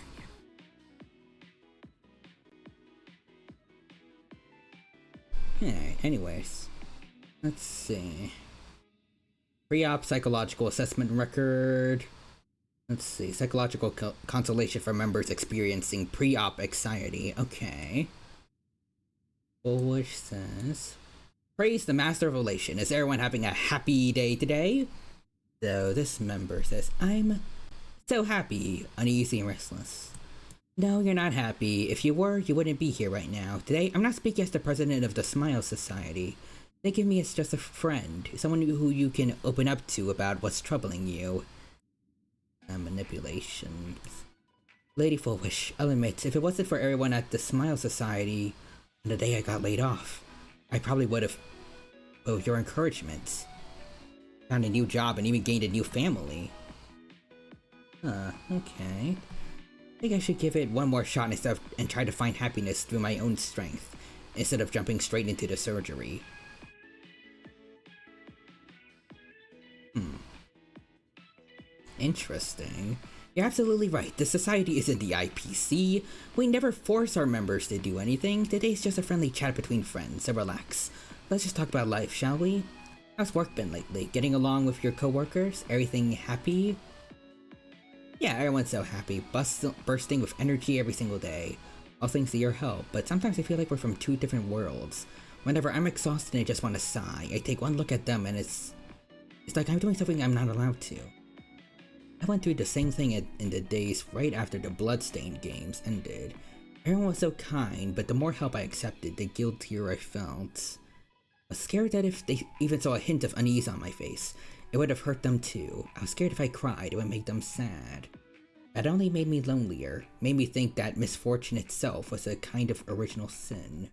Alright, anyways. Let's see. Pre-op psychological assessment record. Let's see. Psychological consolation for members experiencing pre-op anxiety. Okay. Bullish says, praise the master of elation. Is everyone having a happy day today? So this member says, I'm so happy, uneasy, and restless. No, you're not happy. If you were, you wouldn't be here right now. Today, I'm not speaking as the president of the Smile Society. Think of me as just a friend, someone who you can open up to about what's troubling you. Manipulation. Lady Foolish, I'll admit, if it wasn't for everyone at the Smile Society on the day I got laid off, I probably would have, well, your encouragement, found a new job and even gained a new family. Okay. I think I should give it one more shot and try to find happiness through my own strength, instead of jumping straight into the surgery. Interesting. You're absolutely right. The society isn't the IPC. We never force our members to do anything. Today's just a friendly chat between friends, so relax. Let's just talk about life, shall we? How's work been lately? Getting along with your coworkers? Everything happy? Yeah, everyone's so happy, bursting with energy every single day. All thanks to your help, but sometimes I feel like we're from two different worlds. Whenever I'm exhausted and I just want to sigh, I take one look at them and it's like I'm doing something I'm not allowed to. I went through the same thing in the days right after the Bloodstained games ended. Everyone was so kind, but the more help I accepted, the guiltier I felt. I was scared that if they even saw a hint of unease on my face, it would have hurt them too. I was scared if I cried, it would make them sad. That only made me lonelier, made me think that misfortune itself was a kind of original sin.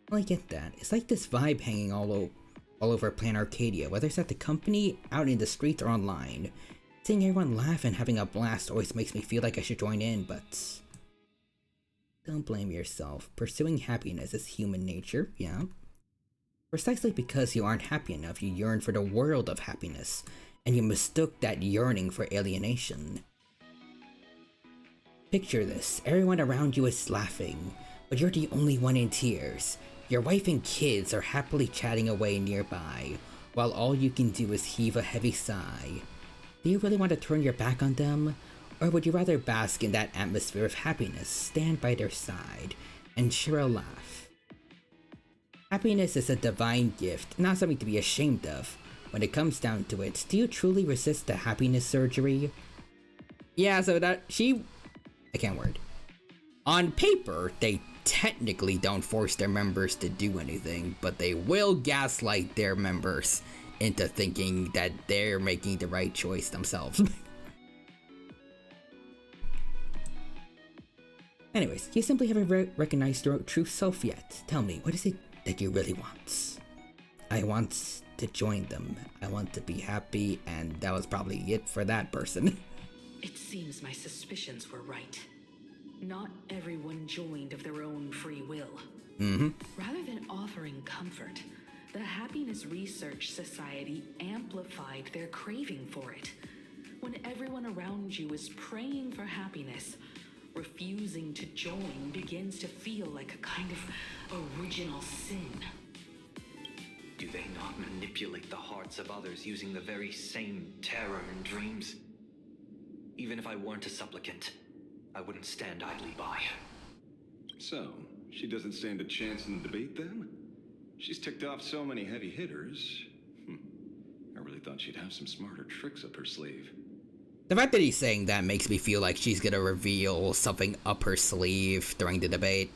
Well, I get that. It's like this vibe hanging all over Plan Arcadia, whether it's at the company, out in the streets, or online. Seeing everyone laugh and having a blast always makes me feel like I should join in, but don't blame yourself. Pursuing happiness is human nature, yeah. Precisely because you aren't happy enough, you yearn for the world of happiness, and you mistook that yearning for alienation. Picture this, everyone around you is laughing, but you're the only one in tears. Your wife and kids are happily chatting away nearby, while all you can do is heave a heavy sigh. Do you really want to turn your back on them? Or would you rather bask in that atmosphere of happiness, stand by their side, and share a laugh? Happiness is a divine gift, not something to be ashamed of. When it comes down to it, do you truly resist the happiness surgery? Yeah, so I can't word. On paper, they technically don't force their members to do anything, but they will gaslight their members into thinking that they're making the right choice themselves. Anyways, you simply haven't recognized your true self yet. Tell me, what is it that you really want? I want to join them. I want to be happy, and that was probably it for that person. It seems my suspicions were right. Not everyone joined of their own free will. Rather than offering comfort, the Happiness Research Society amplified their craving for it. When everyone around you is praying for happiness, refusing to join begins to feel like a kind of original sin. Do they not manipulate the hearts of others using the very same terror and dreams? Even if I weren't a supplicant, I wouldn't stand idly by. So, she doesn't stand a chance in the debate then? She's ticked off so many heavy hitters. I really thought she'd have some smarter tricks up her sleeve. The fact that he's saying that makes me feel like she's gonna reveal something up her sleeve during the debate.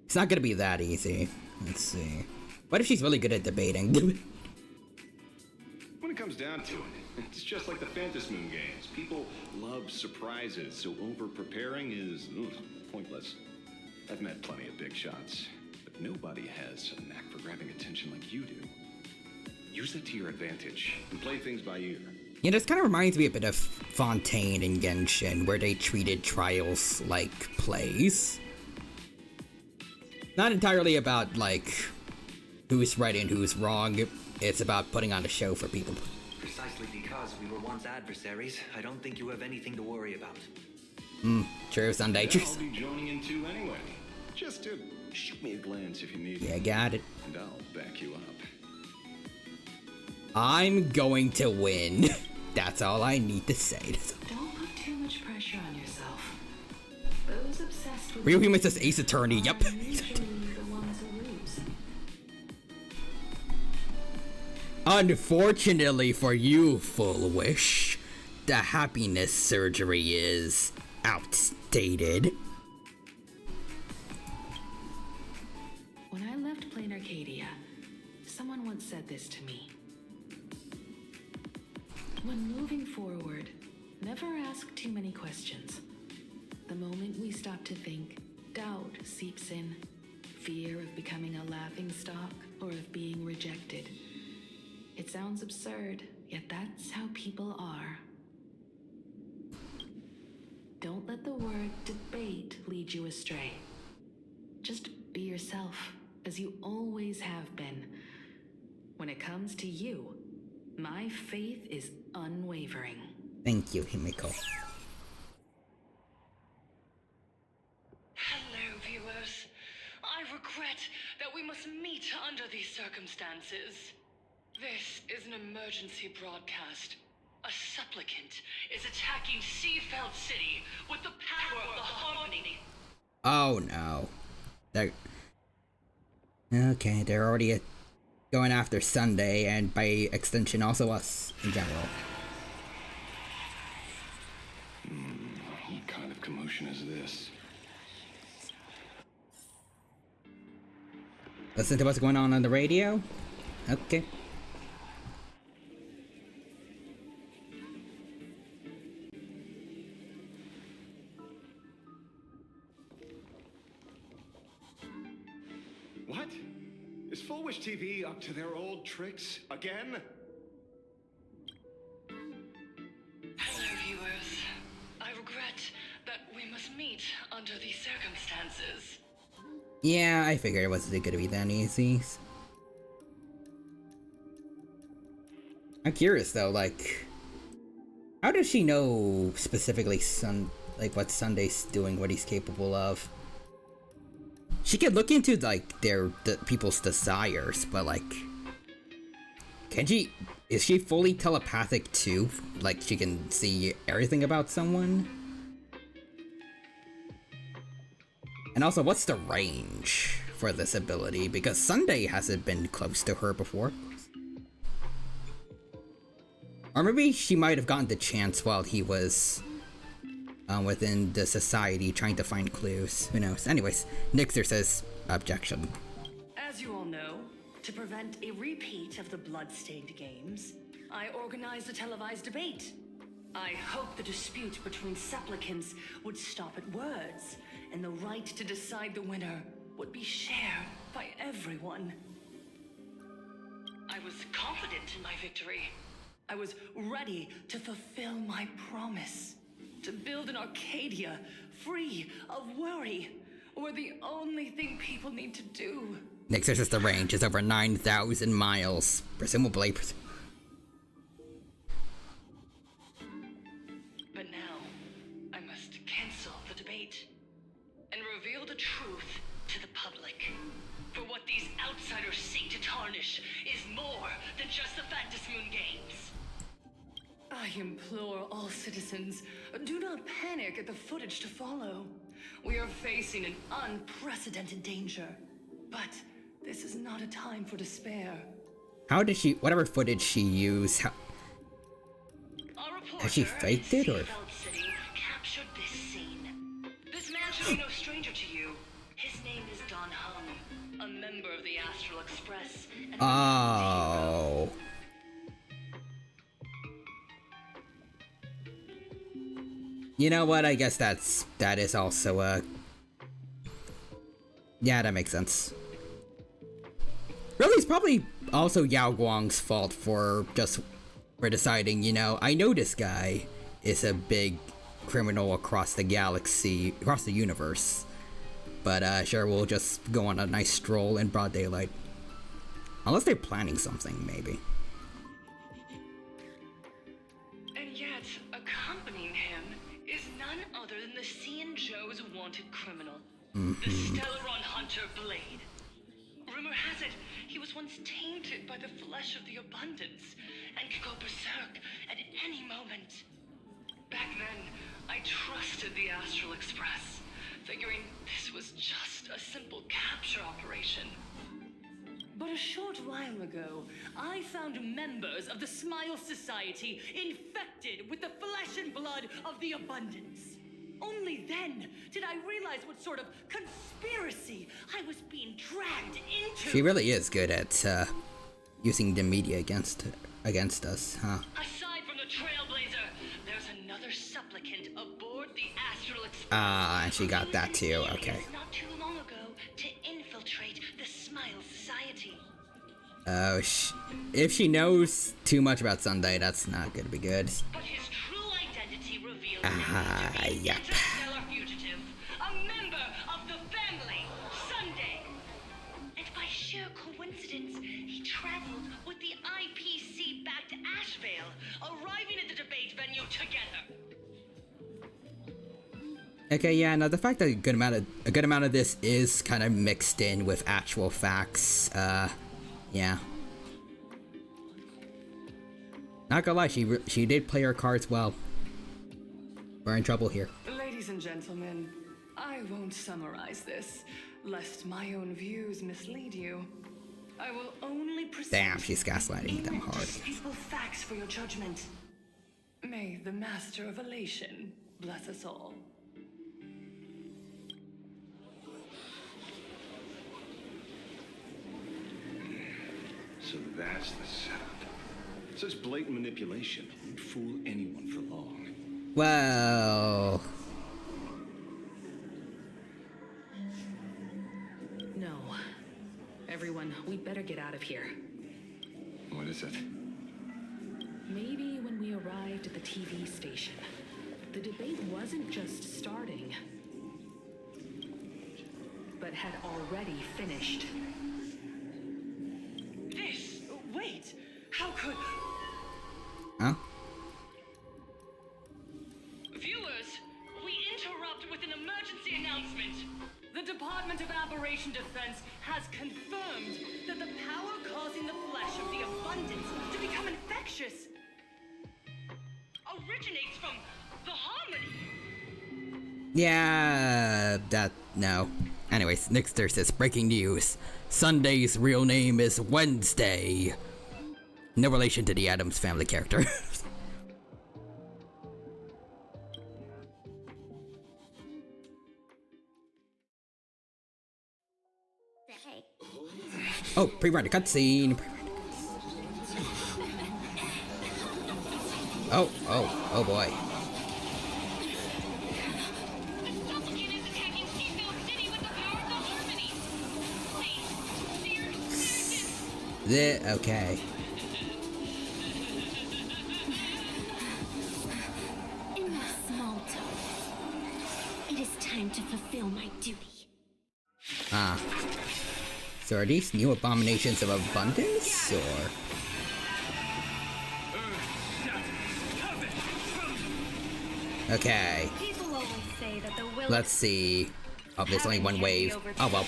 It's not gonna be that easy. Let's see. What if she's really good at debating? When it comes down to it, it's just like the Phantom Moon games. People love surprises, so over-preparing is pointless. I've met plenty of big shots, but nobody has a knack for grabbing attention like you do. Use that to your advantage and play things by ear. Yeah, this kind of reminds me a bit of Fontaine and Genshin, where they treated trials like plays. Not entirely about, like, who's right and who's wrong. It's about putting on a show for people. Precisely because we were once adversaries, I don't think you have anything to worry about. True, Sunday. I'll be joining in too anyway. Just to shoot me a glance if you need Yeah, it. got it. And I'll back you up. I'm going to win. That's all I need to say. Don't put too much pressure on yourself. Those obsessed with Real Human says Ace Attorney. Yep. usually the ones who lose. Unfortunately for you, Full Wish, the happiness surgery is outdated. When I left Plain Arcadia, someone once said this to me. When moving forward, never ask too many questions. The moment we stop to think, doubt seeps in. Fear of becoming a laughingstock or of being rejected. It sounds absurd, yet that's how people are. Don't let the word debate lead you astray. Just be yourself, as you always have been. When it comes to you, my faith is unwavering. Thank you, Himiko. Hello, viewers. I regret that we must meet under these circumstances. This is an emergency broadcast. A supplicant is attacking Seafeld City with the power of the Harmony. Oh no. Okay, they're already going after Sunday, and by extension also us in general. What kind of commotion is this? Listen to what's going on the radio? Okay. What? Is Full Wish TV up to their old tricks again? Hello, viewers. I regret that we must meet under these circumstances. Yeah, I figured it wasn't gonna be that easy. I'm curious though, like, how does she know specifically what Sunday's doing, what he's capable of? She could look into like the people's desires, but like, is she fully telepathic too? Like she can see everything about someone? And also, what's the range for this ability? Because Sunday hasn't been close to her before. Or maybe she might have gotten the chance while he was within the society trying to find clues. Who knows? Anyways, Nixer says, objection. As you all know, to prevent a repeat of the blood-stained games, I organized a televised debate. I hoped the dispute between supplicants would stop at words, and the right to decide the winner would be shared by everyone. I was confident in my victory. I was ready to fulfill my promise. To build an Arcadia free of worry, where the only thing people need to do. Nixer says the range is over 9,000 miles, presumably. But now, I must cancel the debate and reveal the truth to the public. For what these outsiders seek to tarnish is more than just the Phantom Moon Games. I implore all citizens, do not panic at the footage to follow. We are facing an unprecedented danger. But this is not a time for despair. How did she, whatever footage she used, has she faked it or? City captured this scene. This man should be no stranger to you. His name is Don Hung, a member of the Astral Express. Oh. You know what? I guess that is also a. Yeah, that makes sense. Really, it's probably also Yao Guang's fault for deciding, you know, I know this guy is a big criminal across the galaxy, across the universe. But sure, we'll just go on a nice stroll in broad daylight. Unless they're planning something, maybe. And yet, accompanying him is none other than the Cian Joe's wanted criminal, the Stellaron Hunter Blade. Rumor has it he was once tainted by the flesh of the abundance and could go berserk at any moment. Back then, I trusted the Astral Express, figuring this was just a simple capture operation. But a short while ago, I found members of the Smile Society infected with the flesh and blood of the Abundance. Only then did I realize what sort of conspiracy I was being dragged into. She really is good at using the media against us, huh? Aside from the Trailblazer, there's another supplicant aboard the Astral Express. Ah, and she got that too, okay. Not too long ago to infiltrate the Smile Society. Oh, if she knows too much about Sunday, that's not gonna be good. But his true identity revealed Yep. interstellar fugitive, a member of the family, Sunday. And by sheer coincidence, he traveled with the IPC-backed Ashvale, arriving at the debate venue together. Okay, yeah, now the fact that a good amount of this is kind of mixed in with actual facts, yeah. Not gonna lie, she did play her cards well. We're in trouble here. Ladies and gentlemen, I won't summarize this, lest my own views mislead you. I will only present Damn, she's gaslighting them hard. indisputable facts for your judgment. May the Master of Elation bless us all. So that's the setup. Such blatant manipulation won't fool anyone for long. Well... No. Everyone, we'd better get out of here. What is it? Maybe when we arrived at the TV station, the debate wasn't just starting, but had already finished. Wait, how could... Huh? Viewers, we interrupt with an emergency announcement. The Department of Aberration Defense has confirmed that the power causing the flesh of the Abundance to become infectious originates from the Harmony. Yeah, no. Anyways, Nixter says, breaking news. Sunday's real name is Wednesday. No relation to the Addams Family character. Oh, pre-run the cutscene. Oh boy. Okay. Enough small talk. It is time to fulfill my duty. Ah. So are these new abominations of abundance, or? Okay. People always say that the will Let's see. Oh, there's only one wave. Oh well.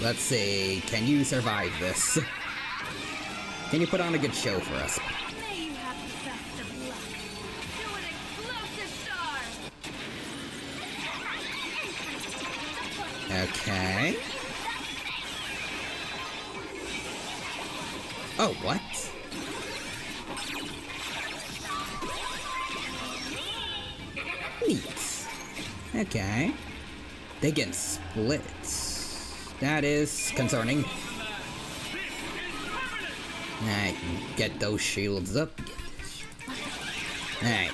Let's see. Can you survive this? Can you put on a good show for us? May you have the best of luck. To an explosive star. Okay. Oh, what? Neat. Okay. They get split. That is concerning. Alright, get those shields up. Alright.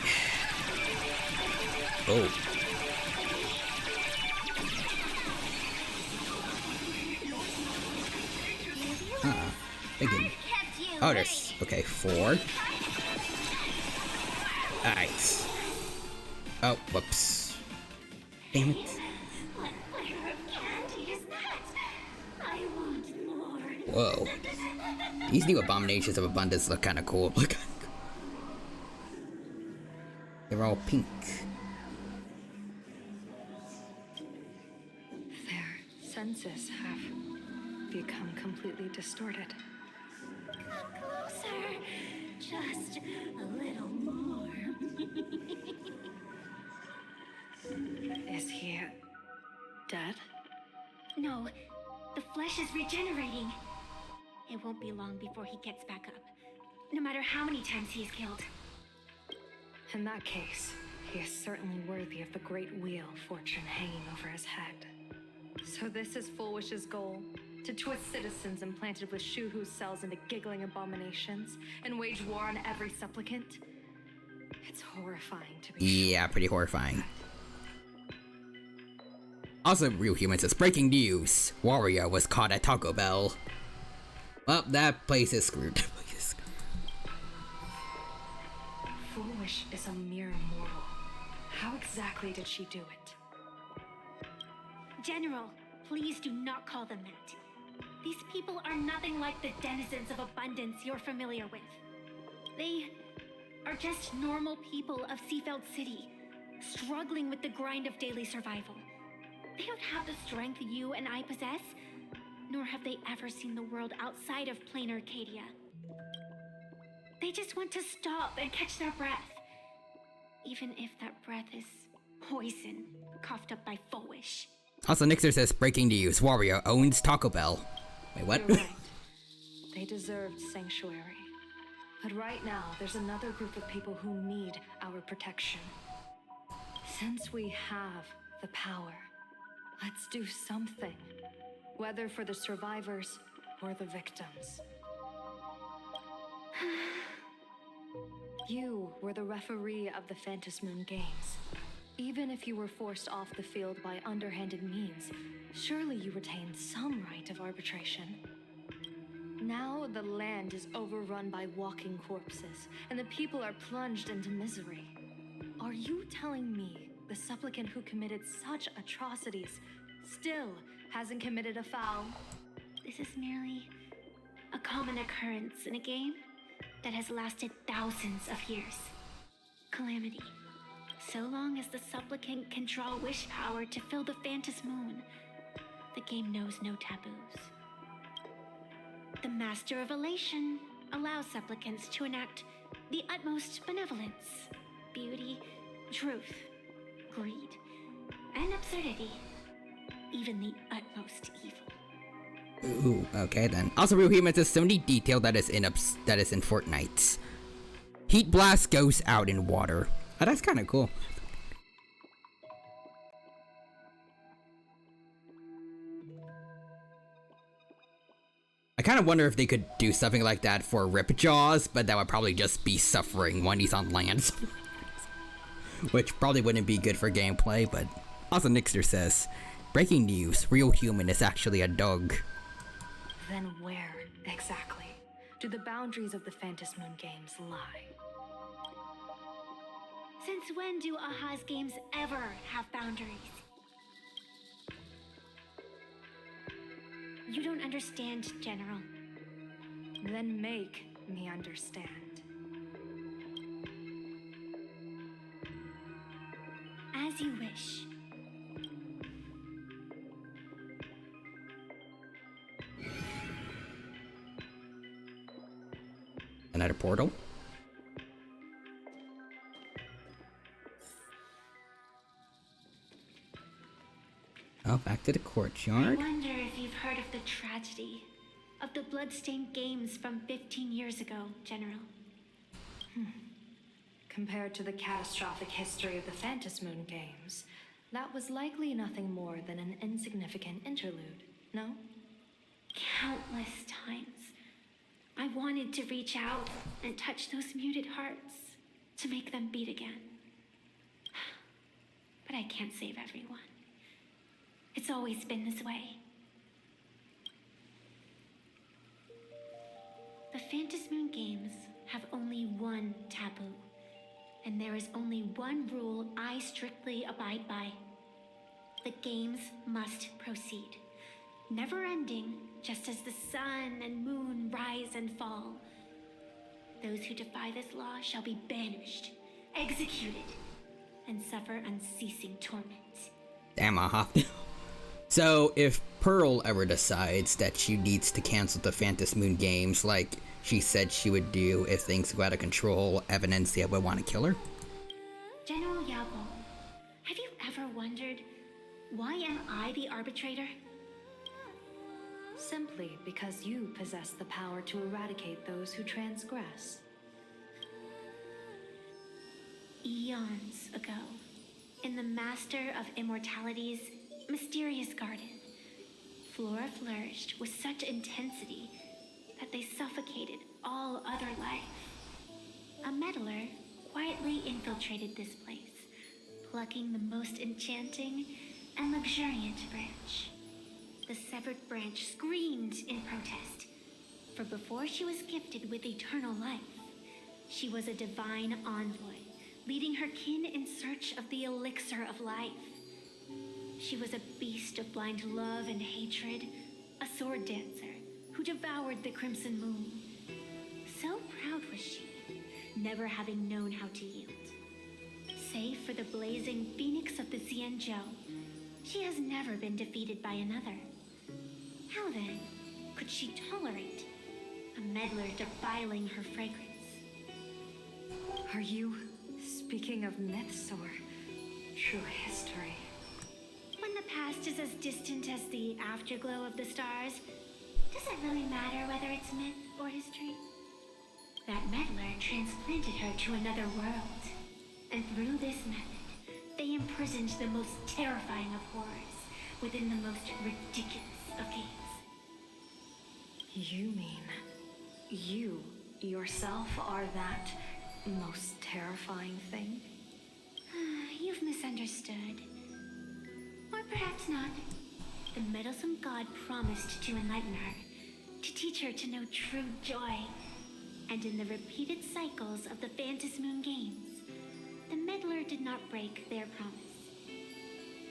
Oh. Again. Oh, there's... Okay, 4. Alright. Oh, whoops. Damn it. Whoa. These new abominations of abundance look kind of cool. Look. They're all pink. senses have become completely distorted. Come closer. Just a little more. Is he dead? No, the flesh is regenerating. It won't be long before he gets back up, no matter how many times he's killed. In that case, he is certainly worthy of the great wheel of fortune hanging over his head. So this is Full Wish's goal? To twist citizens implanted with Shuhu cells into giggling abominations and wage war on every supplicant? It's horrifying to be Yeah, pretty horrifying. Also, Real Human says, breaking news. Wario was caught at Taco Bell. Well, that place is screwed. Foolish is a mere mortal. How exactly did she do it? General, please do not call them that. These people are nothing like the denizens of abundance you're familiar with. They are just normal people of Seafeld City, struggling with the grind of daily survival. They don't have the strength you and I possess, nor have they ever seen the world outside of plain Arcadia. They just want to stop and catch their breath, even if that breath is poison coughed up by Foolish. Also, Nixer says, breaking news. Wario owns Taco Bell. Wait, what? You're right. They deserved sanctuary. But right now, there's another group of people who need our protection. Since we have the power, let's do something. Whether for the survivors or the victims. You were the referee of the Phantom Moon Games. Even if you were forced off the field by underhanded means, surely you retained some right of arbitration. Now the land is overrun by walking corpses, and the people are plunged into misery. Are you telling me the supplicant who committed such atrocities still hasn't committed a foul? This is merely a common occurrence in a game that has lasted thousands of years. Calamity. So long as the supplicant can draw wish power to fill the Phantom Moon, the game knows no taboos. The Master of Elation allows supplicants to enact the utmost benevolence, beauty, truth, greed, and absurdity, even the utmost evil. Ooh, okay then. Also, Real Human says, so many detail that is in Fortnite. Heat blast goes out in water. Oh, that's kind of cool. I kind of wonder if they could do something like that for Ripjaws, but that would probably just be suffering when he's on land. Which probably wouldn't be good for gameplay, but... Also, Nixter says, breaking news, Real Human is actually a dog. Then where, exactly, do the boundaries of the Phantom Moon Games lie? Since when do Aha's games ever have boundaries? You don't understand, General. Then make me understand. As you wish. Another portal? Oh, back to the courtyard. I wonder if you've heard of the tragedy of the Bloodstained Games from 15 years ago, General. Compared to the catastrophic history of the Phantom Moon Games, that was likely nothing more than an insignificant interlude, no? Countless times, I wanted to reach out and touch those muted hearts to make them beat again. But I can't save everyone. It's always been this way. The Phantom Moon Games have only one taboo, and there is only one rule I strictly abide by. The games must proceed, never ending, just as the sun and moon rise and fall. Those who defy this law shall be banished, executed, and suffer unceasing torment. Damn, Aha. So, if Pearl ever decides that she needs to cancel the Phantom Moon games like she said she would do if things go out of control, Evanencia would want to kill her? General Yabo, have you ever wondered, why am I the arbitrator? Simply because you possess the power to eradicate those who transgress. Eons ago, in the Master of Immortality's mysterious garden, flora flourished with such intensity that they suffocated all other life. A meddler quietly infiltrated this place, plucking the most enchanting and luxuriant branch. The severed branch screamed in protest, for before she was gifted with eternal life, she was a divine envoy, leading her kin in search of the elixir of life. She was a beast of blind love and hatred, a sword dancer who devoured the crimson moon. So proud was she, never having known how to yield. Save for the blazing phoenix of the Xianzhou, she has never been defeated by another. How then could she tolerate a meddler defiling her fragrance? Are you speaking of myths or true history? When the past is as distant as the afterglow of the stars, does it really matter whether it's myth or history? That meddler transplanted her to another world, and through this method, they imprisoned the most terrifying of horrors within the most ridiculous of games. You mean you yourself are that most terrifying thing? You've misunderstood. Or perhaps not. The meddlesome god promised to enlighten her, to teach her to know true joy. And in the repeated cycles of the Phantom Moon games, the meddler did not break their promise.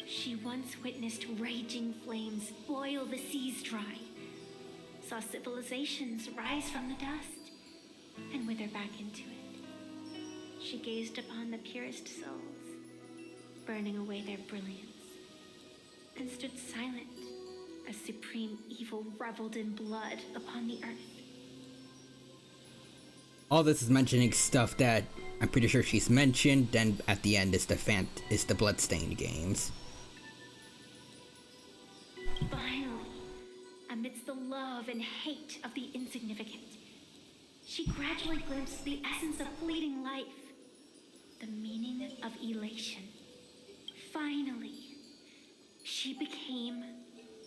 She once witnessed raging flames boil the seas dry, saw civilizations rise from the dust, and wither back into it. She gazed upon the purest souls, burning away their brilliance, and stood silent as supreme evil reveled in blood upon the earth. All this is mentioning stuff that I'm pretty sure she's mentioned, then at the end is the Bloodstained games. Finally, amidst the love and hate of the insignificant, she gradually glimpsed the essence of fleeting life, the meaning of elation. Finally, she became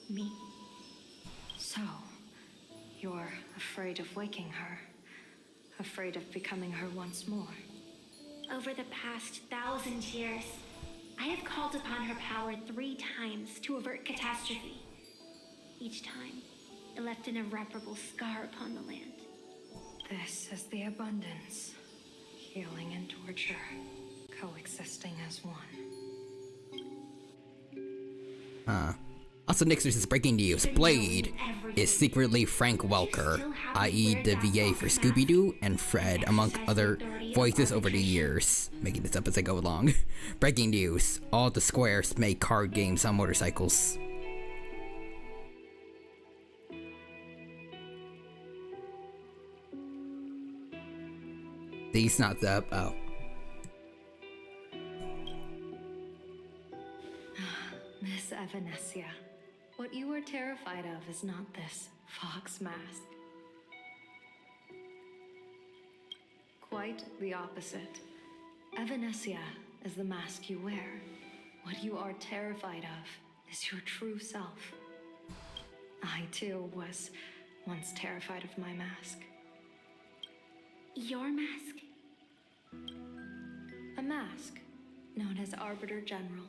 me. So, you're afraid of waking her? Afraid of becoming her once more? Over the past 1,000 years, I have called upon her power 3 times to avert catastrophe. Each time, it left an irreparable scar upon the land. This is the abundance. Healing and torture, coexisting as one. Also, next is breaking news. Blade is secretly Frank Welker, i.e. the VA for Scooby-Doo and Fred, among other voices over the years. Making this up as I go along. Breaking news. All the squares make card games on motorcycles. These not up. Oh. Miss Evanesia, what you are terrified of is not this fox mask. Quite the opposite. Evanesia is the mask you wear. What you are terrified of is your true self. I too was once terrified of my mask. Your mask? A mask known as Arbiter General.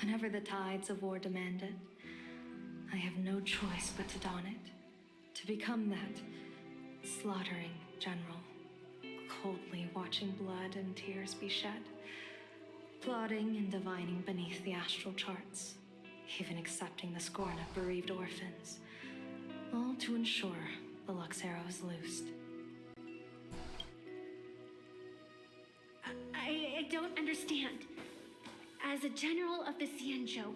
Whenever the tides of war demand it, I have no choice but to don it. To become that slaughtering general, coldly watching blood and tears be shed, plotting and divining beneath the astral charts, even accepting the scorn of bereaved orphans, all to ensure the Luxero is loosed. I don't understand. As a general of the Cienjo,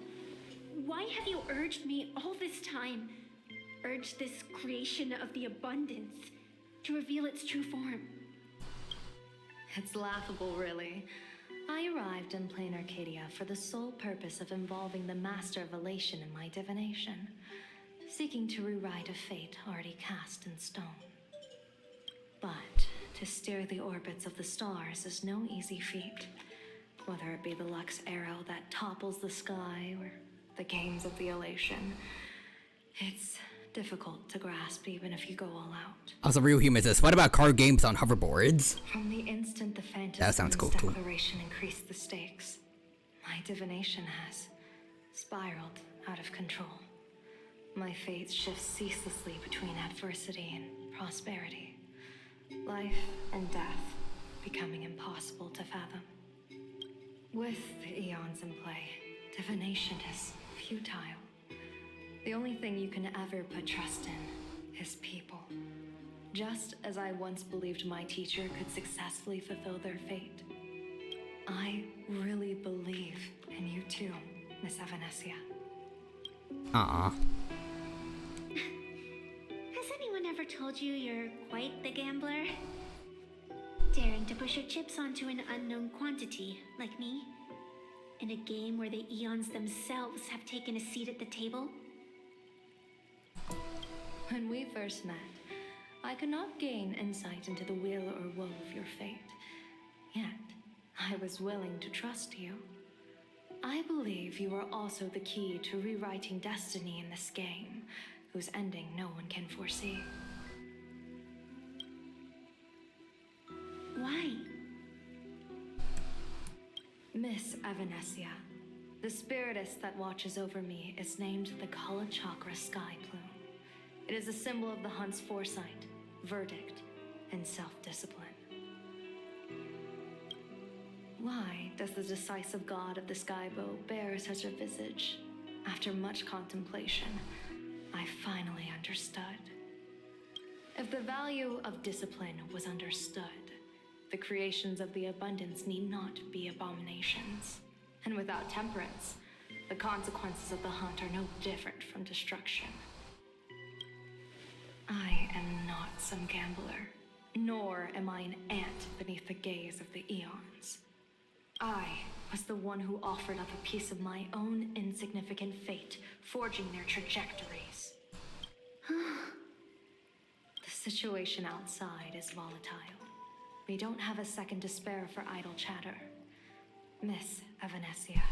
why have you urged me all this time, urged this creation of the abundance, to reveal its true form? It's laughable, really. I arrived in plain Arcadia for the sole purpose of involving the Master of Elation in my divination, seeking to rewrite a fate already cast in stone. But to steer the orbits of the stars is no easy feat, whether it be the Lux arrow that topples the sky or the games of the Elation. It's difficult to grasp even if you go all out. Also, real human says, what about card games on hoverboards? From the instant the Phantom That sounds cool too. declaration increased the stakes, my divination has spiraled out of control. My fate shifts ceaselessly between adversity and prosperity. Life and death becoming impossible to fathom. With the eons in play, divination is futile. The only thing you can ever put trust in is people. Just as I once believed my teacher could successfully fulfill their fate, I really believe in you too, Miss Evanesia. Has anyone ever told you you're quite the gambler? Daring to push your chips onto an unknown quantity, like me? In a game where the eons themselves have taken a seat at the table? When we first met, I could not gain insight into the will or woe of your fate. Yet, I was willing to trust you. I believe you are also the key to rewriting destiny in this game, whose ending no one can foresee. Why? Miss Evanesia, the spiritess that watches over me is named the Kala Chakra Sky Plume. It is a symbol of the hunt's foresight, verdict, and self-discipline. Why does the decisive god of the Skybow bear such a visage? After much contemplation, I finally understood. If the value of discipline was understood, the creations of the abundance need not be abominations. And without temperance, the consequences of the hunt are no different from destruction. I am not some gambler, nor am I an ant beneath the gaze of the eons. I was the one who offered up a piece of my own insignificant fate, forging their trajectories. The situation outside is volatile. We don't have a second to spare for idle chatter. Miss Evanesia,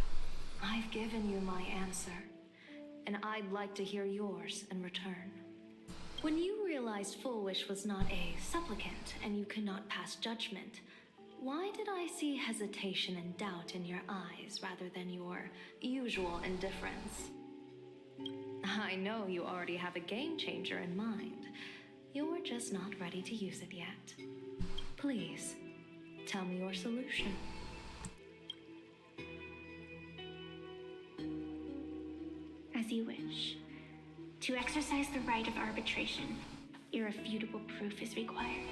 I've given you my answer, and I'd like to hear yours in return. When you realized Full Wish was not a supplicant and you could not pass judgment, why did I see hesitation and doubt in your eyes rather than your usual indifference? I know you already have a game changer in mind. You're just not ready to use it yet. Please, tell me your solution. As you wish. To exercise the right of arbitration, irrefutable proof is required.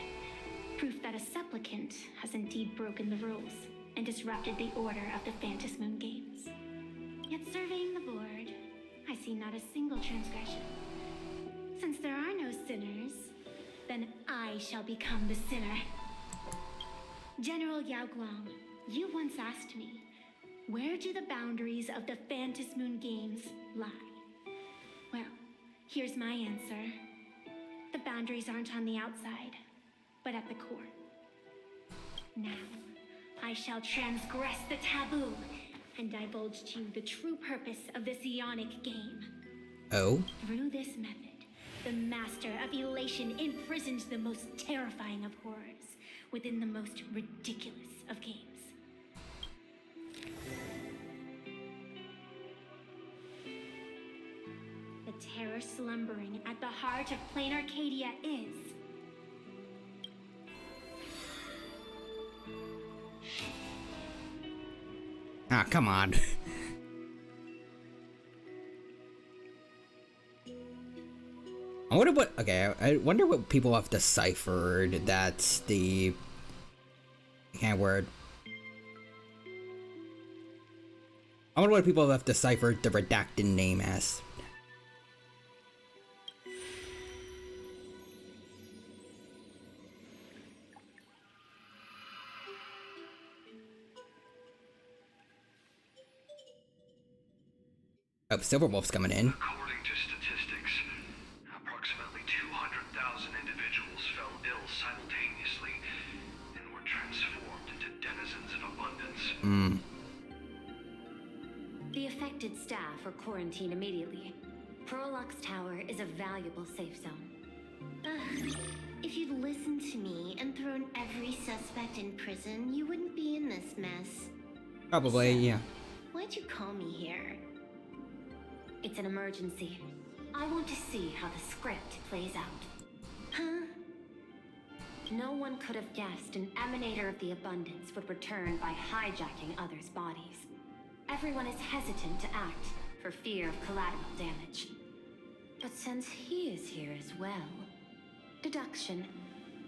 Proof that a supplicant has indeed broken the rules and disrupted the order of the Phantom Moon Games. Yet surveying the board, I see not a single transgression. Since there are no sinners, then I shall become the sinner. General Yao Guang, you once asked me, where do the boundaries of the Phantom Moon Games lie? Well, here's my answer. The boundaries aren't on the outside, but at the core. Now, I shall transgress the taboo and divulge to you the true purpose of this Ionic game. Oh? Through this method, the Master of Elation imprisons the most terrifying of horrors within the most ridiculous of games. The terror slumbering at the heart of plain Arcadia is... Ah, come on. I wonder what... Okay, I wonder what people have deciphered that's the... I can't word. I wonder what people have deciphered the redacted name as. Oh, Silverwolf's coming in. According to statistics, approximately 200,000 individuals fell ill simultaneously and were transformed into denizens of abundance. The affected staff are quarantined immediately. Prolux Tower is a valuable safe zone. Ugh. If you'd listened to me and thrown every suspect in prison, you wouldn't be in this mess. Probably, yeah. Why'd you call me here? It's an emergency. I want to see how the script plays out. Huh? No one could have guessed an emanator of the abundance would return by hijacking others' bodies. Everyone is hesitant to act for fear of collateral damage. But since he is here as well, deduction.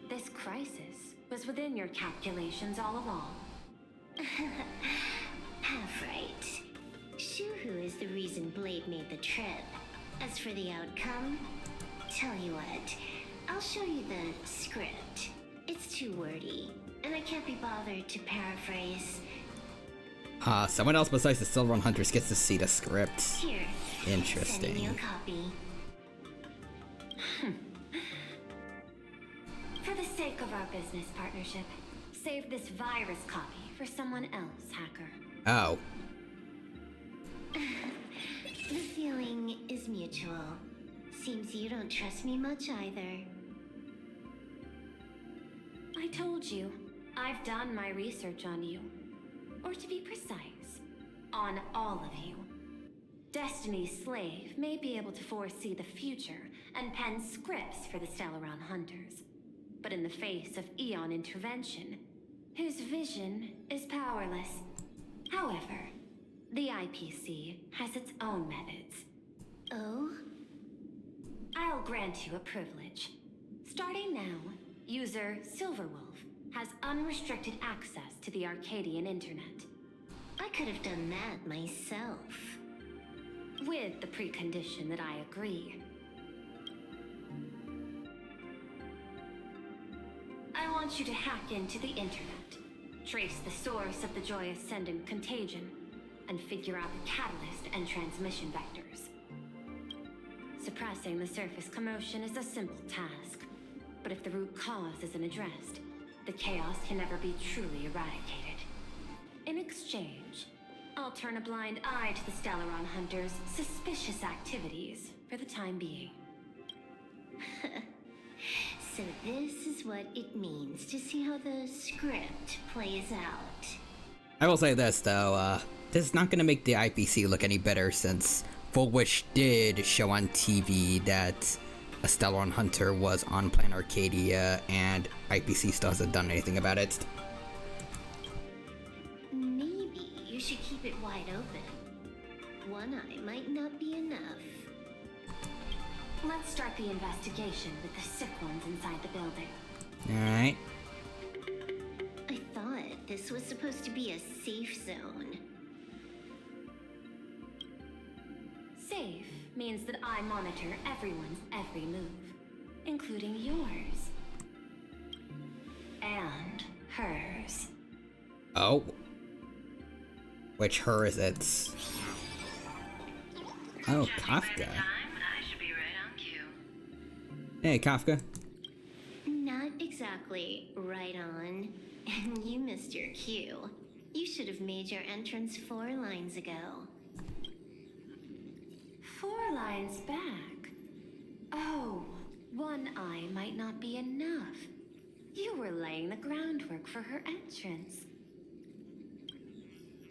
This crisis was within your calculations all along. Half right. Shuhu is the reason Blade made the trip. As for the outcome, tell you what, I'll show you the script. It's too wordy, and I can't be bothered to paraphrase. Someone else besides the Silverhorn Hunters gets to see the script. Here, Interesting. sending you a copy. For the sake of our business partnership, save this virus copy for someone else, hacker. Oh. The feeling is mutual. Seems you don't trust me much either. I told you, I've done my research on you. Or to be precise, on all of you. Destiny's slave may be able to foresee the future and pen scripts for the Stellaron Hunters. But in the face of Eon intervention, his vision is powerless. However, the IPC has its own methods. Oh? I'll grant you a privilege. Starting now, user Silverwolf has unrestricted access to the Arcadian internet. I could have done that myself. With the precondition that I agree. I want you to hack into the internet, trace the source of the Joy Ascendant contagion, and figure out the catalyst and transmission vectors. Suppressing the surface commotion is a simple task, but if the root cause isn't addressed, the chaos can never be truly eradicated. In exchange, I'll turn a blind eye to the Stellaron Hunters' suspicious activities for the time being. So this is what it means to see how the script plays out. I will say this though, this is not gonna make the IPC look any better since Full Wish did show on TV that a Stellaron Hunter was on Planet Arcadia and IPC still hasn't done anything about it. Maybe you should keep it wide open. One eye might not be enough. Let's start the investigation with the sick ones inside the building. Alright. I thought this was supposed to be a safe zone. Safe means that I monitor everyone's every move, including yours. And hers. Oh. Which her is it? Oh, Kafka. Hey, Kafka. Not exactly right on. And you missed your cue. You should have made your entrance 4 lines ago. 4 lines back? Oh, one eye might not be enough. You were laying the groundwork for her entrance.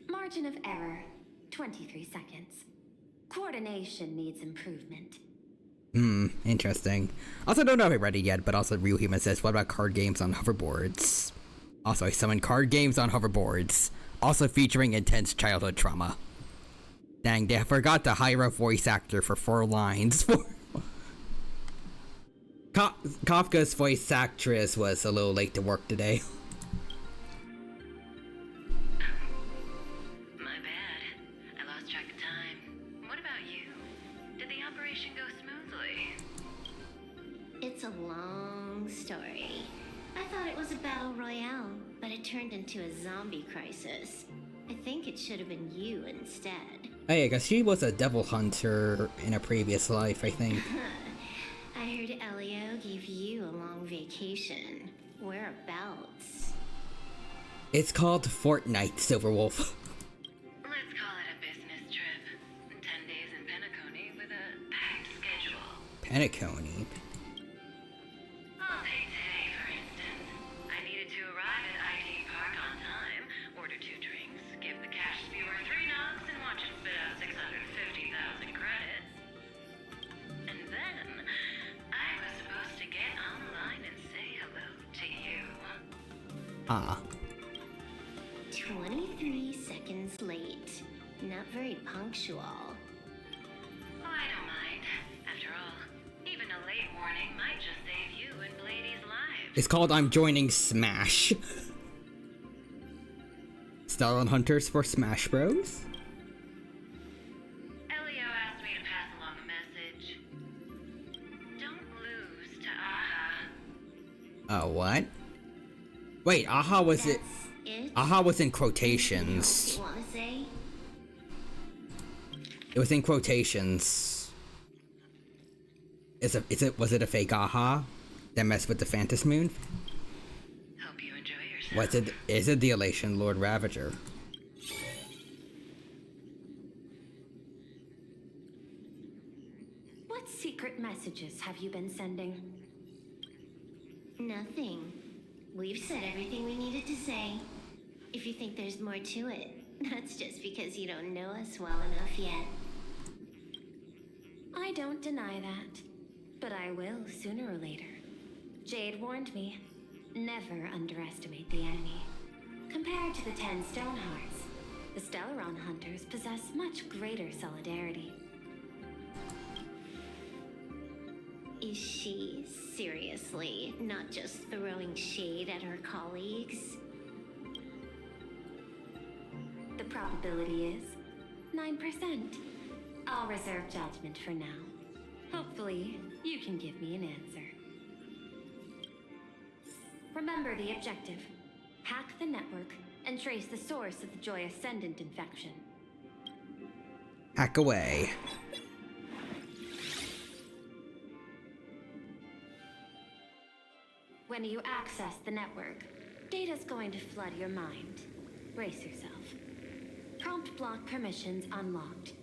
Margin of error, 23 seconds. Coordination needs improvement. Interesting. Also, don't know if I read it yet, but also Real Human says, what about card games on hoverboards? Also, I summon card games on hoverboards, also featuring intense childhood trauma. Dang, they forgot to hire a voice actor for 4 lines. Kafka's voice actress was a little late to work today. My bad. I turned into a zombie crisis. I think it should have been you instead. Oh yeah, because she was a devil hunter in a previous life, I think. I heard Elio gave you a long vacation. Whereabouts? It's called Fortnite, Silverwolf. Let's call it a business trip. 10 days in Penacony with a packed schedule. Penacony? I'll take today, for instance. I needed to arrive at IT Park on time, order 2 drinks, give the cash viewer 3 knocks, and watch it spit out 650,000 credits. And then, I was supposed to get online and say hello to you. Ah. 23 seconds late. Not very punctual. Oh, I don't mind. After all, even a late warning might just save you and Blady's lives. It's called I'm Joining Smash. Stallion Hunters for Smash Bros? Elio asked me to pass along a message. Don't lose to Aha. What? Wait, Aha was it? Aha was in quotations. You wanna say? It was in quotations. Was it a fake Aha that messed with the Phantom Moon? Hope you enjoy yourself. Is it the Elation Lord Ravager? What secret messages have you been sending? Nothing. We've said everything we needed to say. If you think there's more to it, that's just because you don't know us well enough yet. I don't deny that, but I will sooner or later. Jade warned me, never underestimate the enemy. Compared to the 10 Stonehearts, the Stellaron Hunters possess much greater solidarity. Is she seriously not just throwing shade at her colleagues? The probability is 9%. I'll reserve judgment for now. Hopefully, you can give me an answer. Remember the objective. Hack the network and trace the source of the Joy Ascendant infection. Hack away. When you access the network, data's going to flood your mind. Brace yourself. Prompt block permissions unlocked.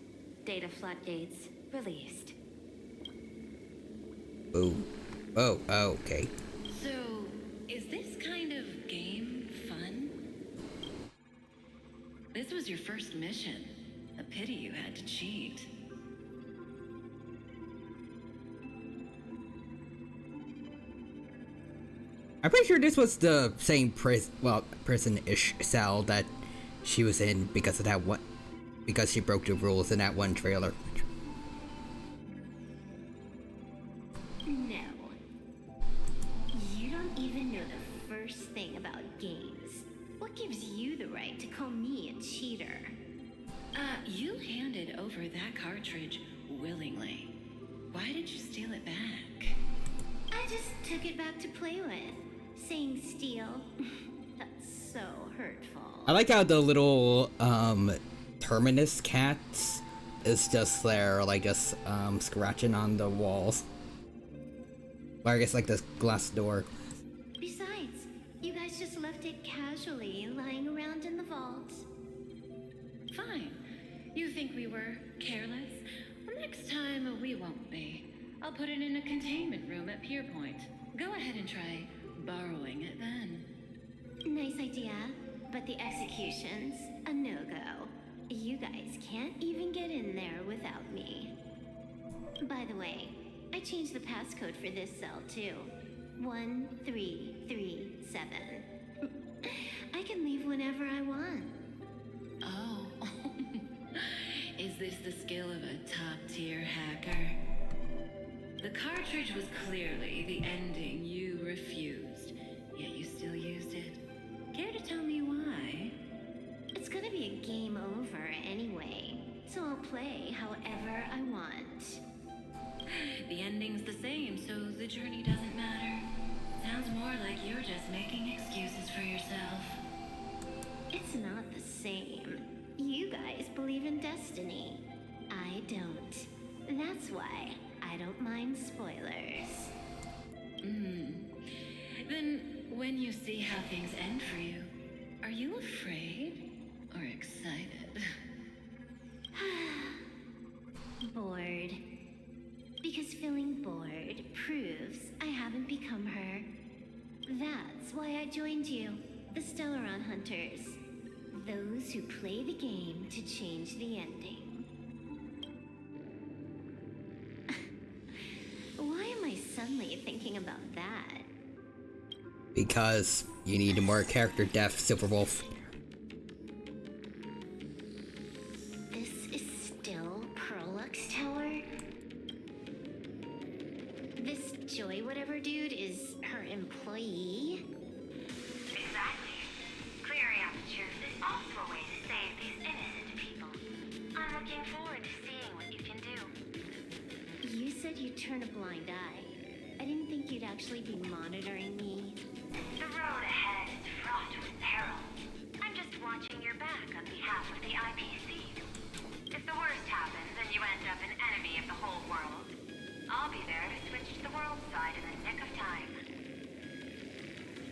Data floodgates released. Oh, okay. So, is this kind of game fun? This was your first mission. A pity you had to cheat. I'm pretty sure this was the same prison-ish cell that she was in because of that one, because she broke the rules in that one trailer. No. You don't even know the first thing about games. What gives you the right to call me a cheater? You handed over that cartridge willingly. Why did you steal it back? I just took it back to play with. Saying steal. That's so hurtful. I like how the little Terminus cat is just there, like just scratching on the walls. Or I guess like this glass door. Besides, you guys just left it casually lying around in the vault. Fine. You think we were careless? Well, next time we won't be. I'll put it in a containment room at Pier Point. Go ahead and try borrowing it then. Nice idea, but the execution's a no-go. You guys can't even get in there without me. By the way, I changed the passcode for this cell too. 1337. I can leave whenever I want. Oh. Is this the skill of a top-tier hacker? The cartridge was clearly the ending you refused, yet you still used it. Care to tell me why? It's gonna be a game over anyway, so I'll play however I want. The ending's the same, so the journey doesn't matter. Sounds more like you're just making excuses for yourself. It's not the same. You guys believe in destiny. I don't. That's why I don't mind spoilers. Then, when you see how things end for you, are you afraid or excited? Bored. Because feeling bored proves I haven't become her. That's why I joined you, the Stellaron Hunters. Those who play the game to change the ending. Why am I suddenly thinking about that? Because you need more character depth, Silverwolf. This is still Perlux Tower? This Joy whatever dude is her employee? Exactly. Clearing apertures is also a way to save these innocent people. I'm looking forward to seeing what you can do. You said you'd turn a blind eye. I didn't think you'd actually be monitoring me. The road ahead is fraught with peril. I'm just watching your back on behalf of the IPC. If the worst happens and you end up an enemy of the whole world, I'll be there to switch to the world side in the nick of time.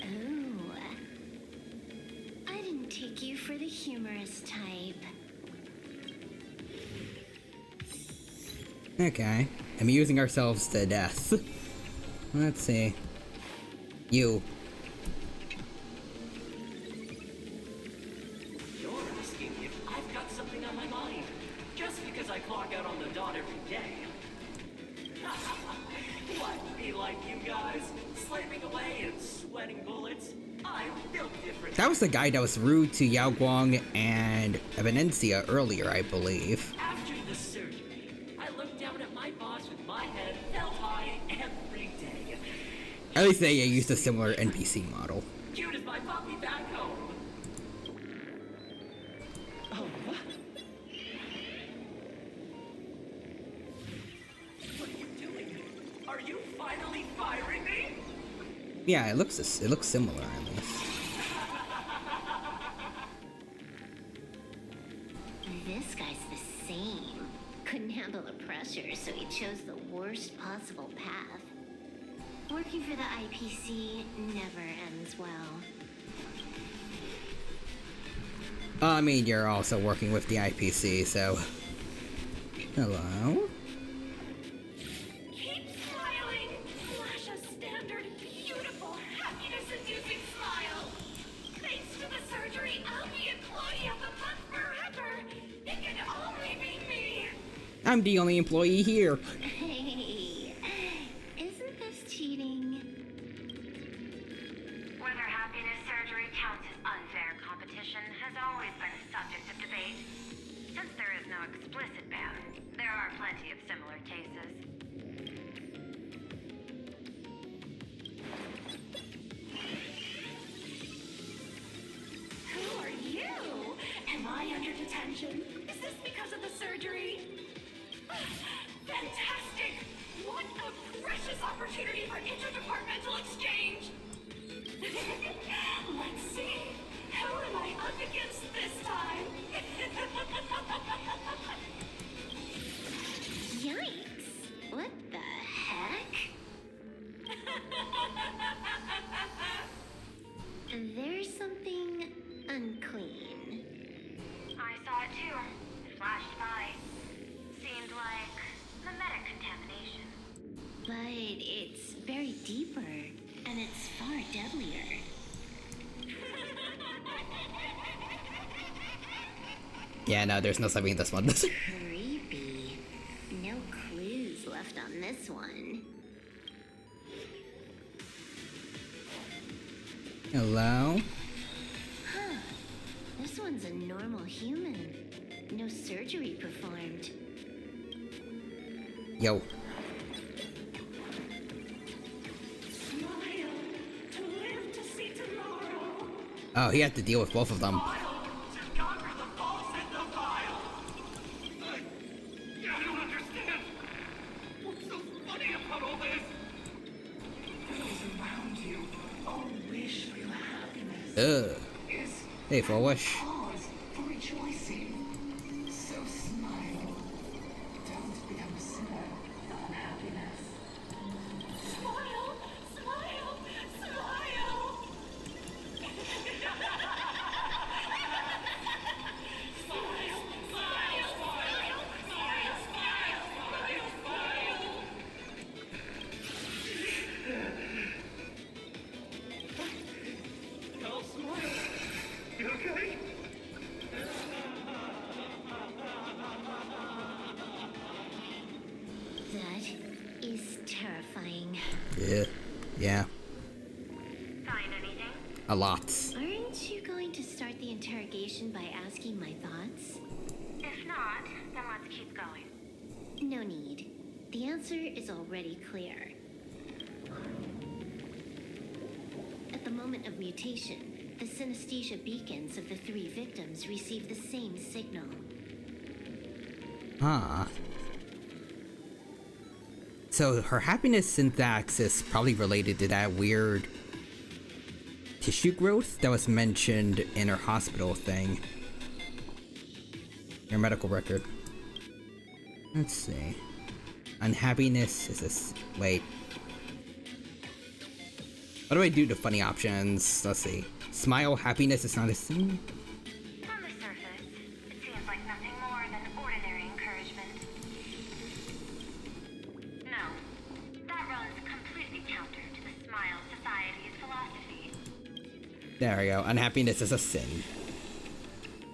Oh. I didn't take you for the humorous type. Okay. Amusing ourselves to death. Let's see. You. You're asking if I've got something on my mind, just because I clock out on the dot every day. What, be like you guys, slaving away and sweating bullets? I'm built different. That was the guy that was rude to Yao Guang and Venencia earlier, I believe. After the surgery, I looked down at my boss with my head held high every day. At least they used a similar NPC model. Cute as my puppy back home. Oh, what? What are you doing? Are you finally firing me? Yeah, it looks similar at least. This guy's the same. Couldn't handle the pressure, so he chose the worst possible path. Working for the IPC never ends well. I mean, you're also working with the IPC, so... Hello? Keep smiling! Flash a standard, beautiful, happiness-inducing smile! Thanks to the surgery, I'll be employee of the month forever! It can only be me! I'm the only employee here. Hey, isn't this cheating? Whether happiness surgery counts as unfair competition has always been a subject of debate. Since there is no explicit ban, there are plenty of similar cases. Who are you? Am I under detention? Is this because of the surgery? Fantastic! What a precious opportunity for interdepartmental exchange! Let's see. Who am I up against this time? Yikes! What the heck? There's something unclean. I saw it too. It flashed by. Seemed like the meta-contamination. But it's buried deeper, and it's far deadlier. Yeah, no, there's no saving this one. Creepy. No clues left on this one. Hello? Huh. This one's a normal human. No surgery performed. Yo. Smile to live to see tomorrow. Oh, he had to deal with both of them. I don't understand. What's so funny about all this? Those around you all wish for your happiness. Ugh. Is Hey, Foolish. Pause for rejoicing. So smile. Don't become a sinner of unhappiness. Smile! Smile! Smile! Hell, smile. You okay? That is terrifying. Yeah. Yeah. Find anything? A lot. Aren't you going to start the interrogation by asking my thoughts? If not, then let's keep going. No need. The answer is already clear. At the moment of mutation, the synesthesia beacons of the 3 victims receive the same signal. Huh. So her happiness syntax is probably related to that weird tissue growth that was mentioned in her hospital thing. Her medical record. Let's see. Unhappiness is this. Wait. What do I do to funny options? Let's see. Smile, happiness is not a sin. On the surface, it seems like nothing more than ordinary encouragement. No, that runs completely counter to the Smile Society's philosophy. There we go. Unhappiness is a sin.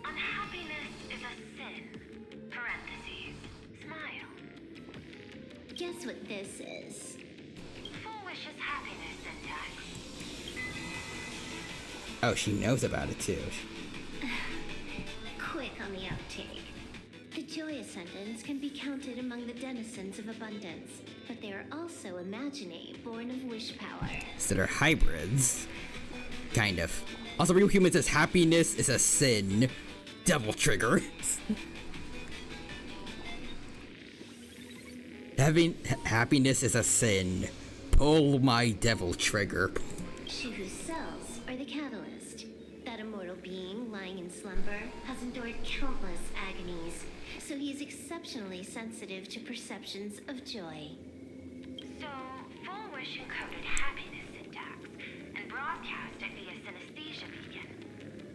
Unhappiness is a sin. Parentheses. Smile. Guess what this is? Foolish's happiness syntax. Oh, she knows about it too. Quick on the outtake. The joy ascendants can be counted among the denizens of abundance, but they are also imaginae born of wish power. So they're hybrids. Kind of. Also, real human says happiness is a sin. Devil trigger. Having happiness is a sin. Pull my devil trigger. She whose cells are the catalyst. That immortal being lying in slumber has endured countless agonies, so he is exceptionally sensitive to perceptions of joy. So, Foolish encoded happiness syntax and broadcast it via synesthesia beacon.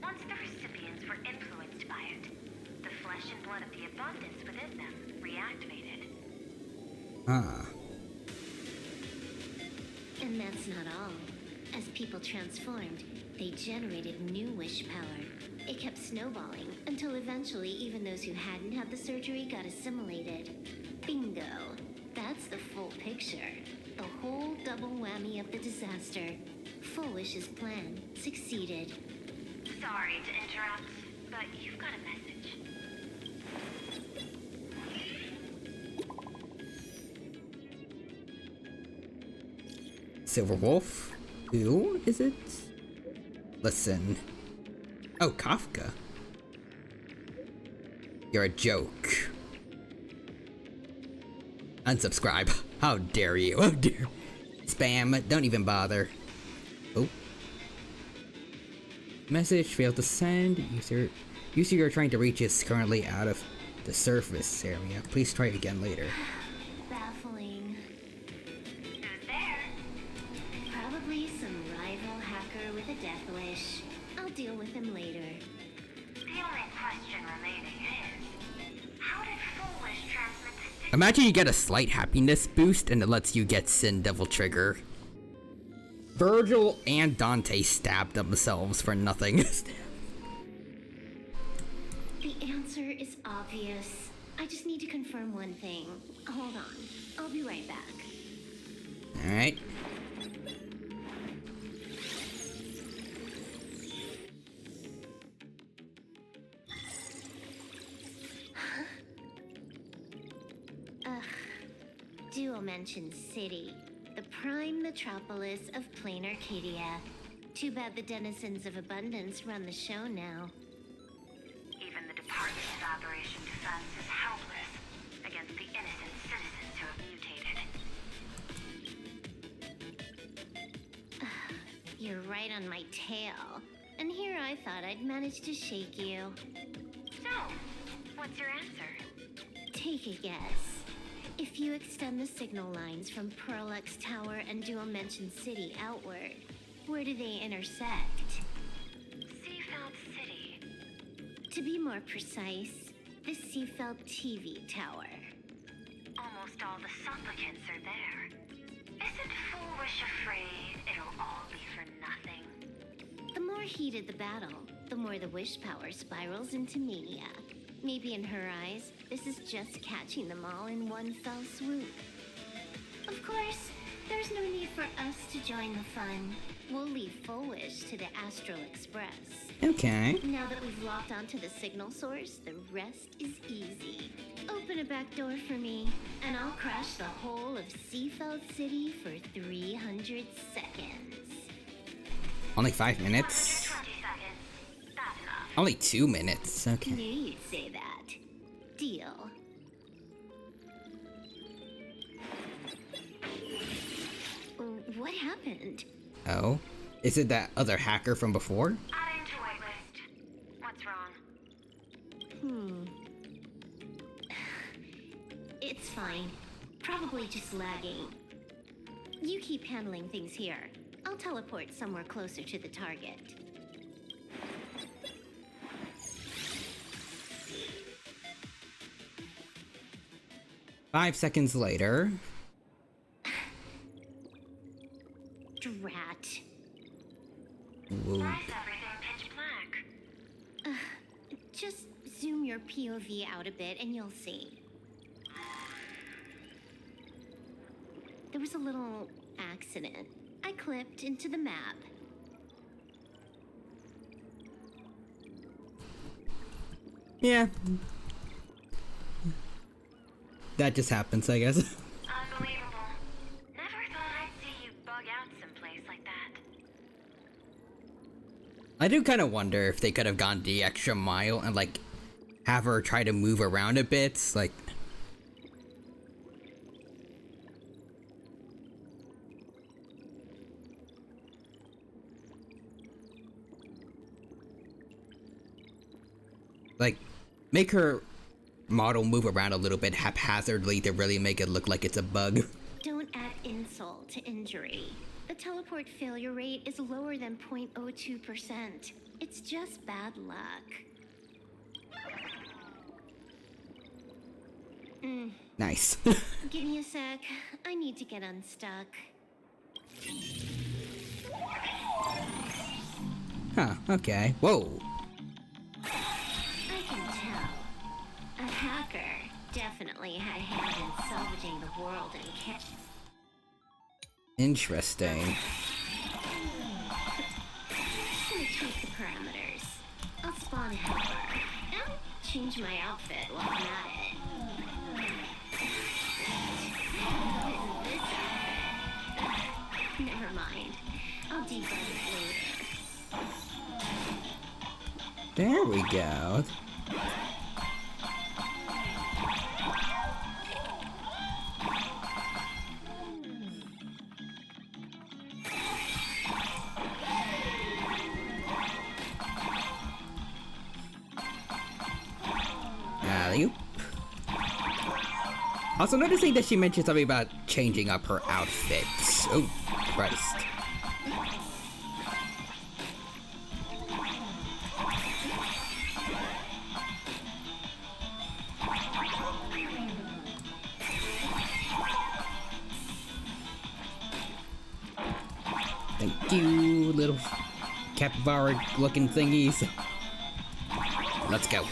Once the recipients were influenced by it, the flesh and blood of the abundance within them reactivated. Huh. And that's not all. As people transformed, they generated new wish power. It kept snowballing until eventually even those who hadn't had the surgery got assimilated. Bingo. That's the full picture. The whole double whammy of the disaster. Foolish's plan succeeded. Sorry to interrupt, but you've got a message. Silver Wolf? Who is it? Listen. Oh, Kafka. You're a joke. Unsubscribe. How dare you? Oh dear. Spam. Don't even bother. Oh. Message failed to send. User you're trying to reach is currently out of the surface area. Please try again later. Baffling. Who's there? Probably some rival hacker with a death wish. I'll deal with him later. The only question remaining is, how did Foolish transmit the signal? Imagine you get a slight happiness boost and it lets you get Sin Devil Trigger. Virgil and Dante stabbed themselves for nothing. The answer is obvious. I just need to confirm one thing. Hold on. I'll be right back. Alright. Duo mentions city. The prime metropolis of plain Arcadia. Too bad the denizens of abundance run the show now. Even the Department of Operation Defense is helpless against the innocent citizens who have mutated. You're right on my tail. And here I thought I'd manage to shake you. So, what's your answer? Take a guess. If you extend the signal lines from Pearlux Tower and Dual Mention City outward, where do they intersect? Seafeld City. To be more precise, the Seafeld TV Tower. Almost all the supplicants are there. Isn't Foolish afraid it'll all be for nothing? The more heated the battle, the more the wish power spirals into mania. Maybe in her eyes, this is just catching them all in one fell swoop. Of course, there's no need for us to join the fun. We'll leave Full Wish to the Astral Express. Okay. Now that we've locked onto the signal source, the rest is easy. Open a back door for me, and I'll crash the whole of Seafeld City for 300 seconds. Only 5 minutes? 20 seconds. That's enough. Only 2 minutes. Okay. Knew you'd say that. Deal. What happened? Oh? Is it that other hacker from before? Adding to waitlist. What's wrong? It's fine. Probably just lagging. You keep handling things here. I'll teleport somewhere closer to the target. Five seconds later. Drat. Whoa. Why is everything pitch black? Just zoom your POV out a bit and you'll see. There was a little accident. I clipped into the map. Yeah. That just happens, I guess. Unbelievable. Never thought I'd see you bug out someplace like that. I do kind of wonder if they could have gone the extra mile and, like, have her try to move around a bit, like... Like, make her model move around a little bit haphazardly to really make it look like it's a bug. Don't add insult to injury. The teleport failure rate is lower than 0.02%. It's just bad luck. Nice. Give me a sec. I need to get unstuck. Huh, okay. Whoa. I can tell. A hacker definitely had a hand in salvaging the world and catch. Interesting. Just gonna tweak the parameters. I'll spawn a helper and change my outfit while I'm at it. What is this outfit? Never mind. I'll debug it later. There we go. Alley-oop. Also noticing that she mentioned something about changing up her outfits. Oh, Christ. Thank you, little capybara-looking thingies. Let's go.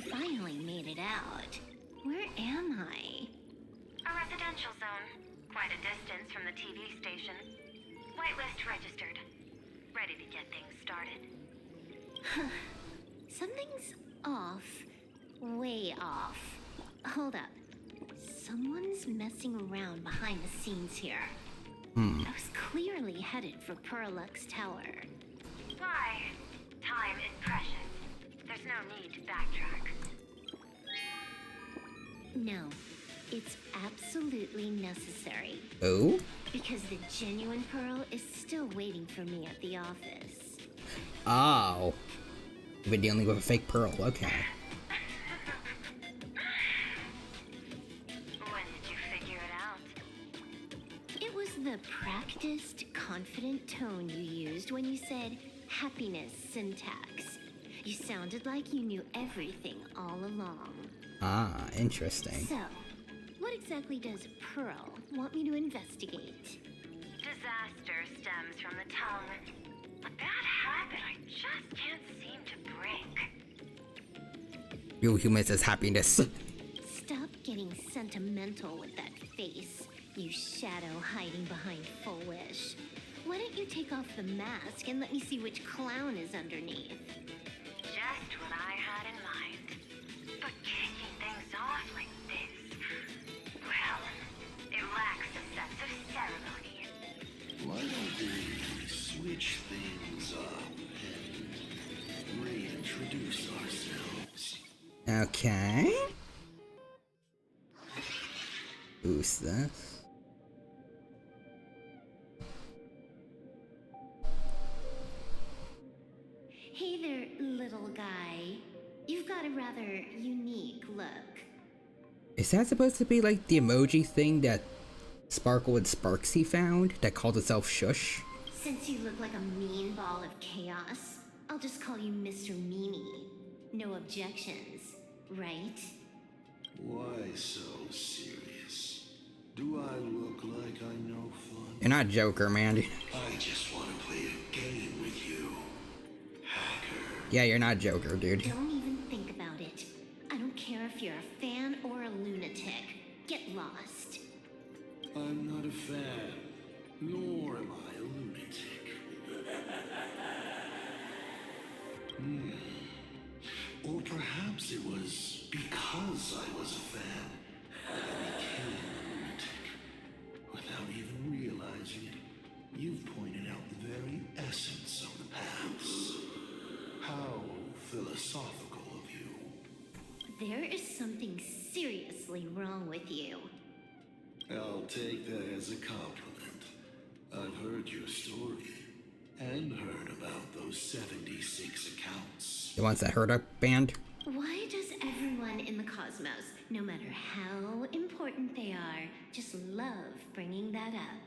Finally made it out. Where am I? A residential zone. Quite a distance from the TV station. Whitelist registered. Ready to get things started. Something's off. Way off. Hold up. Someone's messing around behind the scenes here. I was clearly headed for Pearlux Tower. Why? Time is precious. There's no need to backtrack. No. It's absolutely necessary. Oh? Because the genuine pearl is still waiting for me at the office. Oh. You've been dealing with a fake pearl, okay. When did you figure it out? It was the practiced, confident tone you used when you said happiness syntax. You sounded like you knew everything all along. Ah, interesting. So, what exactly does Pearl want me to investigate? Disaster stems from the tongue. A bad habit I just can't seem to break. Real humans is happiness. Stop getting sentimental with that face, you shadow hiding behind Full Wish. Why don't you take off the mask and let me see which clown is underneath? Just what I had in mind. But kicking things off like this, well, it lacks a sense of ceremony. Why don't we switch things up and reintroduce ourselves? Okay. Who's this? Hey there, little guy. You've got a rather unique look. Is that supposed to be like the emoji thing that Sparkle and Sparksy found that called itself Shush? Since you look like a mean ball of chaos, I'll just call you Mr. Meanie. No objections, right? Why so serious? Do I look like I know fun? You're not Joker, man. I just want to play a game with you, hacker. Yeah, you're not Joker, dude. Don't even think about it. I don't care if you're a fan or a lunatic. Get lost. I'm not a fan, nor am I a lunatic. Or perhaps it was because I was a fan that I became a lunatic. Without even realizing it, you've pointed out the very essence of the paths. How philosophical of you. There is something seriously wrong with you. I'll take that as a compliment. I've heard your story and heard about those 76 accounts. The ones that heard our band? Why does everyone in the cosmos, no matter how important they are, just love bringing that up?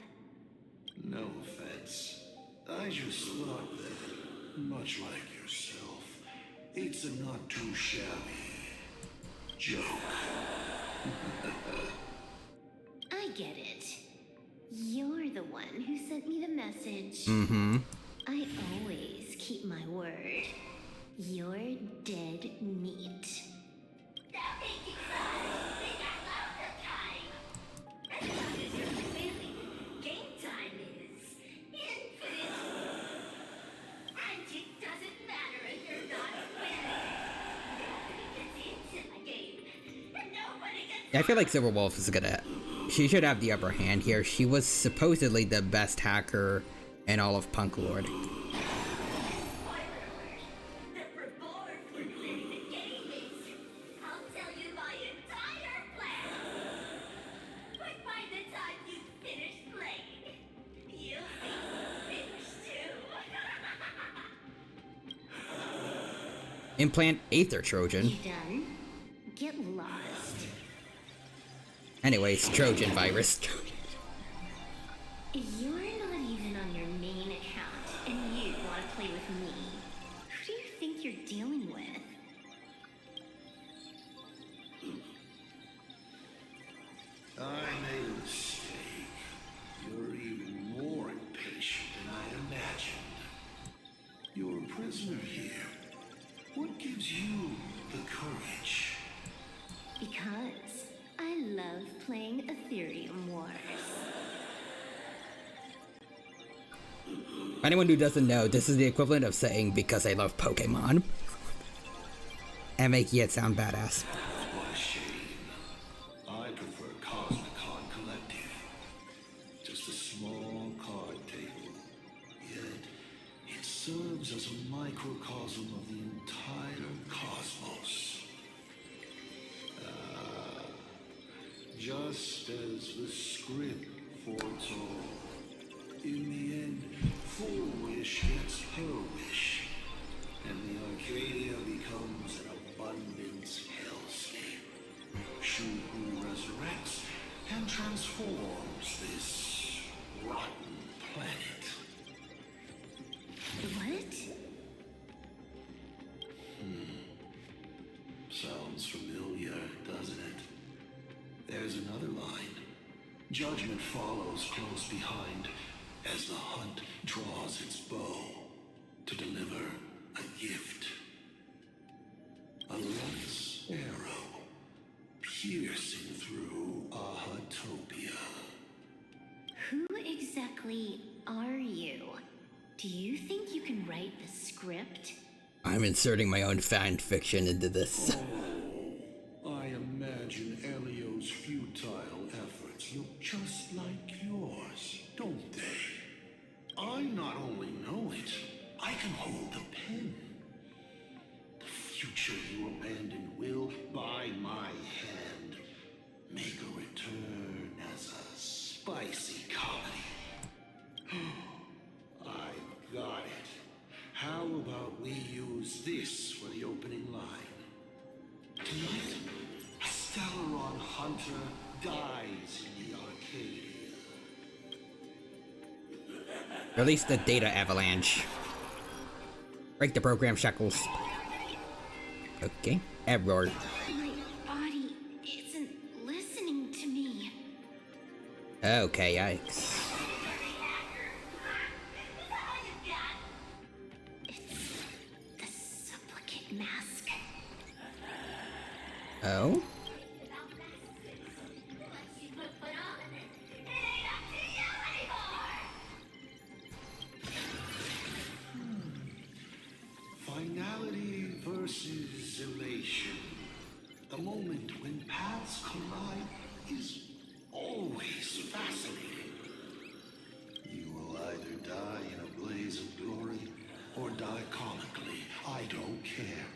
No offense. I just thought that, much like yourself, it's a not too shabby joke. I get it. You're the one who sent me the message. Mm-hmm. I always keep my word. You're dead meat. Game time is infinite. And it doesn't matter if you're not winning. Nobody gets into my game. And nobody gets... Yeah, I feel like Silver Wolf is gonna... She should have the upper hand here. She was supposedly the best hacker in all of Punk Lord. Implant Aether Trojan. You done? Get lost. Anyways, Trojan virus. You're not even on your main account, and you want to play with me. Who do you think you're dealing with? I made a mistake. You're even more impatient than I imagined. You're a prisoner here. What gives you the courage? Because I love playing Ethereum Wars. Anyone who doesn't know, this is the equivalent of saying because I love Pokemon. And making it sound badass. What a shame. I prefer Cosmicon Collective. Just a small card table. Yet, it serves as a microcosm of the entire cosmos. just as the script foretold. In the end, full wish gets her wish, and the Arcadia becomes an abundance hellscape. She who resurrects and transforms this rotten planet. What? Sounds familiar, doesn't it? There's another line. Judgment follows close behind as the hunt draws its bow to deliver a gift. A lance arrow piercing through Ahatopia. Who exactly are you? Do you think you can write the script? I'm inserting my own fan fiction into this. I imagine Elio's futile efforts look just like yours, don't they? I not only know it, I can hold the pen. The future you abandoned will, by my hand, make a return as a spicy comedy. I've got it. How about we use this for the opening line? Tonight, a Stellaron hunter dies in the Arcadia. Release the data avalanche. Break the program shackles. Okay. Error. My body isn't listening to me. Okay, yikes. The supplicant mask. Oh? Finality versus elation. The moment when paths collide is always fascinating. You will either die in a blaze of glory or die comically. I don't care.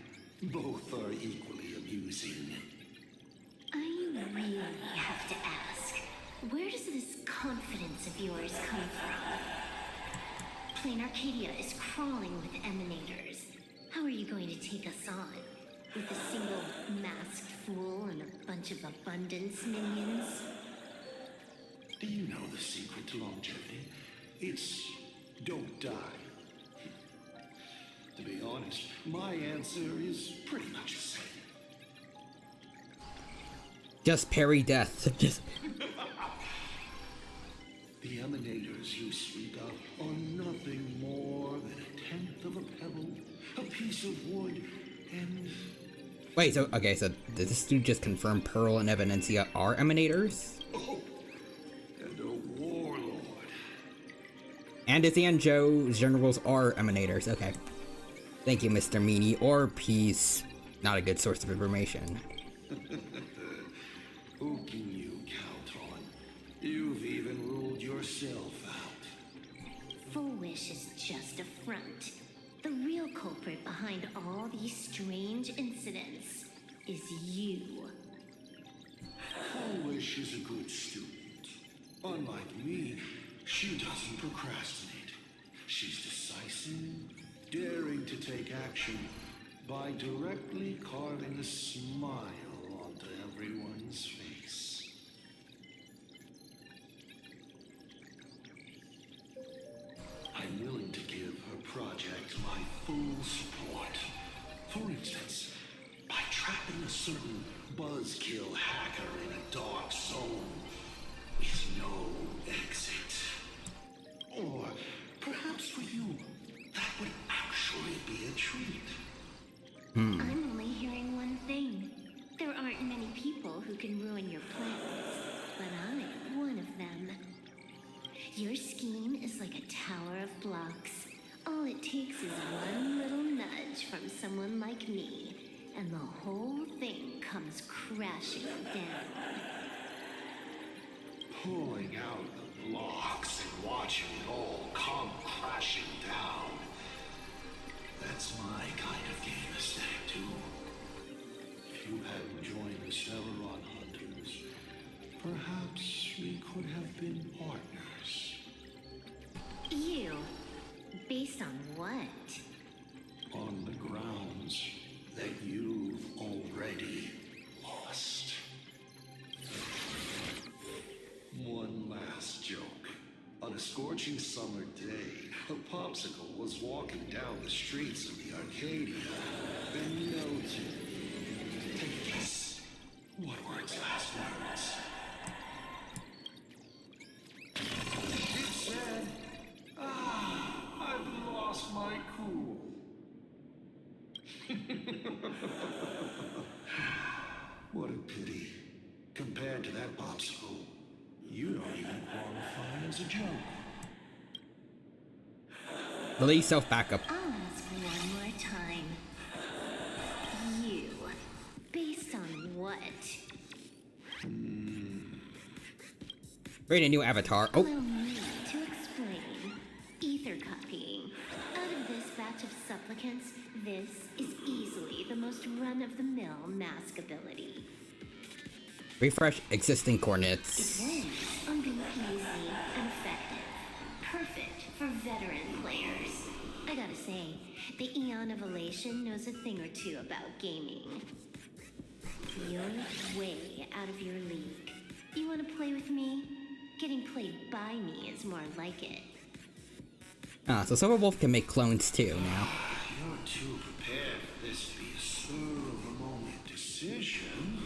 Both are equally amusing. I really have to ask, where does this confidence of yours come from? Plain Arcadia is crawling with emanators. How are you going to take us on? With a single masked fool and a bunch of abundance minions? Do you know the secret to longevity? It's don't die. To be honest, my answer is pretty much the same. Just parry death. Just. The emanators you speak of are nothing more than a tenth of a pebble, a piece of wood, and... Wait, so, okay, so did this dude just confirm Pearl and Evidencia are emanators? Oh, and a warlord. And the Anjo generals are emanators, okay. Thank you, Mr. Meanie, or Peace. Not a good source of information. Who can you count on? You've even ruled yourself out. Full Wish is just a front. The real culprit behind all these strange incidents is you. Wish is a good student. Unlike me, she doesn't procrastinate. She's decisive, daring to take action by directly carving a smile onto everyone's face. I'm willing to give her project my full support. For instance, by trapping a certain buzzkill hacker in a dark zone with no exit. Or perhaps for you, that would actually be a treat. I'm only hearing one thing. There aren't many people who can ruin your plans, but I'm one of them. Your scheme is like a tower of blocks. All it takes is one little nudge from someone like me, and the whole thing comes crashing down. Pulling out the blocks and watching it all come crashing down. That's my kind of game aesthetic, too. If you hadn't joined the Stellaron Hunters, what? On the grounds that you've already lost. One last joke. On a scorching summer day, a popsicle was walking down the streets of the Arcadia and noted. Take a guess. What were its last words? It said, I've lost my cool. What a pity. Compared to that popsicle, you don't even qualify as a joke. Release self-backup. I'll ask one more time. You, based on what? Create a new avatar. Oh. Allow me to explain. Ether copying. Out of this batch of supplicants, this is easily the most run-of-the-mill mask ability. Refresh existing coordinates. It runs on being easy and effective. Perfect for veteran players. I gotta say, the Eon of Elation knows a thing or two about gaming. You're way out of your league. You wanna play with me? Getting played by me is more like it. Ah, so Silver Wolf can make clones too now. You're too prepared for this to be a spur-of-the-moment decision.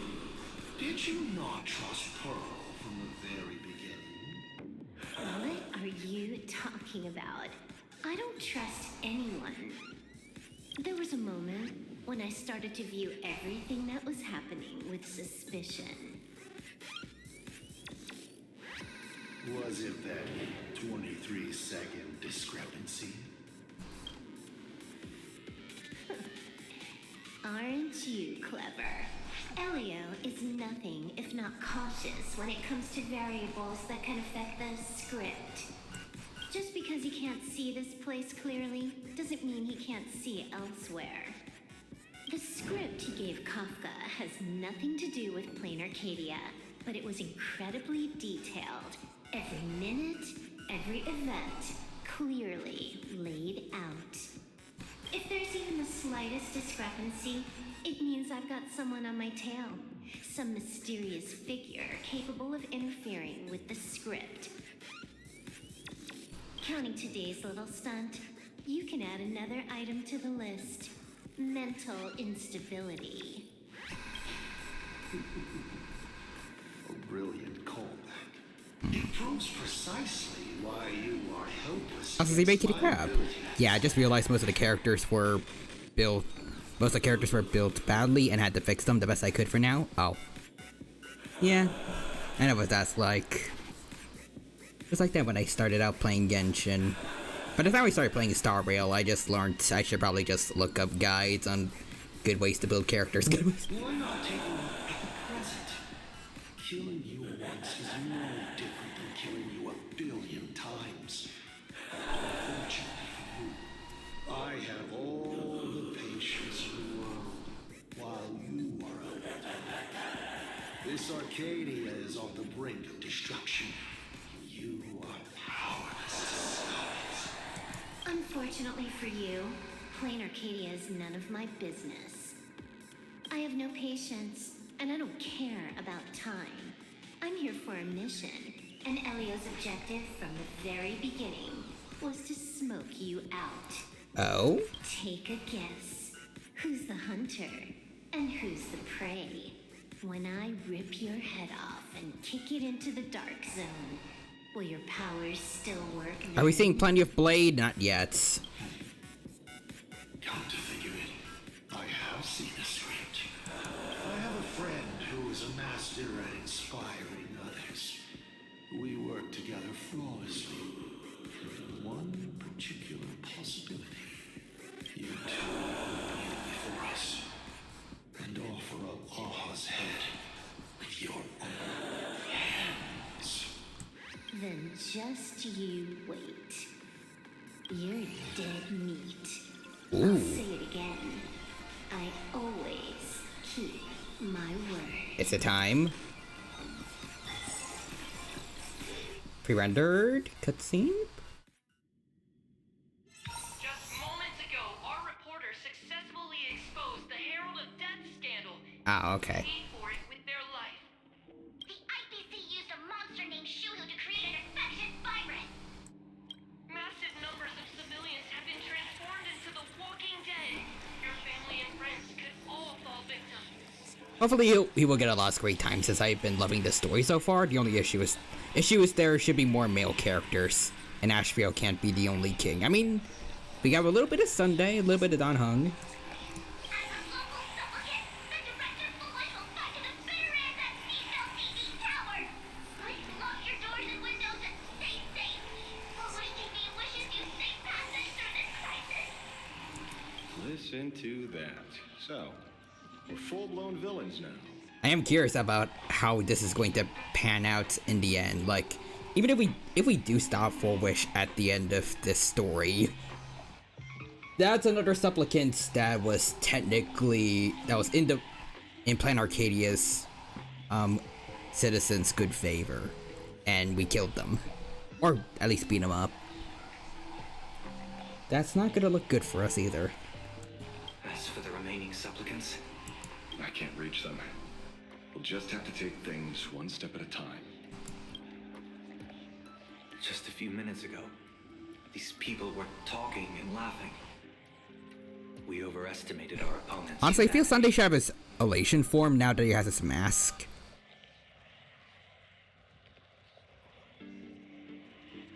Did you not trust Pearl from the very beginning? What are you talking about? I don't trust anyone. There was a moment when I started to view everything that was happening with suspicion. Was it that 23-second discrepancy? Aren't you clever? Elio is nothing if not cautious when it comes to variables that can affect the script. Just because he can't see this place clearly doesn't mean he can't see elsewhere. The script he gave Kafka has nothing to do with Plain Arcadia, but it was incredibly detailed. Every minute, every event, clearly laid out. If there's even the slightest discrepancy, it means I've got someone on my tail. Some mysterious figure capable of interfering with the script. Counting today's little stunt, you can add another item to the list. Mental instability. A brilliant callback. It proves precisely why you are helpless. Also, see Kitty Crab. Yeah, I just realized most of the characters were built badly and had to fix them the best I could for now. Oh. Yeah. I know what that's like. It was like that when I started out playing Genshin. By the time I started playing Star Rail, I just learned I should probably just look up guides on good ways to build characters. Why not take a look at the present? Killing you once is no different than killing you 1,000,000,000 times. Unfortunately for you, I have all the patience in the world, while you are out. This Arcadia is on the brink of destruction. You are powerless to stop it. Unfortunately for you, Plain Arcadia is none of my business. I have no patience, and I don't care about time. I'm here for a mission, and Elio's objective from the very beginning was to smoke you out. Oh? Take a guess. Who's the hunter, and who's the prey? When I rip your head off and kick it into the dark zone, will your powers still work? Are we seeing plenty of Blade? Not yet. Come to think of it, I have seen the script. I have a friend who is a master at inspiring others. We work together flawlessly. With one particular possibility. You two will appear before us and offer up Aha's head with your own hands. Then just you wait. You're dead meat. I'll Ooh. say it again. I always keep my word. It's a time. Pre-rendered cutscene. Just more successfully exposed the Herald of Death scandal. Ah, okay. Paid for it with their life. The IPC used a monster named Shuhu to create an infectious virus. Massive numbers of civilians have been transformed into the Walking Dead. Your family and friends could all fall victim. Hopefully he will get a lot of great time since I've been loving this story so far. The only issue is there should be more male characters, and Ashfield can't be the only king. I mean, we got a little bit of Sunday, a little bit of Don Hung. Listen to that. So, we're full-blown villains now. I am curious about how this is going to pan out in the end. Like, even if we do stop Full Wish at the end of this story, that's another supplicant that was in Plan Arcadia's citizens' good favor, and we killed them, or at least beat them up. That's not gonna look good for us either. As for the remaining supplicants, I can't reach them. We'll just have to take things one step at a time. just a few minutes ago, these people were talking and laughing. We overestimated our opponents. Honestly, I feel Sunday should have his elation form now that he has his mask.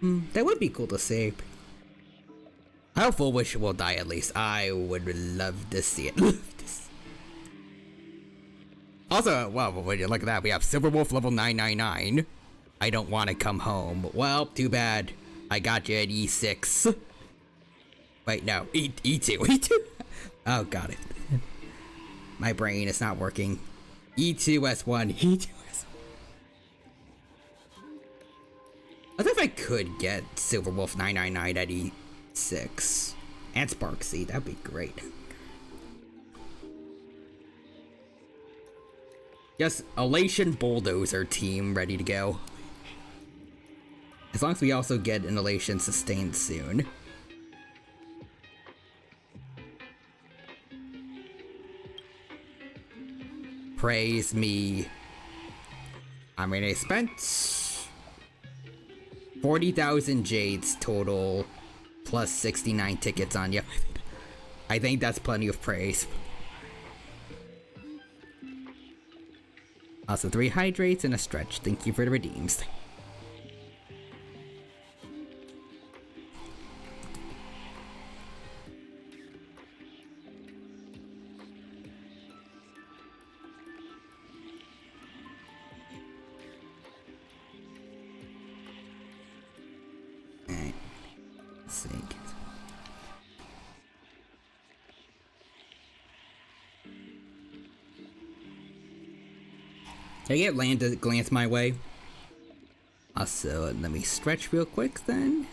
That would be cool to see. I hope Full Wish will die at least. I would love to see it. Also, well, look at that. We have Silverwolf level 999. I don't want to come home. Well, too bad. I got you at E6. Wait, no. E2. E2? Oh, got it. My brain is not working. E2S1. E2S1. I thought if I could get Silverwolf 999 at E6. And Sparksy. That'd be great. Yes, Elation Bulldozer team ready to go. As long as we also get an Elation sustained soon. Praise me. I mean, I spent 40,000 Jades total, plus 69 tickets on you. I think that's plenty of praise. Also 3 hydrates and a stretch. Thank you for the redeems. Alright. Let's see. Can I get Land to glance my way? Also, let me stretch real quick then.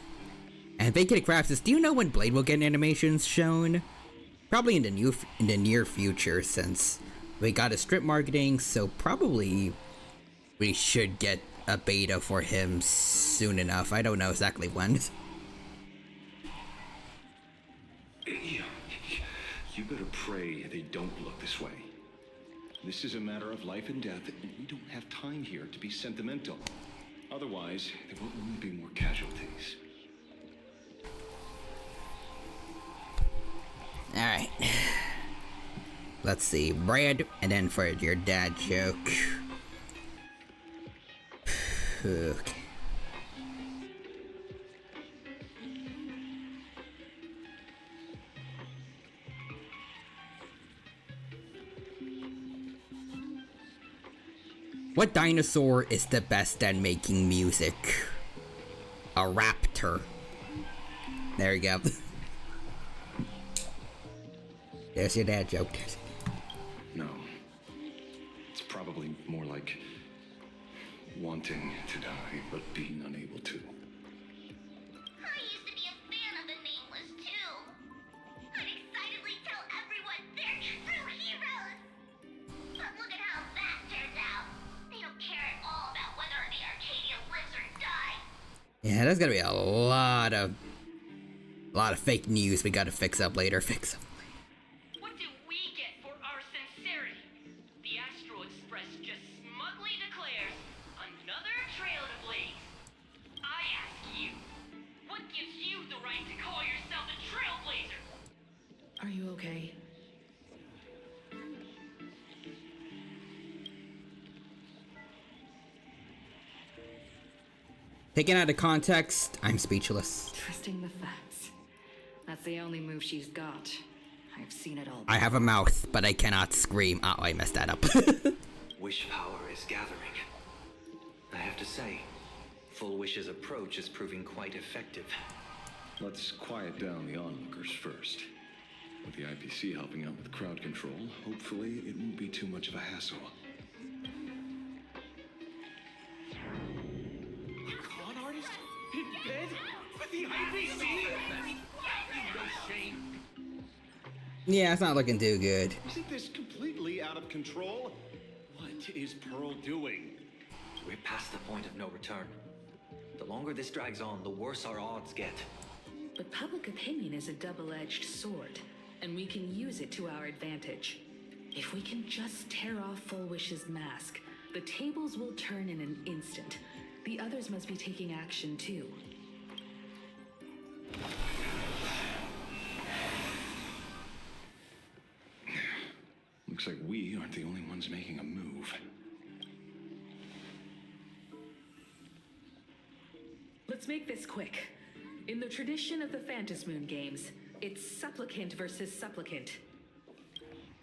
And Vacant Crafts says, do you know when Blade will get animations shown? Probably in the near future, since we got a strip marketing, so probably we should get a beta for him soon enough. I don't know exactly when. You better pray they don't look this way. This is a matter of life and death, and we don't have time here to be sentimental. Otherwise, there will only be more casualties. Alright. Let's see. Brad, and then for your dad joke. Okay. What dinosaur is the best at making music? A raptor. There you go. There's your dad joke. No. It's probably more like wanting to die, but being unable to. I used to be a fan of the Nameless, too. I'd excitedly tell everyone they're true heroes. But look at how that turns out. They don't care at all about whether the Arcadia lives or dies. Yeah, there's gonna be a lot of fake news we gotta fix up later. Taken out of context, I'm speechless. Trusting the facts. That's the only move she's got. I've seen it all. I have a mouth, but I cannot scream. Oh, I messed that up. Wish power is gathering. I have to say, Full Wish's approach is proving quite effective. Let's quiet down the onlookers first. With the IPC helping out with crowd control, hopefully it won't be too much of a hassle. Con artist? In bed? With the IPC? No shame. Yeah, it's not looking too good. Isn't this completely out of control? What is Pearl doing? We're past the point of no return. The longer this drags on, the worse our odds get. But public opinion is a double-edged sword, and we can use it to our advantage. If we can just tear off Full Wish's mask, the tables will turn in an instant. The others must be taking action too. Looks like we aren't the only ones making a move. Let's make this quick. In the tradition of the Phantom Moon games, it's supplicant versus supplicant.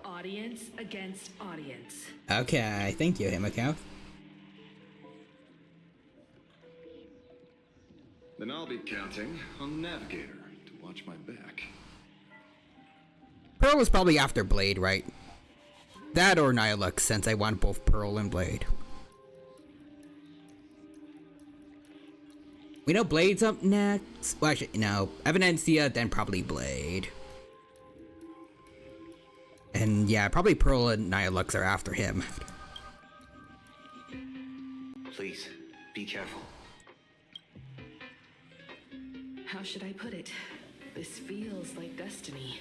Audience against audience. Okay, thank you, Himiko. Then I'll be counting on the navigator to watch my back. Pearl was probably after Blade, right? That or Nihilux, since I want both Pearl and Blade. We know Blade's up next. Well, actually, no. Evidencia, then probably Blade. And yeah, probably Pearl and Nihilux are after him. Please, be careful. How should I put it? This feels like destiny.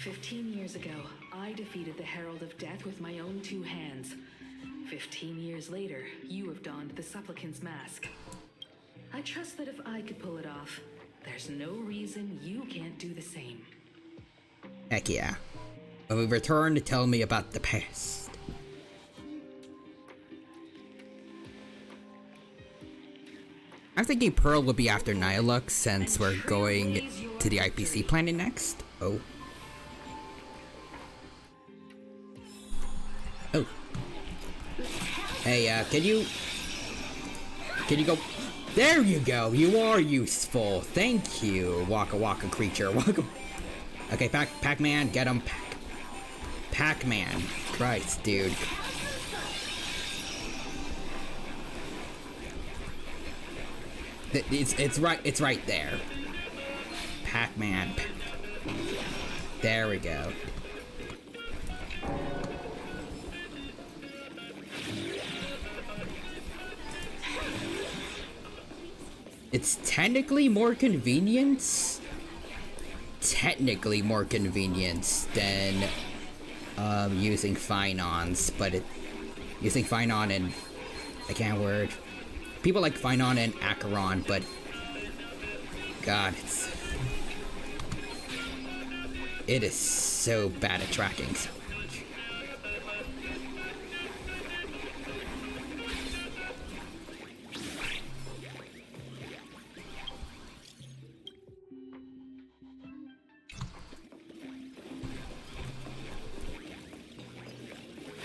15 years ago, I defeated the Herald of Death with my own two hands. 15 years later, you have donned the Supplicant's mask. I trust that if I could pull it off, there's no reason you can't do the same. Heck yeah. When we return, tell me about the past. I'm thinking Pearl will be after Nihilux since we're going to the IPC planet next. Oh. Oh. Hey, can you go? There you go. You are useful. Thank you, Waka Waka creature. Waka. Okay, Pac-Man, get him. Pac-Man. Christ, dude. It's right there. Pac-Man. There we go. It's technically more convenient. Technically more convenient than using Phinons, but using Phinon and I can't word. People like Phinon and Acheron, but God, it is so bad at tracking.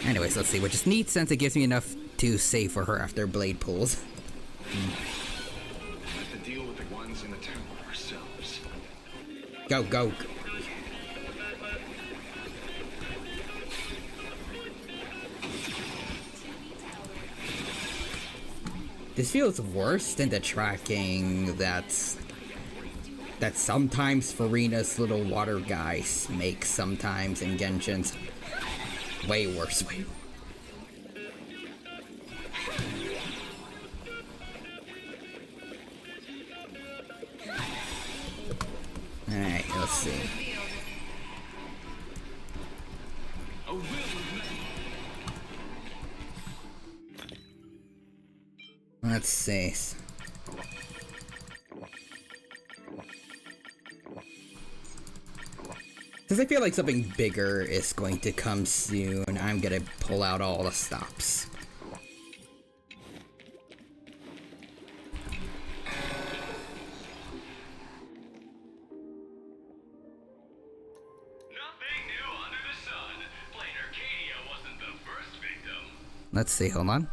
Anyways, let's see, which is neat since it gives me enough to save for her after Blade pulls. We have to deal with the ones in the temple ourselves. Go, go. This feels worse than the tracking that sometimes Farina's little water guys make sometimes in Genshin's. Way worse. Alright, let's see. Let's see. Because I feel like something bigger is going to come soon, I'm gonna pull out all the stops. Let's see, hold on.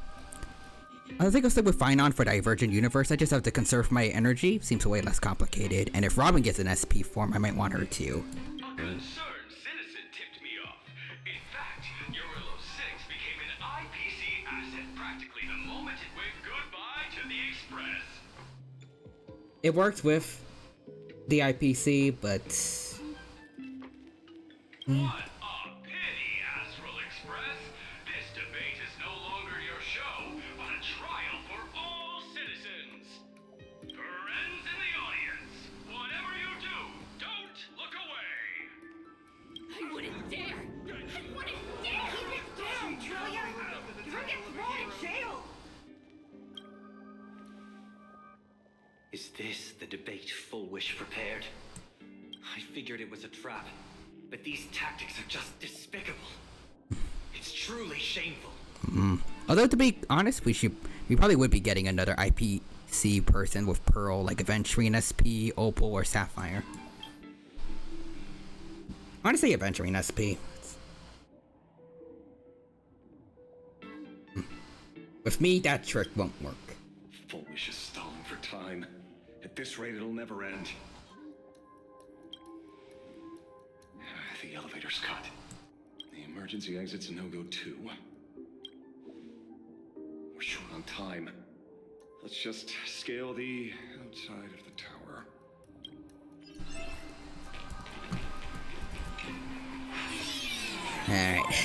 I think I'll stick with Finon for Divergent Universe. I just have to conserve my energy. Seems way less complicated. And if Robin gets an SP form, I might want her too. A concerned citizen tipped me off. In fact, Eurillo 6 became an IPC asset practically the moment it went goodbye to the Express. It works with the IPC, but... What a pity, Astral Express. This debate is no longer your show, but a trial for all citizens. Friends in the audience, whatever you do, don't look away. I wouldn't dare! I wouldn't dare! Keep it down, Julia! You're gonna get thrown in jail! Is this the debate Full Wish prepared? I figured it was a trap, but these tactics are just despicable. It's truly shameful. Although, to be honest, we probably would be getting another IPC person with Pearl, like Aventurine SP, Opal, or Sapphire. Honestly, Aventurine SP. With me, that trick won't work. Full Wish is stalling for time. At this rate, it'll never end. The elevator's cut. The emergency exit's a no-go too. We're short on time. Let's just scale the outside of the tower. Alright.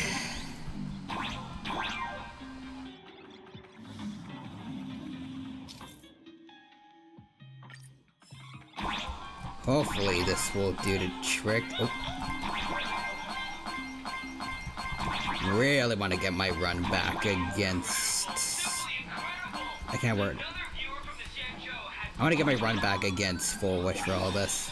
Hopefully this will do the trick. Oh. Really want to get my run back against... I can't word. I want to get my run back against Full Wish for all this.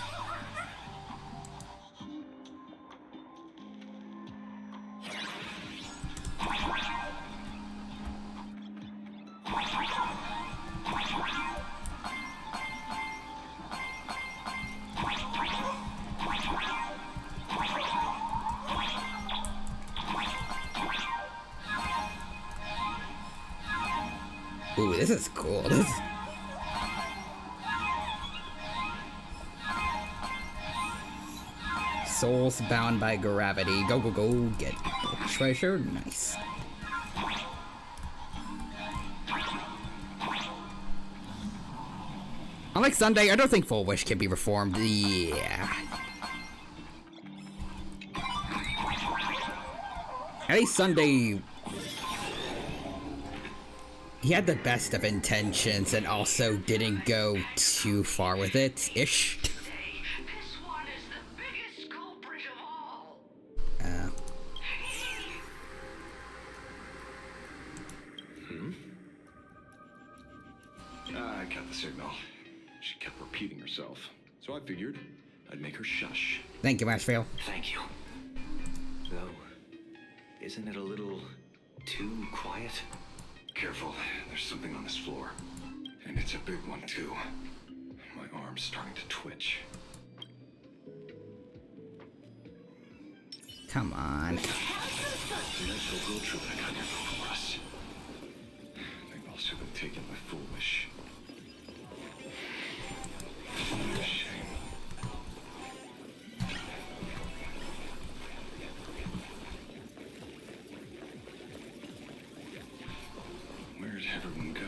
Ooh, this is cool. Souls bound by gravity. Go, go, go. Get the treasure. Nice. Unlike Sunday, I don't think Full Wish can be reformed. Yeah. At least Sunday... he had the best of intentions and also didn't go too far with it, ish. I got the signal. She kept repeating herself, so I figured I'd make her shush. Thank you, Ashvale. Thank you. Though, isn't it a little too quiet? Careful, there's something on this floor. And it's a big one, too. My arm's starting to twitch. Come on. Nice little road trip I got here for us. They've also been taken by Full Wish. Shame. Where'd everyone go?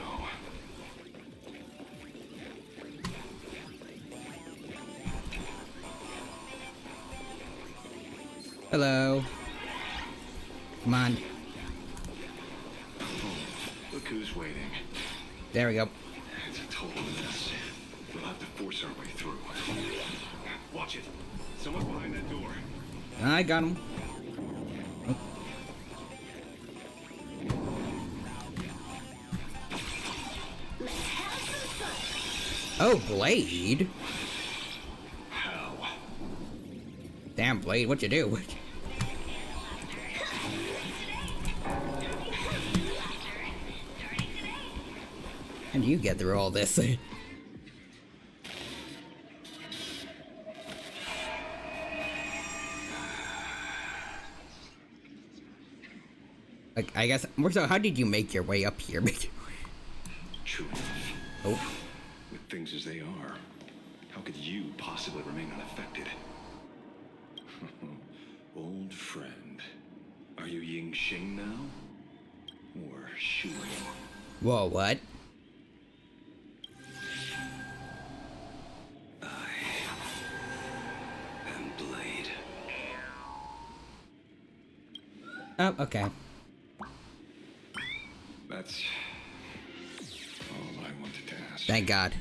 Hello. Come on. Look who's waiting. There we go. It's a total mess. We'll have to force our way through. Watch it. Someone's behind that door. I got him. Oh, Blade. How? Damn, Blade, what'd you do? How do you get through all this? Like, I guess, more so, how did you make your way up here? True enough. Oh. With things as they are, how could you possibly remain unaffected? Old friend, are you Ying Xing now? Or Shu? Whoa, what? I am Blade. Oh, okay. That's all I wanted to ask. Thank God.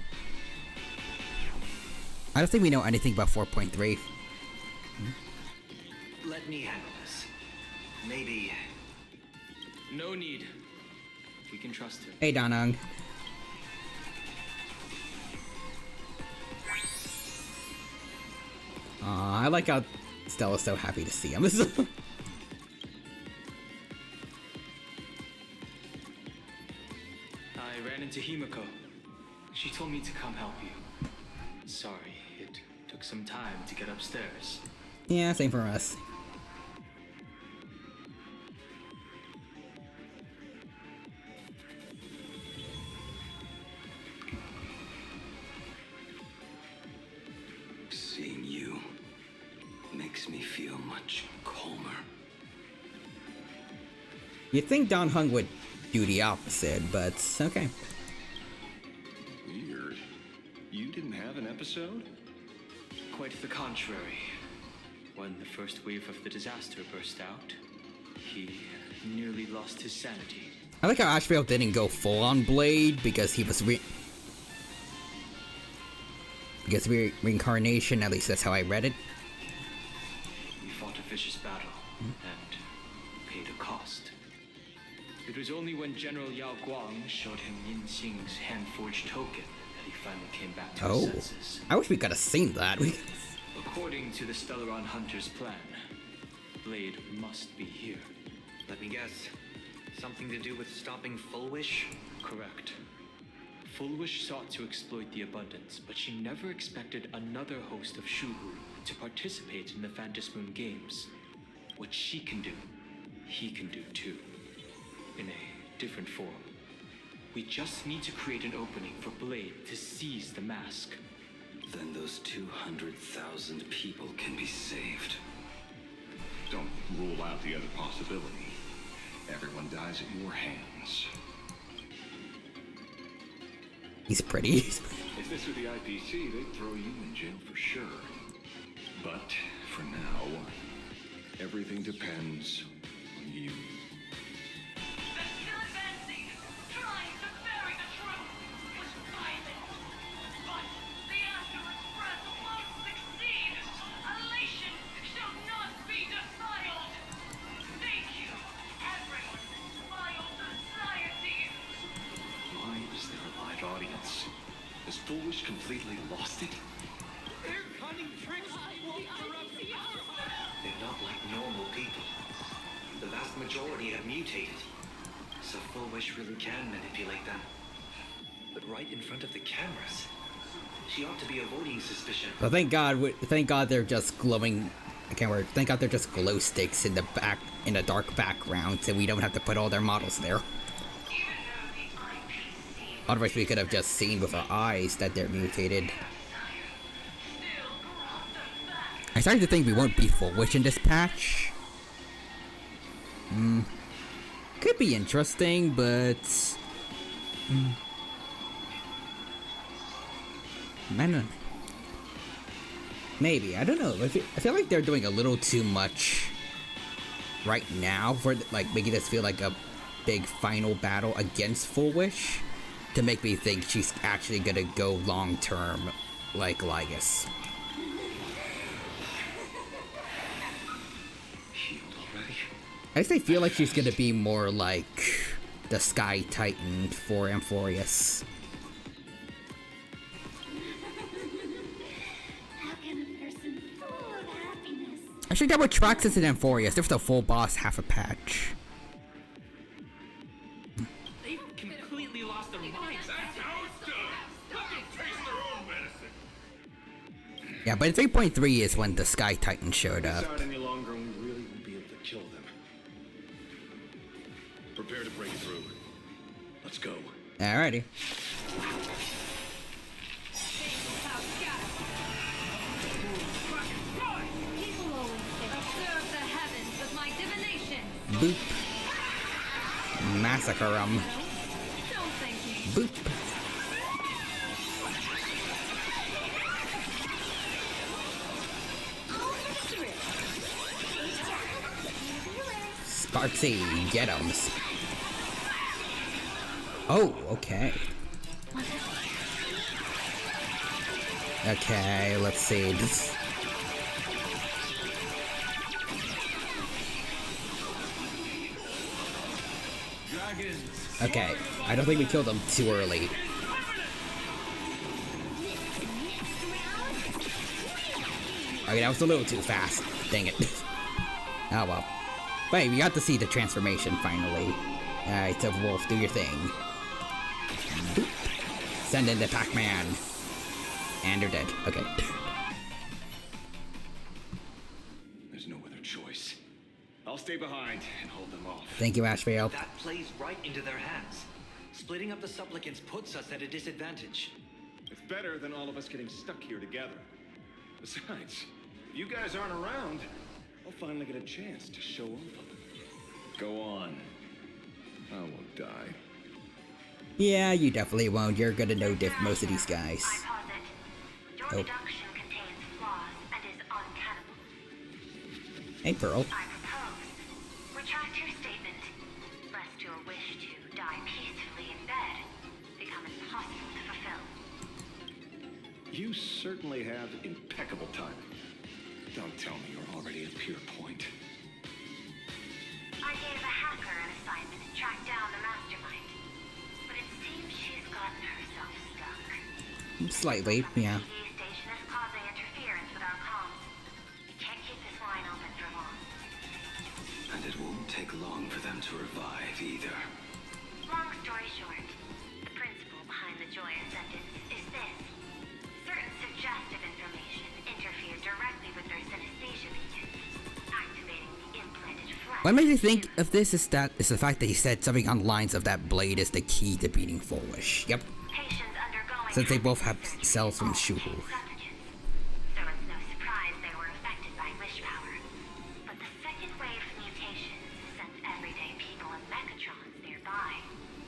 I don't think we know anything about 4.3. Let me handle this. Maybe... No need. We can trust him. Hey, Danang. Aw, I like how Stella's so happy to see him. I ran into Himiko. She told me to come help you. Sorry, it took some time to get upstairs. Yeah, same for us. Seeing you makes me feel much calmer. You'd think Don Hung would do the opposite, but okay. Weird. You didn't have an episode? Quite the contrary. When the first wave of the disaster burst out, he nearly lost his sanity. I like how Ashvale didn't go full on Blade because he was because reincarnation, at least that's how I read it. He fought a vicious battle and paid a cost. It was only when General Yao Guang showed him Yin Xing's hand-forged token that he finally came back to his senses. I wish we could have seen that. According to the Stellaron Hunter's plan, Blade must be here. Let me guess. Something to do with stopping Full Wish? Correct. Full Wish sought to exploit the abundance, but she never expected another host of Shuhu to participate in the Phantasmoon Games. What she can do, he can do too. In a different form. We just need to create an opening for Blade to seize the mask. Then those 200,000 people can be saved. Don't rule out the other possibility. Everyone dies at your hands. He's pretty. If this were the IPC, they'd throw you in jail for sure. But for now, everything depends on you. Has Foolish completely lost it? Their cunning tricks won't corrupt the They're not like normal people. The vast majority have mutated. So Full Wish really can manipulate them. But right in front of the cameras. She ought to be avoiding suspicion. But thank God they're just glowing. I can't remember. Thank God they're just glow sticks in the dark background, so we don't have to put all their models there. Otherwise, we could have just seen with our eyes that they're mutated. I started to think we won't be Full Wish in this patch. Could be interesting, but I don't know. Maybe, I don't know. I feel like they're doing a little too much right now for like making this feel like a big final battle against Full Wish to make me think she's actually gonna go long term like Lygus. I just feel like she's gonna be more like the Sky Titan for Amphorius. Actually, that would Traxxas and Amphorius. There's the full boss half a patch. They've completely lost their minds. That's how it's done. Let them taste their own medicine. Yeah, but 3.3 is when the Sky Titan showed up. If it's out any longer, we really won't be able to kill them. Alrighty. Observe the heavens with my divination. Boop. Massacre 'em. Don't thank me. Boop. Sparksy, get 'em. Oh, okay. Okay, let's see. Okay, I don't think we killed them too early. Okay, that was a little too fast. Dang it. Oh well. But hey, we got to see the transformation finally. Alright, so Wolf, do your thing. Boop. Send in the Pac-Man. And they're dead. Okay. There's no other choice. I'll stay behind and hold them off. Thank you, Ashvale. That plays right into their hands. Splitting up the supplicants puts us at a disadvantage. It's better than all of us getting stuck here together. Besides, if you guys aren't around, I'll finally get a chance to show off. Go on. I won't die. Yeah, you definitely won't. You're gonna know most of these guys. Your deduction contains flaws and is untenable. Hey, Pearl. I propose retract your statement, lest your wish to die peacefully in bed become impossible to fulfill. You certainly have impeccable timing. Don't tell me you're already at Pure Point. I gave a hacker an assignment to track down the mastermind, but it seems she's gotten herself stuck. Slightly, yeah. The station is causing interference with our comms. We can't keep this line open for long. And it won't take long for them to revive either. Long story short, the principle behind the joyous sentence is this. Certain suggestive information interferes directly with their synesthesia beacons, activating the implanted flesh. What makes me think of this is the fact that he said something on the lines of that blade is the key to beating Foolish. Yep. Since they both have cells from Shuhu. So it's no surprise they were affected by wish power. But the second wave of mutations sent everyday people and mechatrons nearby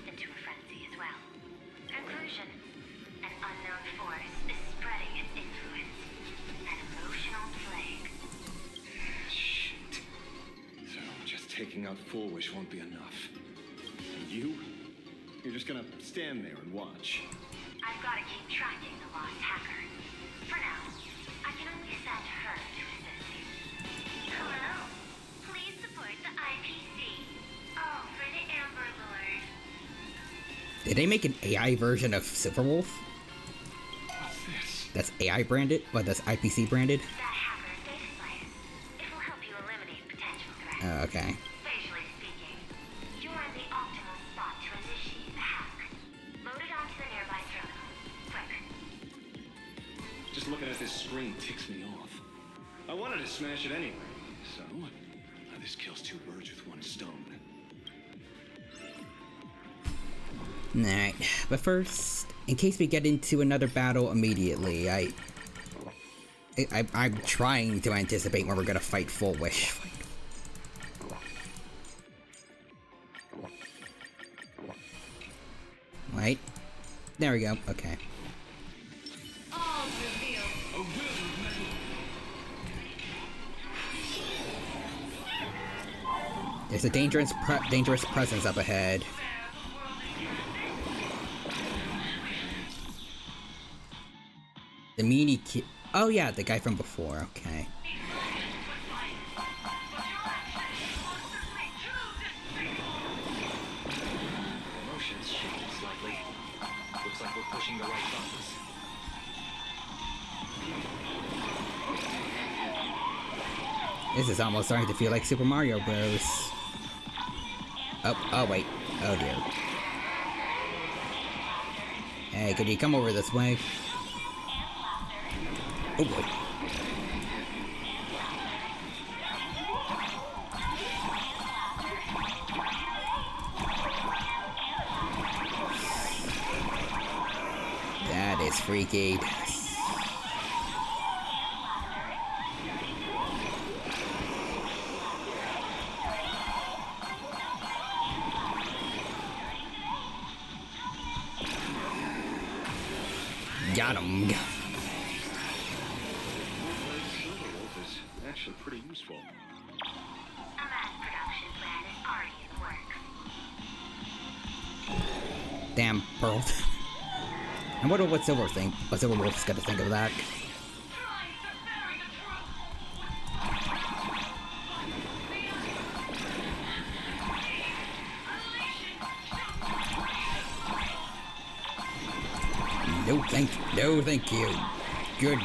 into a frenzy as well. Conclusion: an unknown force is spreading its influence. An emotional plague. Shit. So just taking out Foolish won't be enough. And you're just gonna stand there and watch. I've got to keep tracking the lost hacker. For now, I can only send her to assist you. Hello. Please support the IPC. Oh, for the Amber Lord. Did they make an AI version of Silverwolf? What's this? That's AI branded? What, that's IPC branded? That hacker's data slice. It will help you eliminate potential threats. Okay. Spatially speaking, you're in the optimal spot to initiate the hack. Load it onto the nearby terminal. Quick. Just looking at this screen ticks me off. I wanted to smash it anyway, so this kills two birds with one stone. Alright, but first, in case we get into another battle immediately, I'm trying to anticipate when we're gonna fight Foolish. Wait. There we go. Okay. All revealed. There's a dangerous presence up ahead. The meanie kid. Oh yeah, the guy from before. Okay. Emotions shaking slightly. Looks like we're pushing the right buttons. This is almost starting to feel like Super Mario Bros. Oh wait. Oh dear. Hey, could you come over this way? Oh boy. freaky. Got him. Is actually pretty useful. A mass production plan is already in the works. Damn, Pearl. I wonder what Silver Wolf's gonna think of that. No, thank you. Good.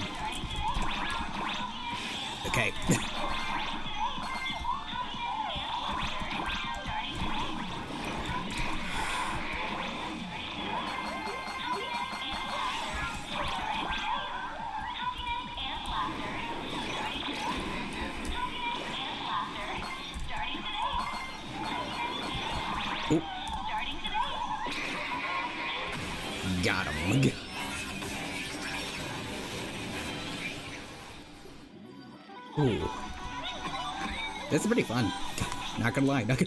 Okay. Ooh. Got him. Ooh. This is pretty fun. Not gonna lie. Okay.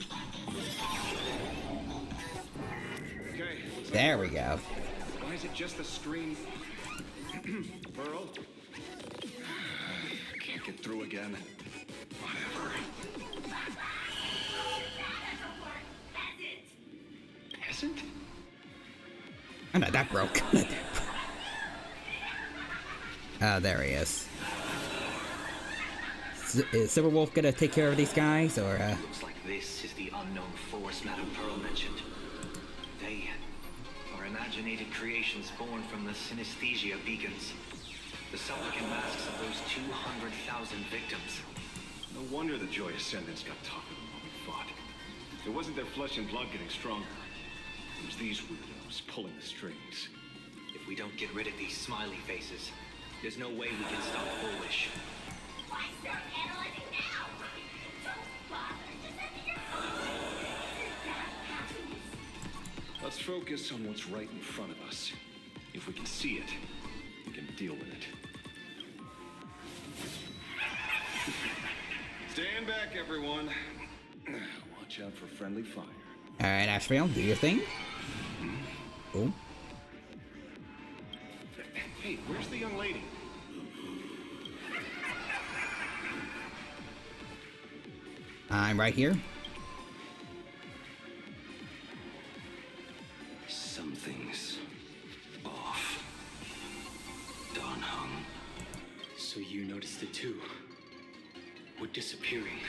There we go. Why is it just the screen? Pearl? Can't get through again. Whatever. Peasant? I'm not that broke. Oh, there he is. Is Silver Wolf gonna take care of these guys, or Looks like this is the unknown force Madame Pearl mentioned. They are imaginated creations born from the synesthesia beacons. The supplicant masks of those 200,000 victims. No wonder the Joy Ascendants got tougher than what we thought. It wasn't their flesh and blood getting stronger. It was these weirdos pulling the strings. If we don't get rid of these smiley faces, there's no way we can stop Foolish. Why start analyzing now? Don't bother. Just end your happiness. Let's focus on what's right in front of us. If we can see it, we can deal with it. Stand back, everyone. Watch out for friendly fire. Alright, Ashvale, do your thing. Oh. Hey, where's the young lady? I'm right here. Something's off. Dawn hung. So you noticed it too? We're disappearing,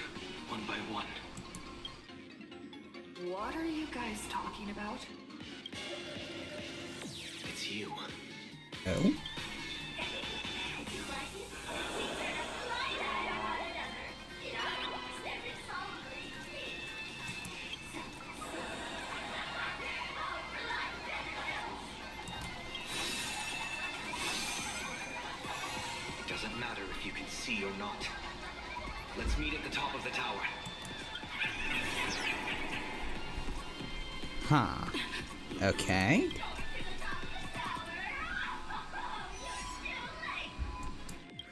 one by one. What are you guys talking about? It's you. Oh? Doesn't matter if you can see or not. Let's meet at the top of the tower. Huh. Okay.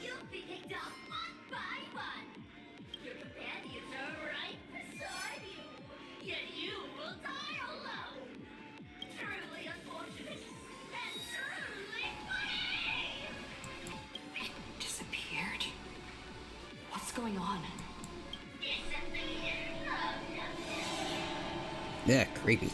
You'll be picked off one by one. Your companions are right beside you. Yet you will die alone. Truly unfortunate and truly funny. It disappeared. What's going on? Yeah, creepy.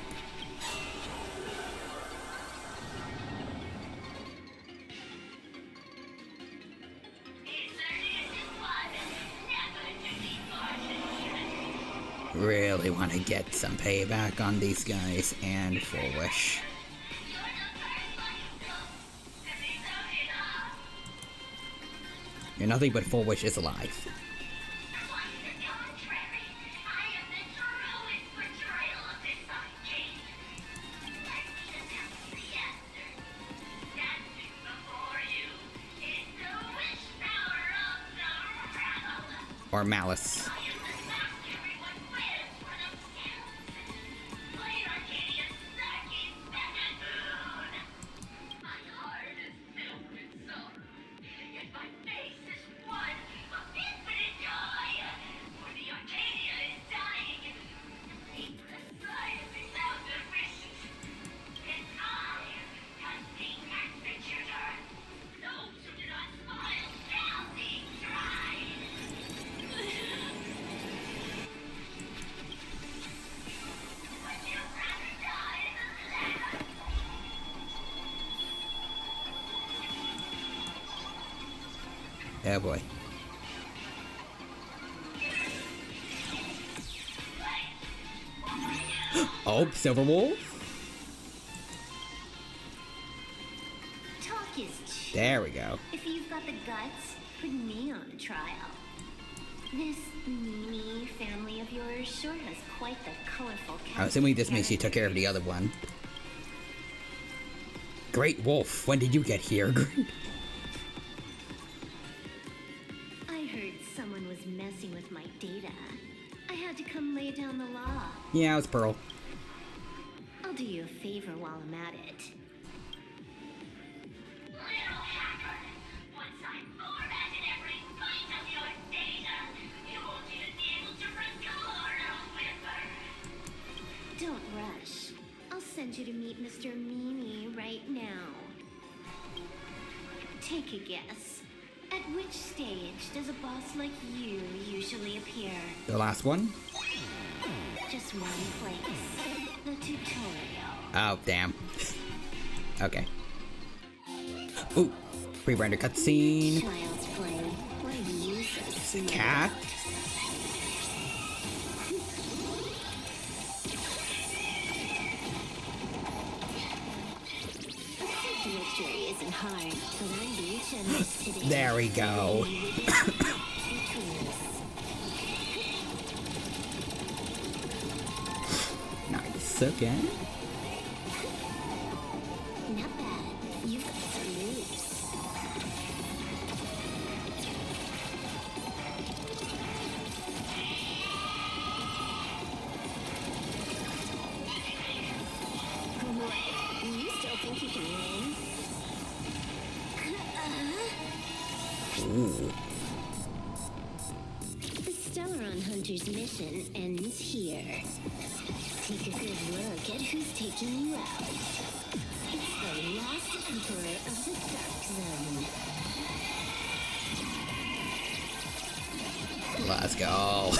Really want to get some payback on these guys and Foolish. You're nothing but Foolish is alive. Or Malice. Oh boy. Oh, Silver Wolf. Talk is cheap. There we go. If you've got the guts, put me on trial. This Mimi family of yours sure has quite the colorful cast. I'm assuming this means she took care of the other one. Great Wolf, when did you get here? I heard someone was messing with my data. I had to come lay down the law. Yeah, it's Pearl. I'll do you a favor while I'm at it. Little hacker, once I formatted every byte of your data, you won't even be able to record a whisper. Don't rush. I'll send you to meet Mr. Mimi right now. Take a guess. At which stage does a boss like you usually appear? The last one? Just one place. The tutorial. Oh, damn. Okay. Ooh, pre-render cutscene. Child's play. What a useless Cat. The mystery isn't hard, but I'm being generous today. There we go. Nice, okay. Not bad. You've got some moves. What? You still think you can win? Ooh. The Stellaron Hunter's mission ends here. Take a good look at who's taking you out. It's the last Emperor of the Dark Zone. Let's go.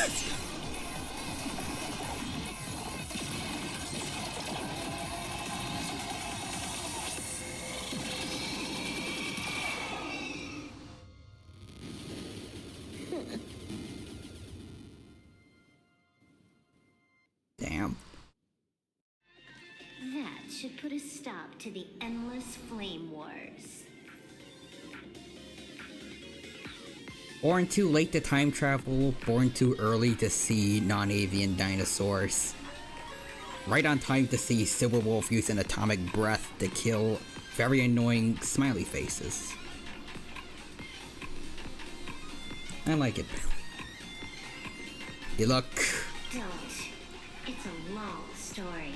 Damn. That should put a stop to the endless flame wars. Born too late to time travel, born too early to see non-avian dinosaurs. Right on time to see Silver Wolf use an atomic breath to kill very annoying smiley faces. I like it. You look. Don't. It's a long story.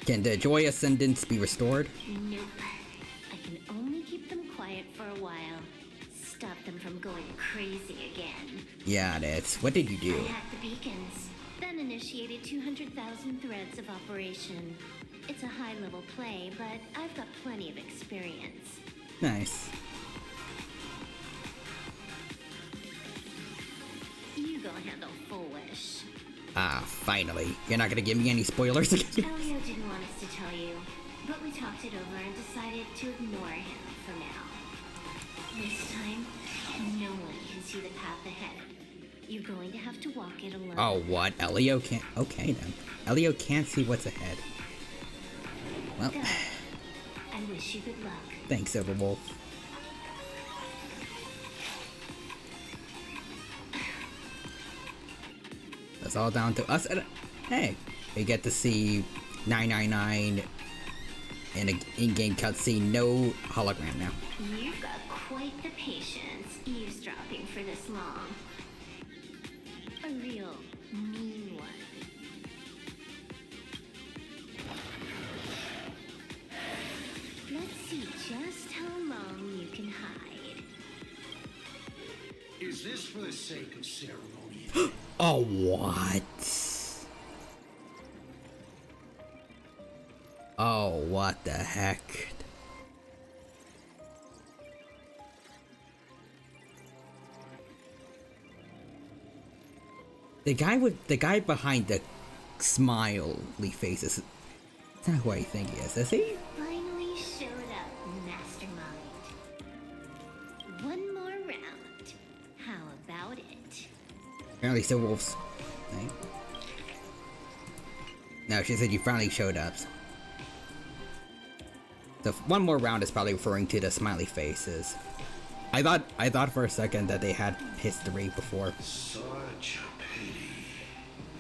Can the Joy Ascendants be restored? Nope. I can only keep them quiet for a while. Stop them from going crazy again. Yeah, that's. What did you do? I hacked the beacons, then initiated 200,000 threads of operation. It's a high-level play, but I've got plenty of experience. Nice. You go handle Foolish. Ah, finally. You're not gonna give me any spoilers again? Elio didn't want us to tell you, but we talked it over and decided to ignore him for now. This time, no one can see the path ahead. You're going to have to walk it alone. Oh, what? Elio can't. Okay then. Elio can't see what's ahead. Well. Go. I wish you good luck. Thanks, Silver Wolf. That's all down to us. Hey, we get to see 999 in an in-game cutscene. No hologram now. You've got quite the patience eavesdropping for this long. A real mean one. Let's see just how long you can hide. Is this for the sake of ceremony? Oh, what? Oh, what the heck? The guy behind the smiley faces. That's not who I think he is he? Finally showed up, Mastermind. Apparently still wolves. Right? No, she said you finally showed up. The one more round is probably referring to the smiley faces. I thought for a second that they had history before. Such a pity.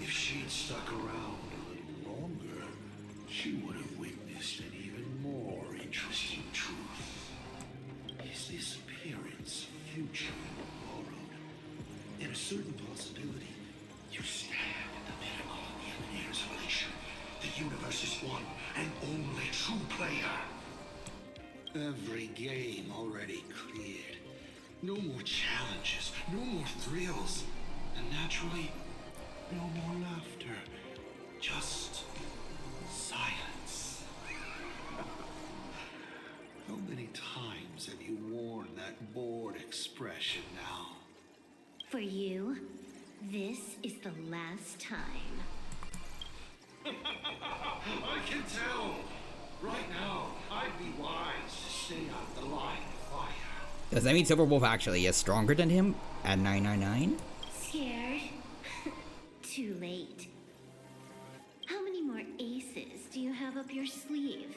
If she'd stuck around a little longer, she would have witnessed an even more interesting truth. Is this appearance future borrowed? In a certain possibility, you stand at the pinnacle of the Emanator's evolution. The universe's one and only true player. Every game already cleared. No more challenges, no more thrills, and naturally, no more laughter. Just silence. How many times have you worn that bored expression now? For you, this is the last time. I can tell. Right now, I'd be wise to stay out of the line of fire. Does that mean Silverwolf actually is stronger than him at 999? Scared? Too late. How many more aces do you have up your sleeve?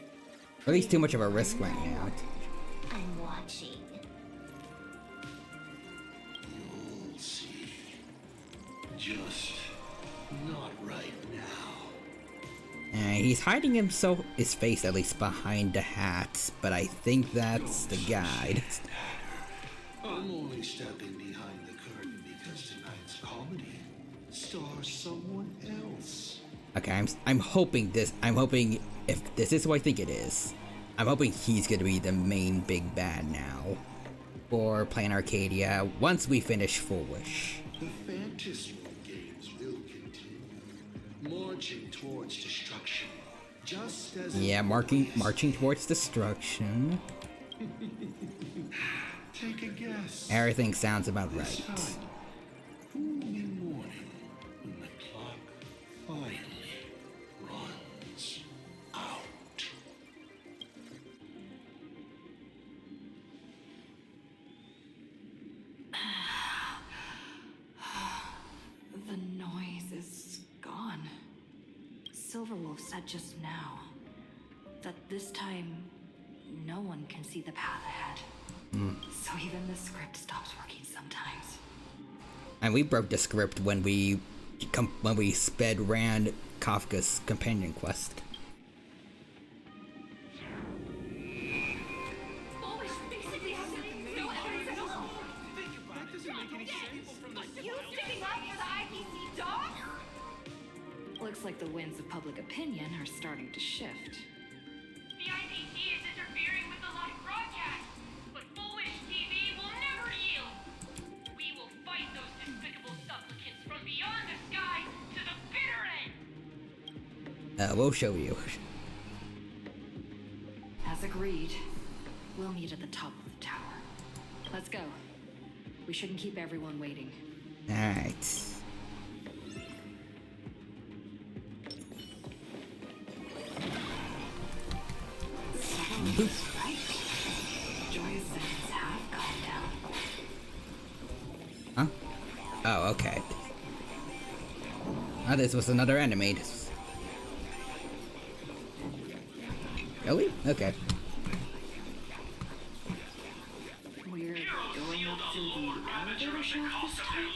Or at least too much of a risk right now. I'm watching. You'll see. Just not right now. He's hiding his face at least behind the hats, but I think that's the guide. I'm only stepping behind the curtain because tonight's comedy stars someone else. Okay, I'm hoping if this is who I think it is, I'm hoping he's gonna be the main big bad now. For Plan Arcadia once we finish Full Wish. The Fantasy games will continue, marching towards destruction, just as marching towards destruction. Take a guess. Everything sounds about right. Holy morning, when the clock finally runs out. The noise is gone. Silverwolf said just now that this time no one can see the path ahead. So even the script stops working sometimes. And we broke the script when we sped ran Kafka's companion quest. Looks like the winds of public opinion are starting to shift. The IPC is interfering with the live broadcast, but Full Wish TV will never yield. We will fight those despicable supplicants from beyond the sky to the bitter end. We'll show you. As agreed, we'll meet at the top of the tower. Let's go. We shouldn't keep everyone waiting. Alright. Right. Joy's senses have calmed Huh? down. Oh, okay. Oh, this was another enemy. Really? Okay. We're going up through the elevator shaft this time?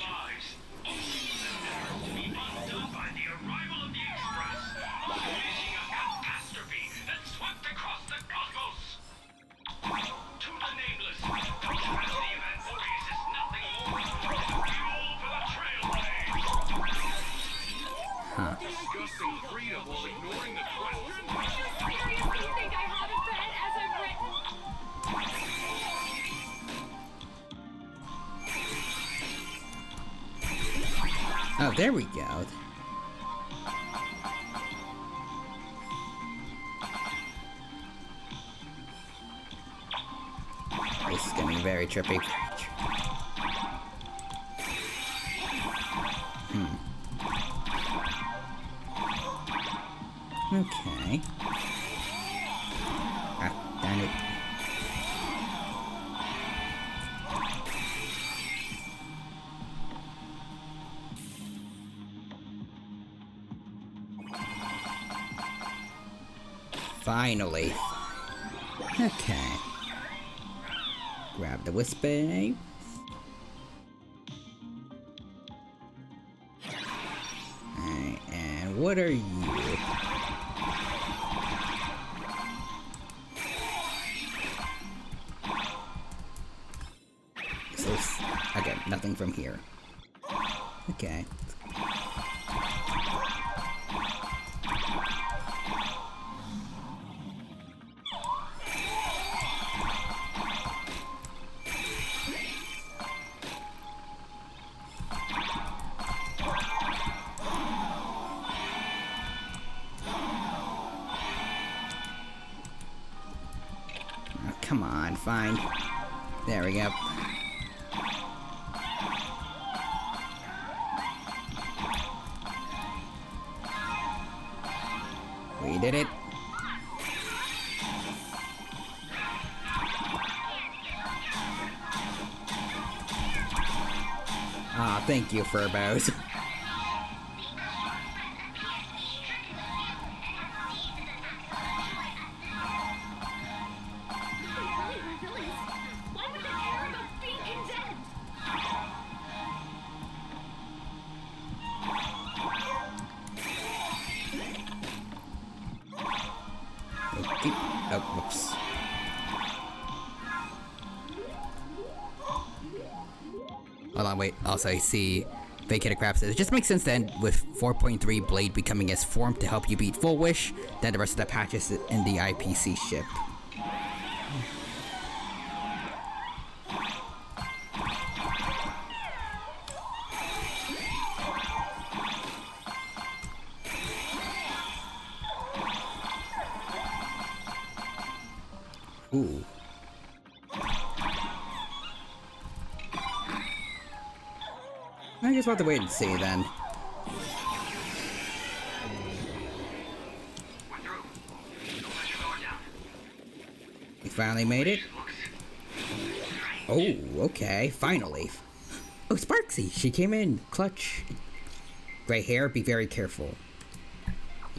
Oh, there we go. This is getting very trippy. Okay. Ah, damn it. Finally. Okay. Grab the Wispy. Alright, and what are you? So, okay, nothing from here. Okay. Come on, fine. There we go. We did it. Ah, thank you, Furbos. Why would they care about being condemned? Okay. Oh, whoops. Hold on, wait. Also, I see Vacated Crab says, it just makes sense then with 4.3 Blade becoming as formed to help you beat Full Wish, then the rest of the patches in the IPC shipped. Ooh. I just want to wait and see then. We finally made it. Oh, okay, finally. Oh, Sparksy, she came in clutch. Gray hair, be very careful.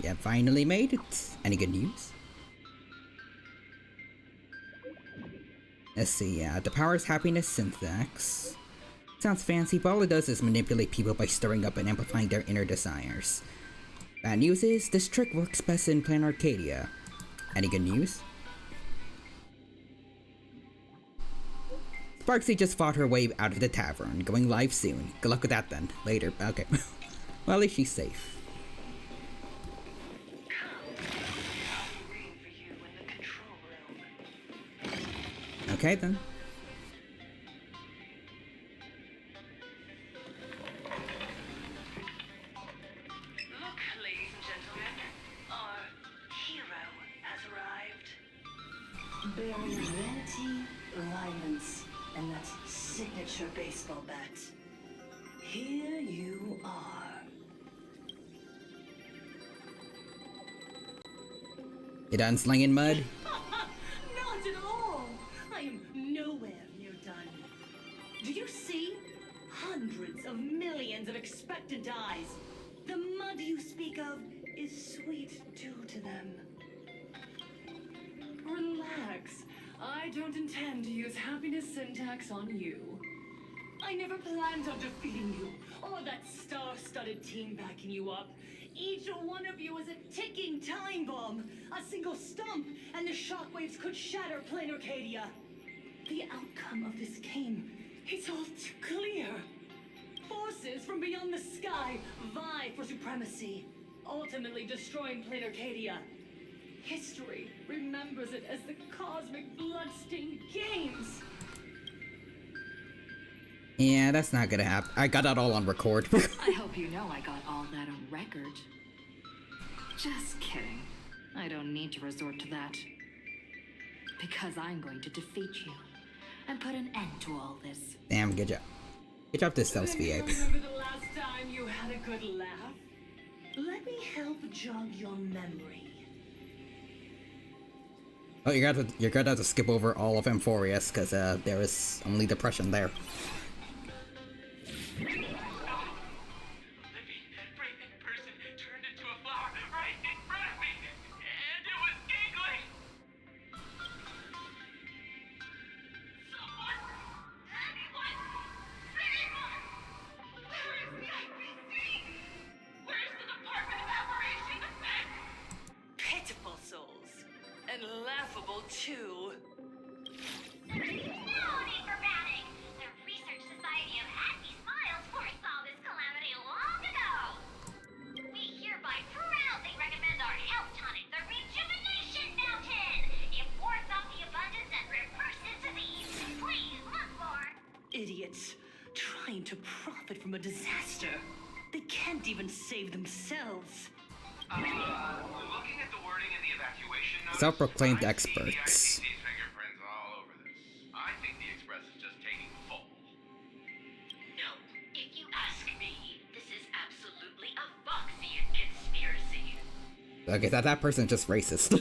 Yeah, finally made it. Any good news? Let's see, the power's happiness syntax. Sounds fancy, but all it does is manipulate people by stirring up and amplifying their inner desires. Bad news is, this trick works best in Planar Arcadia. Any good news? Sparksy just fought her way out of the tavern, going live soon. Good luck with that then. Later. Okay. Well, at least she's safe. Okay then. Look, ladies and gentlemen, our hero has arrived. Bearing vanity, violence, and that signature baseball bat. Here you are. You done slinging mud? Not at all. I am nowhere near done. Do you see? Hundreds of millions of expectant eyes. The mud you speak of is sweet too to them. Relax. I don't intend to use happiness syntax on you. I never planned on defeating you, or that star-studded team backing you up. Each one of you is a ticking time bomb. A single stump, and the shockwaves could shatter Planar Arcadia. The outcome of this game, It's all too clear. Forces from beyond the sky vie for supremacy, ultimately destroying Planar Arcadia. History remembers it as the cosmic bloodstained games. Yeah, that's not gonna happen. I got that all on record. I hope you know I got all that on record. Just kidding. I don't need to resort to that. Because I'm going to defeat you and put an end to all this. Damn, good job. Good job, this self VA. Remember the last time you had a good laugh? let me help jog your memory. Oh, you're gonna have to skip over all of Amphorius, because there is only depression there. too. No need for panic. The Research Society of Happy Smiles foresaw this calamity long ago. We hereby proudly recommend our health tonic, the Rejuvenation Mountain. It wards off the abundance and reverses disease. Please look for... Idiots. Trying to profit from a disaster. They can't even save themselves. Looking at the wording in the evacuation notice, Self-proclaimed I see experts. the IPC's fingerprints all over this. I think the Express is just taking full. No, if you ask me, this is absolutely a Foxian conspiracy. Okay, that person's just racist.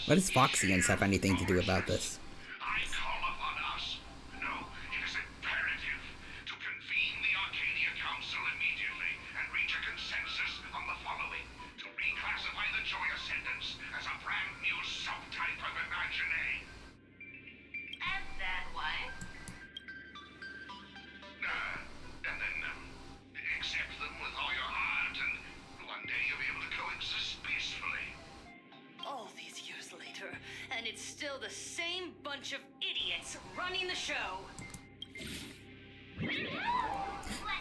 What does Foxians have anything to do about this? I call upon us. No, it is imperative to convene the Arcadia Council immediately and reach a consensus on the following. To reclassify the Joy Ascendants as a brand new subtype of Imaginae. And then what? And then accept them with all your heart, and one day you'll be able to coexist peacefully. All these years later, and it's still the same bunch of idiots running the show.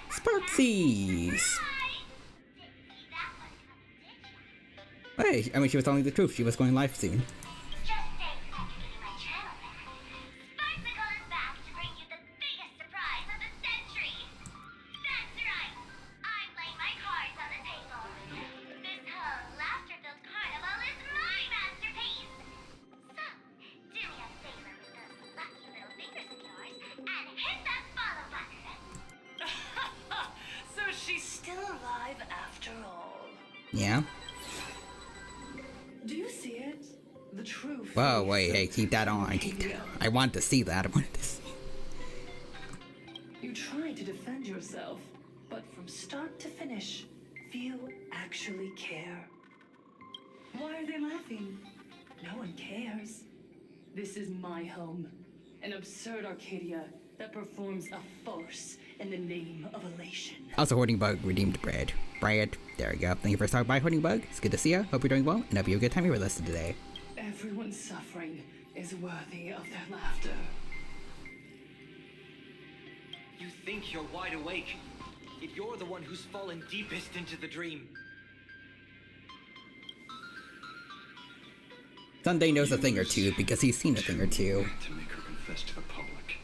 Sparksies! Hey, I mean, she was telling the truth. She was going live soon. Just thanks for getting my channel back. Sparksicle is back to bring you the biggest surprise of the century. That's right. I'm laying my cards on the table. This whole laughter-filled carnival is my masterpiece. So, do me a favor with those lucky little fingers of yours and hit that follow button. So she's still alive after all. Yeah. Do you see it? The truth. Whoa, wait, hey, keep that on. Keep that. I want to see that. I wanted to see. You try to defend yourself, but from start to finish, few actually care. Why are they laughing? No one cares. This is my home. An absurd Arcadia that performs a farce in the name of elation. Also, Hoarding Bug redeemed Brad. Brad, there we go. Thank you for stopping by, Hoarding Bug. It's good to see you. Hope you're doing well, and hope you have a good time here with us today. Everyone's suffering is worthy of their laughter. You think you're wide awake, yet you're the one who's fallen deepest into the dream. Sunday knows a thing or two because he's seen a thing or two. To make her confess to the public.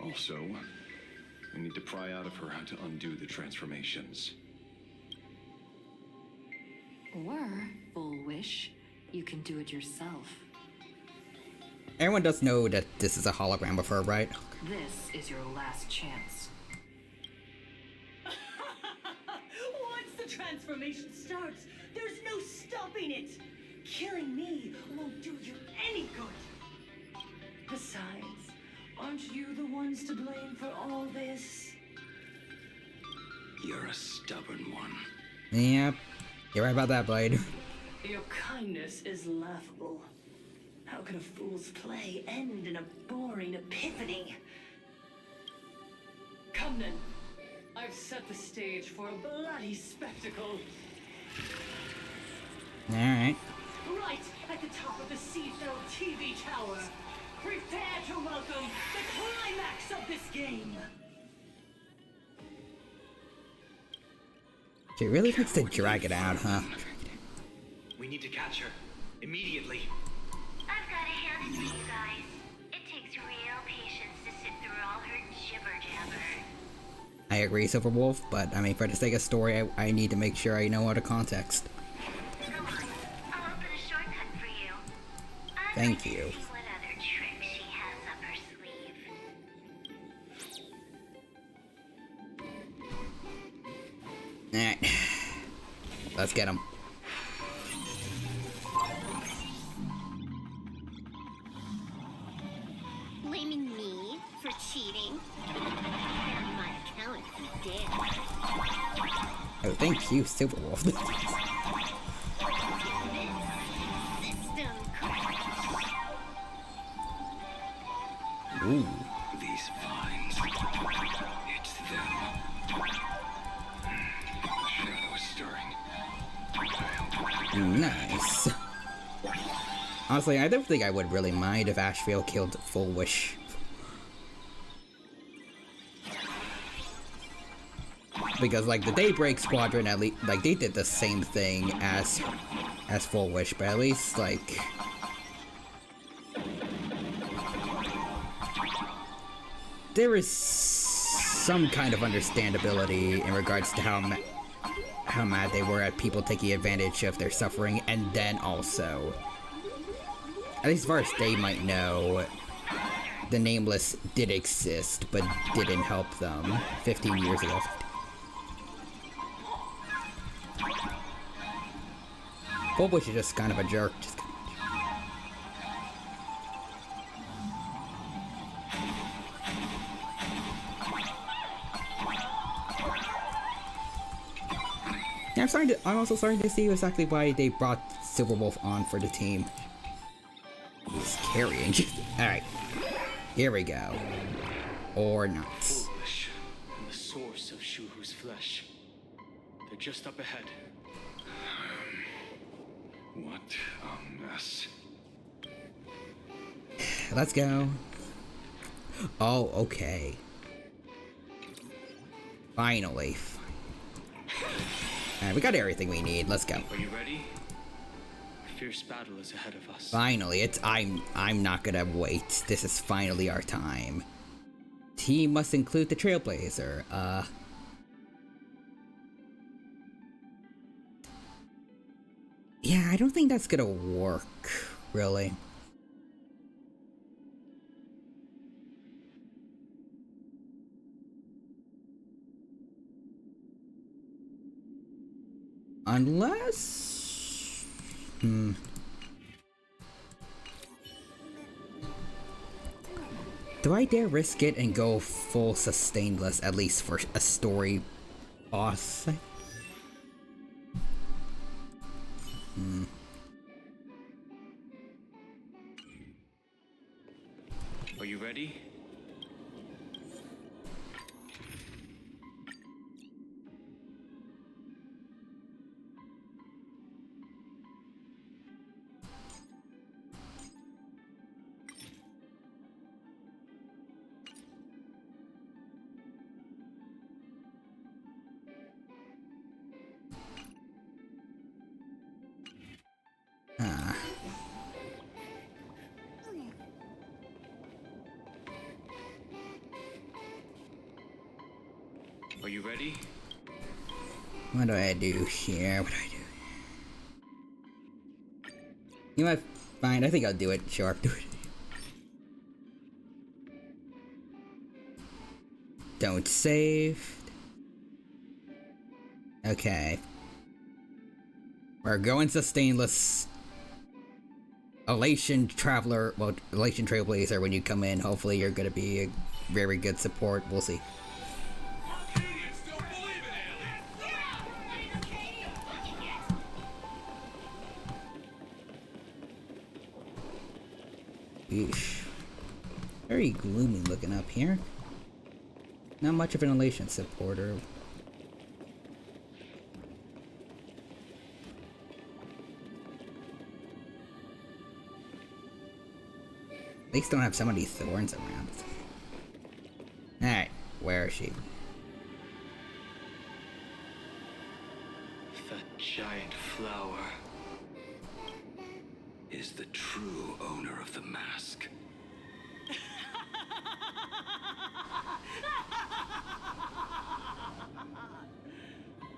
Also, we need to pry out of her how to undo the transformations. Or, full wish, you can do it yourself. Everyone does know that this is a hologram of her, right? This is your last chance. Once the transformation starts, there's no stopping it. Killing me won't do you any good. Besides, aren't you the ones to blame for all this? You're a stubborn one. Yep. You're right about that, Blade. Your kindness is laughable. How can a fool's play end in a boring epiphany? Come then. I've set the stage for a bloody spectacle. Alright. Right at the top of the Seafell TV tower. Prepare to welcome the climax of this game. She really likes to drag it out, huh? We need to catch her. Immediately. I've got to hand it to you guys. It takes real patience to sit through all her jibber-jabber. I agree, Silverwolf, but I mean, for the sake of story, I need to make sure I know all the context. Come on, I'll open a shortcut for you. I'd Thank like to you. see what other tricks she has up her sleeve. Alright. Let's get him. Blaming me for cheating? On my account if you dare. Oh, thank you, Silverwolf. System crash. Ooh. These vines. It's them. The shadow is stirring. Nice. Honestly, I don't think I would really mind if Ashfield killed Full Wish. Because, like, the Daybreak Squadron, at least, like, they did the same thing as Full Wish, but at least, like... there is some kind of understandability in regards to how mad they were at people taking advantage of their suffering, and then also, at least as far as they might know, the Nameless did exist, but didn't help them 15 years ago. Full Wish is just kind of a jerk. Yeah, I'm also starting to see exactly why they brought Silverwolf on for the team. He's carrying. Alright. Here we go. Or not. Foolish, and the source of Shuhu's flesh. They're just up ahead. What a mess. Let's go. Oh, okay. Finally. Alright, we got everything we need. Let's go. Are you ready? A fierce battle is ahead of us. Finally, I'm not gonna wait. This is finally our time. Team must include the Trailblazer. Yeah, I don't think that's gonna work, really. Unless... Do I dare risk it and go full sustainless, at least for a story boss? Are you ready? Are you ready? What do I do here? What do I do? You know what? Fine, I think I'll do it. Sure, do it. Don't save. Okay. We're going sustainless. Elation Traveler, well, Elation Trailblazer, when you come in, hopefully you're gonna be a very good support. We'll see. Eesh. Very gloomy looking up here. Not much of an elation supporter. At least don't have so many thorns around. Alright, where is she? That giant flower is the true owner of the mask.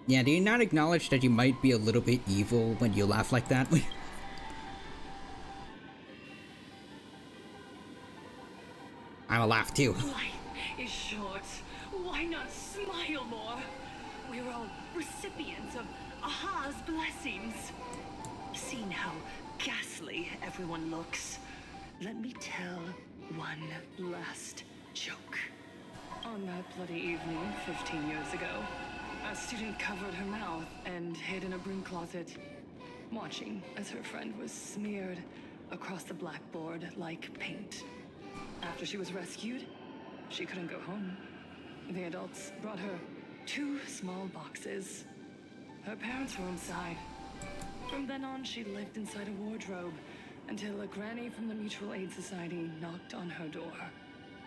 Yeah, do you not acknowledge that you might be a little bit evil when you laugh like that? I'll laugh too. Life is short. Why not smile more? We're all recipients of Aha's blessings. Seen how ghastly everyone looks, let me tell one last joke. On that bloody evening 15 years ago, a student covered her mouth and hid in a broom closet, watching as her friend was smeared across the blackboard like paint. After she was rescued, she couldn't go home. The adults brought her 2 small boxes. Her parents were inside. From then on, she lived inside a wardrobe, until a granny from the Mutual Aid Society knocked on her door.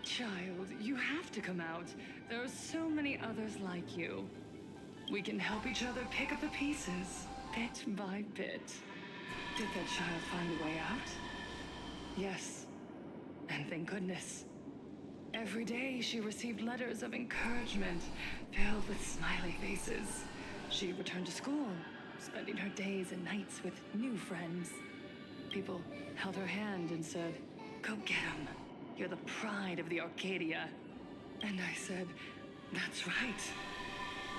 Child, you have to come out. There are so many others like you. We can help each other pick up the pieces, bit by bit. Did that child find a way out? Yes. And thank goodness. Every day she received letters of encouragement, filled with smiley faces. She returned to school, spending her days and nights with new friends. People held her hand and said, "Go get him. You're the pride of the Arcadia." And I said, "That's right.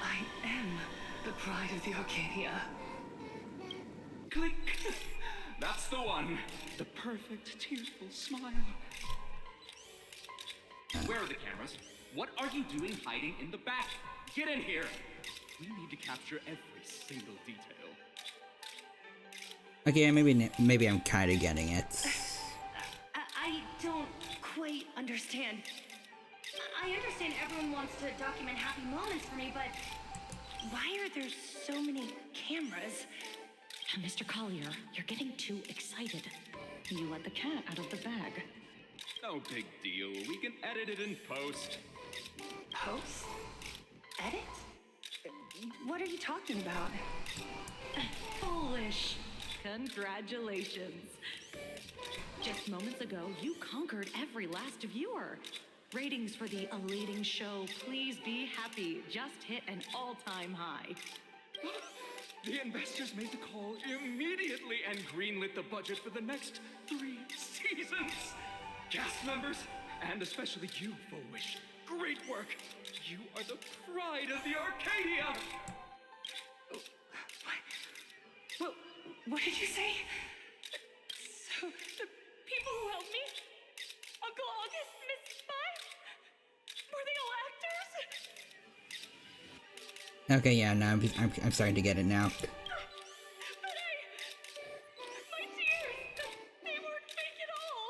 I am the pride of the Arcadia." Click! That's the one. The perfect, tearful smile. Where are the cameras? What are you doing hiding in the back? Get in here! We need to capture every single detail. Okay, maybe I'm kind of getting it. I don't quite understand. I understand everyone wants to document happy moments for me, but why are there so many cameras? Mr. Collier, you're getting too excited. You let the cat out of the bag. No big deal. We can edit it in post. Post? Edit? What are you talking about? Foolish. Congratulations. Just moments ago, you conquered every last viewer. Ratings for the elating show Please Be Happy just hit an all-time high. The investors made the call immediately and greenlit the budget for the next 3 seasons. Cast members, and especially you, Foolish. Great work. You are the pride of the Arcadia. What did you say? So, the people who helped me? Uncle August, Miss Spike? Were they all actors? Okay, yeah, no, I'm starting to get it now. But my tears, they weren't fake at all.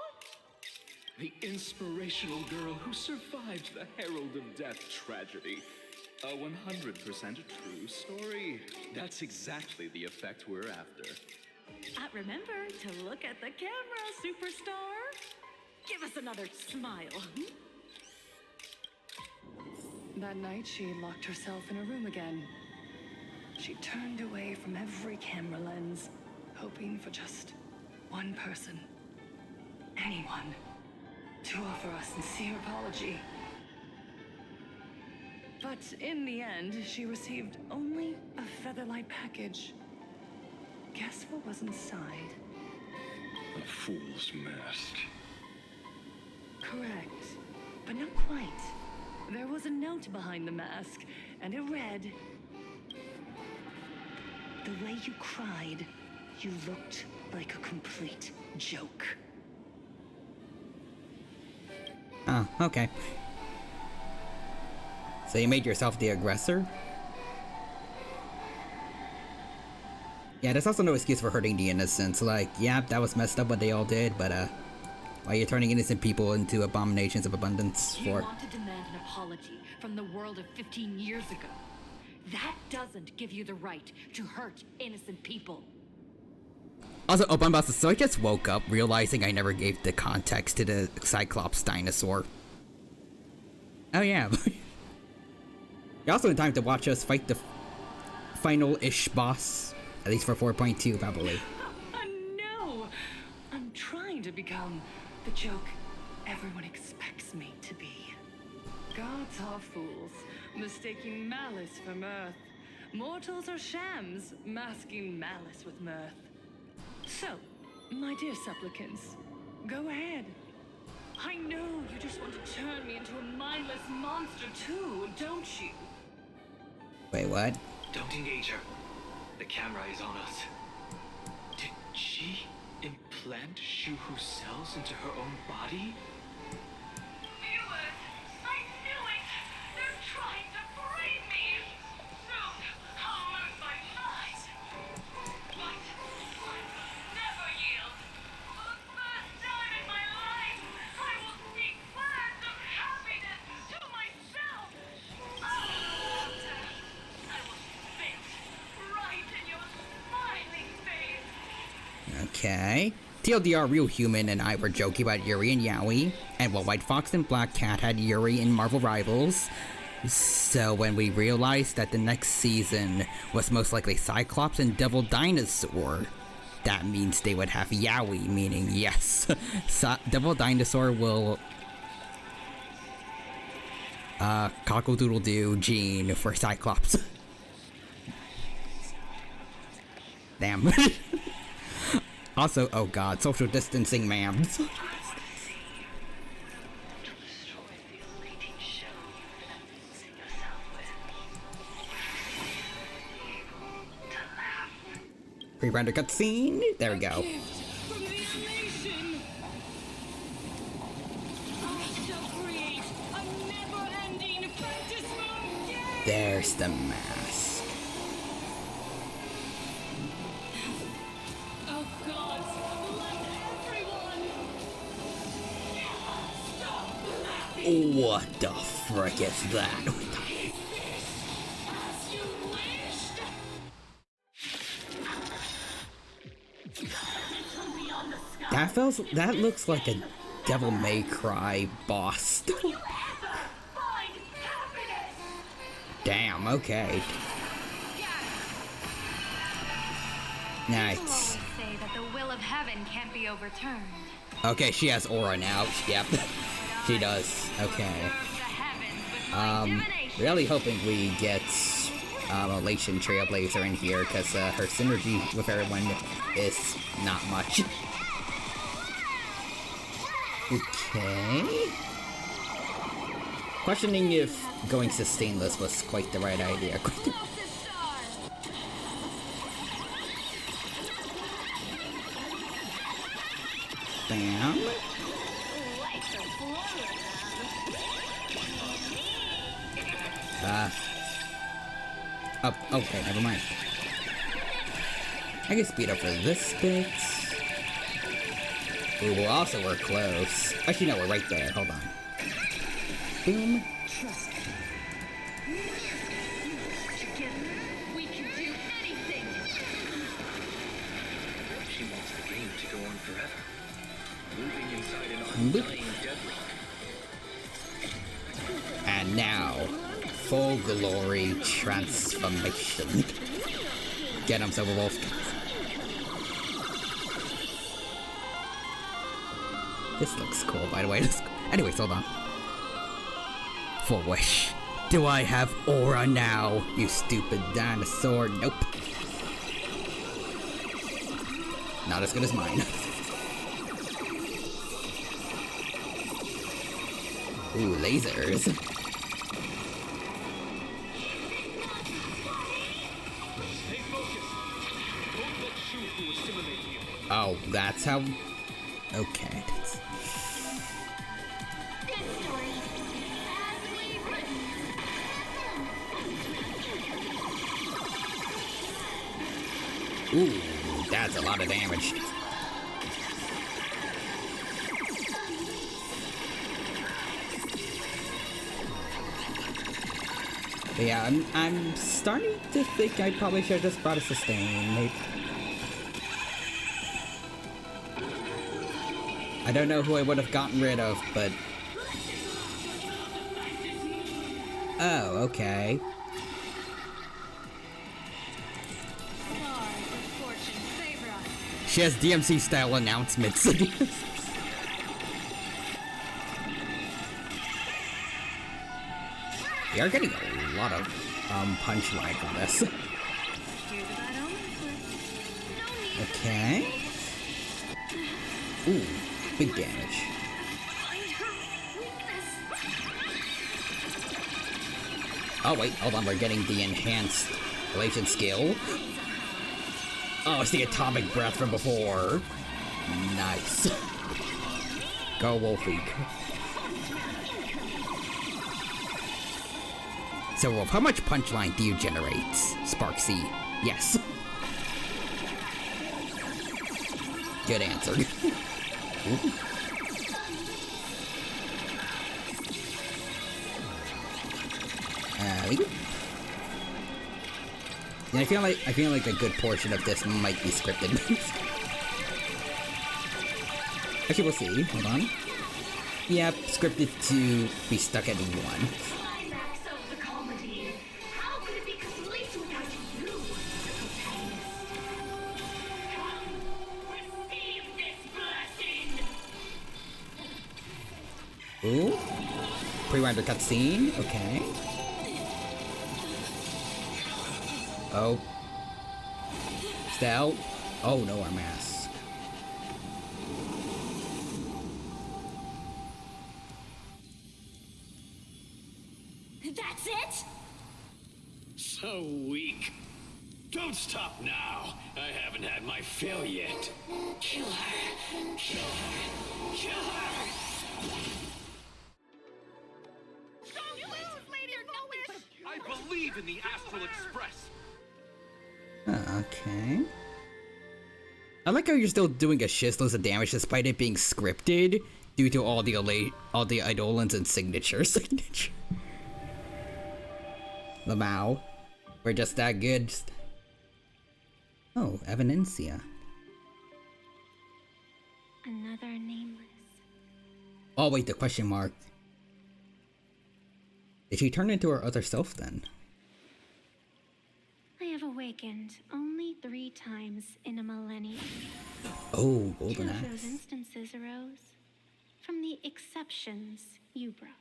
The inspirational girl who survived the Herald of Death tragedy. A 100% true story. That's exactly the effect we're after. Remember to look at the camera, superstar. Give us another smile. That night, she locked herself in a room again. She turned away from every camera lens, hoping for just one person, anyone, to offer a sincere apology. But in the end, she received only a featherlight package. Guess what was inside? A fool's mask. Correct, but not quite. There was a note behind the mask, and it read, "The way you cried, you looked like a complete joke." Oh, okay. So you made yourself the aggressor? Yeah, there's also no excuse for hurting the innocents. Like, yeah, that was messed up what they all did, but why are you turning innocent people into abominations of abundance for? You want to demand an apology from the world of 15 years ago. That doesn't give you the right to hurt innocent people. Also, so I just woke up realizing I never gave the context to the Cyclops dinosaur. Oh yeah. You're also in time to watch us fight the final-ish boss. At least for 4.2, probably. No! I'm trying to become the joke everyone expects me to be. Gods are fools, mistaking malice for mirth. Mortals are shams, masking malice with mirth. So, my dear supplicants, go ahead. I know you just want to turn me into a mindless monster too, don't you? Wait, what? Don't engage her. The camera is on us. Did she implant Shuhu cells into her own body? Viewers, I knew it! They're trying to frame me! Soon, I'll lose my mind! But I will never yield! For the first time in my life, I will seek plans of happiness to myself! I will spit right in your smiling face! Okay. TLDR, Real Human and I were joking about Yuri and Yaoi, and while White Fox and Black Cat had Yuri in Marvel Rivals, so when we realized that the next season was most likely Cyclops and Devil Dinosaur, that means they would have Yaoi, meaning yes, Devil Dinosaur will cockle-doodle-doo Jean for Cyclops. Damn. Also, oh god, social distancing, ma'am. Pre-render cutscene. There we go. There's the mask. Oh God, let everyone! What the frick is that? That looks like a Devil May Cry boss. Damn, okay. Nice. Say that the will of heaven can't be overturned. Okay, she has aura now. Yep. She does. Okay. Really hoping we get Elation Trailblazer in here, because her synergy with everyone is not much. Okay. Questioning if going sustainless was quite the right idea. Bam. Oh, okay, never mind. I can speed up for this bit. Ooh, well, also we're close. Actually, no, we're right there. Hold on. Boom. We can do anything. She wants the game to go on forever. Moving inside an undying deadlock. And now, full glory transformation. Get him, Silverwolf. This looks cool, by the way. Anyways, hold on. Full wish. Do I have aura now, you stupid dinosaur? Nope. Not as good as mine. Ooh, lasers. Oh, that's how... Okay. Ooh, that's a lot of damage. But yeah, I'm starting to think I probably should have just brought a sustain. Maybe. I don't know who I would have gotten rid of, but... Oh, okay. She has DMC style announcements. We are getting a lot of punch lag on this. Okay. Ooh, big damage. Oh wait, hold on, we're getting the enhanced relation skill. Oh, it's the atomic breath from before. Nice. Go, Wolfie. So, Wolf, how much punchline do you generate, Sparksy? Yes. Good answer. And I feel like a good portion of this might be scripted. Actually, we'll see. Hold on. Yep, scripted to be stuck at 1. Climax of the comedy. How could it be complete without you, the protagonist? Come, receive this blessing. Ooh. Pre-render cutscene. Okay. Oh. Stay out. Oh no, our mask. That's it? So weak. Don't stop now. I haven't had my fill yet. Kill her. Kill her. Kill her. I believe in the Astral Express. Okay. I like how you're still doing a shitload of damage despite it being scripted due to all the Eidolons and signature. Lamau. We're just that good. Oh, Evanencia. Another nameless. Oh wait, the question mark. Did she turn into her other self then? I have awakened only 3 times in a millennium. Oh, 2 golden of those axe. instances arose from the exceptions you brought.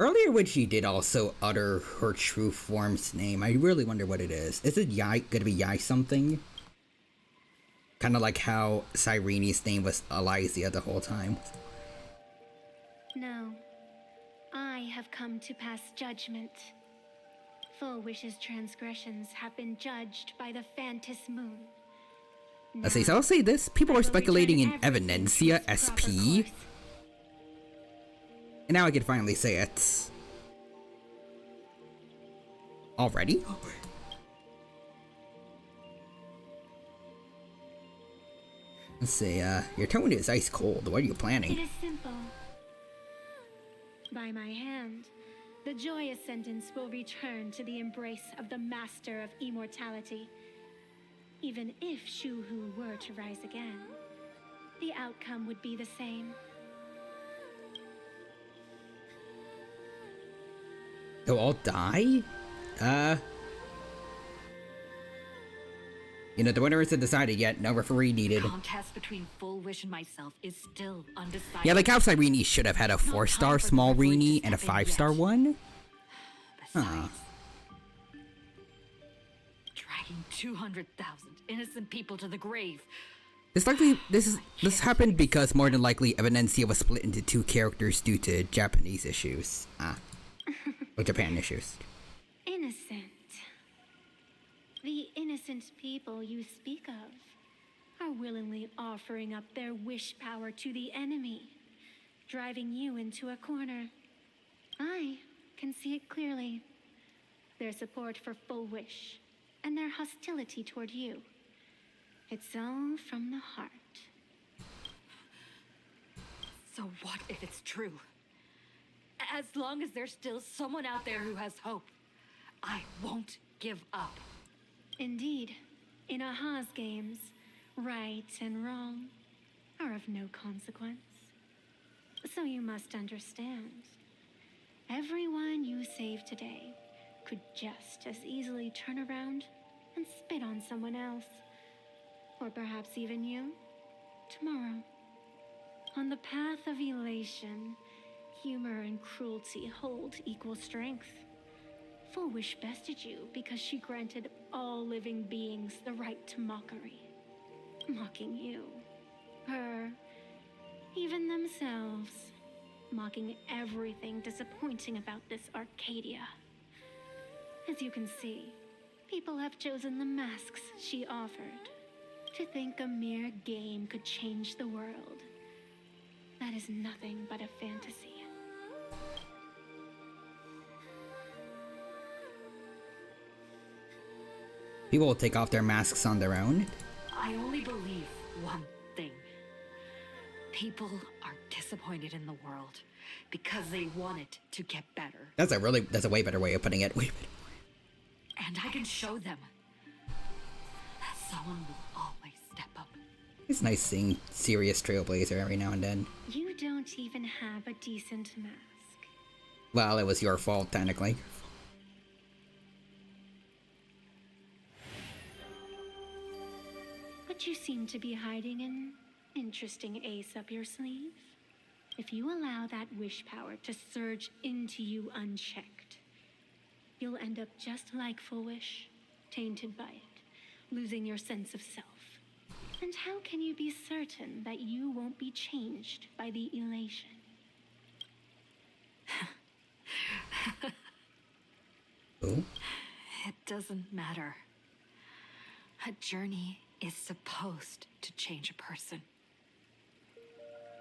Earlier when she did also utter her true form's name, I really wonder what it is. Is it Yai gonna be Yai something? Kinda like how Cyrene's name was Elysia the whole time. No. I have come to pass judgment. Full Wish's transgressions have been judged by the Phantom Moon. Let's see, so I'll say this. People are speculating in Evanencia SP. And now I can finally say it. Already? Let's see, your tone is ice cold. What are you It planning? is simple. By my hand, the joyous sentence will return to the embrace of the Master of Immortality. Even if Shuhu were to rise again, the outcome would be the same. They'll all die? You know, the winner isn't decided yet. No referee needed. Contest between Full Wish and myself is still undecided. Yeah, like how Cyrene should have had a 4-star small Rini and a 5-star one. Huh. Dragging 200,000 innocent people to the grave. This happened because more than likely Evanencia was split into 2 characters due to Japanese issues. Or Japan issues. Innocent. The innocent people you speak of are willingly offering up their wish power to the enemy, driving you into a corner. I can see it clearly. Their support for Full Wish and their hostility toward you. It's all from the heart. So what if it's true? As long as there's still someone out there who has hope, I won't give up. Indeed, in Aha's games, right and wrong are of no consequence. So you must understand, everyone you save today could just as easily turn around and spit on someone else. Or perhaps even you, tomorrow. On the path of elation, humor and cruelty hold equal strength. Full Wish bested you because she granted all living beings the right to mockery. Mocking you, her, even themselves. Mocking everything disappointing about this Arcadia. As you can see, people have chosen the masks she offered. To think a mere game could change the world. That is nothing but a fantasy. People will take off their masks on their own. I only believe one thing. People are disappointed in the world because they want it to get better. That's a way better way of putting it. Way better. And I can show them that someone will always step up It's nice seeing serious Trailblazer every now and then. You don't even have a decent mask. Well, it was your fault, technically. But you seem to be hiding an interesting ace up your sleeve. If you allow that wish power to surge into you unchecked, you'll end up just like Full Wish, tainted by it, losing your sense of self. And how can you be certain that you won't be changed by the elation? Oh? It doesn't matter. A journey is supposed to change a person.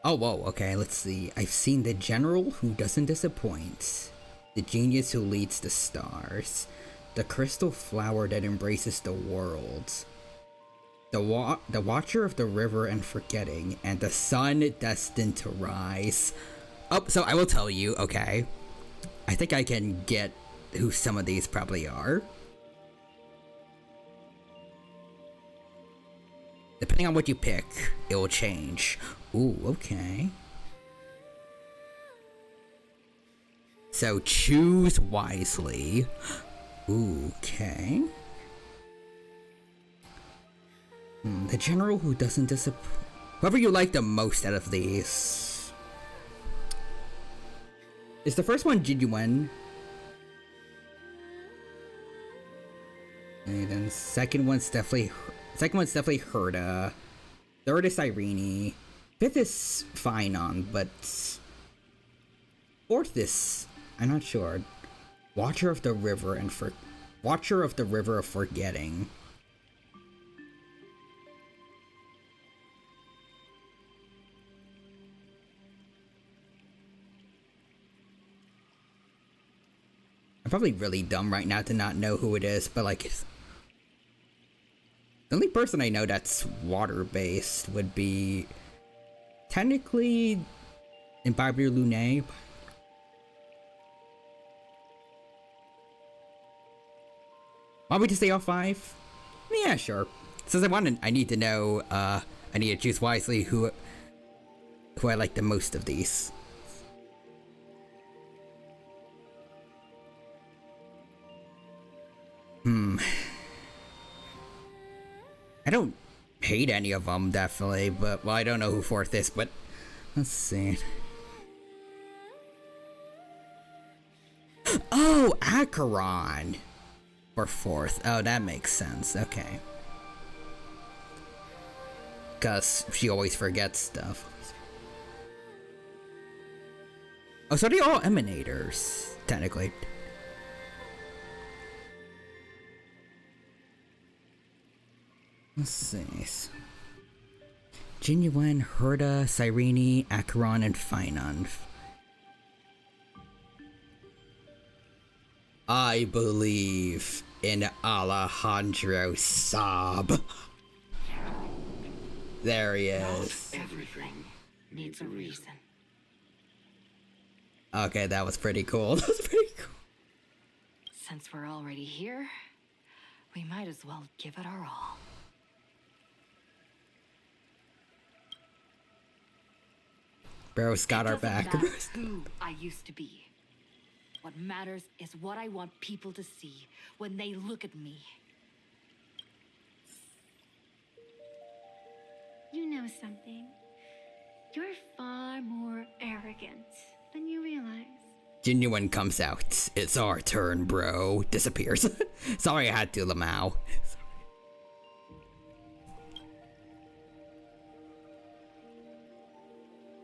Oh, whoa, okay, let's see. I've seen the general who doesn't disappoint, the genius who leads the stars, the crystal flower that embraces the world, the watcher of the river and forgetting, and the sun destined to rise. Oh, so I will tell you, okay, I think I can get who some of these probably are. Depending on what you pick, it will change. Ooh, okay. So choose wisely. Ooh, okay. The general who doesn't disappoint. Whoever you like the most out of these. Is the first one genuine? And then second one's definitely Herda. Third is Irene. Fifth is Finon, but fourth is I'm not sure. Watcher of the River of Forgetting. I'm probably really dumb right now to not know who it is, but like the only person I know that's water-based would be technically Imbiber Lune. Want me to stay off 5? Yeah, sure. Since I need to know, I need to choose wisely who I like the most of these. I don't hate any of them, definitely, but, well, I don't know who fourth is, but let's see. Oh, Acheron for fourth. Oh, that makes sense. Okay. Because she always forgets stuff. Oh, so they're all emanators, technically. Let's see. Genuine, Herda, Cyrene, Acheron, and Finon. I believe in Alejandro Saab. There he is. Everything needs a reason. Okay, that was pretty cool. That was pretty cool. Since we're already here, we might as well give it our all. Bro's got our back. It doesn't matter who I used to be. What matters is what I want people to see when they look at me. You know something? You're far more arrogant than you realize. Genuine comes out. It's our turn, bro. Disappears. Sorry I had to, Lamau.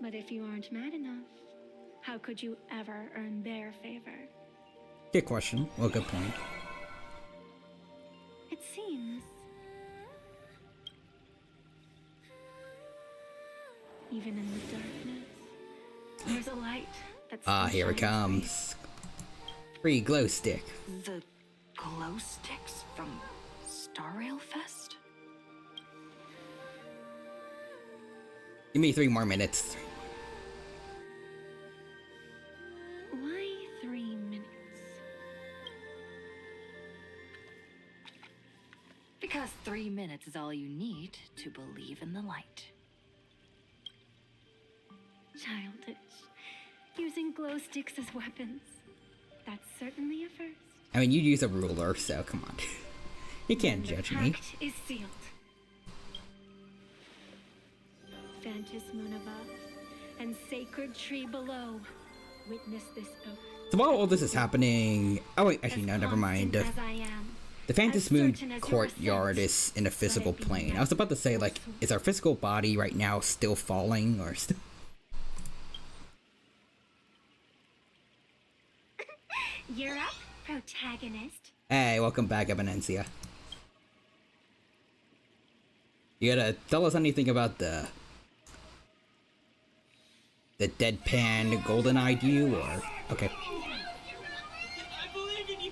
But if you aren't mad enough, how could you ever earn their favor? Good question. Well, good point. It seems even in the darkness, there's a light that's Here it comes. Free glow stick. The glow sticks from Star Rail Fest? Give me 3 more minutes. Why 3 minutes? Because 3 minutes is all you need to believe in the light. Childish. Using glow sticks as weapons. That's certainly a first. I mean, you use a ruler, so come on. You can't judge me. The pact is sealed. Fantas moon above and sacred tree below. Witness this oath. So while all this is happening... Oh wait, actually no, never mind. As I am. The Fantas Moon courtyard is in a physical plane. I was about to say, like, is our physical body right now still falling, or still... You're up, protagonist. Hey, welcome back, Ebenencia. You gotta tell us anything about the deadpan golden-eyed you, or... Okay. I believe in you!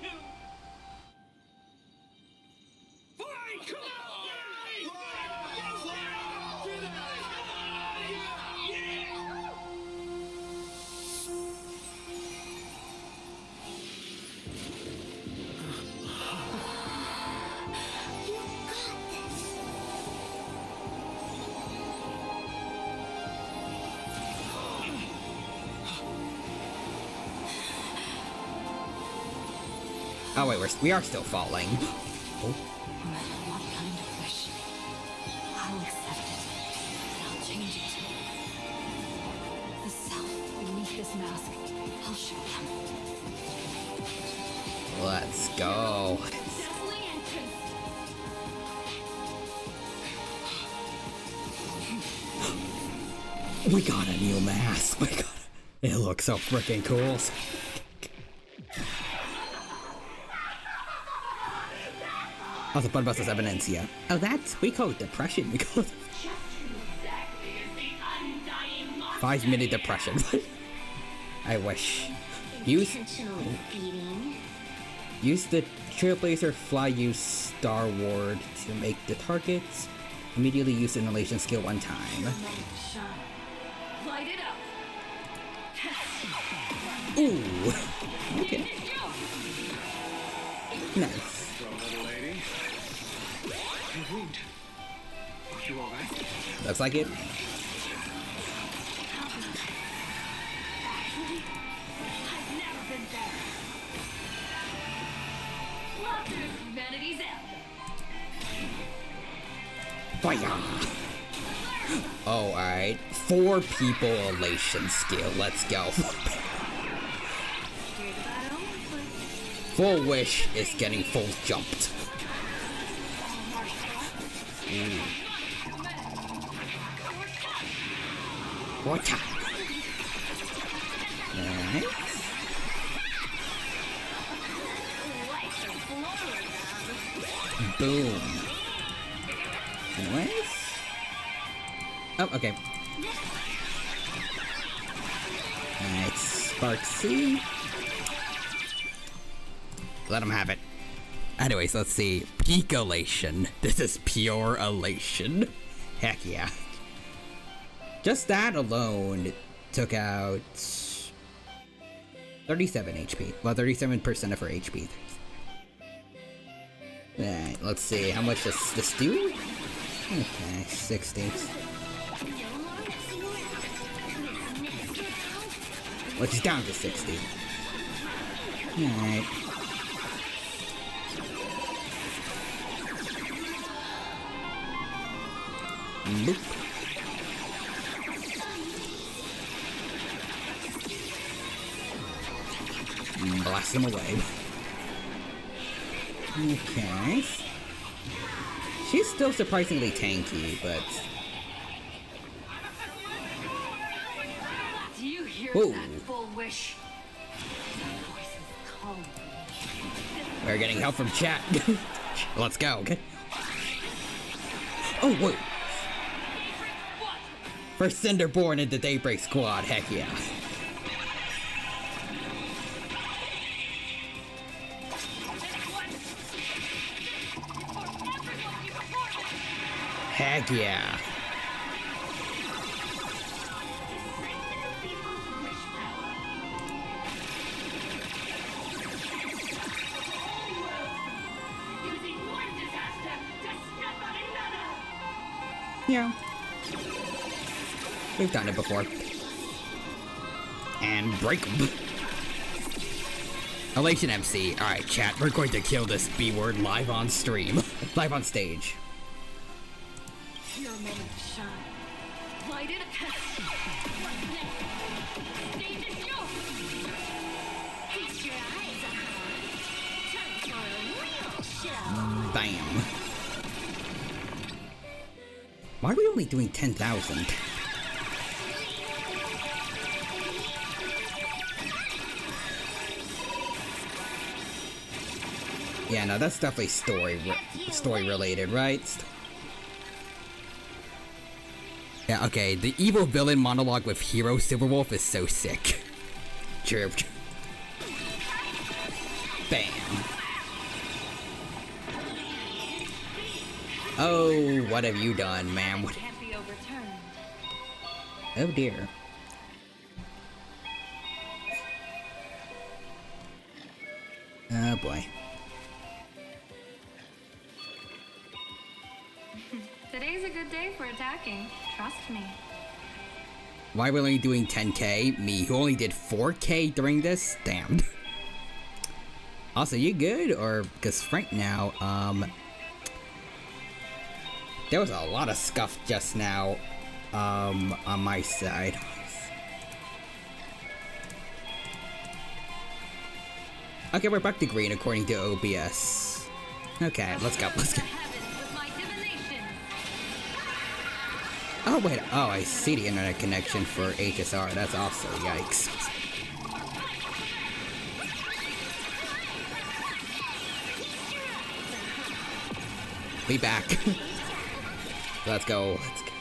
Oh wait, we are still falling. Oh. No matter what kind of wish, I'll accept it, and I'll change it. The self beneath this mask, I'll show them. Let's go. We got a new mask. My God, it looks so freaking cool. Also, what about this Ebenencia? Oh, we call it depression. We call it 5-minute depression. I wish. Use the Trailblazer Fly Use Star Ward to make the targets. Immediately use the inhalation skill one time. Light it up. Ooh. Okay. Nice. Wound. You alright? Looks like it. I've never been better. Laughter is humanity's anthem. Fire! Oh, alright. 4 people elation skill. Let's go. Full wish is getting full jumped. Water. Nice. Boom. Anyways. Oh, okay. Alright, Spark C. Let him have it. Anyways, let's see. Peak elation. This is pure elation. Heck yeah. Just that alone took out 37 HP. Well, 37% of her HP. Alright, let's see. How much does this do? Okay, 60. Which is down to 60. Alright. Boop. Blast them away. Okay. She's still surprisingly tanky, but... Do you hear Whoa. that full wish? That voice is calling. We're getting help from chat. Let's go. Oh, wait. First Cinderborn in the Daybreak Squad, heck yeah. Heck yeah. Using one disaster to Yeah. We've done it before. And break them. Elation MC. Alright, chat, we're going to kill this B-word live on stream. Live on stage. Your moment to shine. Light it up. What's next? Stage is yours. Feast your eyes on. Time for a real show. Bam. Why are we only doing 10,000? Yeah, no, that's definitely story related, right? Yeah, okay, the evil villain monologue with Hero Silverwolf is so sick. Chirped. Bam. Oh, what have you done, ma'am? What? Can't be overturned. Oh dear. Oh boy. Today's a good day for attacking. Trust me. Why are we only doing 10k? Me, who only did 4k during this? Damn. Also, you good? Or, because Frank now, there was a lot of scuff just now, on my side. Okay, we're back to green according to OBS. Okay, let's go, let's go. Oh wait, oh, I see the internet connection for HSR, that's also yikes. We back. Let's go, let's go.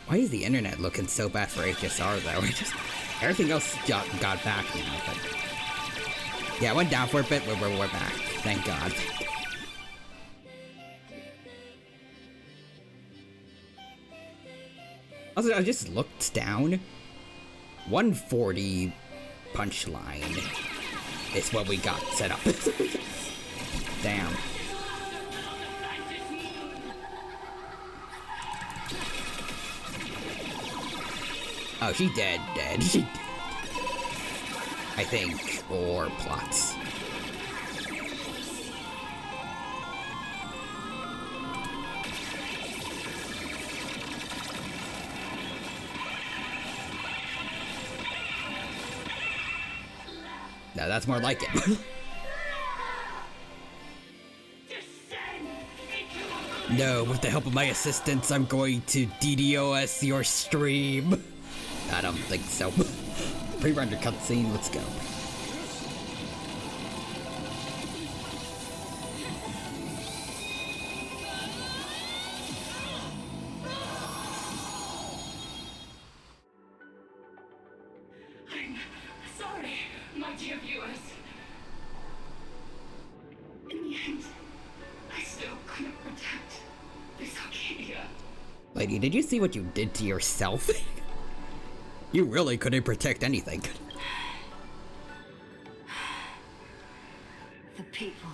Why is the internet looking so bad for HSR though? Everything else got back now, but... Yeah, it went down for a bit, but we're back. Thank God. Also, I just looked down. 140 punchline is what we got set up. Damn. Oh, she dead. She dead. I think. Or plots. No, that's more like it. No, with the help of my assistants, I'm going to DDoS your stream. I don't think so. Pre-render cutscene, let's go. I'm sorry, my dear viewers. In the end, I still couldn't protect this Arcadia. Lady, did you see what you did to yourself? You really couldn't protect anything. The people.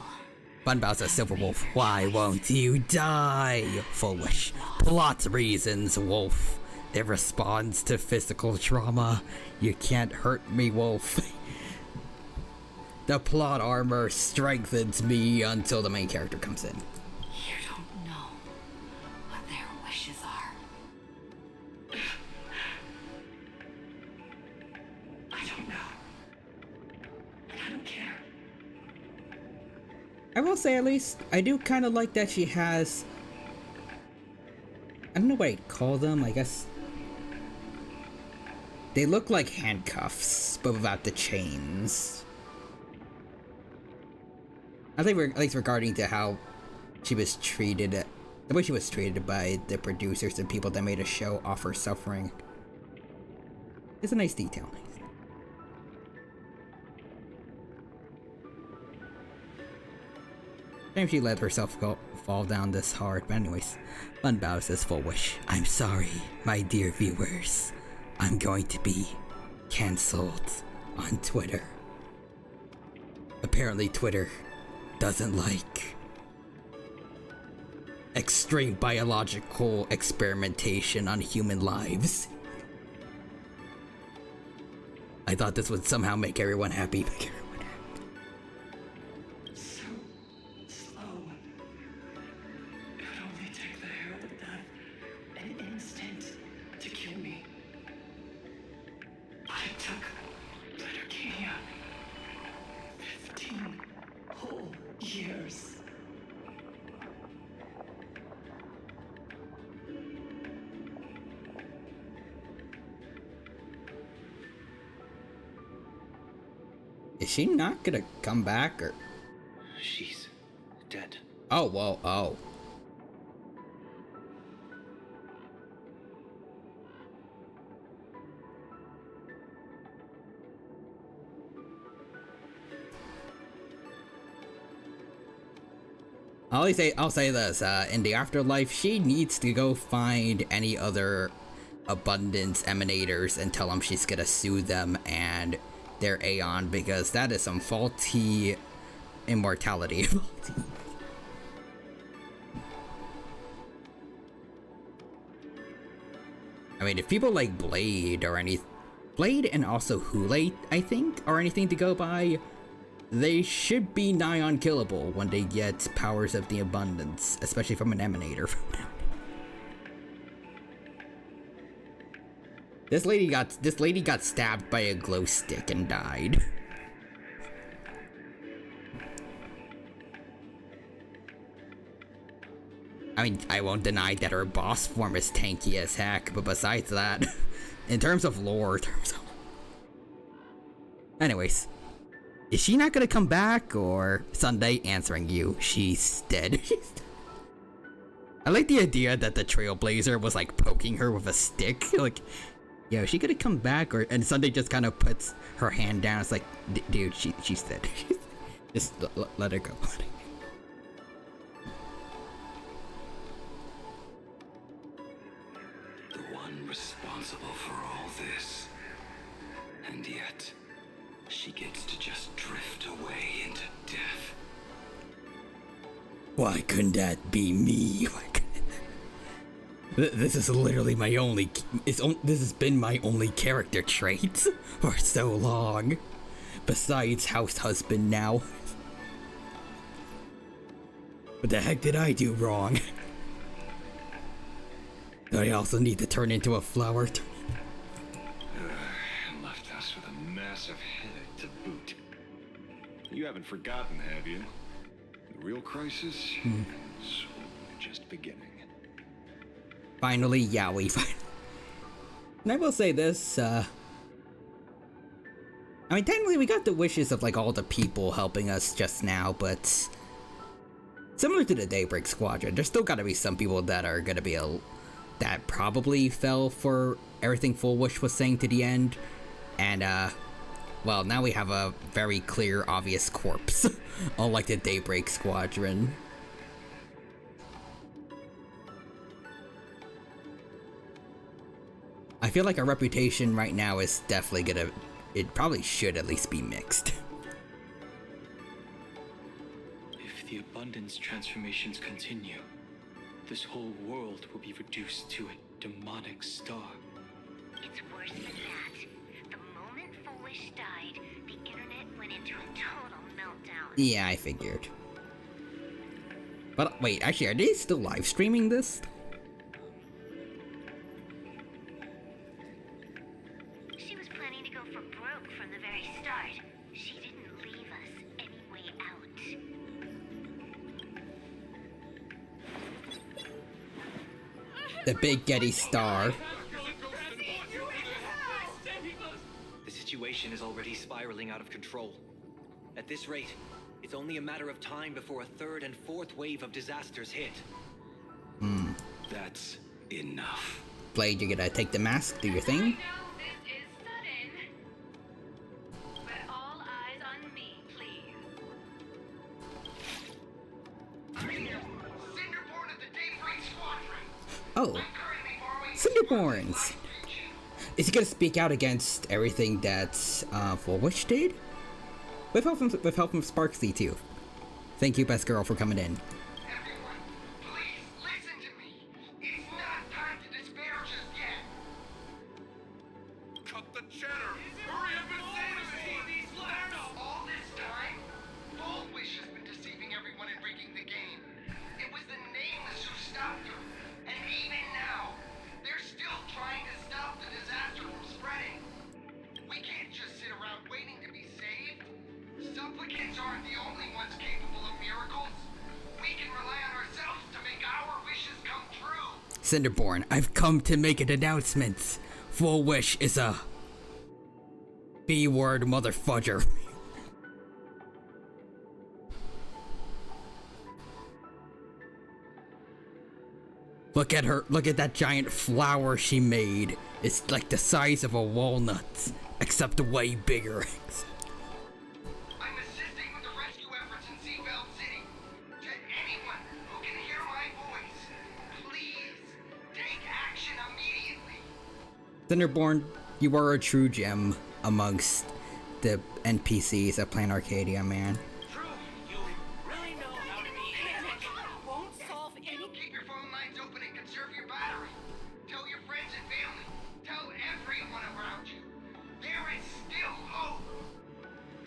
Bunbow says Silverwolf, why won't you die? Foolish. Plot reasons, Wolf. It responds to physical trauma. You can't hurt me, Wolf. The plot armor strengthens me until the main character comes in. You don't know what their wishes are. I don't know. And I don't care. I will say, at least, I do kind of like that she has... I don't know what I'd call them, I guess... They look like handcuffs, but without the chains. I think at least regarding to how she was treated, the way she was treated by the producers and people that made a show off her suffering. It's a nice detail. Shame she let herself fall down this hard, but anyways. Bunbow says full wish. I'm sorry, my dear viewers. I'm going to be cancelled on Twitter. Apparently Twitter doesn't like extreme biological experimentation on human lives. I thought this would somehow make everyone happy. So slow. It would only take the herald death an instant to kill me. But it took Letterkenny 15 whole years. Is she not gonna come back, or? She's dead. Oh, well, oh. I'll say this, in the afterlife, she needs to go find any other abundance emanators and tell them she's gonna sue them and their Aeon, because that is some faulty immortality. I mean, if people like Blade or Blade and also Hule, I think, or anything to go by, they should be nigh unkillable when they get powers of the abundance, especially from an emanator. This lady got stabbed by a glow stick and died. I mean, I won't deny that her boss form is tanky as heck, but besides that, in terms of lore, anyways, is she not gonna come back, or Sunday answering you, she's dead? I like the idea that the Trailblazer was like poking her with a stick, like, yo, is she gonna come back, or, and Sunday just kind of puts her hand down, it's like, dude, she's dead. Just let her go. Responsible for all this, and yet she gets to just drift away into death. Why couldn't that be me? This is literally my only. This has been my only character trait for so long. Besides house husband now. What the heck did I do wrong? I also need to turn into a flower. Left us with a massive headache to boot. You haven't forgotten, have you? The real crisis is just beginning. Finally, yeah, we finally. And I will say this, I mean, technically we got the wishes of like all the people helping us just now, but similar to the Daybreak Squadron, there's still gotta be some people that are gonna be that probably fell for everything Full Wish was saying to the end, and well, now we have a very clear, obvious corpse, unlike the Daybreak Squadron. I feel like our reputation right now is definitely it probably should at least be mixed. If the abundance transformations continue, this whole world will be reduced to a demonic star. It's worse than that. The moment Foolish died, the internet went into a total meltdown. Yeah, I figured. But wait, actually, are they still live streaming this? She was planning to go for broke from the very start. She didn't leave us any way out. The Big Getty Star. The situation is already spiraling out of control. At this rate, it's only a matter of time before a third and fourth wave of disasters hit. That's enough. Blade, you gonna take the mask, do your thing? Oh, Cinderborns. Is he gonna speak out against everything that Full Wish did? With help from Sparksy too. Thank you, best girl, for coming in. Everyone, please listen to me. It's not time to despair just yet. Cut the cheddar. Hurry up and say to me. All this time, Wolfie has been deceiving everyone and breaking the game. It was the Nameless who stopped her. And even now, they're still trying to stop the disaster from spreading. We can't just sit around waiting to be saved. Supplicants aren't the only ones capable of miracles. We can rely on ourselves to make our wishes come true. Cinderborn, I've come to make an announcement. Full Wish is a B-word motherfudger. Look at her, look at that giant flower she made. It's like the size of a walnut, except way bigger. I'm assisting with the rescue efforts in Seabell City. To anyone who can hear my voice, please take action immediately. Cinderborn, you are a true gem amongst the NPCs at Plan Arcadia, man. Really know how to be panic. Won't solve any. Keep your phone lines open and conserve your battery. Tell your friends and family. Tell everyone around you. There is still hope.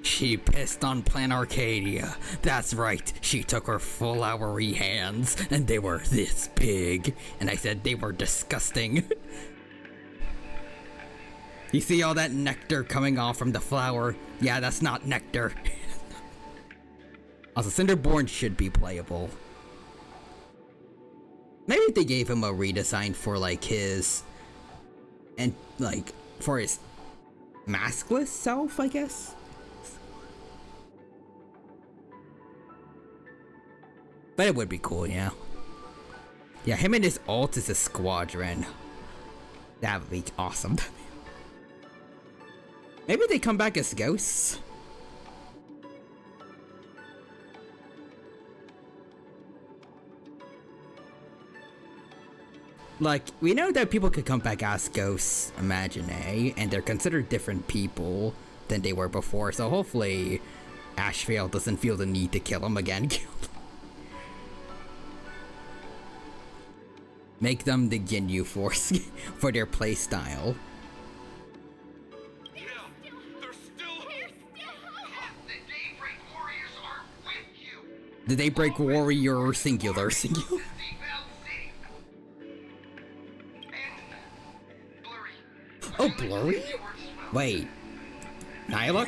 She pissed on Plan Arcadia. That's right, she took her flowery hands, and they were this big. And I said they were disgusting. You see all that nectar coming off from the flower? Yeah, that's not nectar. Also, Cinderborn should be playable. Maybe they gave him a redesign for like his... and like, for his maskless self, I guess? But it would be cool, yeah. Yeah, him and his ult is a squadron. That would be awesome. Maybe they come back as ghosts. Like, we know that people could come back as ghosts, imagine, and they're considered different people than they were before, so hopefully Ashvale doesn't feel the need to kill him again. Make them the Ginyu Force for their playstyle. The Daybreak Warrior singular. Oh, Blurry? Wait. Nyla?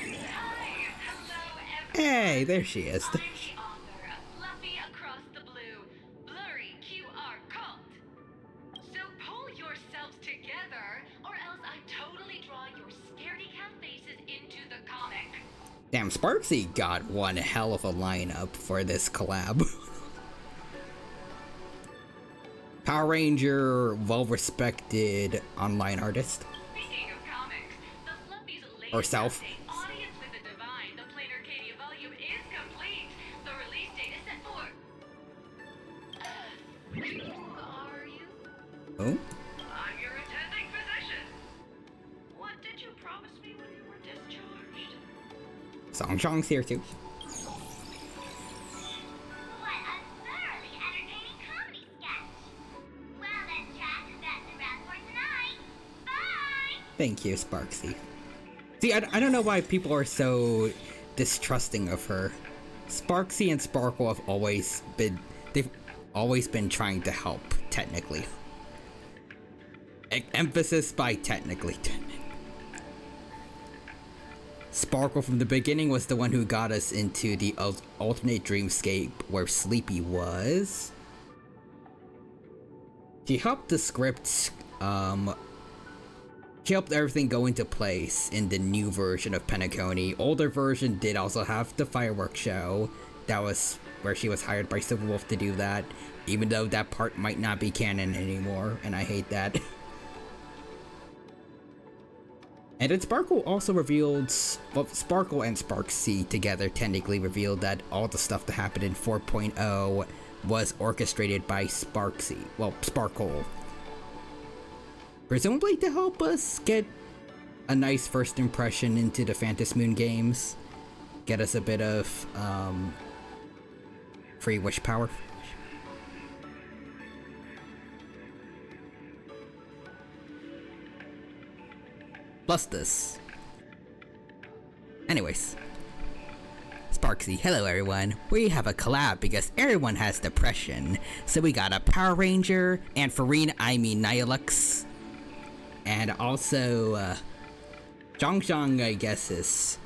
Hey, there she is. Fluffy across the blue. Blurry QR cult. So pull yourselves together, or else I totally draw your scaredy cat faces into the comic. Damn, Sparksy got one hell of a lineup for this collab. Power Ranger, well-respected online artist. Speaking of comics, the Fluffy's latest Herself. update, Audience with the Divine, the Plain Arcadia volume is complete. The release date is set for... who are you? Oh? I'm your attending physician. What did you promise me when you were discharged? Song Chong's here too. What a thoroughly entertaining comedy sketch. Well then, Jack, that's a wrap for tonight. Bye! Thank you, Sparksy. See, I don't know why people are so distrusting of her. Sparksy and Sparkle have always been... they've always been trying to help, technically. Emphasis by technically. Sparkle from the beginning was the one who got us into the alternate dreamscape where Sleepy was. She helped the script, she helped everything go into place in the new version of Penacony. Older version did also have the fireworks show. That was where she was hired by Civil Wolf to do that, even though that part might not be canon anymore, and I hate that. And then Sparkle also revealed, well, Sparkle and Sparksy together technically revealed that all the stuff that happened in 4.0 was orchestrated by Sparksy, well, Sparkle. Presumably to help us get a nice first impression into the Phantom Moon games. Get us a bit of, free wish power. Plus this. Anyways. Sparksy, hello everyone. We have a collab because everyone has depression. So we got a Power Ranger, and for Reen, I mean Nihilux. And also, Zhang, I guess, is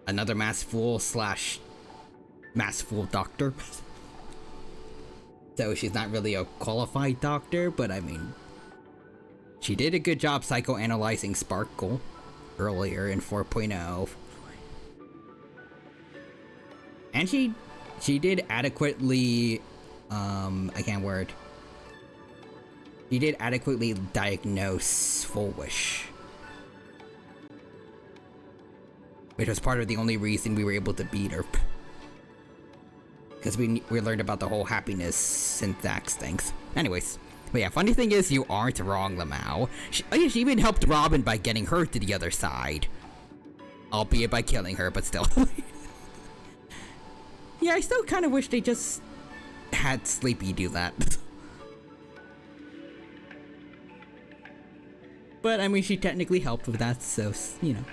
another Mass Fool / Mass Fool doctor. So she's not really a qualified doctor, but I mean, she did a good job psychoanalyzing Sparkle earlier in 4.0. And she did adequately, She did adequately diagnose Full Wish. Which was part of the only reason we were able to beat her. Because we learned about the whole happiness syntax things. Anyways. But yeah, funny thing is, you aren't wrong, Lamau. She even helped Robin by getting her to the other side. Albeit by killing her, but still. Yeah, I still kind of wish they just had Sleepy do that. But, I mean, she technically helped with that, so, you know.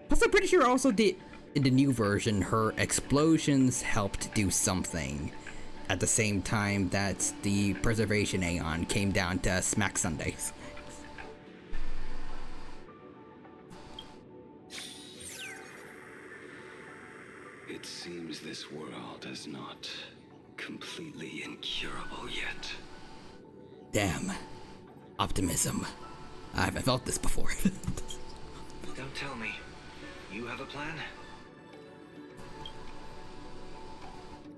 Plus, I'm pretty sure also in the new version, her explosions helped do something. At the same time that the Preservation Aeon came down to Smack Sundays. It seems this world is not completely incurable yet. Damn. Optimism. I haven't felt this before. Don't tell me. You have a plan?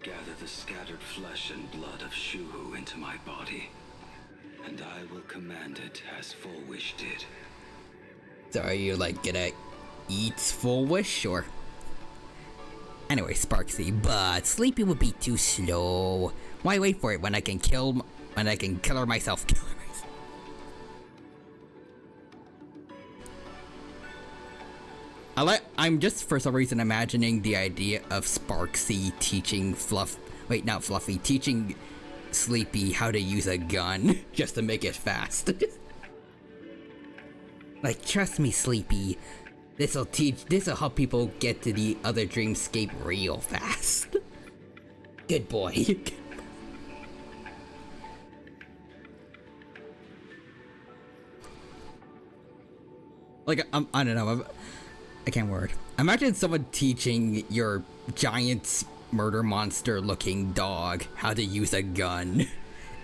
Gather the scattered flesh and blood of Shuhu into my body, and I will command it as Full Wish did. So are you like gonna eat Full Wish or? Anyway, Sparksy, but Sleepy would be too slow. Why wait for it when I can kill her myself? I'm just for some reason imagining the idea of Sparksy teaching teaching Sleepy how to use a gun just to make it fast. Like, trust me, Sleepy. This'll help people get to the other dreamscape real fast. Good boy. Like, I don't know. I can't word. Imagine someone teaching your giant murder monster looking dog how to use a gun.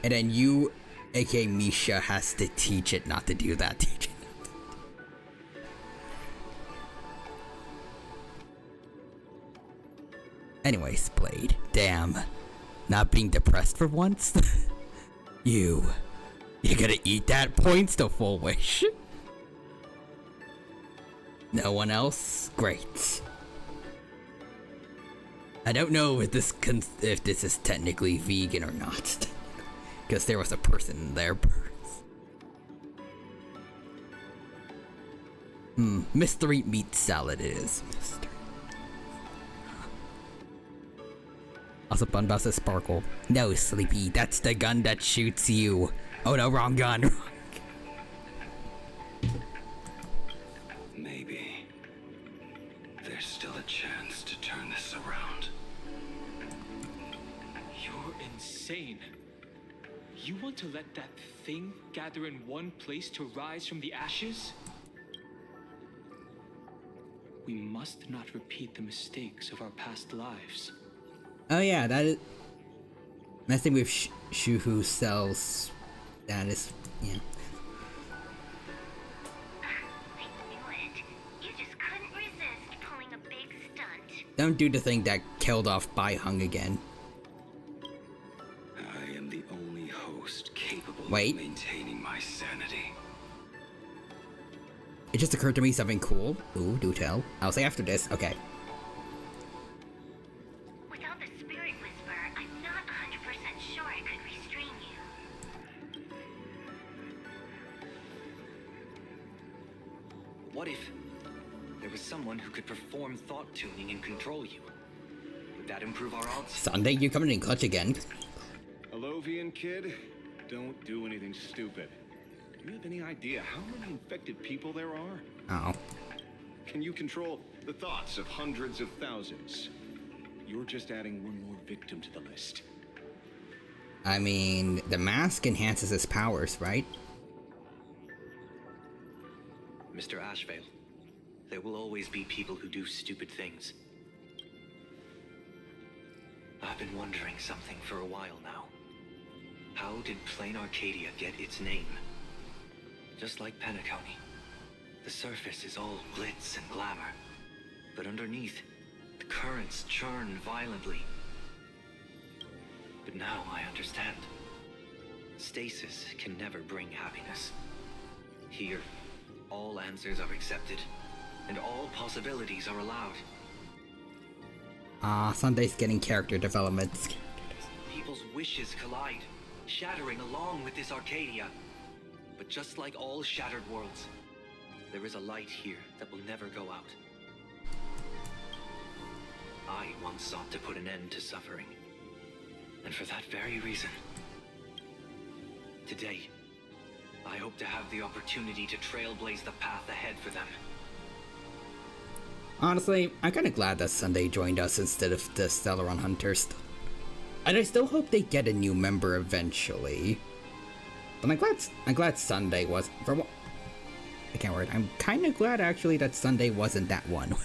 And then you, aka Misha, has to teach it not to do that. Anyways, Blade. Damn. Not being depressed for once? You gonna eat that? Points to Full Wish. No one else? Great. I don't know if this is technically vegan or not. Because there was a person there. Mystery meat salad it is. Also, Bunbus says Sparkle. No, Sleepy, that's the gun that shoots you. Oh no, wrong gun. Maybe there's still a chance to turn this around. You're insane. You want to let that thing gather in one place to rise from the ashes? We must not repeat the mistakes of our past lives. Oh yeah, that thing with Shuhu cells. That is, yeah. Don't do the thing that killed off Bai-Hung again. I am the only host capable of maintaining my sanity. It just occurred to me something cool. Ooh, do tell. I'll say after this. Okay. Without the spirit whisper, I'm not 100% sure I could restrain you. What if there was someone who could perform thought tuning and control you? Would that improve our odds? Sunday, you coming in clutch again? Alovian kid, don't do anything stupid. Do you have any idea how many infected people there are? Oh. Can you control the thoughts of hundreds of thousands? You're just adding one more victim to the list. I mean, the mask enhances his powers, right? Mr. Ashvale, there will always be people who do stupid things. I've been wondering something for a while now. How did Plain Arcadia get its name? Just like Penacony, the surface is all glitz and glamour, but underneath, the currents churn violently. But now I understand. Stasis can never bring happiness. Here, all answers are accepted, and all possibilities are allowed. Sunday's getting character development. People's wishes collide, shattering along with this Arcadia. But just like all shattered worlds, there is a light here that will never go out. I once sought to put an end to suffering. And for that very reason, today, I hope to have the opportunity to trailblaze the path ahead for them. Honestly, I'm kind of glad that Sunday joined us instead of the Stellaron Hunters. And I still hope they get a new member eventually. But I'm glad Sunday was, for what, I can't word. I'm kind of glad actually that Sunday wasn't that one.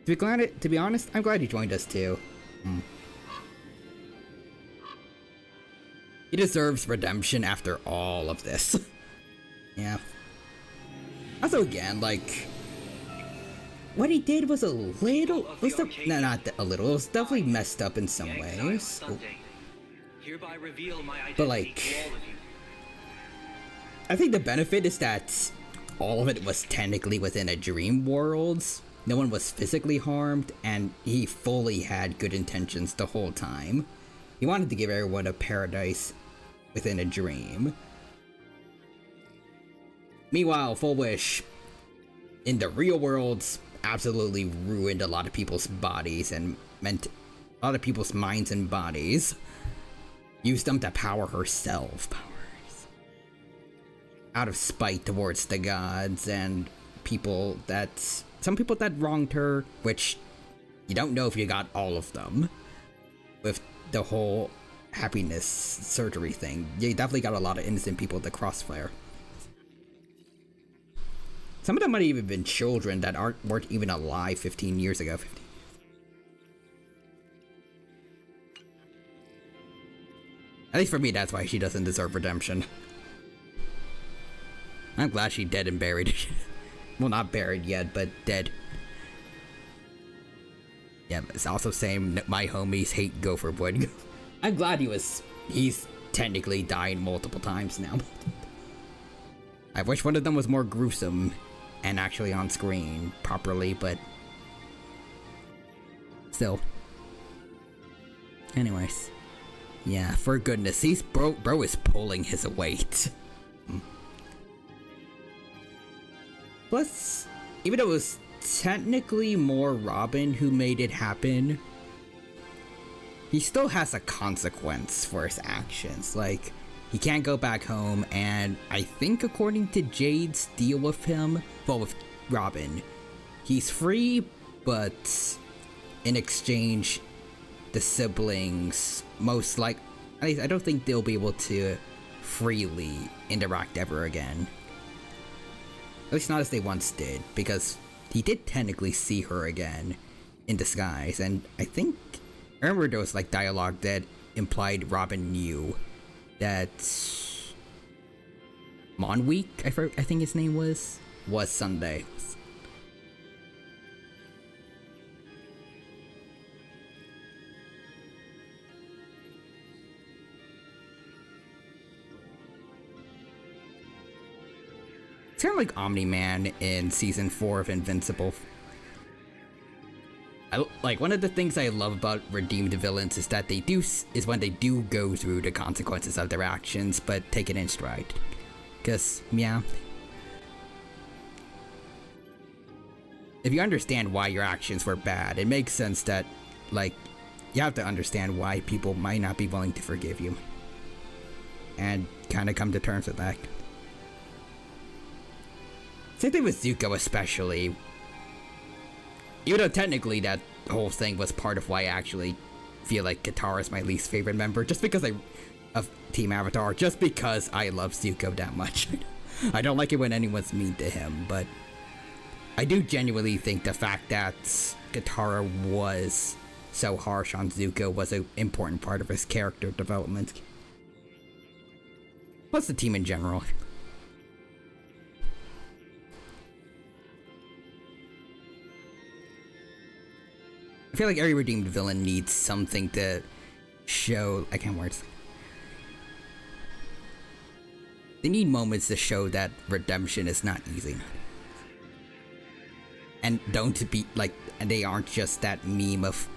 To be honest, I'm glad he joined us too. He deserves redemption after all of this. Yeah. Also, again, like, what he did was a little, no, not a little, it was definitely messed up in some ways. But like, I think the benefit is that all of it was technically within a dream world. No one was physically harmed, and he fully had good intentions the whole time. He wanted to give everyone a paradise within a dream. Meanwhile, Full Wish, in the real world, absolutely ruined a lot of people's bodies and meant a lot of people's minds and bodies. Used them to power herself. Out of spite towards the gods and people that... Some people that wronged her, which you don't know if you got all of them. With the whole happiness surgery thing, you definitely got a lot of innocent people at the crossfire. Some of them might have even been children that weren't even alive 15 years ago. At least for me, that's why she doesn't deserve redemption. I'm glad she's dead and buried. Well, not buried yet, but dead. Yeah, but it's also saying my homies hate Gopher Wood. I'm glad he's technically died multiple times now. I wish one of them was more gruesome and actually on screen properly, but still. Anyways. Yeah, for goodness, bro is pulling his weight. Plus, even though it was technically more Robin who made it happen, he still has a consequence for his actions. Like, he can't go back home, and I think according to Jade's deal with him, well, with Robin, he's free, but in exchange, the siblings most like, at least I don't think they'll be able to freely interact ever again. At least not as they once did, because he did technically see her again in disguise, and I remember there was like dialogue that implied Robin knew that Monweek, I think his name was Sunday. It's kind of like Omni-Man in Season 4 of Invincible. Like, one of the things I love about redeemed villains is when they do go through the consequences of their actions, but take it in stride. Because, yeah. If you understand why your actions were bad, it makes sense that, like, you have to understand why people might not be willing to forgive you. And kind of come to terms with that. Same thing with Zuko especially. Even though technically that whole thing was part of why I actually feel like Katara is my least favorite member. Just because of Team Avatar. Just because I love Zuko that much. I don't like it when anyone's mean to him, but I do genuinely think the fact that Katara was so harsh on Zuko was an important part of his character development. Plus the team in general. I feel like every redeemed villain needs something to show. I can't words. They need moments to show that redemption is not easy. And don't be like, and they aren't just that meme of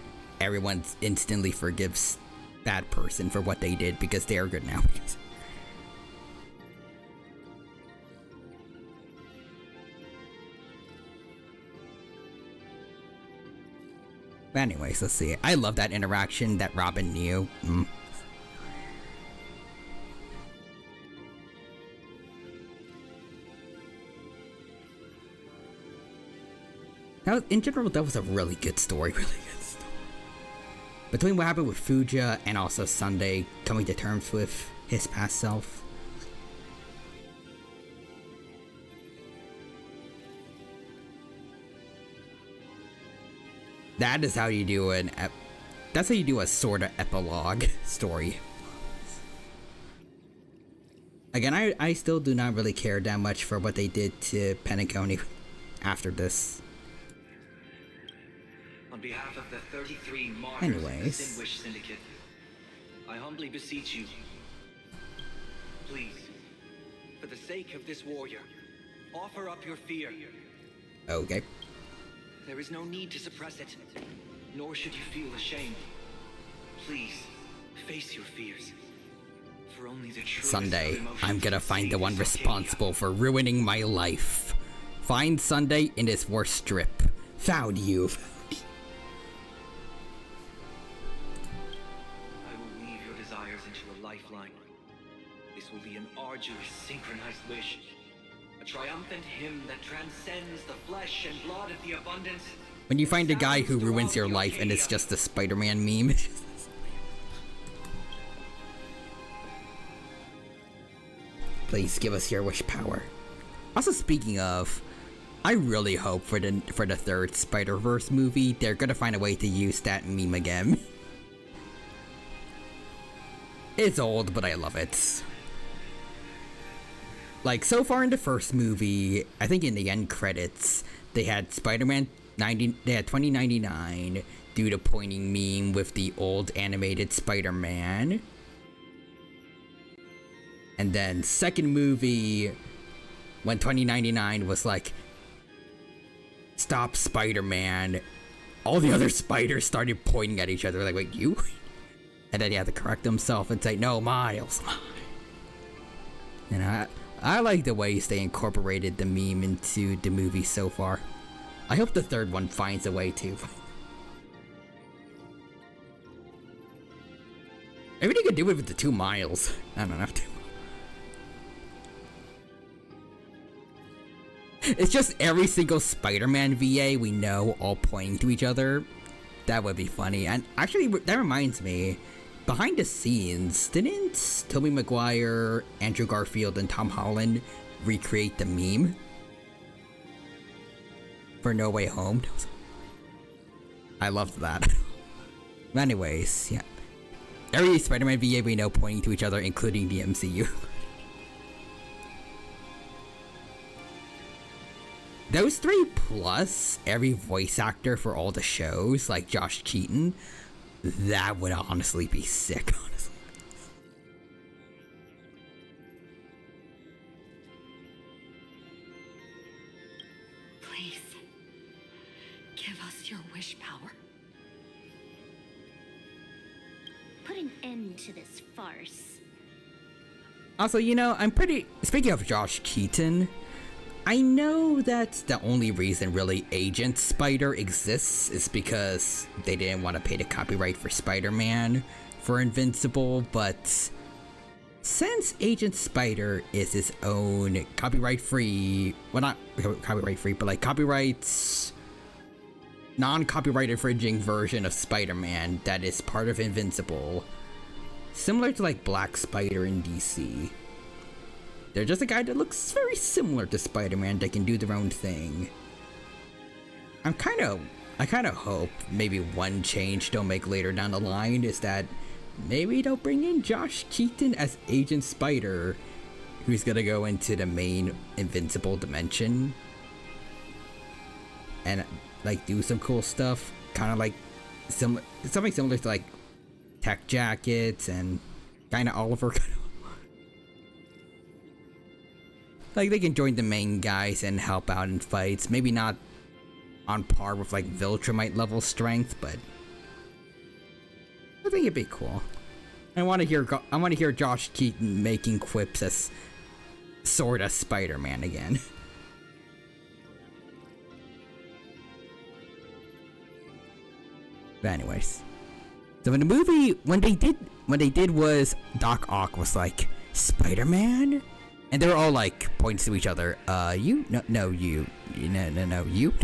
everyone instantly forgives that person for what they did because they are good now. But anyways, let's see. I love that interaction that Robin knew. Now, in general, that was a really good story, really good story. Between what happened with Fuja and also Sunday coming to terms with his past self. That is how you do that's how you do a sort of epilogue story. Again, I still do not really care that much for what they did to Penacony after this. On behalf of the 33 martyrs of the Anyways. Distinguished Syndicate, I humbly beseech you, please, for the sake of this warrior, offer up your fear. Okay. There is no need to suppress it, nor should you feel ashamed. Please, face your fears. For only the truest Sunday, of emotions I'm gonna find the one is Arcadia. responsible for ruining my life. Find Sunday in his worst strip. Found you. I will weave your desires into a lifeline. This will be an arduous, synchronized wish. A triumphant hymn that transcends the flesh and blood of the abundance. When you find a guy who ruins your life and it's just a Spider-Man meme. Please give us your wish power. Also, speaking of, I really hope for the third Spider-Verse movie, they're gonna find a way to use that meme again. It's old, but I love it. Like, so far in the first movie, I think in the end credits, they had Spider-Man 2099 do the pointing meme with the old animated Spider-Man. And then second movie, when 2099 was like, stop Spider-Man, all the other spiders started pointing at each other like, wait, you? And then he had to correct himself and say, no, Miles. And I like the ways they incorporated the meme into the movie so far. I hope the third one finds a way to. Maybe they could do it with the 2 Miles. I don't know. It's just every single Spider-Man VA we know all pointing to each other. That would be funny. And actually, that reminds me, behind the scenes, didn't Tobey Maguire, Andrew Garfield, and Tom Holland recreate the meme for No Way Home? I loved that. Anyways, yeah. Every Spider-Man VA we know pointing to each other, including the MCU. Those 3 plus every voice actor for all the shows, like Josh Keaton, that would honestly be sick, honestly. Please, give us your wish power. Put an end to this farce. Also, you know, speaking of Josh Keaton, I know that the only reason really Agent Spider exists is because they didn't want to pay the copyright for Spider-Man for Invincible, but since Agent Spider is his own copyright-free, well, not copyright-free, but like non-copyright infringing version of Spider-Man that is part of Invincible, similar to like Black Spider in DC. They're just a guy that looks very similar to Spider-Man that can do their own thing. I kind of hope maybe one change they'll make later down the line is that maybe they'll bring in Josh Keaton as Agent Spider, who's gonna go into the main Invincible dimension and like do some cool stuff, kind of like something similar to like Tech Jackets and kind of Oliver. Like they can join the main guys and help out in fights. Maybe not on par with like Viltrumite level strength, but I think it'd be cool. I want to hear Josh Keaton making quips as sort of Spider-Man again. But anyways, so in the movie, when they did was Doc Ock was like, Spider-Man? And they were all like pointing to each other. You? No, you. No, you.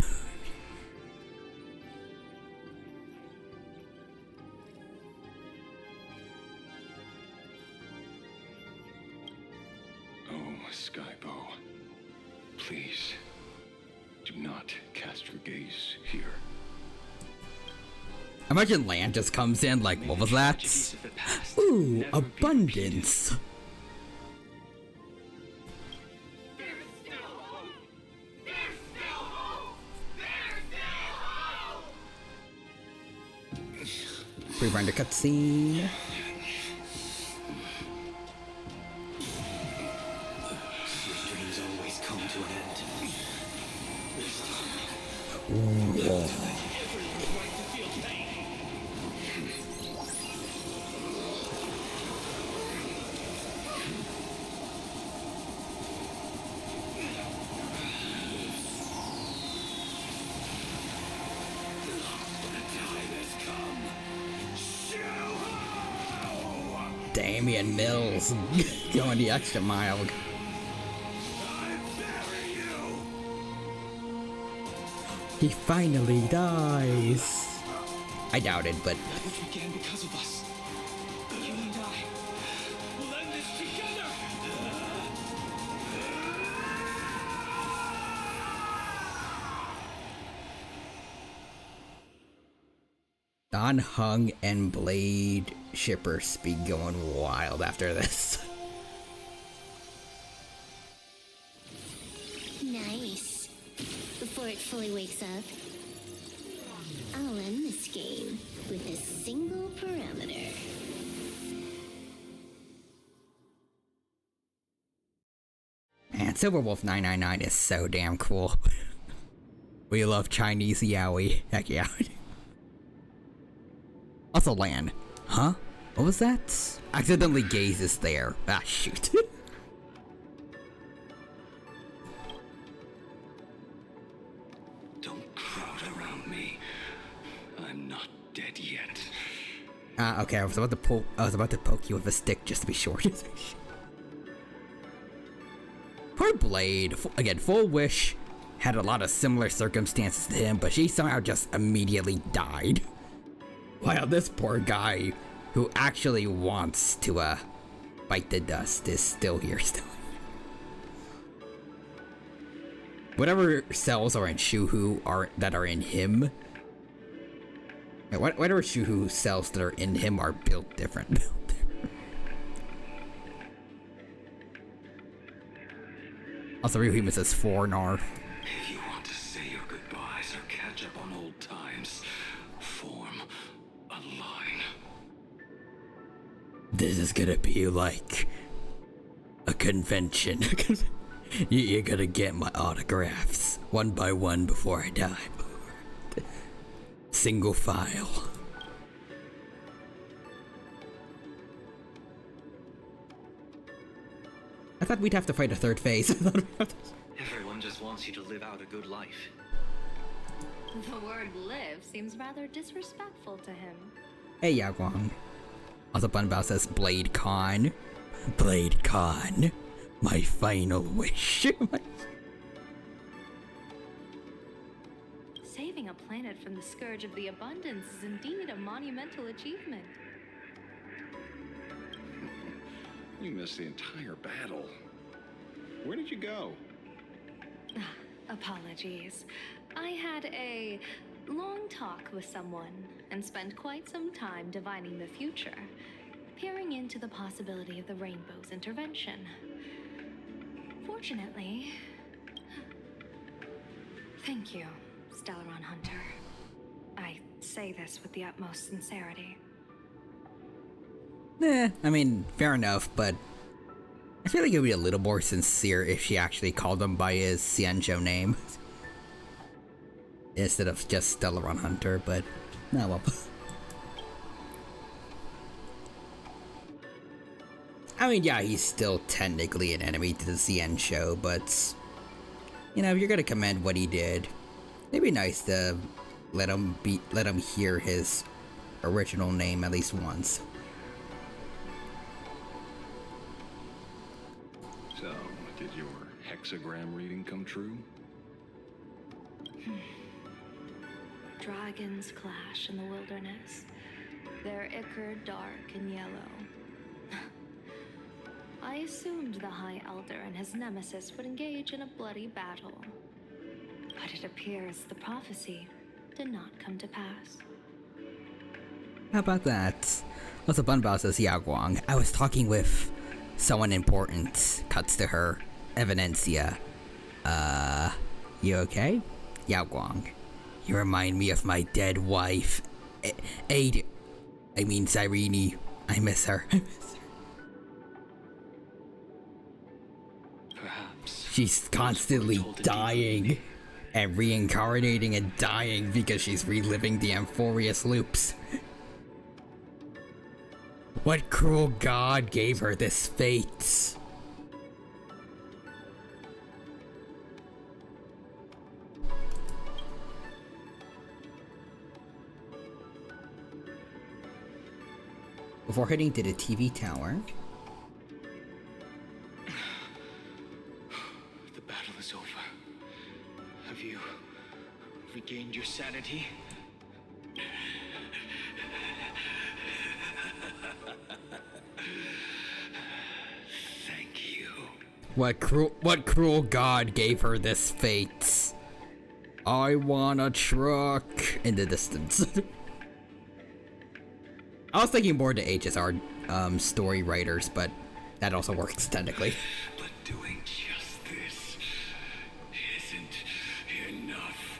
Oh, Skybow. Please, do not cast your gaze here. Imagine Land just comes in like, what was that? Ooh, abundance. Rewind the cutscene. Your dreams always come to an end. Ooh. Damian Mills going the extra mile. He finally dies. I doubt it, but It began because of us. You and I will end this together. Don Hung and Blade shippers be going wild after this. Nice. Before it fully wakes up, I'll end this game with a single parameter. Man, Silverwolf 999 is so damn cool. We love Chinese yaoi. Heck yeah. Also Land. Huh? What was that? Accidentally gazes there. Ah, shoot. Don't crowd around me. I'm not dead yet. Okay, I was about to poke you with a stick just to be sure. Poor Blade. Again, Full Wish had a lot of similar circumstances to him, but she somehow just immediately died. While this poor guy, who actually wants to bite the dust, is still here still. Whatever cells are in Shuhu that are in him, whatever Shuhu cells that are in him are built different. Also, Ryuhima says Fornar. If you want to say your goodbyes or catch up on old times, form a line. This is gonna be like a convention. You're gonna get my autographs one by one before I die. Single file. I thought we'd have to fight a third phase. Everyone just wants you to live out a good life. The word live seems rather disrespectful to him. Hey, Yaguang. Also, Bunbao says Blade Con. Blade Con. My final wish. Saving a planet from the scourge of the abundance is indeed a monumental achievement. You missed the entire battle. Where did you go? Apologies. I had a long talk with someone and spent quite some time divining the future, peering into the possibility of the Rainbow's intervention. Fortunately... Thank you, Stellaron Hunter. I say this with the utmost sincerity. I mean, fair enough, but I feel like it would be a little more sincere if she actually called him by his Xianzhou name. Instead of just Stellaron Hunter, but no, well. I mean, yeah, he's still technically an enemy to the Xianzhou, but you know, if you're gonna commend what he did, it'd be nice to let him hear his original name at least once. So, did your hexagram reading come true? Dragons clash in the wilderness, their ichor dark and yellow. I assumed the High Elder and his nemesis would engage in a bloody battle. But it appears the prophecy did not come to pass. How about that? Also, Bunbao says, Yaguang, I was talking with someone important. Cuts to her. Evidencia. You okay? Yaguang, you remind me of my dead wife. Cyrene. I miss her. Perhaps. She's constantly dying and reincarnating and dying because she's reliving the Amphorius loops. What cruel god gave her this fate? Before heading to the TV tower, The battle is over. Have you regained your sanity? Thank you. what cruel god gave her this fate? I want a truck in the distance. I was thinking more to HSR story writers, but that also works technically. But doing just this isn't enough.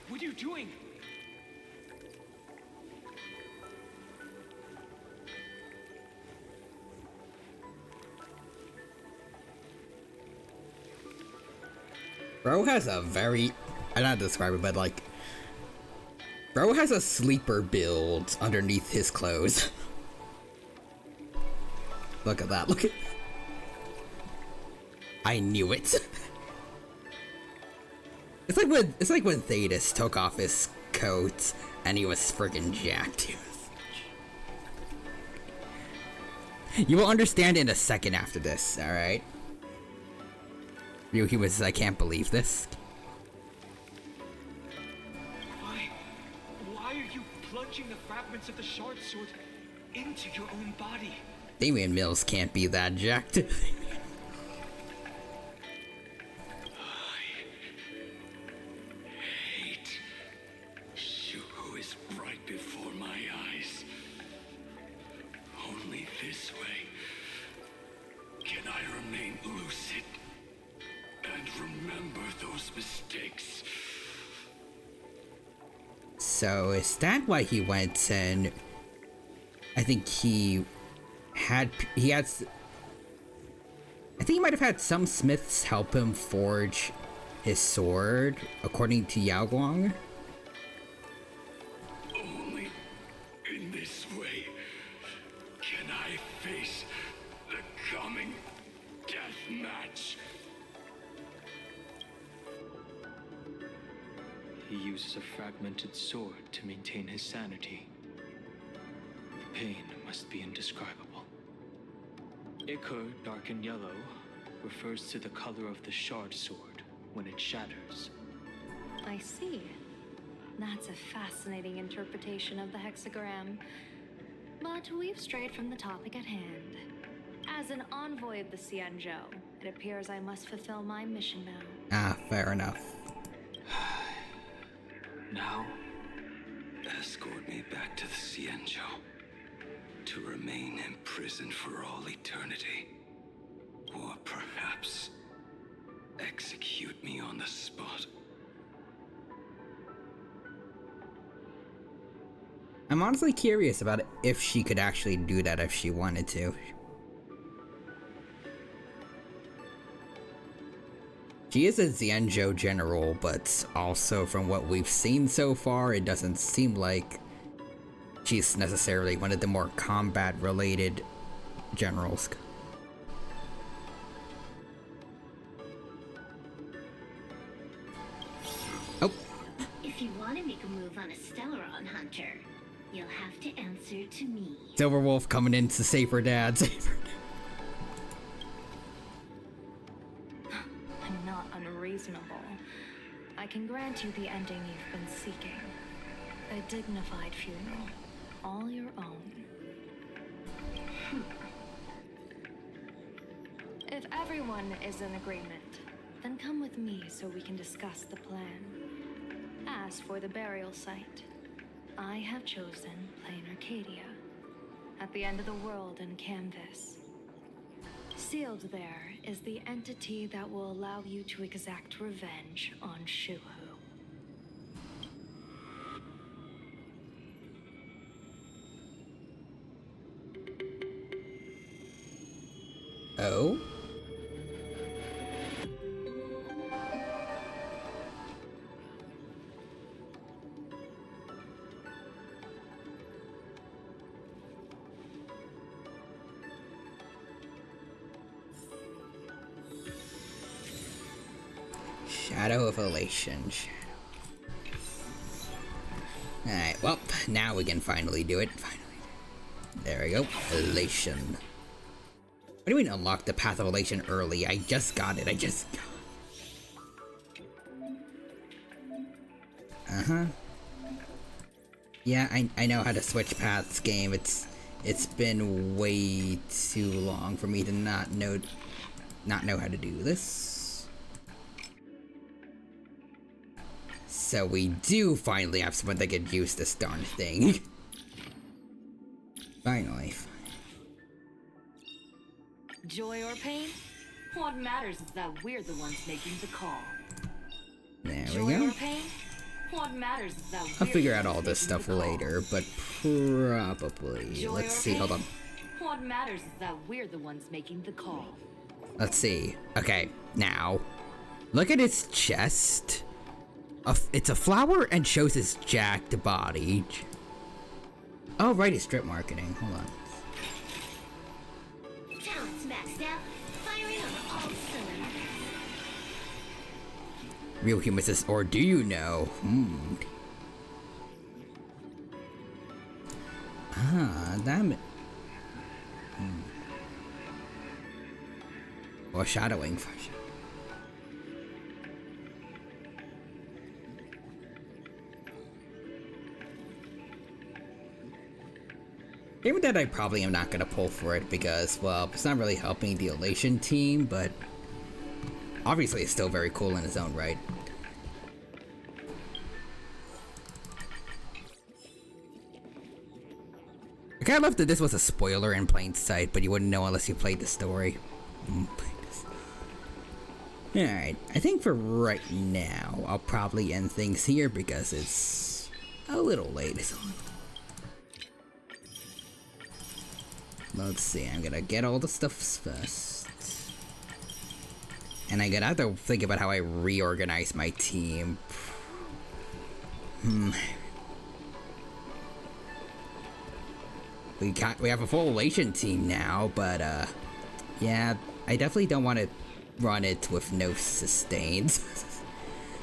What are you doing? Bro has a very... I don't know how to describe it, but like... Bro has a sleeper build underneath his clothes. Look at that, look at... I knew it. It's like when Thetis took off his coat and he was friggin' jacked. You will understand in a second after this, alright? He was, I can't believe this. Why are you plunging the fragments of the shard sword into your own body? Damian Mills can't be that jacked. Who is right before my eyes. Only this way can I remain lucid and remember those mistakes. So is that why he went and I think he might have had some smiths help him forge his sword, according to Yaoguang. Only in this way can I face the coming uses a fragmented sword to maintain his sanity. The pain must be indescribable. Ichor, dark and yellow, refers to the color of the shard sword when it shatters. I see. That's a fascinating interpretation of the hexagram. But we've strayed from the topic at hand. As an envoy of the Xianzhou, it appears I must fulfill my mission now. Ah, fair enough. Now, escort me back to the Xianzhou, to remain imprisoned for all eternity. Or perhaps execute me on the spot. I'm honestly curious about if she could actually do that if she wanted to. She is a Xianzhou general, but also from what we've seen so far, it doesn't seem like she's necessarily one of the more combat-related generals. Oh. If you want to make a move on a Stellaron hunter, you'll have to answer to me. Silverwolf coming in to save her dad. I'm not unreasonable. I can grant you the ending you've been seeking. A dignified funeral, all your own. If everyone is in agreement, then come with me so we can discuss the plan. As for the burial site, I have chosen Plain Arcadia, at the end of the world in Canvas. Sealed there is the entity that will allow you to exact revenge on Shuhu. Oh? Shadow of Elation. Alright, well, now we can finally do it. Finally. There we go. Elation. What do you mean unlock the Path of Elation early? I just got it. Uh-huh. Yeah, I know how to switch paths, game. It's been way too long for me to not know how to do this. So we do finally have someone that could use this darn thing. Finally. Joy or pain? What matters is that we're the ones making the call. There Joy we go. or pain? What matters is that I'll figure out all this stuff later, but probably. Joy Let's or see, hold on. pain? What matters is that we're the ones making the call. Let's see. Okay, now. Look at his chest. It's a flower and shows his jacked body. Oh, right, it's strip marketing. Hold on. Talent's maxed out. Firing on all cylinders. Real human says, or do you know? Ah, damn it. Foreshadowing. Game that I probably am not gonna pull for it because, well, it's not really helping the Elation team, but obviously it's still very cool in its own right. I kinda love that this was a spoiler in plain sight, but you wouldn't know unless you played the story. Alright, I think for right now, I'll probably end things here because it's a little late. Let's see, I'm gonna get all the stuff first. And I'm gonna have to think about how I reorganize my team. We have a full Elation team now, but yeah, I definitely don't want to run it with no sustains.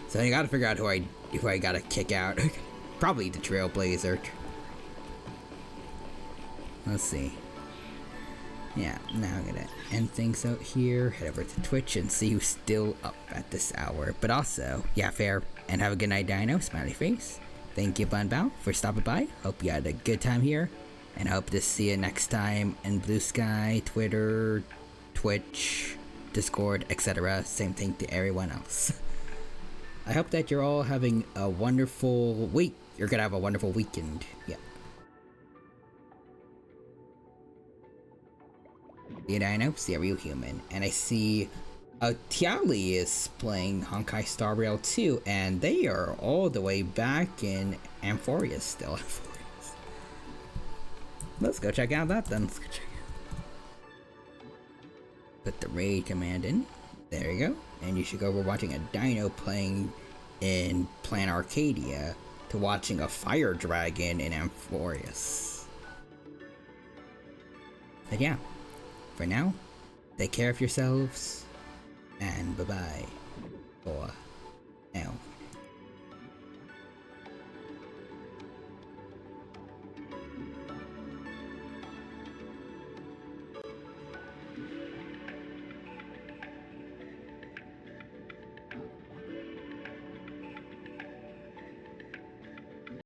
So I gotta figure out who I who I gotta kick out. Probably the Trailblazer. Let's see. Yeah, now I'm gonna end things out here, head over to Twitch and see who's still up at this hour. But also, yeah, fair, and have a good night, Dino, smiley face. Thank you, Bun Bao, for stopping by. Hope you had a good time here, and I hope to see you next time in Blue Sky, Twitter, Twitch, Discord, etc. Same thing to everyone else. I hope that you're all having a wonderful week. You're gonna have a wonderful weekend. Yeah. And I know, see a real human, and I see Tiali is playing Honkai Star Rail 2, and they are all the way back in Amphoria still. Let's go check out that then. Let's go check out. Put the raid command in. There you go. And you should go over watching a dino playing in Plan Arcadia to watching a fire dragon in Amphorius. But yeah. For now, take care of yourselves, and bye-bye for now.